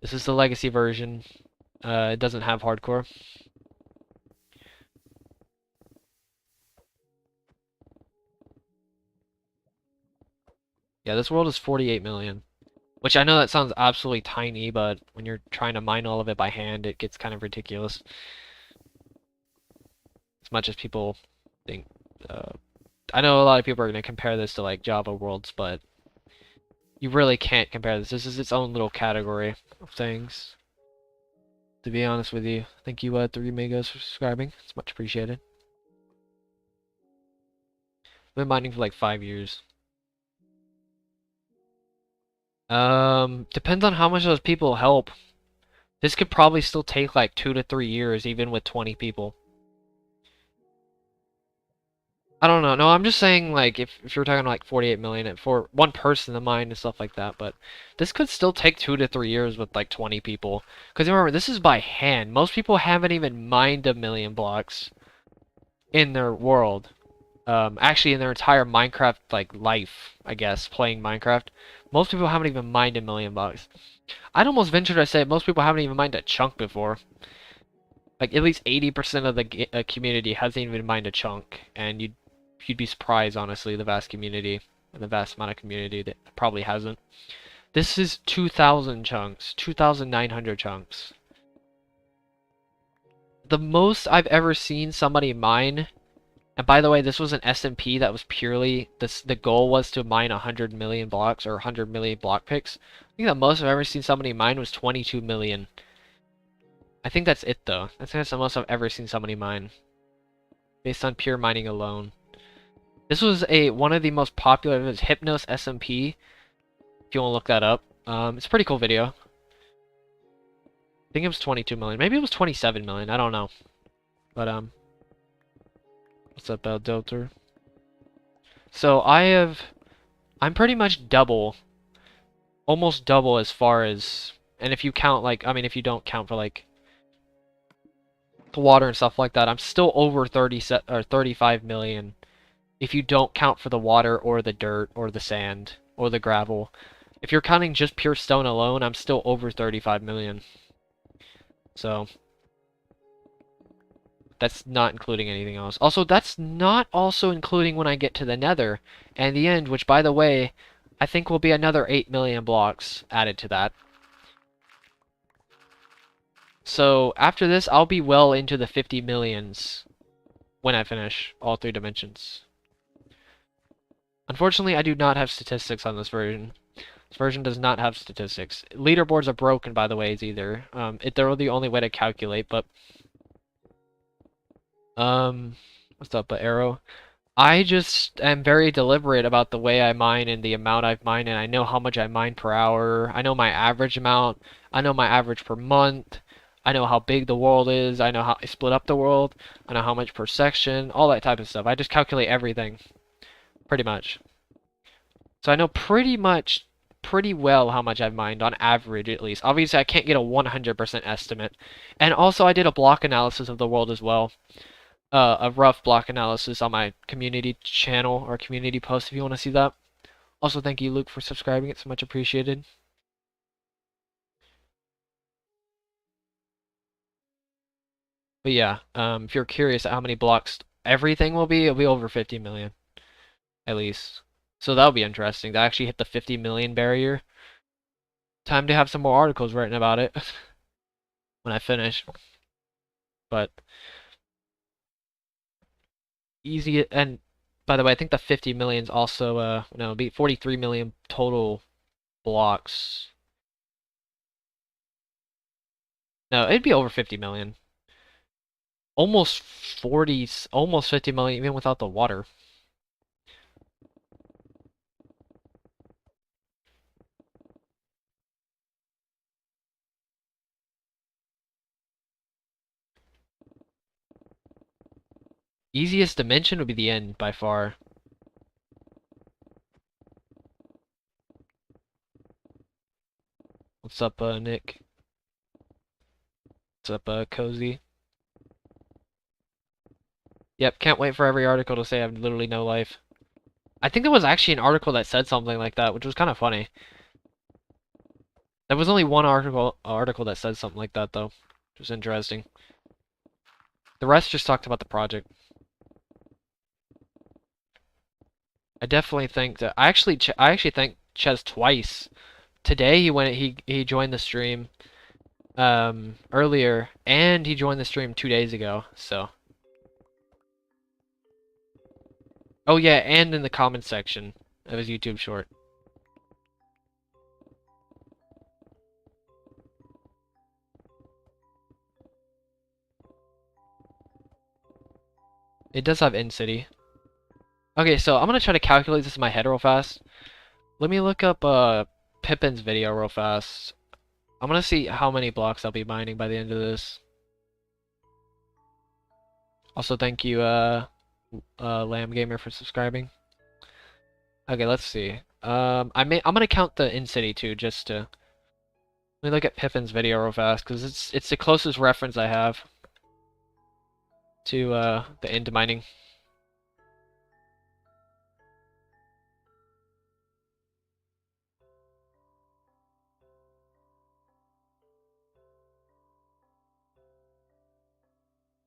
This is the legacy version. It doesn't have hardcore. Yeah, this world is 48 million. Which I know that sounds absolutely tiny, but when you're trying to mine all of it by hand, it gets kind of ridiculous. As much as people think. Uh, I know a lot of people are going to compare this to like Java worlds, but you really can't compare this. This is its own little category of things. To be honest with you, thank you, 3 megas for subscribing. It's much appreciated. I've been mining for like 5 years. Depends on how much those people help. This could probably still take like 2 to 3 years, even with 20 people. I don't know. No, I'm just saying, like, if you're talking like 48 million for one person to mine and stuff like that, but this could still take 2 to 3 years with like 20 people. Because remember, this is by hand. Most people haven't even mined a million blocks in their world. Actually, in their entire Minecraft like life, I guess, playing Minecraft, most people haven't even mined a million blocks. I'd almost venture to say most people haven't even mined a chunk before. Like at least 80% of the community hasn't even mined a chunk, and you'd be surprised, honestly, the vast community and the vast amount of community that probably hasn't. This is 2,000 chunks, 2,900 chunks. The most I've ever seen somebody mine. And by the way, this was an SMP that was purely the goal was to mine 100 million blocks or 100 million block picks. I think the most I've ever seen somebody mine was 22 million. I think that's it though. I think that's the most I've ever seen somebody mine based on pure mining alone. This was one of the most popular. It was Hypnos SMP. If you want to look that up, it's a pretty cool video. I think it was 22 million. Maybe it was 27 million. I don't know. But what's up, Delta? So I'm pretty much double, almost double as far as, and if you count like, I mean, if you don't count for like the water and stuff like that, I'm still over 35 million. If you don't count for the water or the dirt or the sand or the gravel. If you're counting just pure stone alone, I'm still over 35 million. So that's not including anything else. Also, that's not also including when I get to the nether and the end, which by the way, I think will be another 8 million blocks added to that. So after this, I'll be well into the 50 millions when I finish all 3 dimensions. Unfortunately, I do not have statistics on this version. This version does not have statistics. Leaderboards are broken, by the way, either. They're the only way to calculate, but... what's up, Arrow? I just am very deliberate about the way I mine and the amount I've mined, and I know how much I mine per hour. I know my average amount. I know my average per month. I know how big the world is. I know how I split up the world. I know how much per section. All that type of stuff. I just calculate everything. Pretty much. So I know pretty well how much I've mined on average, at least. Obviously, I can't get a 100% estimate. And also, I did a block analysis of the world as well. A rough block analysis on my community channel or community post if you want to see that. Also, thank you, Luke, for subscribing. It's much appreciated. But yeah, if you're curious how many blocks everything will be, it'll be over 50 million. At least. So that'll be interesting. To actually hit the 50 million barrier. Time to have some more articles written about it. when I finish. But easy, and by the way, I think the 50 million's also no, it'd be 43 million total blocks. No, it'd be over 50 million. Almost 40, almost 50 million even without the water. Easiest dimension would be the end by far. What's up, Nick? What's up, Cozy? Yep, can't wait for every article to say I have literally no life. I think there was actually an article that said something like that, which was kind of funny. There was only one article that said something like that, though, which was interesting. The rest just talked about the project. I definitely think that I actually thanked Ches twice. Today he joined the stream earlier, and he joined the stream 2 days ago. So. Oh yeah, and in the comments section of his YouTube short. It does have in-city. Okay, so I'm gonna try to calculate this in my head real fast. Let me look up Pippin's video real fast. I'm gonna see how many blocks I'll be mining by the end of this. Also, thank you, Lamb Gamer for subscribing. Okay, let's see. I'm gonna count the in-city too, just to. Let me look at Pippin's video real fast, because it's the closest reference I have to the end mining.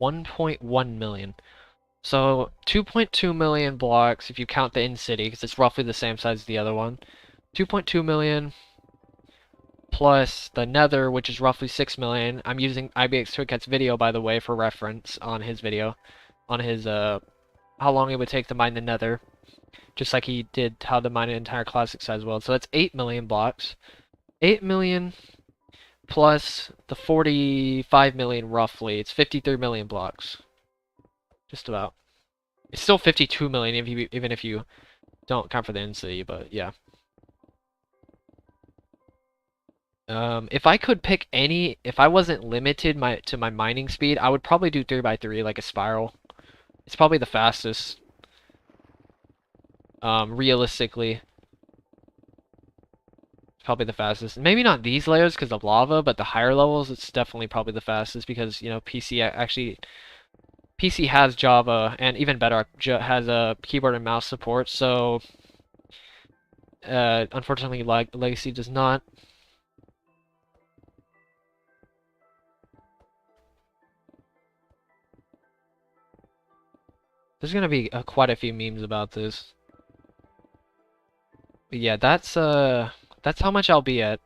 $1.1 million. So 2.2 million blocks if you count the in-city, because it's roughly the same size as the other one. 2.2 million plus the nether, which is roughly 6 million. I'm using IBX Twitcat's video, by the way, for reference on his video. On his, how long it would take to mine the nether. Just like he did how to mine an entire classic size world. So that's 8 million blocks. 8 million plus the 45 million roughly. It's 53 million blocks. Just about. It's still 52 million even if you don't count for the in-city, but yeah. If I could pick any, if I wasn't limited to my mining speed, I would probably do 3x3 like a spiral. It's probably the fastest. Realistically. It's probably the fastest. Maybe not these layers because of lava, but the higher levels, it's definitely probably the fastest because, you know, PC has Java, and even Bedrock has a keyboard and mouse support, so unfortunately Legacy does not. There's gonna be quite a few memes about this. But yeah, that's how much I'll be at.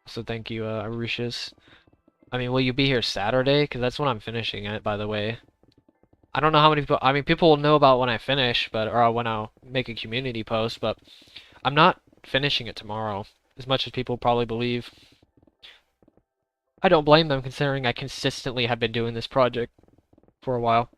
So thank you, IRRUTIAS. I mean, will you be here Saturday? Because that's when I'm finishing it, by the way. I don't know how many people, I mean, people will know about when I finish, but, or when I'll make a community post, but I'm not finishing it tomorrow, as much as people probably believe. I don't blame them, considering I consistently have been doing this project for a while.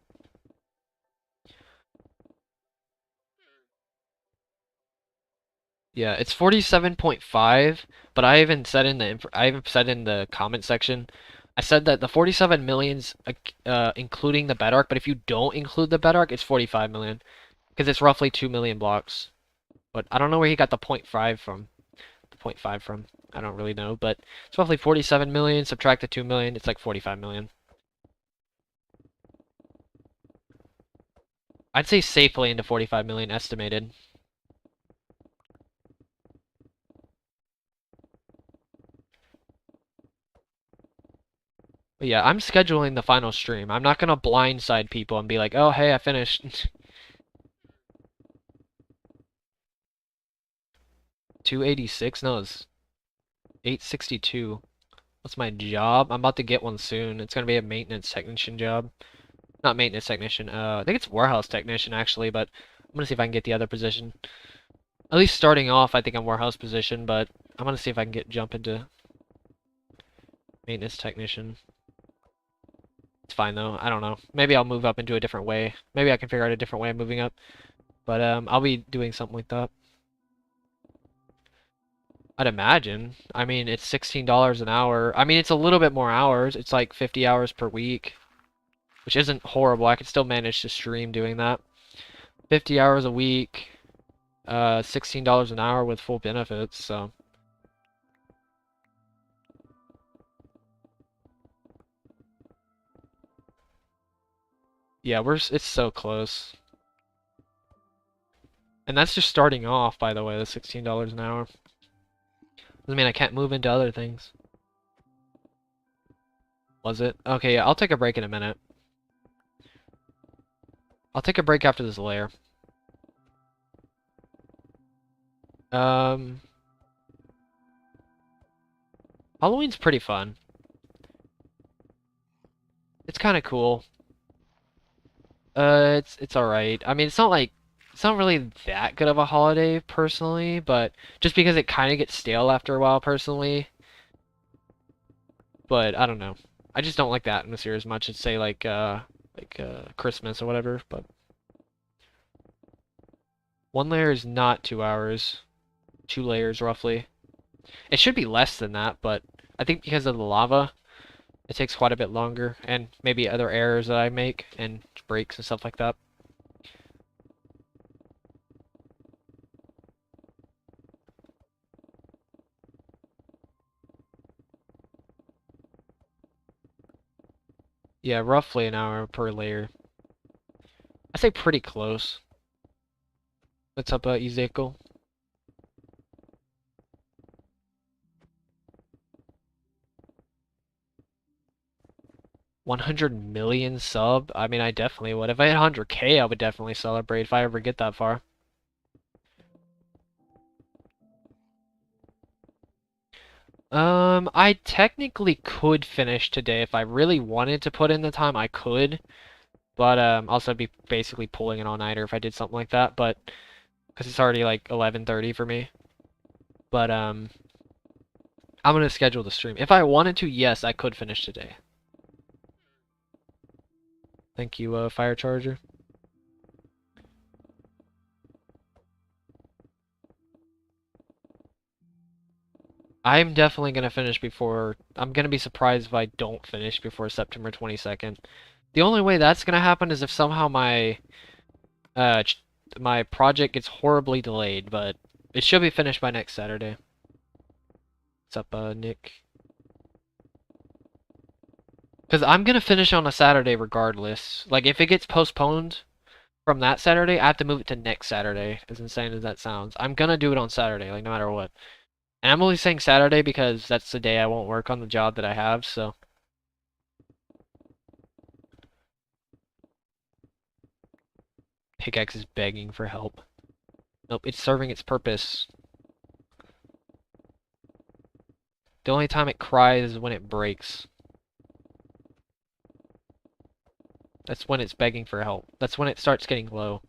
Yeah, it's 47.5, but I even said in the comment section, I said that the 47 million's including the Bedrock, but if you don't include the Bedrock, it's 45 million, because it's roughly 2 million blocks. But I don't know where he got the 0.5 from. The 0.5 from. I don't really know, but it's roughly 47 million. Subtract the 2 million, it's like 45 million. I'd say safely into 45 million estimated. But yeah, I'm scheduling the final stream. I'm not gonna blindside people and be like, oh, hey, I finished. 286? No, it's 862. What's my job? I'm about to get one soon. It's gonna be a maintenance technician job. Not maintenance technician. I think it's warehouse technician actually, but I'm gonna see if I can get the other position. At least starting off, I think I'm warehouse position, but I'm gonna see if I can jump into maintenance technician. It's fine though. I don't know. Maybe I'll move up into a different way. Maybe I can figure out a different way of moving up. But I'll be doing something like that. I'd imagine. I mean, it's $16 an hour. I mean, it's a little bit more hours. It's like 50 hours per week, which isn't horrible. I could still manage to stream doing that. 50 hours a week, $16 an hour with full benefits, so. Yeah, it's so close. And that's just starting off, by the way, the $16 an hour. Doesn't mean I can't move into other things. Was it? Okay, yeah, I'll take a break in a minute. I'll take a break after this layer. Halloween's pretty fun. It's kind of cool. It's alright. I mean, it's not really that good of a holiday personally, but just because it kind of gets stale after a while personally. But I don't know. I just don't like the atmosphere as much as say like Christmas or whatever, but one layer is not 2 hours. 2 layers roughly. It should be less than that, but I think because of the lava, it takes quite a bit longer, and maybe other errors that I make and breaks and stuff like that. Yeah, roughly an hour per layer. I say pretty close. What's up, Ezekiel? $100 million sub? I mean, I definitely would. If I hit 100K, I would definitely celebrate if I ever get that far. I technically could finish today if I really wanted to put in the time. I could, but also I'd be basically pulling an all-nighter if I did something like that. But because it's already like 11:30 for me. But I'm gonna schedule the stream. If I wanted to, yes, I could finish today. Thank you, Fire Charger. I'm definitely gonna finish before. I'm gonna be surprised if I don't finish before September 22nd. The only way that's gonna happen is if somehow uh my project gets horribly delayed, but it should be finished by next Saturday. What's up, Nick? Because I'm gonna finish on a Saturday regardless. Like if it gets postponed from that Saturday, I have to move it to next Saturday. As insane as that sounds, I'm gonna do it on Saturday, like no matter what. And I'm only saying Saturday because that's the day I won't work on the job that I have, so. Pickaxe is begging for help. Nope, it's serving its purpose. The only time it cries is when it breaks. That's when it's begging for help. That's when it starts getting low.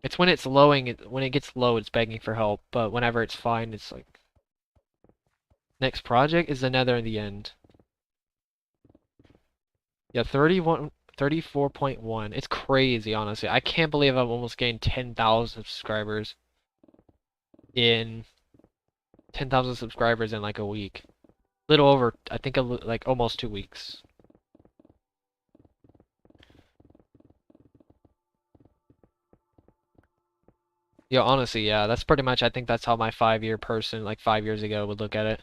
It's when it's lowing, when it gets low, it's begging for help. But whenever it's fine, it's like... Next project is the nether in the end. Yeah, 34.1. It's crazy, honestly. I can't believe I've almost gained 10,000 subscribers in 10,000 subscribers in like a week. Little over, I think, like almost 2 weeks. Yeah, honestly, yeah, that's pretty much, I think that's how my 5-year person, like 5 years ago, would look at it.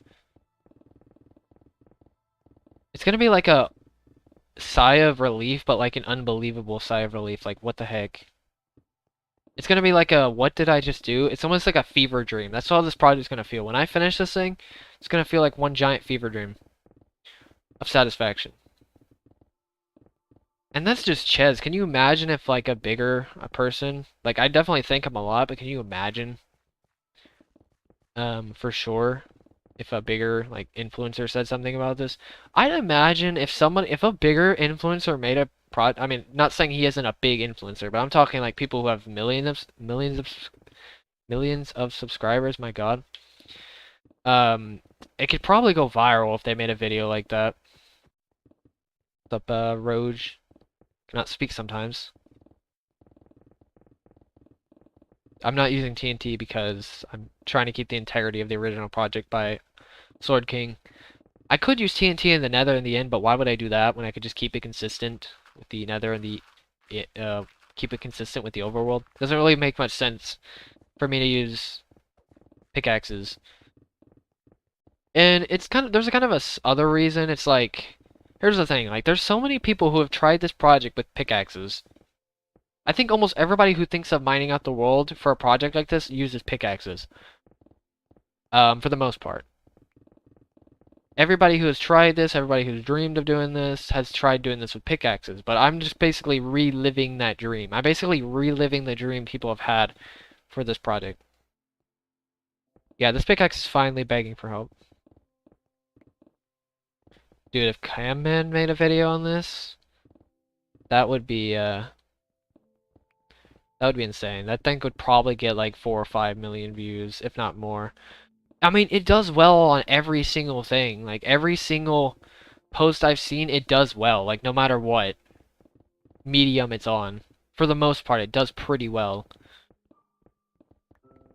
It's gonna be like a sigh of relief, but like an unbelievable sigh of relief. Like, what the heck? It's gonna be like a, what did I just do? It's almost like a fever dream. That's how this project's gonna feel. When I finish this thing, it's gonna feel like one giant fever dream of satisfaction. And that's just Ches. Can you imagine if like a person, like I definitely think him a lot, but can you imagine for sure. If a bigger like influencer said something about this, I'd imagine if a bigger influencer made a I mean, not saying he isn't a big influencer, but I'm talking like people who have millions of subscribers. My God, it could probably go viral if they made a video like that. What's up, Roge? Cannot speak sometimes. I'm not using TNT because I'm trying to keep the integrity of the original project by Sword King. I could use TNT in the Nether in the end, but why would I do that when I could just keep it consistent with the Nether and keep it consistent with the overworld? Doesn't really make much sense for me to use pickaxes. And it's there's a kind of other reason. It's like, here's the thing, like there's so many people who have tried this project with pickaxes. I think almost everybody who thinks of mining out the world for a project like this uses pickaxes. For the most part. Everybody who has tried this, everybody who's dreamed of doing this, has tried doing this with pickaxes. But I'm just basically reliving that dream. I'm basically reliving the dream people have had for this project. Yeah, this pickaxe is finally begging for help. Dude, if Camman made a video on this, that would be insane. That thing would probably get like 4 or 5 million views, if not more. I mean, it does well on every single thing. Like, every single post I've seen, it does well. Like, no matter what medium it's on. For the most part, it does pretty well.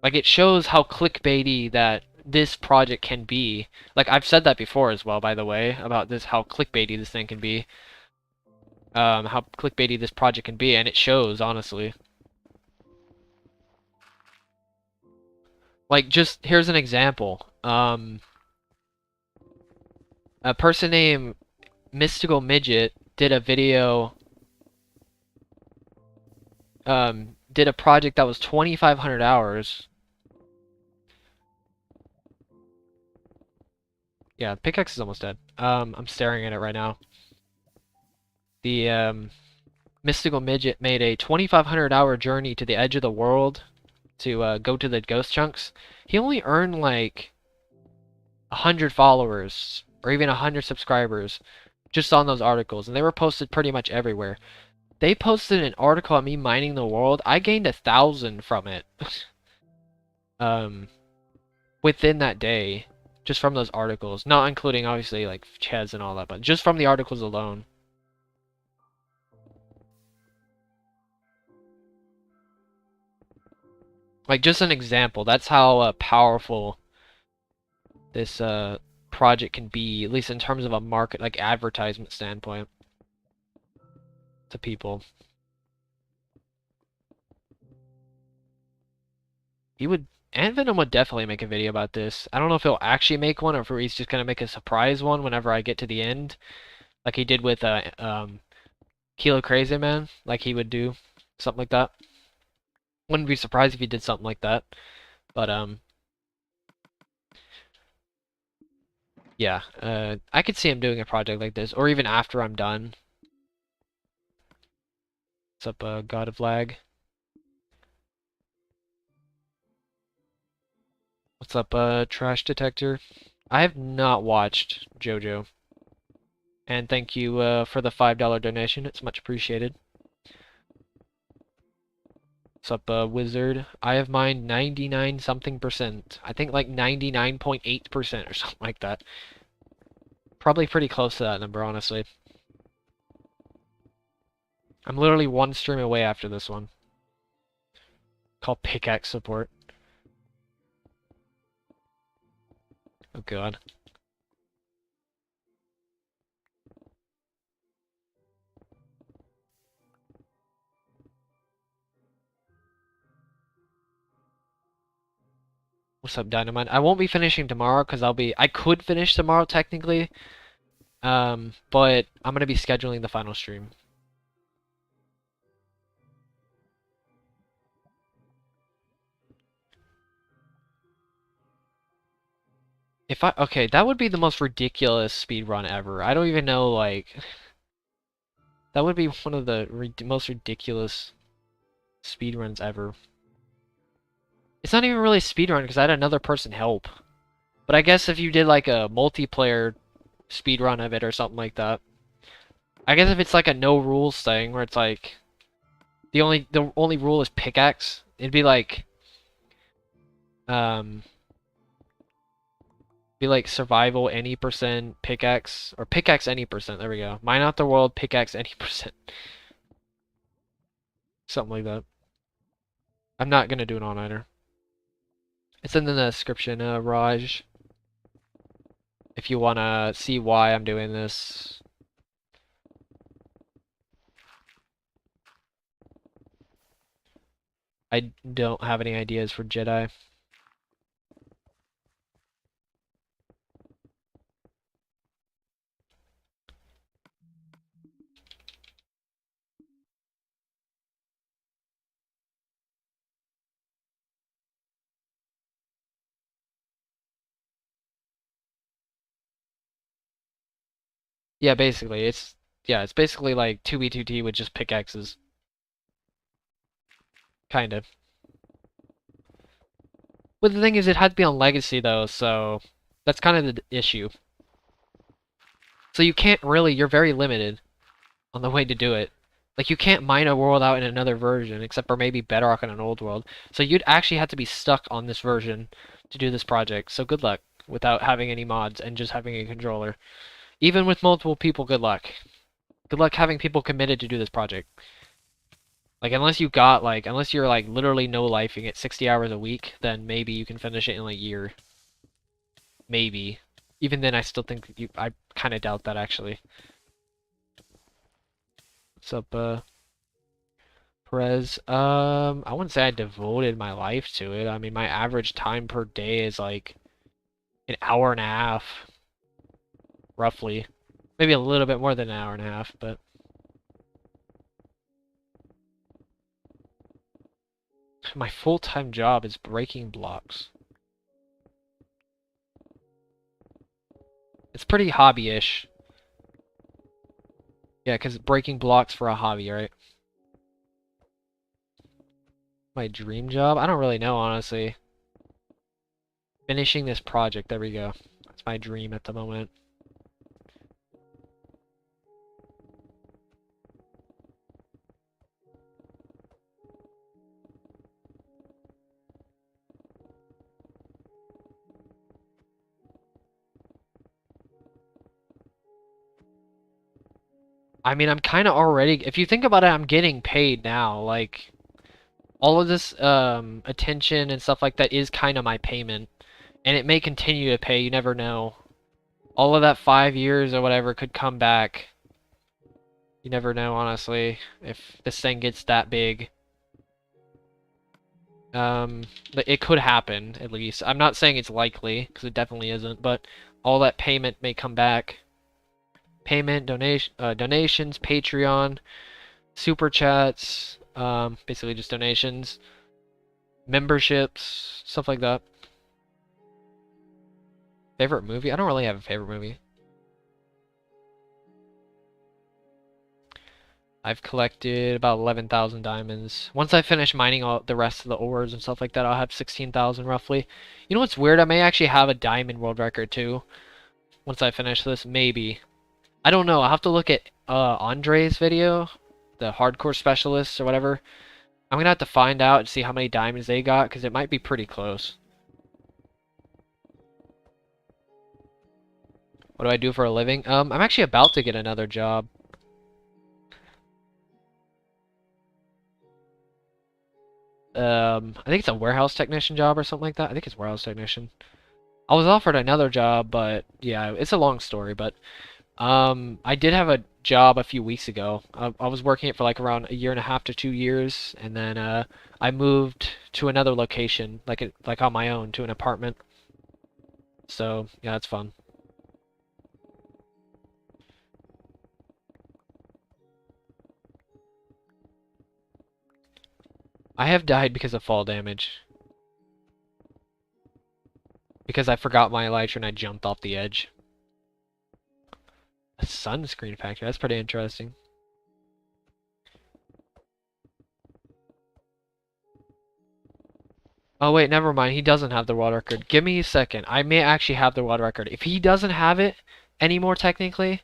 Like, it shows how clickbaity that this project can be. Like, I've said that before as well, by the way, about this, how clickbaity this thing can be. How clickbaity this project can be, and it shows, honestly. Like, just, here's an example. A person named Mystical Midget did a video, did a project that was 2,500 hours. Yeah, the pickaxe is almost dead. I'm staring at it right now. The, Mystical Midget made a 2,500 hour journey to the edge of the world to, go to the ghost chunks. He only earned, like, 100 followers, or even 100 subscribers, just on those articles, and they were posted pretty much everywhere. They posted an article on me mining the world. I gained 1,000 from it. Within that day. Just from those articles. Not including, obviously, like, Chaz and all that, but just from the articles alone. Like, just an example. That's how powerful this project can be, at least in terms of a market, like, advertisement standpoint to people. Ant Venom would definitely make a video about this. I don't know if he'll actually make one or if he's just gonna make a surprise one whenever I get to the end, like he did with Kilo Crazy Man, like he would do something like that. Wouldn't be surprised if he did something like that, but yeah, I could see him doing a project like this, or even after I'm done. What's up, God of Lag? What's up, Trash Detector? I have not watched JoJo. And thank you for the $5 donation. It's much appreciated. What's up, Wizard? I have mined 99 something percent. I think like 99.8% or something like that. Probably pretty close to that number, honestly. I'm literally one stream away after this one. Called Pickaxe Support. Oh god. What's up, Dynamite? I won't be finishing tomorrow because I could finish tomorrow technically. But I'm gonna be scheduling the final stream. Okay, that would be the most ridiculous speed run ever. I don't even know, like, that would be one of the most ridiculous speed runs ever. It's not even really speedrun because I had another person help. But I guess if you did like a multiplayer speedrun of it or something like that. I guess if it's like a no rules thing where it's like the only rule is pickaxe, it'd um be like survival any percent pickaxe or pickaxe any percent. There we go. Mine out the world pickaxe any percent. Something like that. I'm not gonna do an all-nighter. It's in the description, Raj. If you wanna see why I'm doing this. I don't have any ideas for Jedi. Yeah, basically, it's basically like 2v2t with just pickaxes. Kind of. But the thing is, it had to be on Legacy, though, so that's kind of the issue. So you can't really, you're very limited on the way to do it. Like, you can't mine a world out in another version, except for maybe Bedrock in an old world. So you'd actually have to be stuck on this version to do this project. So good luck without having any mods and just having a controller. Even with multiple people, good luck. Good luck having people committed to do this project. Like, unless you're like literally no-lifing it 60 hours a week, then maybe you can finish it in like a year. Maybe. Even then, I still think I kind of doubt that actually. What's up, Perez? I wouldn't say I devoted my life to it. I mean, my average time per day is like an hour and a half, roughly. Maybe a little bit more than an hour and a half, but my full-time job is breaking blocks. It's pretty hobby-ish. Yeah, because breaking blocks for a hobby, right? My dream job? I don't really know, honestly. Finishing this project, there we go. That's my dream at the moment. I mean, I'm kind of already, if you think about it, I'm getting paid now. Like, all of this attention and stuff like that is kind of my payment. And it may continue to pay, you never know. All of that 5 years or whatever could come back. You never know, honestly, if this thing gets that big. But it could happen, at least. I'm not saying it's likely, because it definitely isn't, but all that payment may come back. Payment, donations, Patreon, super chats, basically just donations, memberships, stuff like that. Favorite movie? I don't really have a favorite movie. I've collected about 11,000 diamonds. Once I finish mining all the rest of the ores and stuff like that, I'll have 16,000 roughly. You know what's weird? I may actually have a diamond world record too. Once I finish this, maybe. I don't know. I'll have to look at Andre's video, the hardcore specialists or whatever. I'm gonna have to find out and see how many diamonds they got, because it might be pretty close. What do I do for a living? I'm actually about to get another job. I think it's a warehouse technician job or something like that. I think it's warehouse technician. I was offered another job, but yeah, it's a long story, but I did have a job a few weeks ago. I was working it for like around a year and a half to 2 years, and then I moved to another location, like on my own, to an apartment. So yeah, that's fun. I have died because of fall damage. Because I forgot my elytra and I jumped off the edge. A sunscreen factory, that's pretty interesting. Oh wait, never mind. He doesn't have the world record. Give me a second. I may actually have the world record. If he doesn't have it anymore, technically,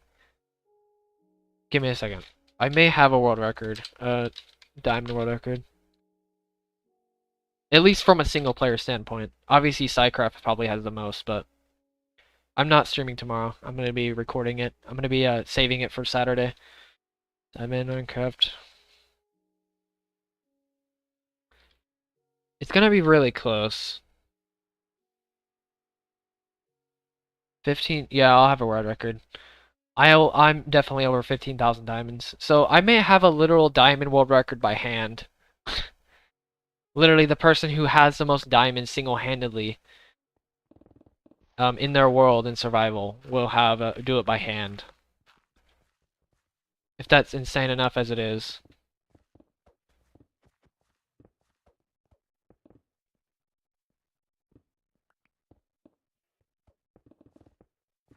give me a second. I may have a world record. Diamond world record. At least from a single player standpoint. Obviously, SciCraft probably has the most, but I'm not streaming tomorrow. I'm gonna be recording it. I'm gonna be saving it for Saturday. Diamond Minecraft. It's gonna be really close. 15. Yeah, I'll have a world record. I'm definitely over 15,000 diamonds. So I may have a literal diamond world record by hand. Literally, the person who has the most diamonds single-handedly in their world in survival will have do it by hand. If that's insane enough as it is.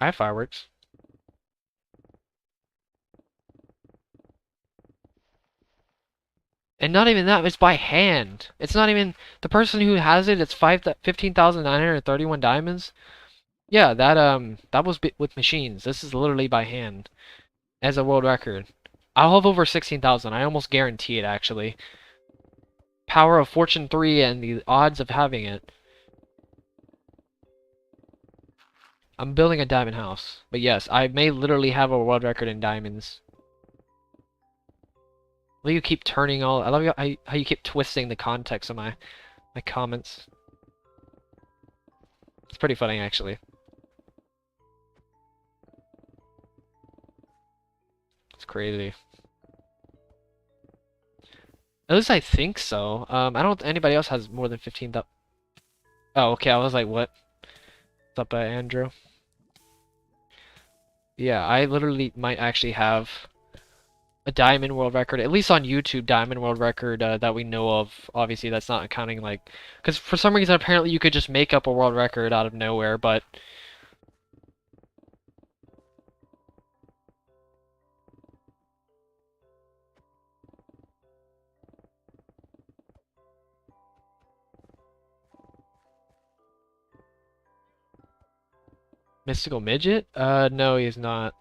I have fireworks. And not even that, it's by hand. It's not even the person who has it, it's 15,931 diamonds. Yeah, that was with machines. This is literally by hand as a world record. I'll have over 16,000. I almost guarantee it actually. Power of Fortune 3 and the odds of having it. I'm building a diamond house. But yes, I may literally have a world record in diamonds. I love you keep turning all. I love how you keep twisting the context of my comments. It's pretty funny actually. It's crazy. At least I think so. I don't. Anybody else has more than 15,000. Oh, okay. I was like, what? What's up, Andrew? Yeah, I literally might actually have a diamond world record, at least on YouTube, diamond world record that we know of. Obviously, that's not accounting like, because for some reason apparently you could just make up a world record out of nowhere, but Mystical Midget? No, he's not.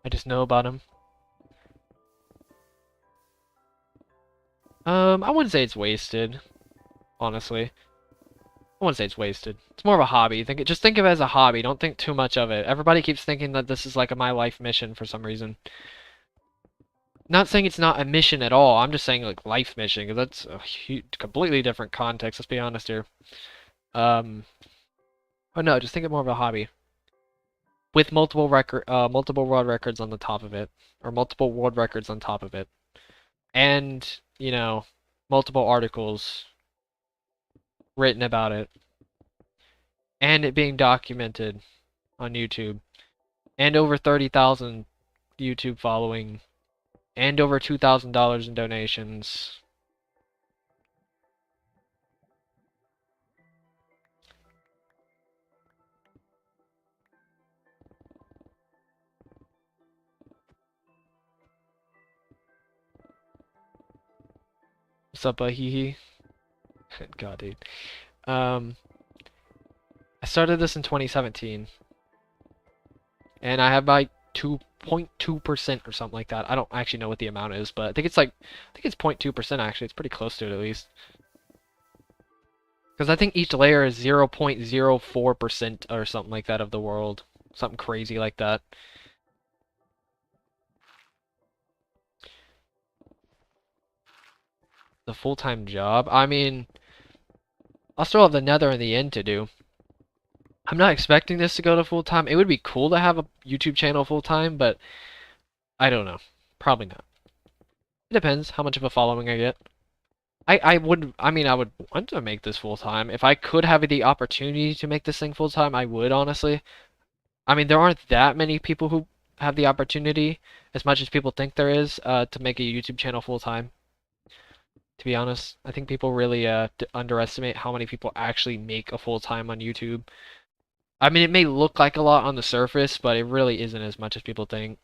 I just know about him. I wouldn't say it's wasted, honestly. I wouldn't say it's wasted. It's more of a hobby. Just think of it as a hobby. Don't think too much of it. Everybody keeps thinking that this is like my life mission for some reason. Not saying it's not a mission at all. I'm just saying like life mission, because that's a completely different context. Let's be honest here. Um, oh no, just think of more of a hobby with multiple world records on the top of it, or multiple world records on top of it, and multiple articles written about it, and it being documented on YouTube, and over 30,000 YouTube following, and over $2,000 in donations. What's up, hee hee? God, dude. Um, I started this in 2017, and I have like 2.2% or something like that. I don't actually know what the amount is, but I think it's 0.2% actually. It's pretty close to it at least. Because I think each layer is 0.04% or something like that of the world. Something crazy like that. The full-time job? I mean, I'll still have the nether and the end to do. I'm not expecting this to go to full-time. It would be cool to have a YouTube channel full-time, but I don't know. Probably not. It depends how much of a following I get. I would want to make this full-time. If I could have the opportunity to make this thing full-time, I would, honestly. I mean, there aren't that many people who have the opportunity, as much as people think there is, to make a YouTube channel full-time. To be honest, I think people really underestimate how many people actually make a full-time on YouTube. I mean, it may look like a lot on the surface, but it really isn't as much as people think.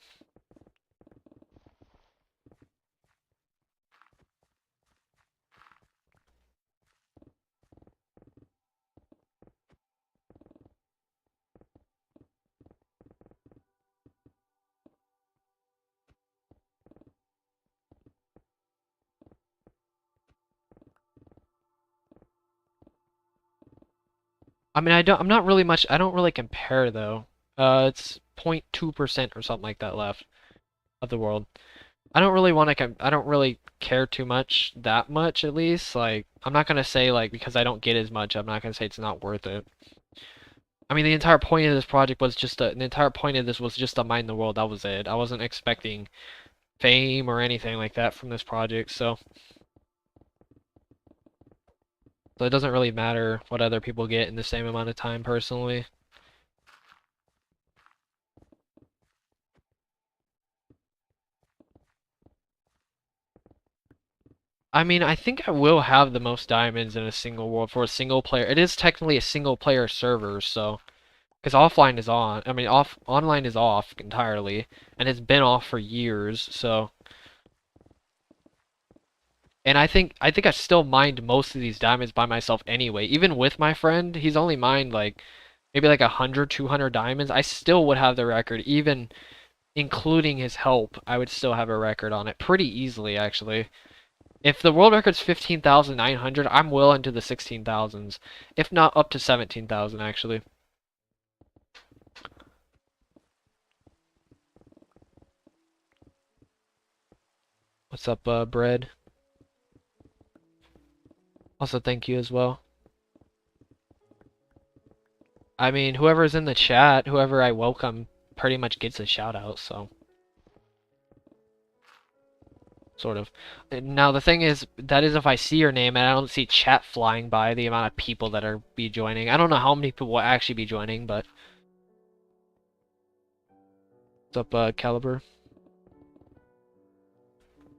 I mean, I'm not really much. I don't really compare though. It's 0.2% or something like that left of the world. I don't really want to. I don't really care too much, that much at least. Like, I'm not gonna say like because I don't get as much. I'm not gonna say it's not worth it. I mean, the entire point of this project was just the entire point of this was just to mine the world. That was it. I wasn't expecting fame or anything like that from this project, so it doesn't really matter what other people get in the same amount of time personally. I mean, I think I will have the most diamonds in a single world for a single player. It is technically a single player server, so because offline is on. I mean, online is off entirely, and it's been off for years. So, and I think I still mined most of these diamonds by myself anyway. Even with my friend, he's only mined like maybe like 100, 200 diamonds. I still would have the record, even including his help. I would still have a record on it pretty easily, actually. If the world record's 15,900, I'm well into the 16,000s, if not up to 17,000 actually. What's up, Bread? Also, thank you as well. I mean, whoever's in the chat, whoever I welcome, pretty much gets a shout out, so. Sort of. Now, the thing is, that is if I see your name and I don't see chat flying by the amount of people that are be joining. I don't know how many people will actually be joining, but. What's up, Caliber?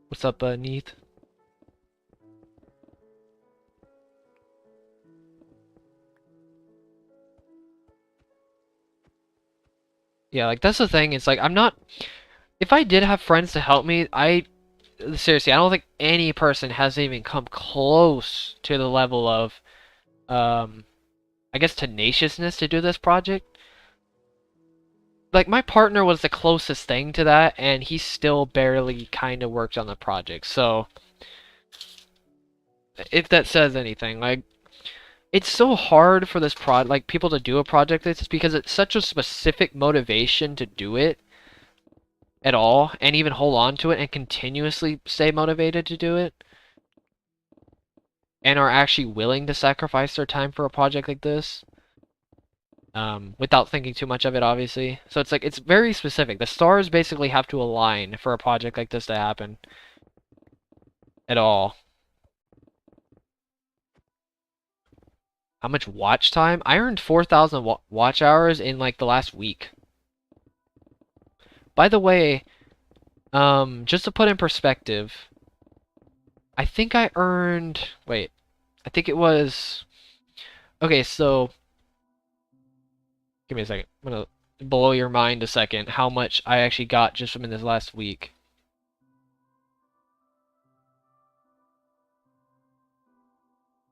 What's up, Neath? Yeah, like, that's the thing, it's like, I'm not. If I did have friends to help me, seriously, I don't think any person has even come close to the level of, I guess, tenaciousness to do this project. Like, my partner was the closest thing to that, and he still barely kind of worked on the project. So, if that says anything, like, it's so hard for this like, people to do a project like this because it's such a specific motivation to do it at all, and even hold on to it and continuously stay motivated to do it, and are actually willing to sacrifice their time for a project like this. Without thinking too much of it, obviously. So it's like, it's very specific. The stars basically have to align for a project like this to happen at all. How much watch time? I earned 4,000 watch hours in like the last week. By the way, just to put in perspective, I think I earned, wait, I think it was, okay, so, give me a second. I'm gonna blow your mind a second how much I actually got just from in this last week.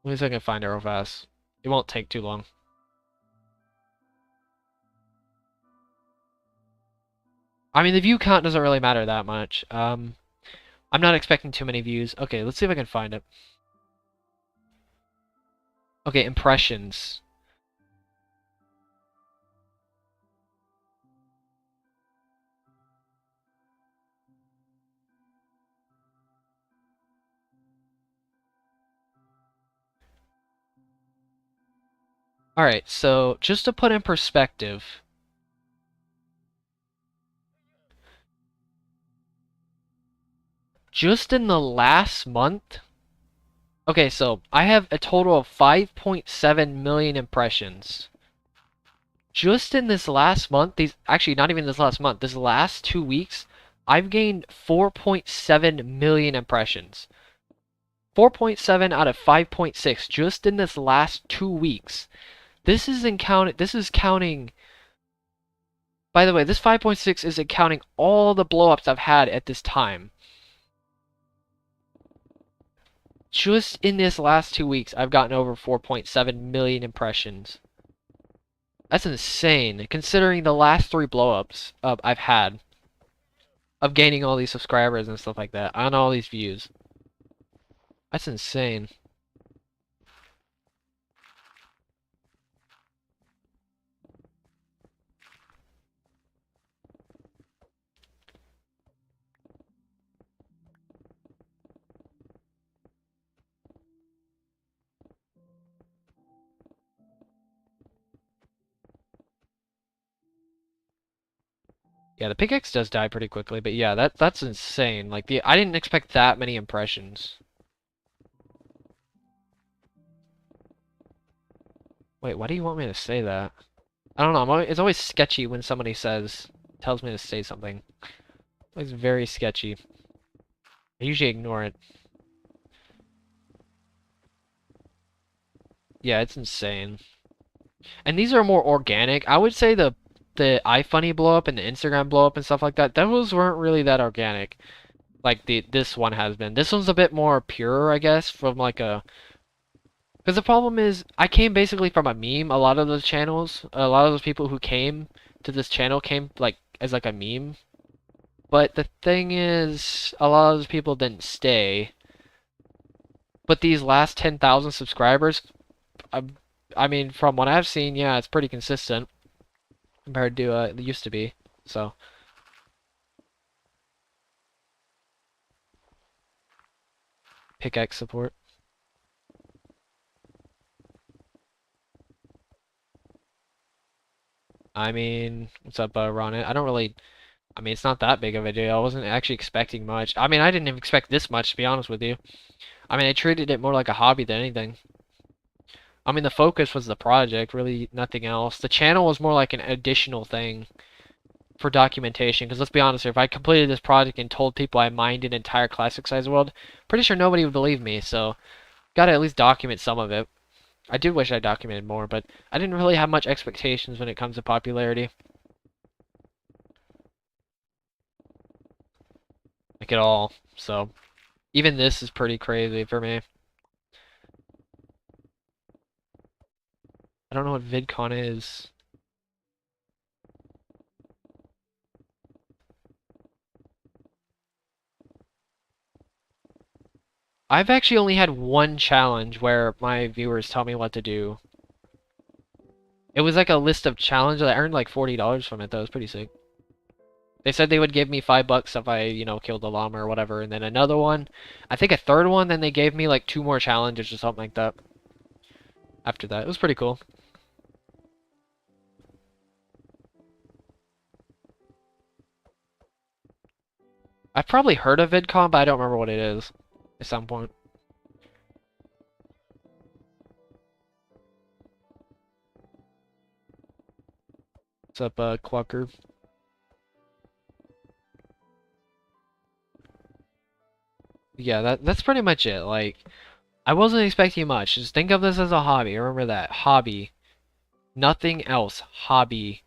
Let me see if I can find it real fast. It won't take too long. I mean, the view count doesn't really matter that much. I'm not expecting too many views. Okay, let's see if I can find it. Okay, impressions. Alright, so just to put in perspective, just in the last month, okay, so I have a total of 5.7 million impressions. Just in this last month, actually not even this last month, this last 2 weeks, I've gained 4.7 million impressions. 4.7 out of 5.6 just in this last 2 weeks. This is counting. By the way, this 5.6 isn't counting all the blowups I've had at this time. Just in this last 2 weeks, I've gotten over 4.7 million impressions. That's insane, considering the last 3 blowups I've had of gaining all these subscribers and stuff like that, on all these views. That's insane. Yeah, the pickaxe does die pretty quickly, but yeah, that's insane. Like I didn't expect that many impressions. Wait, why do you want me to say that? I don't know. It's always sketchy when somebody tells me to say something. It's very sketchy. I usually ignore it. Yeah, it's insane. And these are more organic. I would say the iFunny blow up and the Instagram blow up and stuff like that, those weren't really that organic. Like this one has been. This one's a bit more pure, I guess, from like a because the problem is I came basically from a meme. A lot of those channels, a lot of those people who came to this channel came like as like a meme. But the thing is, a lot of those people didn't stay. But these last 10,000 subscribers, I, I mean, from what I've seen, yeah, it's pretty consistent compared to it used to be. So, pickaxe support. I mean, what's up, Ron? I don't really. I mean, it's not that big of a deal. I wasn't actually expecting much. I mean, I didn't even expect this much, to be honest with you. I mean, I treated it more like a hobby than anything. I mean, the focus was the project, really nothing else. The channel was more like an additional thing for documentation. Because let's be honest here, if I completed this project and told people I mined an entire classic size world, pretty sure nobody would believe me. So, gotta at least document some of it. I do wish I documented more, but I didn't really have much expectations when it comes to popularity. Like at all. So, even this is pretty crazy for me. I don't know what VidCon is. I've actually only had one challenge where my viewers tell me what to do. It was like a list of challenges. I earned like $40 from it, though. It was pretty sick. They said they would give me $5 if I, killed the llama or whatever. And then another one, I think a third one, then they gave me like 2 more challenges or something like that. After that, it was pretty cool. I've probably heard of VidCon, but I don't remember what it is at some point. What's up, Clucker? Yeah, that's pretty much it. Like, I wasn't expecting much. Just think of this as a hobby. Remember that. Hobby. Nothing else. Hobby.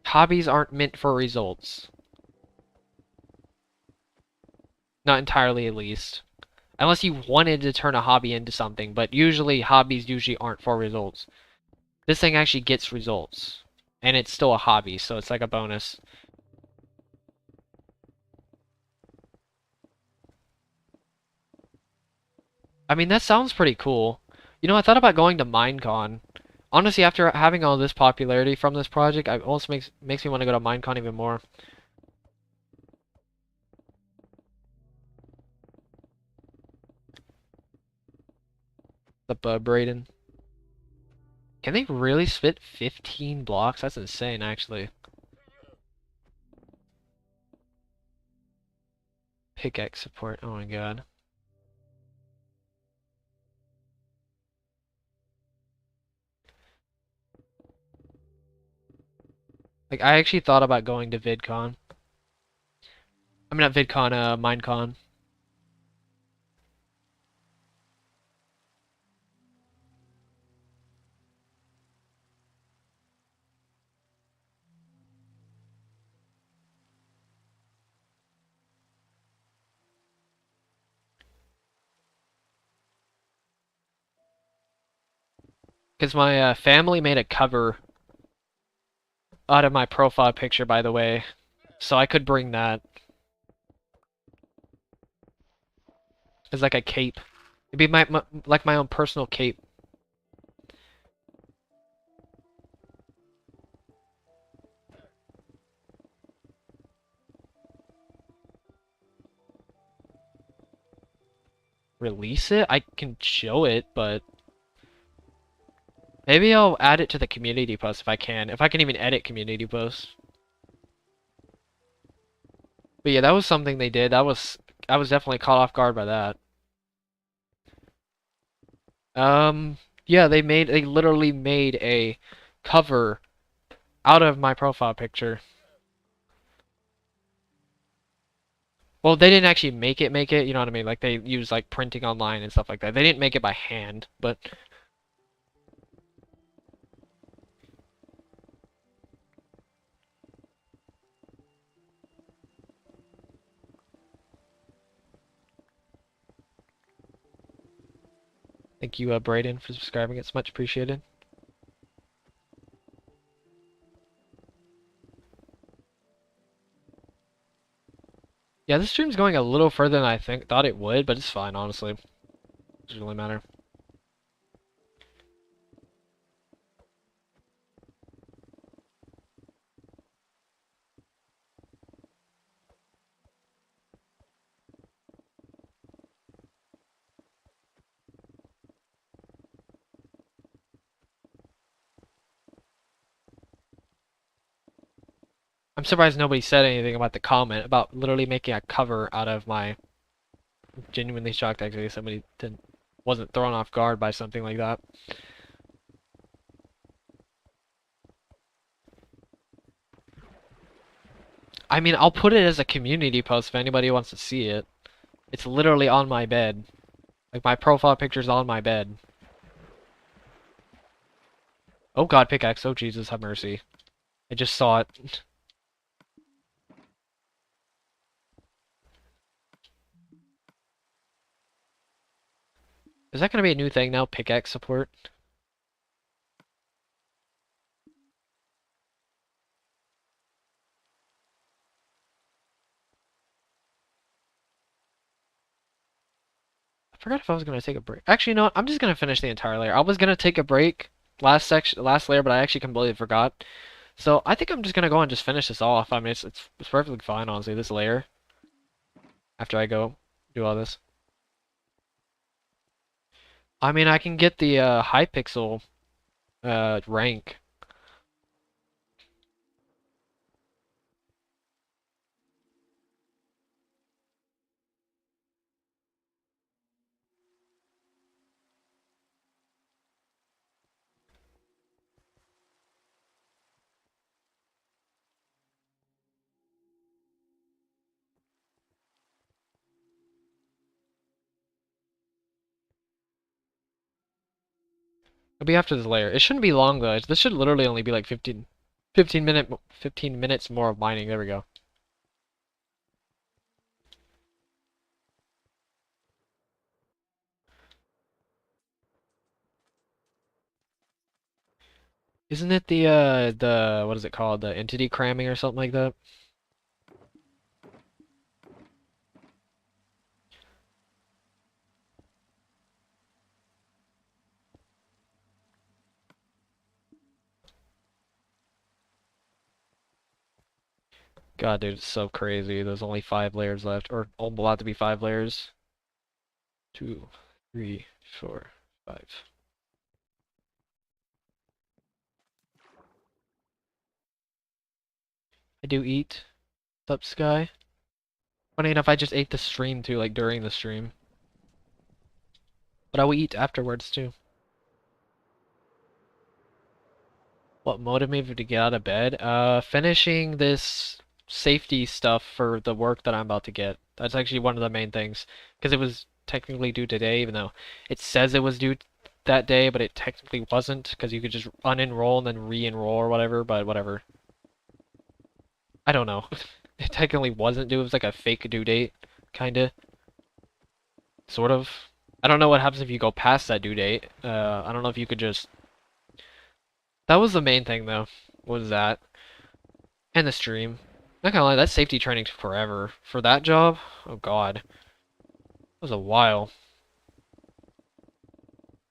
Hobbies aren't meant for results. Not entirely, at least. Unless you wanted to turn a hobby into something, but usually hobbies usually aren't for results. This thing actually gets results. And it's still a hobby, so it's like a bonus. I mean, that sounds pretty cool. I thought about going to Minecon. Honestly, after having all this popularity from this project, it almost makes me want to go to Minecon even more. The Braden. Can they really spit 15 blocks? That's insane, actually. Pickaxe support. Oh my god. Like, I actually thought about going to VidCon. I mean, not VidCon, Minecon. Because my family made a cover out of my profile picture, by the way. So I could bring that as like a cape. It'd be like my own personal cape. Release it? I can show it, but Maybe I'll add it to the community post if I can. If I can even edit community posts. But yeah, that was something they did. I was definitely caught off guard by that. Um, yeah, they literally made a cover out of my profile picture. Well, they didn't actually make it, you know what I mean? Like they use like printing online and stuff like that. They didn't make it by hand, but thank you, Brayden, for subscribing. It's much appreciated. Yeah, this stream's going a little further than I thought it would, but it's fine, honestly. It doesn't really matter. I'm surprised nobody said anything about the comment about literally making a cover out of my. Genuinely shocked actually somebody wasn't thrown off guard by something like that. I mean, I'll put it as a community post if anybody wants to see it. It's literally on my bed. Like my profile picture's on my bed. Oh god, pickaxe. Oh Jesus, have mercy. I just saw it. Is that gonna be a new thing now? Pickaxe support? I forgot if I was gonna take a break. Actually, no, I'm just gonna finish the entire layer. I was gonna take a break last layer, but I actually completely forgot. So I think I'm just gonna go and just finish this off. I mean, it's perfectly fine, honestly, this layer. After I go do all this. I mean, I can get the high pixel rank. It'll be after this layer. It shouldn't be long though. This should literally only be like 15 minutes more of mining. There we go. Isn't it the what is it called? The entity cramming or something like that? God, dude, it's so crazy. There's only 5 layers left, or about to be 5 layers. 2, 3, 4, 5. I do eat. What's up, Sky? Funny enough, I just ate the stream too, like during the stream. But I will eat afterwards too. What motivated me to get out of bed? Finishing this safety stuff for the work that I'm about to get. That's actually one of the main things. Because it was technically due today, even though it says it was due that day, but it technically wasn't, because you could just unenroll and then re-enroll or whatever, but whatever. I don't know. It technically wasn't due, it was like a fake due date, kinda. Sort of. I don't know what happens if you go past that due date. I don't know if you could just... That was the main thing, though, was that. And the stream. Not gonna lie, that safety training took forever. For that job? Oh god. That was a while.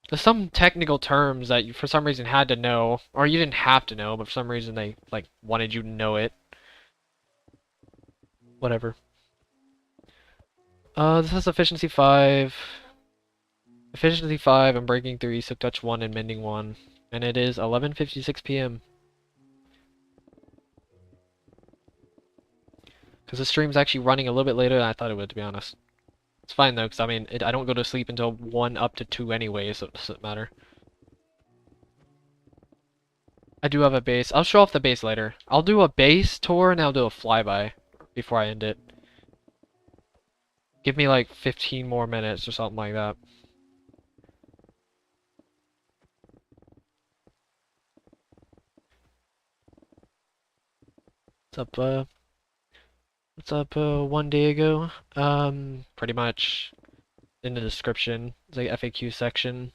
There's some technical terms that you for some reason had to know, or you didn't have to know, but for some reason they, like, wanted you to know it. Whatever. This has efficiency 5. Efficiency 5 and breaking 3, silk touch 1 and mending 1. And it is 11:56 p.m. Because the stream's actually running a little bit later than I thought it would, to be honest. It's fine though, because I mean, I don't go to sleep until 1 up to 2 anyway, so it doesn't matter. I do have a base. I'll show off the base later. I'll do a base tour and I'll do a flyby before I end it. Give me like 15 more minutes or something like that. What's up, 1 day ago? Pretty much in the description, the FAQ section.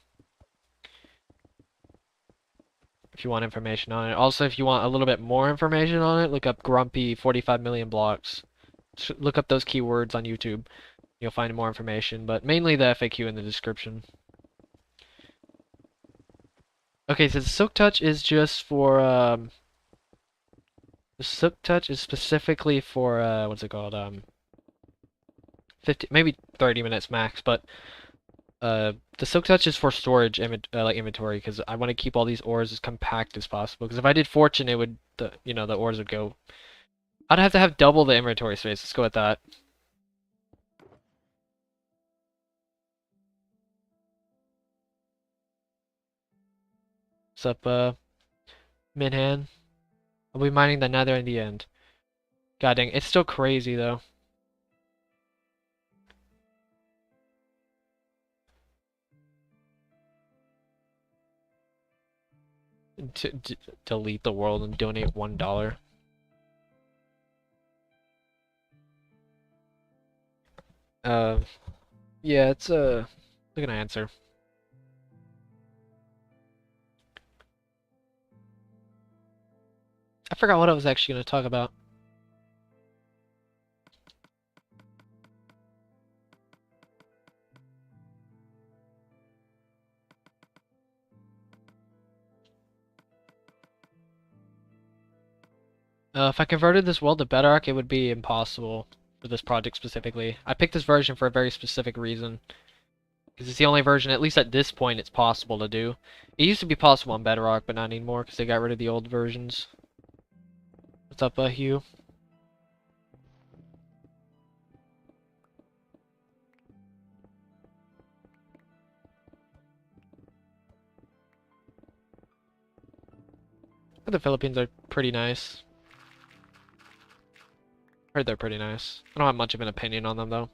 If you want information on it. Also, if you want a little bit more information on it, look up Grumpy 45 million blocks. Look up those keywords on YouTube. You'll find more information, but mainly the FAQ in the description. Okay, so the Silk Touch is just for, the Silk Touch is specifically for, what's it called, 50, maybe 30 minutes max, but the Silk Touch is for storage, like inventory, because I want to keep all these ores as compact as possible. Because if I did Fortune, it would, the ores would go. I'd have to have double the inventory space. Let's go with that. What's up, Minhan? I'll be mining the Nether in the end. God dang, it's still crazy though. To delete the world and donate $1. Yeah, it's look at an answer. I forgot what I was actually gonna talk about. If I converted this world to Bedrock, it would be impossible for this project specifically. I picked this version for a very specific reason. Because it's the only version, at least at this point, it's possible to do. It used to be possible on Bedrock, but not anymore because they got rid of the old versions. What's up, Hugh? The Philippines are pretty nice. Heard they're pretty nice. I don't have much of an opinion on them, though.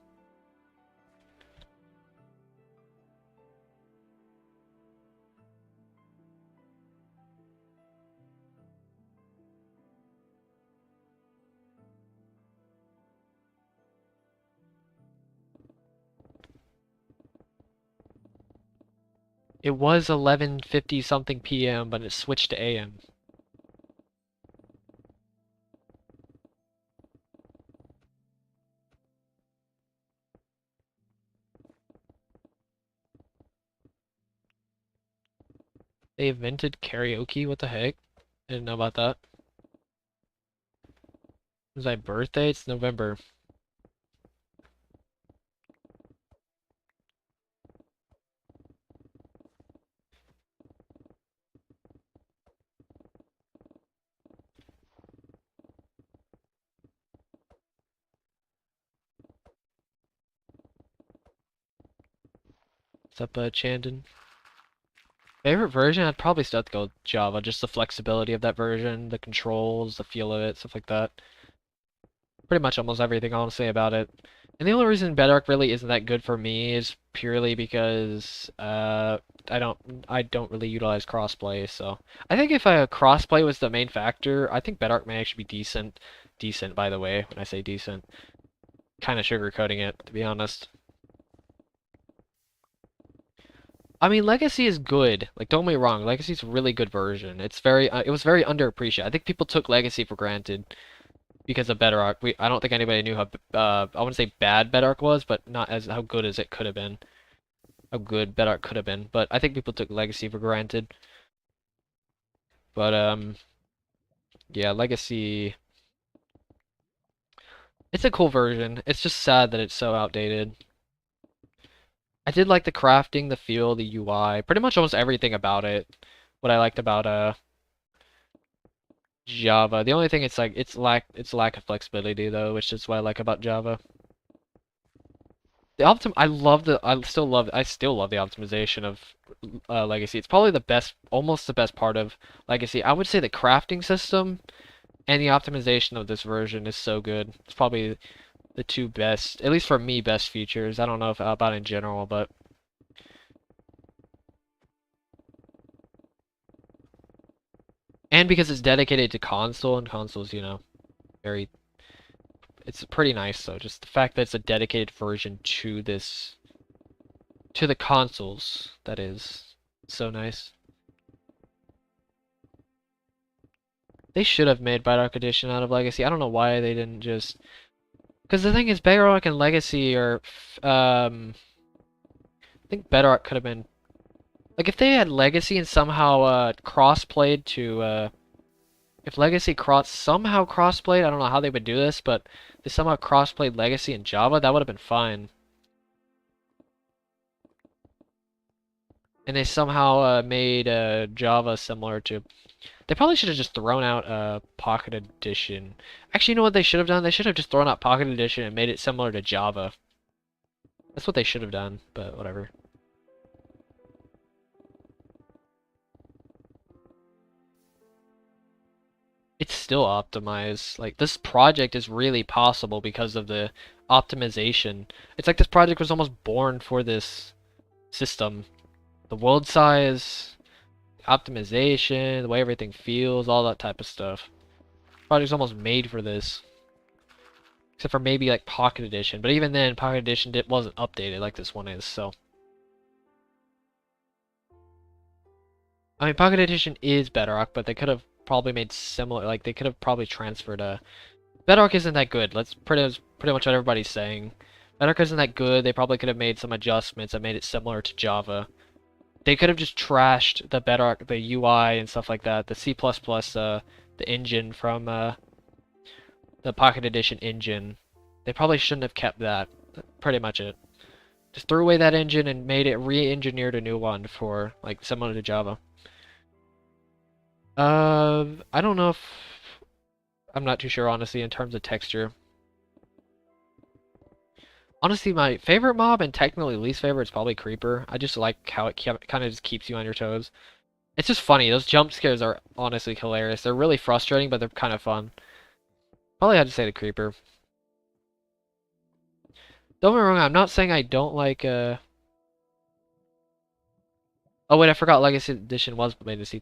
It was 11:50 something p.m., but it switched to a.m. They invented karaoke? What the heck? I didn't know about that. It was my birthday? It's November. What's up, Chandon? Favorite version? I'd probably still have to go with Java. Just the flexibility of that version, the controls, the feel of it, stuff like that. Pretty much almost everything I want to say about it. And the only reason Bedrock really isn't that good for me is purely because I don't really utilize crossplay. So I think if crossplay was the main factor, I think Bedrock may actually be decent. Decent, by the way, when I say decent. Kind of sugarcoating it, to be honest. I mean, Legacy is good. Like, don't get me wrong, Legacy's a really good version. It was very underappreciated. I think people took Legacy for granted because of Bedrock. I don't think anybody knew how, I wouldn't say bad Bedrock was, but not as how good as it could have been. How good Bedrock could have been. But I think people took Legacy for granted. But, yeah, Legacy, it's a cool version. It's just sad that it's so outdated. I did like the crafting, the feel, the UI, pretty much almost everything about it what I liked about Java. The only thing it's like it's lack of flexibility though, which is what I like about Java. I still love the optimization of Legacy. It's probably the best, almost the best part of Legacy. I would say the crafting system and the optimization of this version is so good. It's probably the two best, at least for me, best features. I don't know if about in general, but and because it's dedicated to console and consoles, you know, very it's pretty nice though. Just the fact that it's a dedicated version to this to the consoles, that is so nice. They should have made Bedrock Edition out of Legacy. I don't know why they didn't just because the thing is Bedrock and Legacy are I think Bedrock could have been like if they had Legacy and somehow cross-played to if Legacy somehow cross-played, I don't know how they would do this, but they somehow cross-played Legacy and Java, that would have been fine. And they somehow made Java similar to. They probably should have just thrown out Pocket Edition. Actually, you know what they should have done? They should have just thrown out Pocket Edition and made it similar to Java. That's what they should have done, but whatever. It's still optimized. Like, this project is really possible because of the optimization. It's like this project was almost born for this system. The world size, optimization, the way everything feels, all that type of stuff. Project's almost made for this. Except for maybe like Pocket Edition, but even then, Pocket Edition wasn't updated like this one is, so. I mean, Pocket Edition is Bedrock, but they could have probably made similar, like they could have probably transferred Bedrock isn't that good, that's pretty much what everybody's saying. Bedrock isn't that good, they probably could have made some adjustments that made it similar to Java. They could have just trashed the Bedrock, the UI and stuff like that, the C++, the engine from the Pocket Edition engine. They probably shouldn't have kept that. Pretty much it. Just threw away that engine and made it re-engineered a new one for like similar to Java. I don't know if I'm not too sure honestly in terms of texture. Honestly, my favorite mob and technically least favorite is probably Creeper. I just like how it kind of just keeps you on your toes. It's just funny. Those jump scares are honestly hilarious. They're really frustrating, but they're kind of fun. Probably had to say the Creeper. Don't get me wrong, I'm not saying I don't like, Oh wait, I forgot Legacy Edition was made in C++.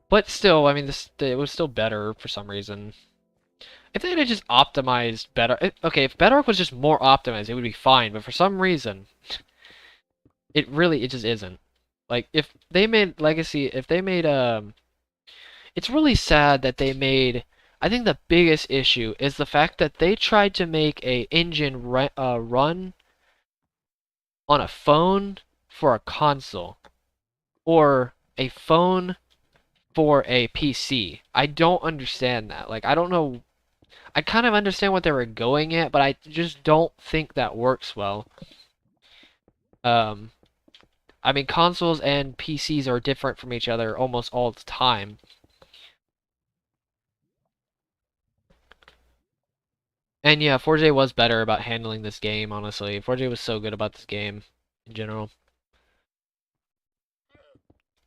But still, I mean, it was still better for some reason. If they had just optimized better... Okay, if Bedrock was just more optimized, it would be fine, but for some reason, it just isn't. Like, if they made Legacy, it's really sad that they made... I think the biggest issue is the fact that they tried to make a engine run on a phone for a console. Or a phone for a PC. I don't understand that. Like, I don't know. I kind of understand what they were going at, but I just don't think that works well. I mean, consoles and PCs are different from each other almost all the time. And yeah, 4J was better about handling this game, honestly. 4J was so good about this game in general.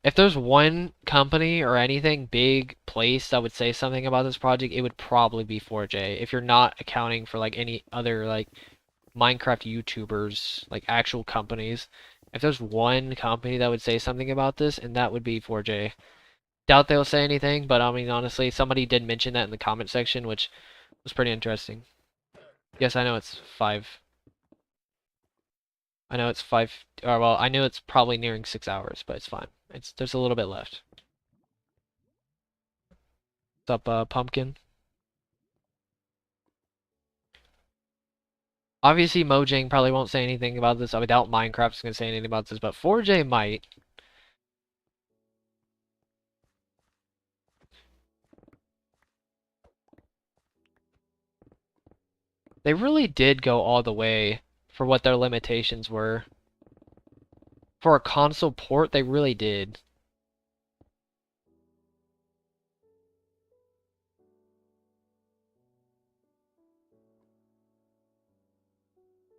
If there's one company or anything big place that would say something about this project, it would probably be 4J. If you're not accounting for like any other like Minecraft YouTubers, like actual companies, if there's one company that would say something about this, and that would be 4J. Doubt they'll say anything, but I mean honestly, somebody did mention that in the comment section, which was pretty interesting. Yes, I know it's 5. I know it's 5, or well, I know it's probably nearing 6 hours, but it's fine. There's a little bit left. What's up, Pumpkin? Obviously, Mojang probably won't say anything about this. I doubt Minecraft's gonna say anything about this, but 4J might. They really did go all the way for what their limitations were. For a console port, they really did.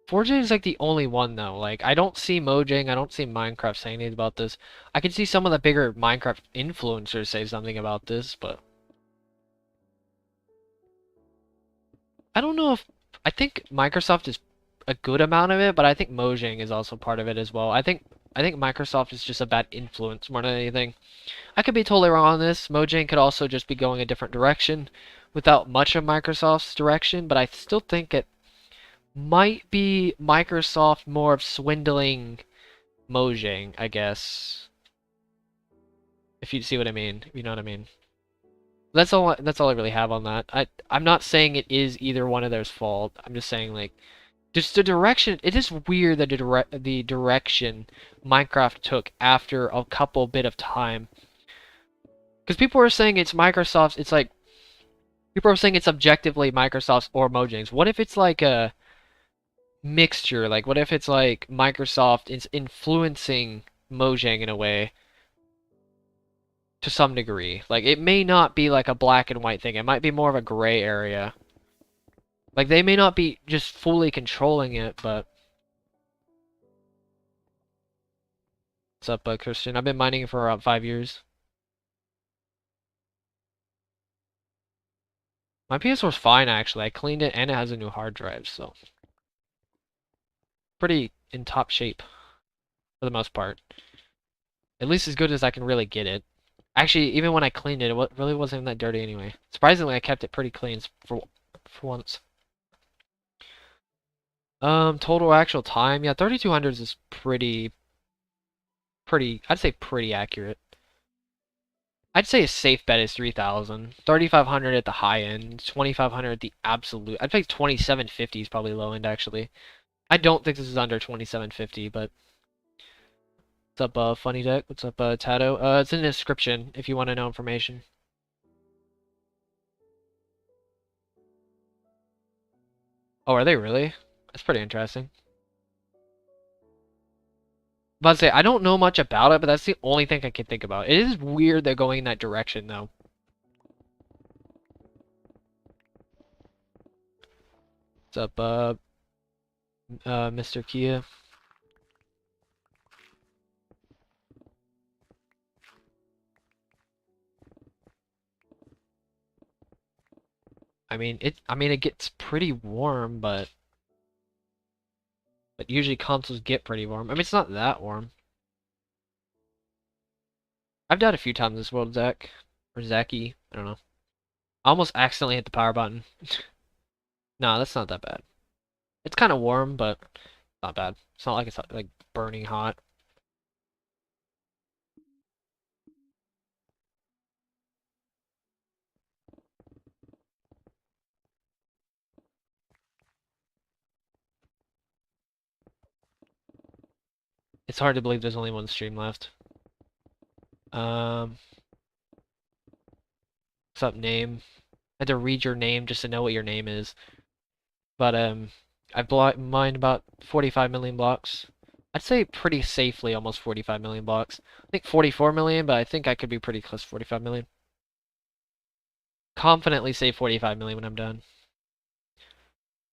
Fortnite is like the only one though. Like I don't see Mojang, I don't see Minecraft saying anything about this. I can see some of the bigger Minecraft influencers say something about this, but I don't know if I think Microsoft is a good amount of it, but I think Mojang is also part of it as well. I think Microsoft is just a bad influence more than anything. I could be totally wrong on this. Mojang could also just be going a different direction without much of Microsoft's direction, but I still think it might be Microsoft more of swindling Mojang, I guess. If you see what I mean, if you know what I mean. That's all I really have on that. I'm not saying it is either one of theirs fault. I'm just saying like just the direction. It is weird that the direction Minecraft took after a couple bit of time. Because people are saying it's Microsoft's. It's like people are saying it's objectively Microsoft's or Mojang's. What if it's like a mixture? Like what if it's like Microsoft is influencing Mojang in a way to some degree? Like it may not be like a black and white thing. It might be more of a gray area. Like they may not be just fully controlling it, but what's up, Christian? I've been mining for around 5 years. My PS4's fine actually. I cleaned it and it has a new hard drive, so pretty in top shape for the most part. At least as good as I can really get it. Actually, even when I cleaned it, it really wasn't that dirty anyway. Surprisingly, I kept it pretty clean for once. Total actual time, yeah, 3200s is pretty. I'd say pretty accurate. I'd say a safe bet is 3000. 3500 at the high end, 2500 at the absolute. I'd say 2750 is probably low end actually. I don't think this is under 2750, but what's up, Funny Deck? What's up, Tato? It's in the description if you want to know information. Oh, are they really? That's pretty interesting. About to say, I don't know much about it, but that's the only thing I can think about. It is weird they're going in that direction, though. What's up, Mr. Kia? I mean, it gets pretty warm, but usually consoles get pretty warm. I mean, it's not that warm. I've died a few times this world, Zach. Or Zachy. I don't know. I almost accidentally hit the power button. No, that's not that bad. It's kind of warm, but not bad. It's not like it's like burning hot. It's hard to believe there's only one stream left. What's up, name? I had to read your name just to know what your name is. But I've mined about 45 million blocks. I'd say pretty safely almost 45 million blocks. I think 44 million, but I think I could be pretty close to 45 million. Confidently say 45 million when I'm done.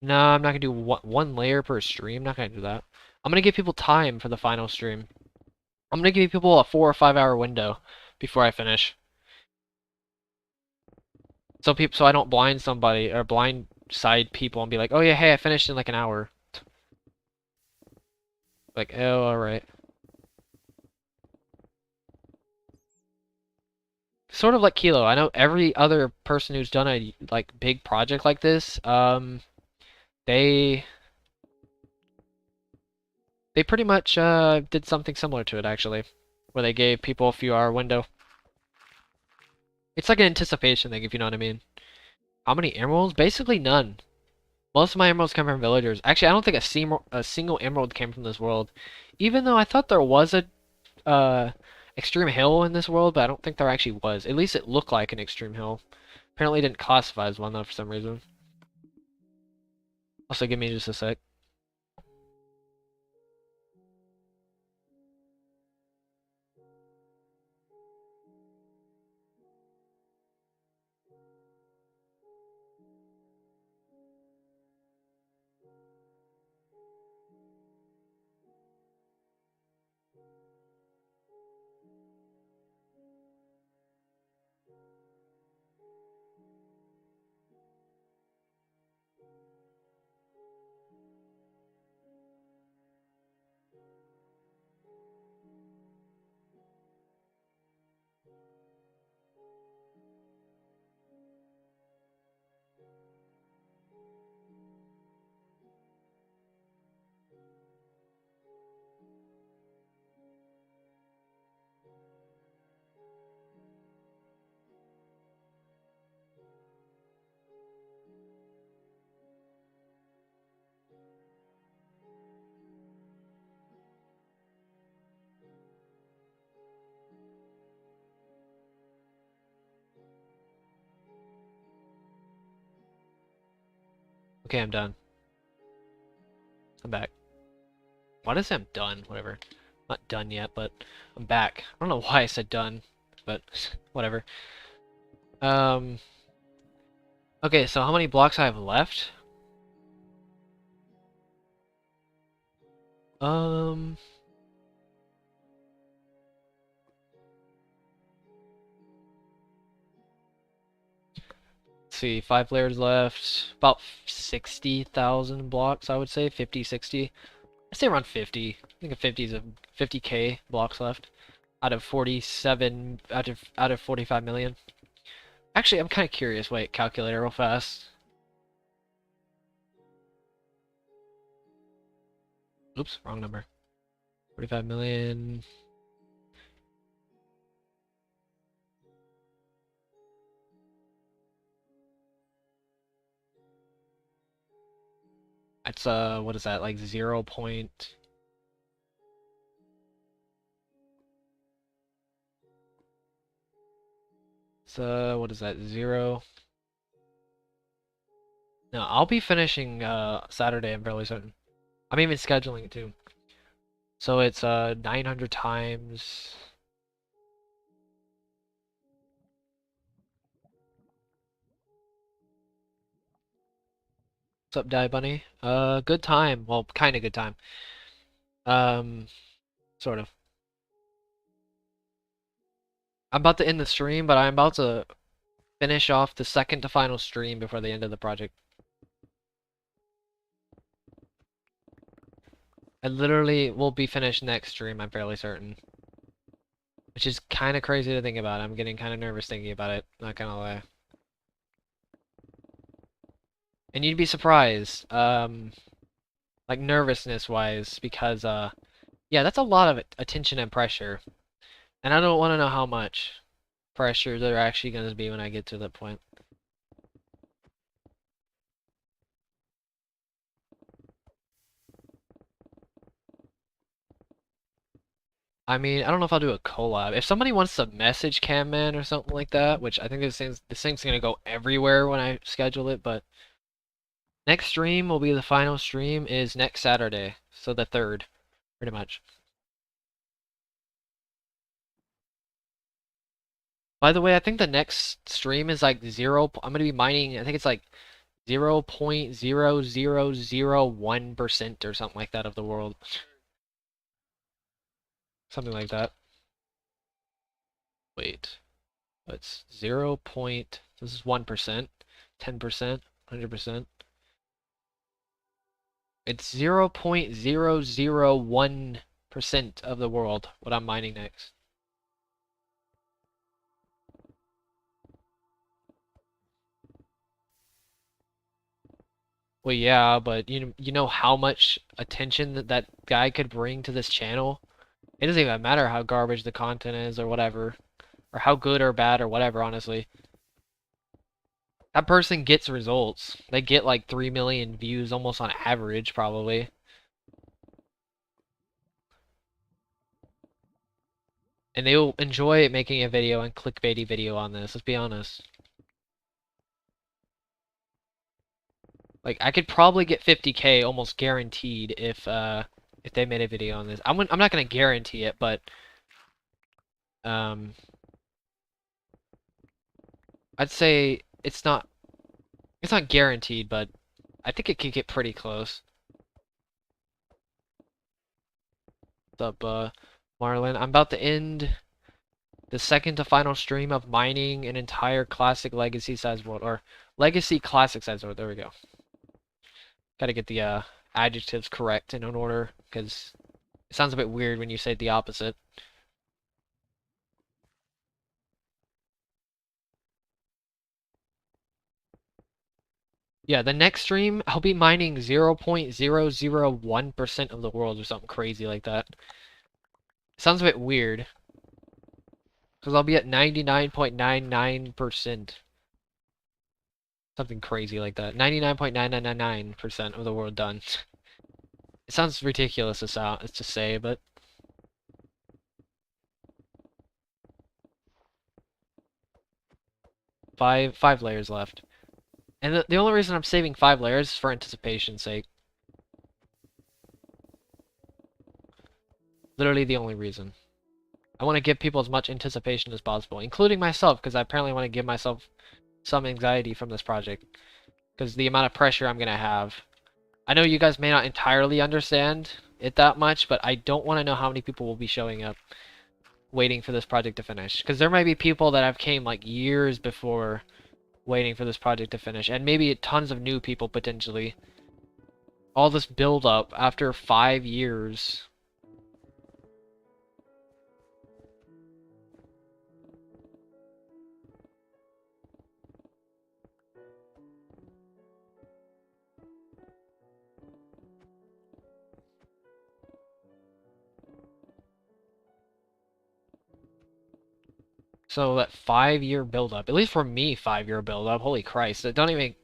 No, I'm not gonna do one layer per stream. Not gonna do that. I'm gonna give people time for the final stream. I'm gonna give people a 4 or 5 hour window before I finish. So I don't blind somebody or blindside people and be like, oh yeah, hey, I finished in like an hour. Like, oh, alright. Sort of like Kilo. I know every other person who's done a like big project like this, they they pretty much did something similar to it actually, where they gave people a few hour window. It's like an anticipation thing, if you know what I mean. How many emeralds? Basically none. Most of my emeralds come from villagers. Actually, I don't think a single emerald came from this world. Even though I thought there was a extreme hill in this world, but I don't think there actually was. At least it looked like an extreme hill. Apparently it didn't classify as one though for some reason. Also, give me just a sec. Okay, I'm done. I'm back. Why did I say I'm done? Whatever. Not done yet, but I'm back. I don't know why I said done, but whatever. Um. Okay, so how many blocks I have left? Um. Let's see, 5 layers left. About 60,000 blocks, I would say. 50, 60. I'd say around 50. I think a 50 is a 50k blocks left out of 47 out of 45 million. Actually, I'm kind of curious. Wait, calculator real fast. Oops, wrong number. 45 million. That's what is that? Like 0 point. So what is that? 0. No, I'll be finishing Saturday. I'm fairly certain. I'm even scheduling it too. So it's 900 times. What's up, Die Bunny? Good time. Well, kind of good time. Um, sort of. I'm about to end the stream, but I'm about to finish off the second to final stream before the end of the project. I literally will be finished next stream, I'm fairly certain. Which is kind of crazy to think about. I'm getting kind of nervous thinking about it, not gonna lie. And you'd be surprised, like nervousness-wise, because, yeah, that's a lot of attention and pressure. And I don't want to know how much pressure there actually going to be when I get to that point. I mean, I don't know if I'll do a collab. If somebody wants to message Camman or something like that, which I think this thing's gonna go everywhere when I schedule it, but next stream will be the final stream is next Saturday, so the 3rd, pretty much. By the way, I think the next stream is like I'm gonna be mining, I think it's like 0.0001% or something like that of the world. Something like that. Wait. It's 0. This is 1%, 10%, 100%. It's 0.001% of the world, what I'm mining next. Well, yeah, but you know how much attention that guy could bring to this channel? It doesn't even matter how garbage the content is or whatever, or how good or bad or whatever, honestly. That person gets results. They get like 3 million views almost on average, probably. And they will enjoy making a video and clickbaity video on this, let's be honest. Like, I could probably get 50k almost guaranteed if they made a video on this. I'm not gonna guarantee it, but um, I'd say it's not guaranteed, but I think it could get pretty close. What's up, Marlon? I'm about to end the second to final stream of mining an entire classic legacy size world, or legacy classic size world. There we go. Gotta get the adjectives correct and in order, because it sounds a bit weird when you say the opposite. Yeah, the next stream, I'll be mining 0.001% of the world or something crazy like that. Sounds a bit weird. Because I'll be at 99.99%. Something crazy like that. 99.9999% of the world done. It sounds ridiculous to say, but... Five layers left. And the only reason I'm saving 5 layers is for anticipation's sake. Literally the only reason. I want to give people as much anticipation as possible, including myself, because I apparently want to give myself some anxiety from this project. Because the amount of pressure I'm going to have. I know you guys may not entirely understand it that much, but I don't want to know how many people will be showing up waiting for this project to finish. Because there might be people that have came like years before waiting for this project to finish, and maybe tons of new people potentially. All this build up after 5 years. So that 5 year build up, at least for me, 5 year build up. Holy Christ! I don't even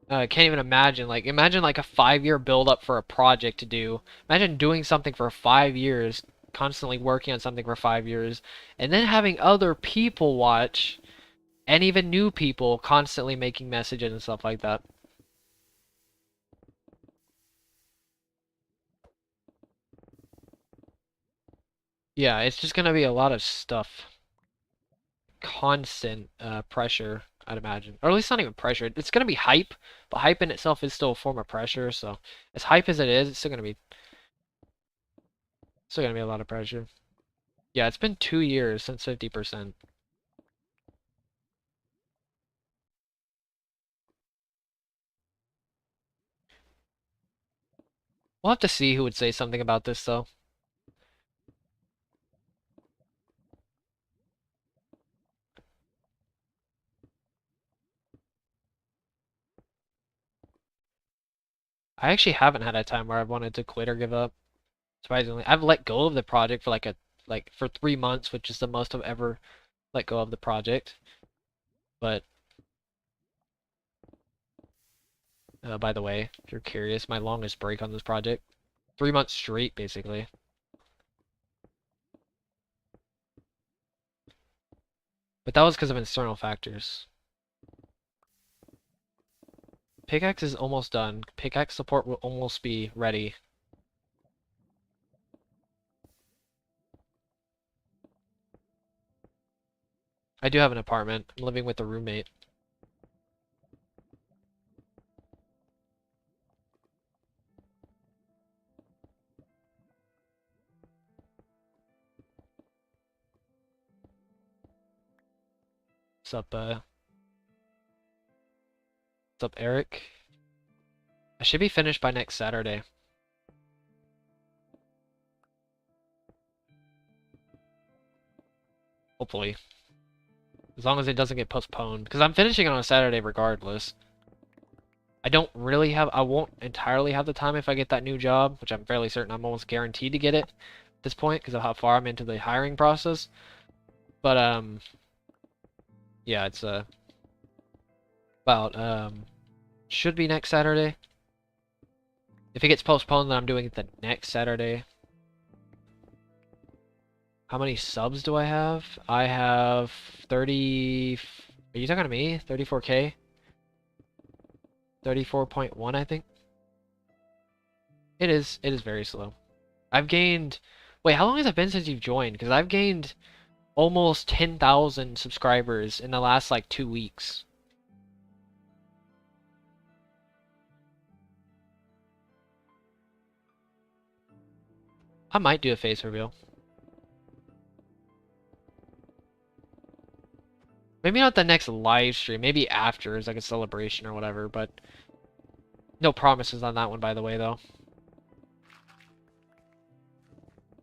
can't even imagine. Like imagine like a 5 year build up for a project to do. Imagine doing something for 5 years, constantly working on something for 5 years, and then having other people watch, and even new people constantly making messages and stuff like that. Yeah, it's just gonna be a lot of stuff. Constant pressure, I'd imagine. Or at least not even pressure. It's gonna be hype, but hype in itself is still a form of pressure, so as hype as it is, it's still gonna be a lot of pressure. Yeah, it's been 2 years since 50%. We'll have to see who would say something about this though. I actually haven't had a time where I've wanted to quit or give up. Surprisingly, I've let go of the project for for 3 months, which is the most I've ever let go of the project. But by the way, if you're curious, my longest break on this project, 3 months straight, basically. But that was because of external factors. Pickaxe is almost done. Pickaxe support will almost be ready. I do have an apartment. I'm living with a roommate. What's up, Eric? I should be finished by next Saturday. Hopefully. As long as it doesn't get postponed. Because I'm finishing on a Saturday regardless. I won't entirely have the time if I get that new job, which I'm fairly certain I'm almost guaranteed to get it at this point because of how far I'm into the hiring process. But, yeah, it's, about, should be next Saturday. If it gets postponed, then I'm doing it the next Saturday. How many subs do I have? I have 30... Are you talking to me? 34K? 34.1, I think? It is. It is very slow. I've gained... Wait, how long has it been since you've joined? Because I've gained almost 10,000 subscribers in the last, like, 2 weeks. I might do a face reveal. Maybe not the next live stream. Maybe after as like a celebration or whatever, but no promises on that one, by the way, though.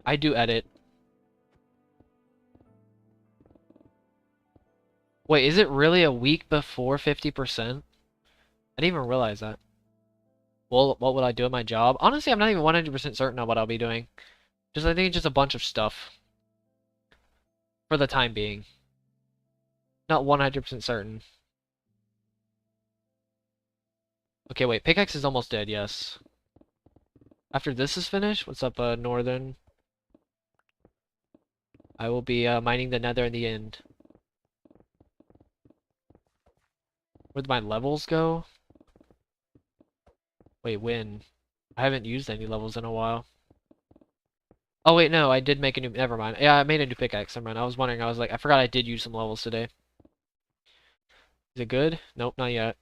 I do edit. Wait, is it really a week before 50%? I didn't even realize that. Well, what would I do at my job? Honestly, I'm not even 100% certain on what I'll be doing. I think it's just a bunch of stuff. For the time being. Not 100% certain. Okay, wait. Pickaxe is almost dead, yes. After this is finished, what's up, Northern? I will be mining the nether in the end. Where'd my levels go? Wait, when? I haven't used any levels in a while. Oh wait, no, I did make a new. Never mind. Yeah, I made a new pickaxe. Never mind. I was wondering. I was like, I forgot I did use some levels today. Is it good? Nope, not yet.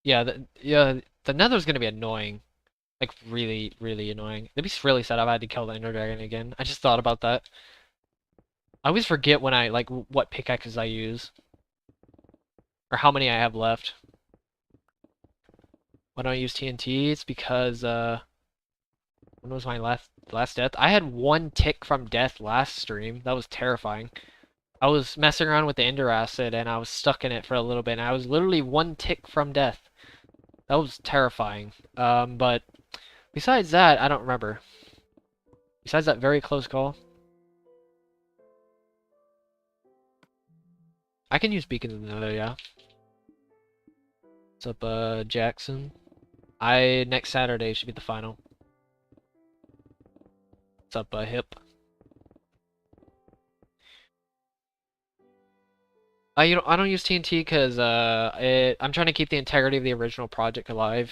The Nether's gonna be annoying. Like really, really annoying. It'd be really sad if I had to kill the Ender Dragon again. I just thought about that. I always forget when I like what pickaxes I use or how many I have left. Why don't I use TNT? It's because when was my last death? I had one tick from death last stream. That was terrifying. I was messing around with the Ender Acid and I was stuck in it for a little bit and I was literally one tick from death. That was terrifying. But besides that, I don't remember. Besides that very close call. I can use beacons in the Nether, yeah. What's up, Jackson? Next Saturday should be the final. What's up, Hip? I don't use TNT because I'm trying to keep the integrity of the original project alive.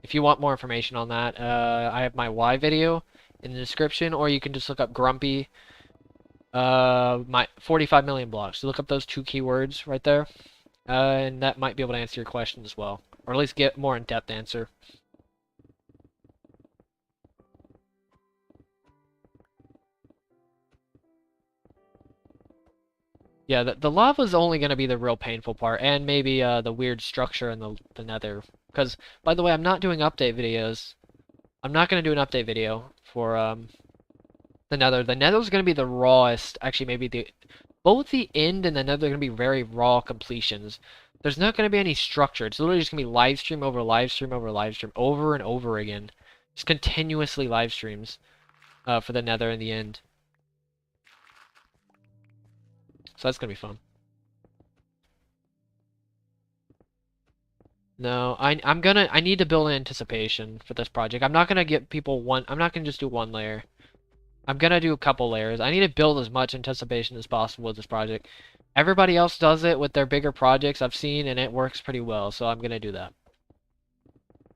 If you want more information on that, I have my why video in the description, or you can just look up Grumpy. My 45 million blocks. So look up those two keywords right there, and that might be able to answer your question as well, or at least get more in-depth answer. Yeah, the lava's only going to be the real painful part, and maybe the weird structure in the Nether. Because, by the way, I'm not doing update videos. I'm not going to do an update video for the Nether. The Nether's going to be the rawest. Actually, maybe both the end and the Nether are going to be very raw completions. There's not going to be any structure. It's literally just going to be live stream over live stream over live stream over and over again. Just continuously live streams for the Nether in the end. So that's going to be fun. No, I need to build an anticipation for this project. I'm not gonna get people I'm not gonna just do one layer. I'm gonna do a couple layers. I need to build as much anticipation as possible with this project. Everybody else does it with their bigger projects I've seen, and it works pretty well, so I'm gonna do that.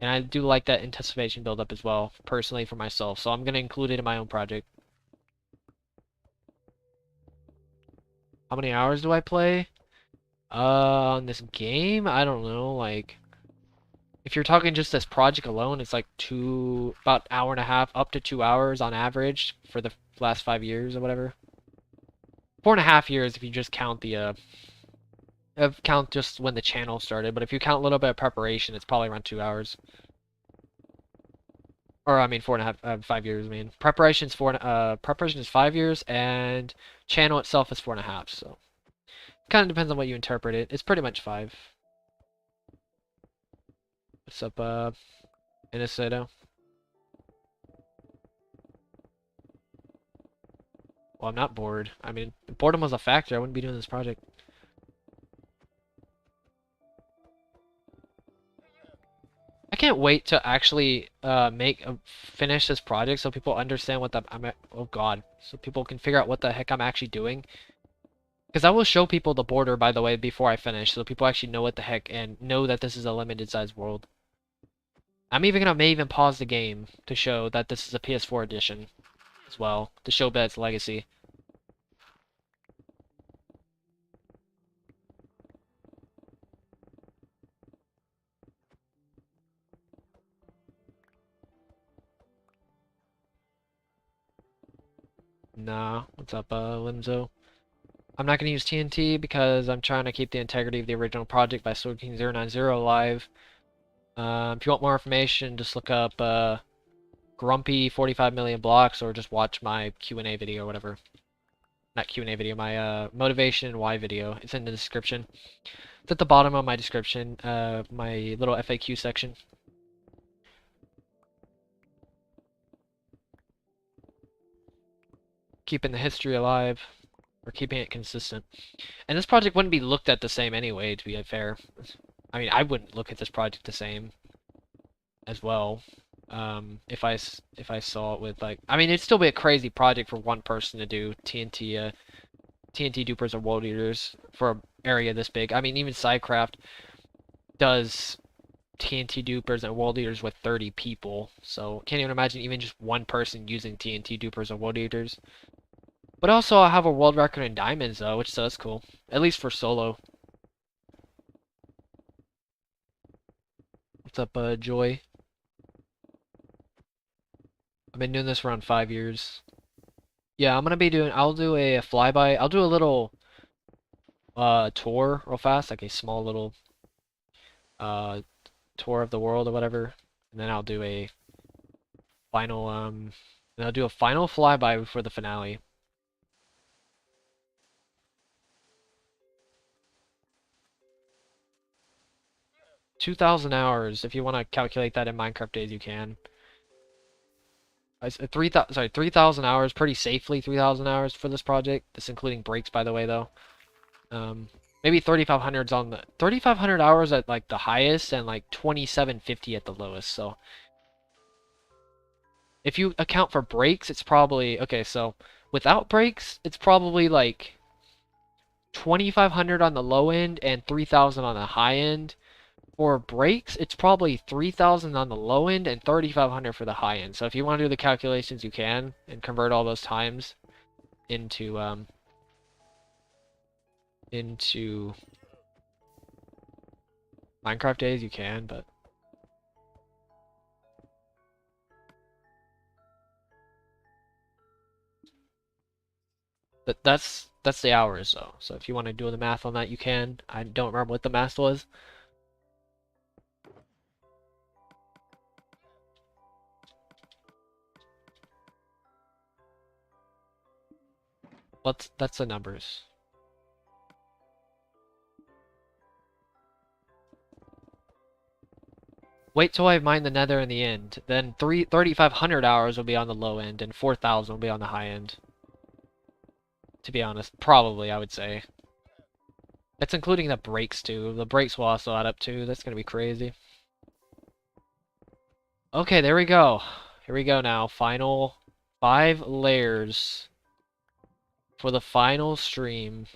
And I do like that anticipation build-up as well, personally for myself, so I'm gonna include it in my own project. How many hours do I play? On this game? I don't know, like... If you're talking just this project alone, it's like about hour and a half, up to 2 hours on average for the last 5 years or whatever. 4.5 years if you just count count just when the channel started. But if you count a little bit of preparation, it's probably around 2 hours. Or I mean 4.5, 5 years. I mean preparation is 5 years, and channel itself is 4.5. So it kind of depends on what you interpret it. It's pretty much 5. What's up, Minnesota? Well, I'm not bored. I mean, if boredom was a factor, I wouldn't be doing this project. I can't wait to actually finish this project so people understand what oh god, so people can figure out what the heck I'm actually doing. Because I will show people the border, by the way, before I finish, so people actually know what the heck and know that this is a limited size world. I'm even gonna may even pause the game to show that this is a PS4 edition as well, to show that it's legacy. Nah, what's up, Limzo? I'm not gonna use TNT because I'm trying to keep the integrity of the original project by SwordKing090 alive. If you want more information, just look up Grumpy 45 million blocks, or just watch my Q&A video or whatever. Not Q&A video, my motivation and why video. It's in the description. It's at the bottom of my description, my little FAQ section. keeping the history alive, or keeping it consistent. And this project wouldn't be looked at the same anyway, to be fair. I mean, I wouldn't look at this project the same as well. If I saw it with like, I mean, it'd still be a crazy project for one person to do TNT dupers or world eaters for an area this big. I mean, even Sidecraft does TNT dupers and world eaters with 30 people, so can't even imagine even just one person using TNT dupers or world eaters. But also, I have a world record in diamonds though, which so that's cool, at least for solo. What's up, Joy? I've been doing this for around 5 years. Yeah, I'll do a flyby. I'll do a little tour real fast, like a small little uh tour of the world or whatever, and then I'll do a final flyby before the finale. 2,000 hours. If you want to calculate that in Minecraft days, you can. 3,000 hours, pretty safely 3,000 hours for this project. This including breaks, by the way, though. Maybe 3,500's on the 3,500 hours at like the highest, and like 2,750 at the lowest. So if you account for breaks, it's probably okay. So without breaks, it's probably like 2,500 on the low end and 3,000 on the high end. For breaks, it's probably 3,000 on the low end and 3,500 for the high end. So if you want to do the calculations, you can, and convert all those times into Minecraft days, you can, but that's the hours though. So if you want to do the math on that, you can. I don't remember what the math was. That's the numbers. Wait till I mine the nether in the end. Then 3,500 hours will be on the low end, and 4,000 will be on the high end. To be honest, probably, I would say. That's including the breaks, too. The breaks will also add up, too. That's gonna be crazy. Okay, there we go. Here we go now. Final 5 layers for the final stream.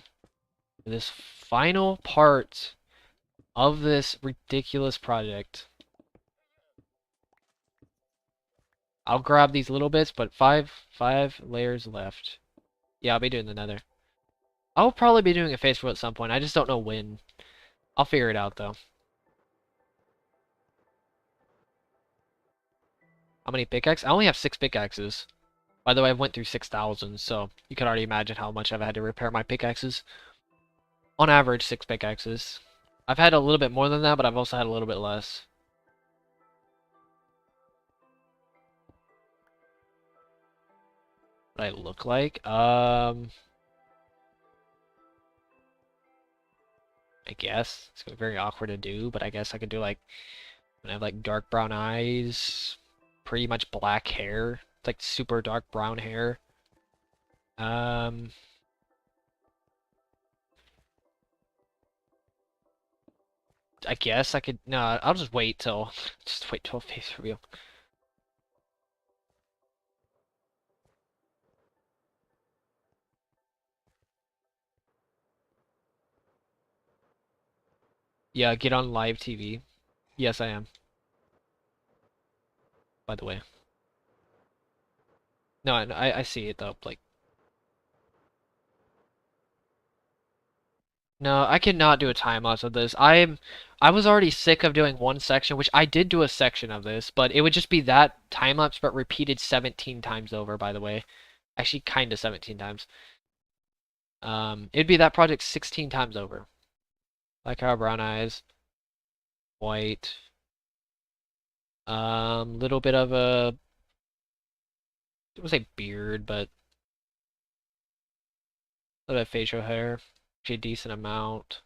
This final part of this ridiculous project. I'll grab these little bits, but five layers left. Yeah, I'll be doing the nether. I'll probably be doing a face at some point. I just don't know when. I'll figure it out though. How many pickaxes? I only have 6 pickaxes. By the way, I went through 6,000, so you can already imagine how much I've had to repair my pickaxes. On average, 6 pickaxes. I've had a little bit more than that, but I've also had a little bit less. What I look like? I guess. It's gonna be very awkward to do, but I guess I could do like, I have like dark brown eyes, pretty much black hair. It's like super dark brown hair. I guess I could, no, I'll just wait till, just wait till a face reveal. Yeah, get on live TV. Yes, I am, by the way. No, I see it though, like, no, I cannot do a time lapse of this. I was already sick of doing one section, which I did do a section of this, but it would just be that time lapse, but repeated 17 times over, by the way. Actually, kinda 17 times. It'd be that project 16 times over. Like our brown eyes, white, little bit of a, I would say beard, but a little bit of facial hair, actually a decent amount.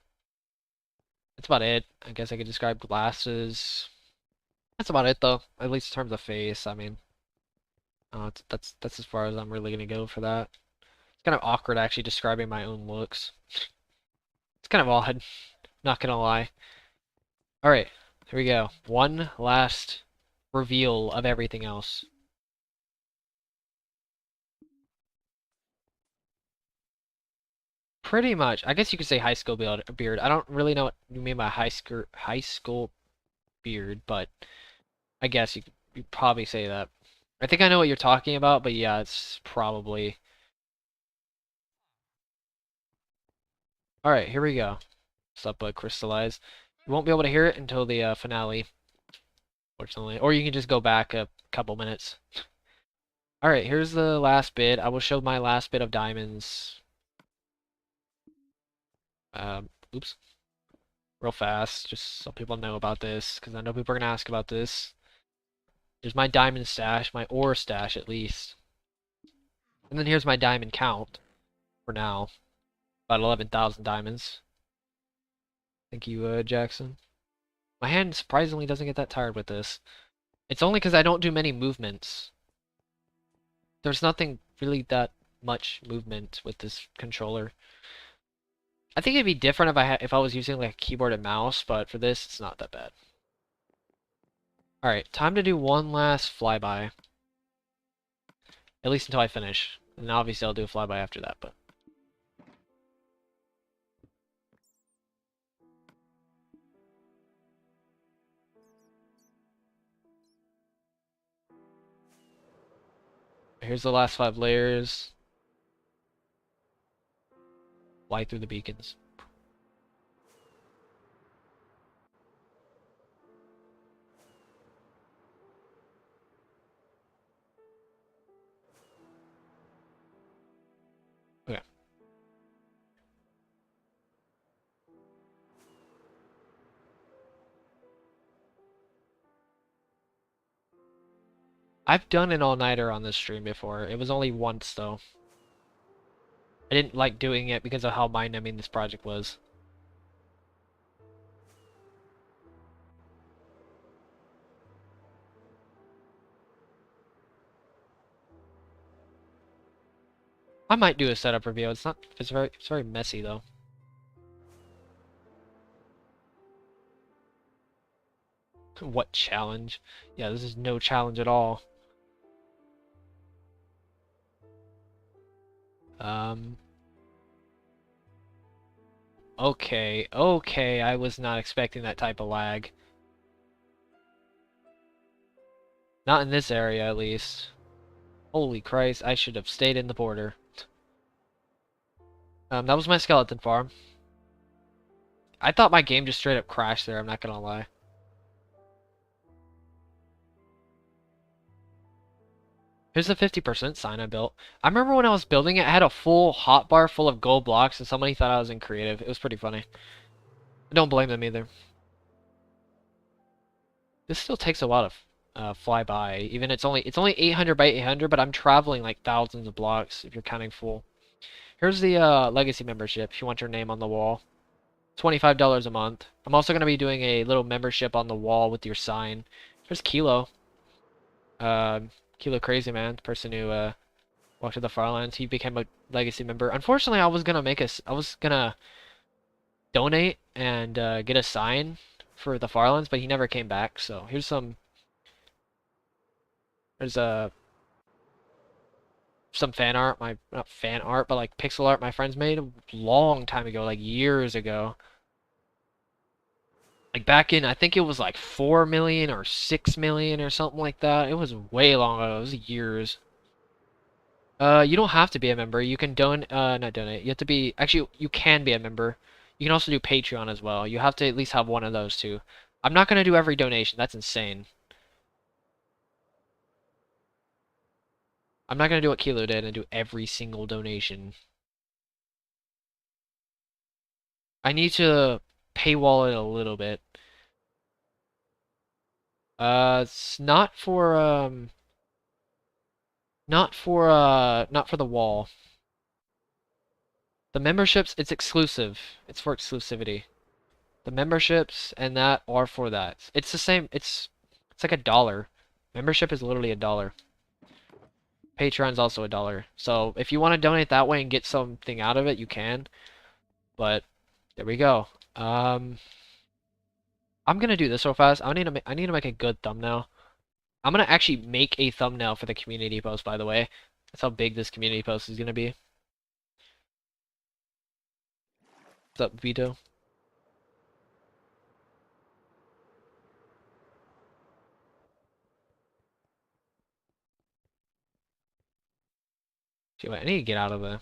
That's about it. I guess I could describe glasses. That's about it, though. At least in terms of face. I mean, that's as far as I'm really gonna go for that. kind of awkward actually describing my own looks. It's kind of odd, not gonna lie. Alright, here we go. One last reveal of everything else. Pretty much. I guess you could say high school beard. I don't really know what you mean by high school beard, but I guess you probably say that. I think I know what you're talking about, but yeah, it's probably. Alright, here we go. What's up, Crystallize? You won't be able to hear it until the finale, fortunately. Or you can just go back a couple minutes. Alright, here's the last bit. I will show my last bit of diamonds. Oops. Real fast, just so people know about this, because I know people are going to ask about this. Here's my diamond stash, my ore stash at least. And then here's my diamond count for now. About 11,000 diamonds. Thank you, Jackson. My hand surprisingly doesn't get that tired with this. It's only because I don't do many movements. There's nothing really that much movement with this controller. I think it'd be different if I was using like a keyboard and mouse, but for this, it's not that bad. Alright, time to do one last flyby. At least until I finish. And obviously I'll do a flyby after that, but... Here's the last 5 layers. Fly through the beacons. Okay. I've done an all-nighter on this stream before. It was only once, though. I didn't like doing it because of how mind-numbing this project was. I might do a setup review. It's very messy though. What challenge? Yeah, this is no challenge at all. Okay, I was not expecting that type of lag. Not in this area, at least. Holy Christ, I should have stayed in the border. That was my skeleton farm. I thought my game just straight up crashed there, I'm not gonna lie. Here's the 50% sign I built. I remember when I was building it, I had a full hotbar full of gold blocks, and somebody thought I was in creative. It was pretty funny. I don't blame them either. This still takes a lot of flyby. Even it's only 800 by 800, but I'm traveling like thousands of blocks if you're counting full. Here's the legacy membership if you want your name on the wall. $25 a month. I'm also going to be doing a little membership on the wall with your sign. Here's Kilo. Kilo Crazy Man, the person who walked to the Farlands. He became a legacy member. Unfortunately, I was gonna donate and get a sign for the Farlands, but he never came back. So here's some fan art, not fan art, but like pixel art my friends made a long time ago, like years ago. Like back in, I think it was like 4 million or 6 million or something like that. It was way long ago. It was years. You don't have to be a member. You can not donate. You have to be, actually, you can be a member. You can also do Patreon as well. You have to at least have one of those two. I'm not going to do every donation. That's insane. I'm not going to do what Kilo did and do every single donation. I need to paywall it a little bit. It's not for the wall. The memberships, it's exclusive. It's for exclusivity. The memberships and that are for that. It's the same. It's like $1. Membership is literally $1. Patreon's also $1. So if you want to donate that way and get something out of it, you can. But there we go. I'm gonna do this real fast. I need to make a good thumbnail. I'm gonna actually make a thumbnail for the community post, by the way. That's how big this community post is gonna be. What's up, Vito? Gee, wait, I need to get out of the...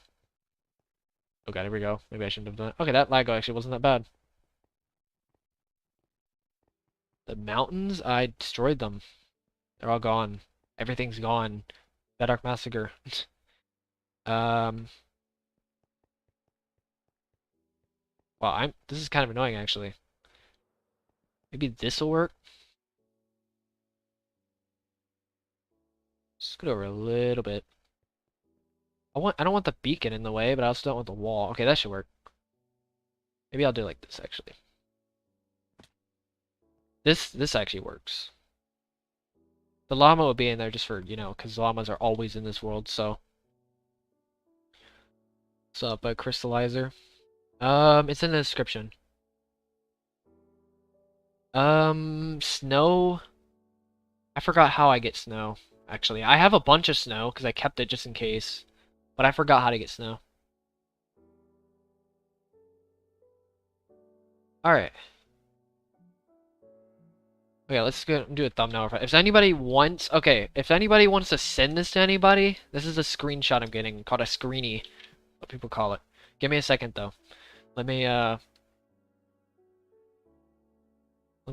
Okay, there we go. Maybe I shouldn't have done it. Okay, that lag actually wasn't that bad. The mountains, I destroyed them. They're all gone. Everything's gone. Bedrock Massacre. Um... Well, this is kind of annoying, actually. Maybe this'll work? Scoot over a little bit. I don't want the beacon in the way, but I also don't want the wall. Okay, that should work. Maybe I'll do it like this, actually. This actually works. The llama will be in there just for, you know, because llamas are always in this world, so. What's up, crystallizer? It's in the description. Snow. I forgot how I get snow, actually. I have a bunch of snow, because I kept it just in case. But I forgot how to get snow. Alright. Okay, let's go and do a thumbnail. If anybody wants... Okay, if anybody wants to send this to anybody, this is a screenshot I'm getting, called a screenie. What people call it. Give me a second, though. Let me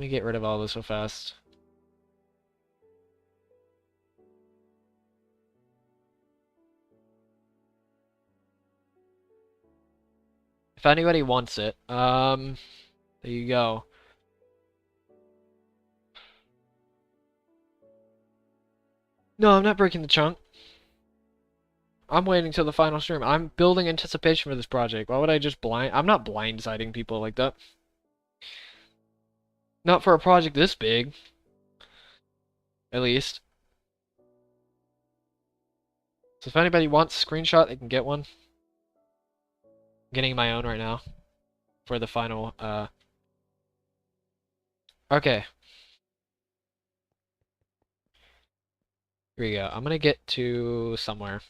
get rid of all this so fast. If anybody wants it, there you go. No, I'm not breaking the chunk. I'm waiting till the final stream. I'm building anticipation for this project. Why would I just I'm not blindsiding people like that. Not for a project this big. At least. So if anybody wants a screenshot, they can get one. I'm getting my own right now. For the final, Okay. Here we go. I'm gonna get to somewhere.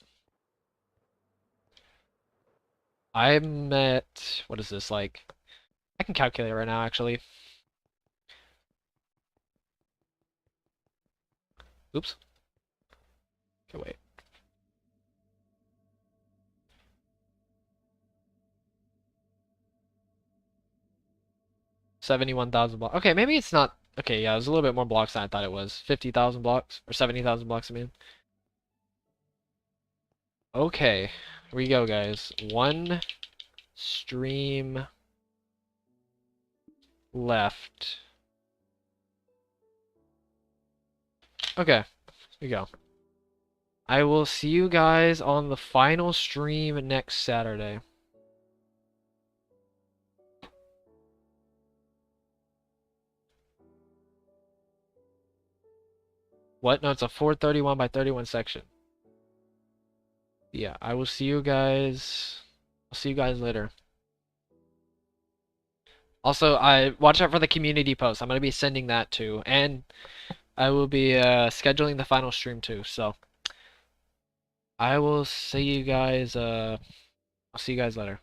I'm at... What is this, like... I can calculate right now, actually. Oops. Okay, wait. 71,000 blocks. Okay, maybe it's not... Okay, yeah, it was a little bit more blocks than I thought it was. 50,000 blocks? Or 70,000 blocks, I mean. Okay. Here we go, guys. One stream left. Okay. Here we go. I will see you guys on the final stream next Saturday. What? No, it's a 431 by 31 section. Yeah, I will see you guys. I'll see you guys later. Also, I watch out for the community post. I'm gonna be sending that too, and I will be scheduling the final stream too. So I will see you guys. I'll see you guys later.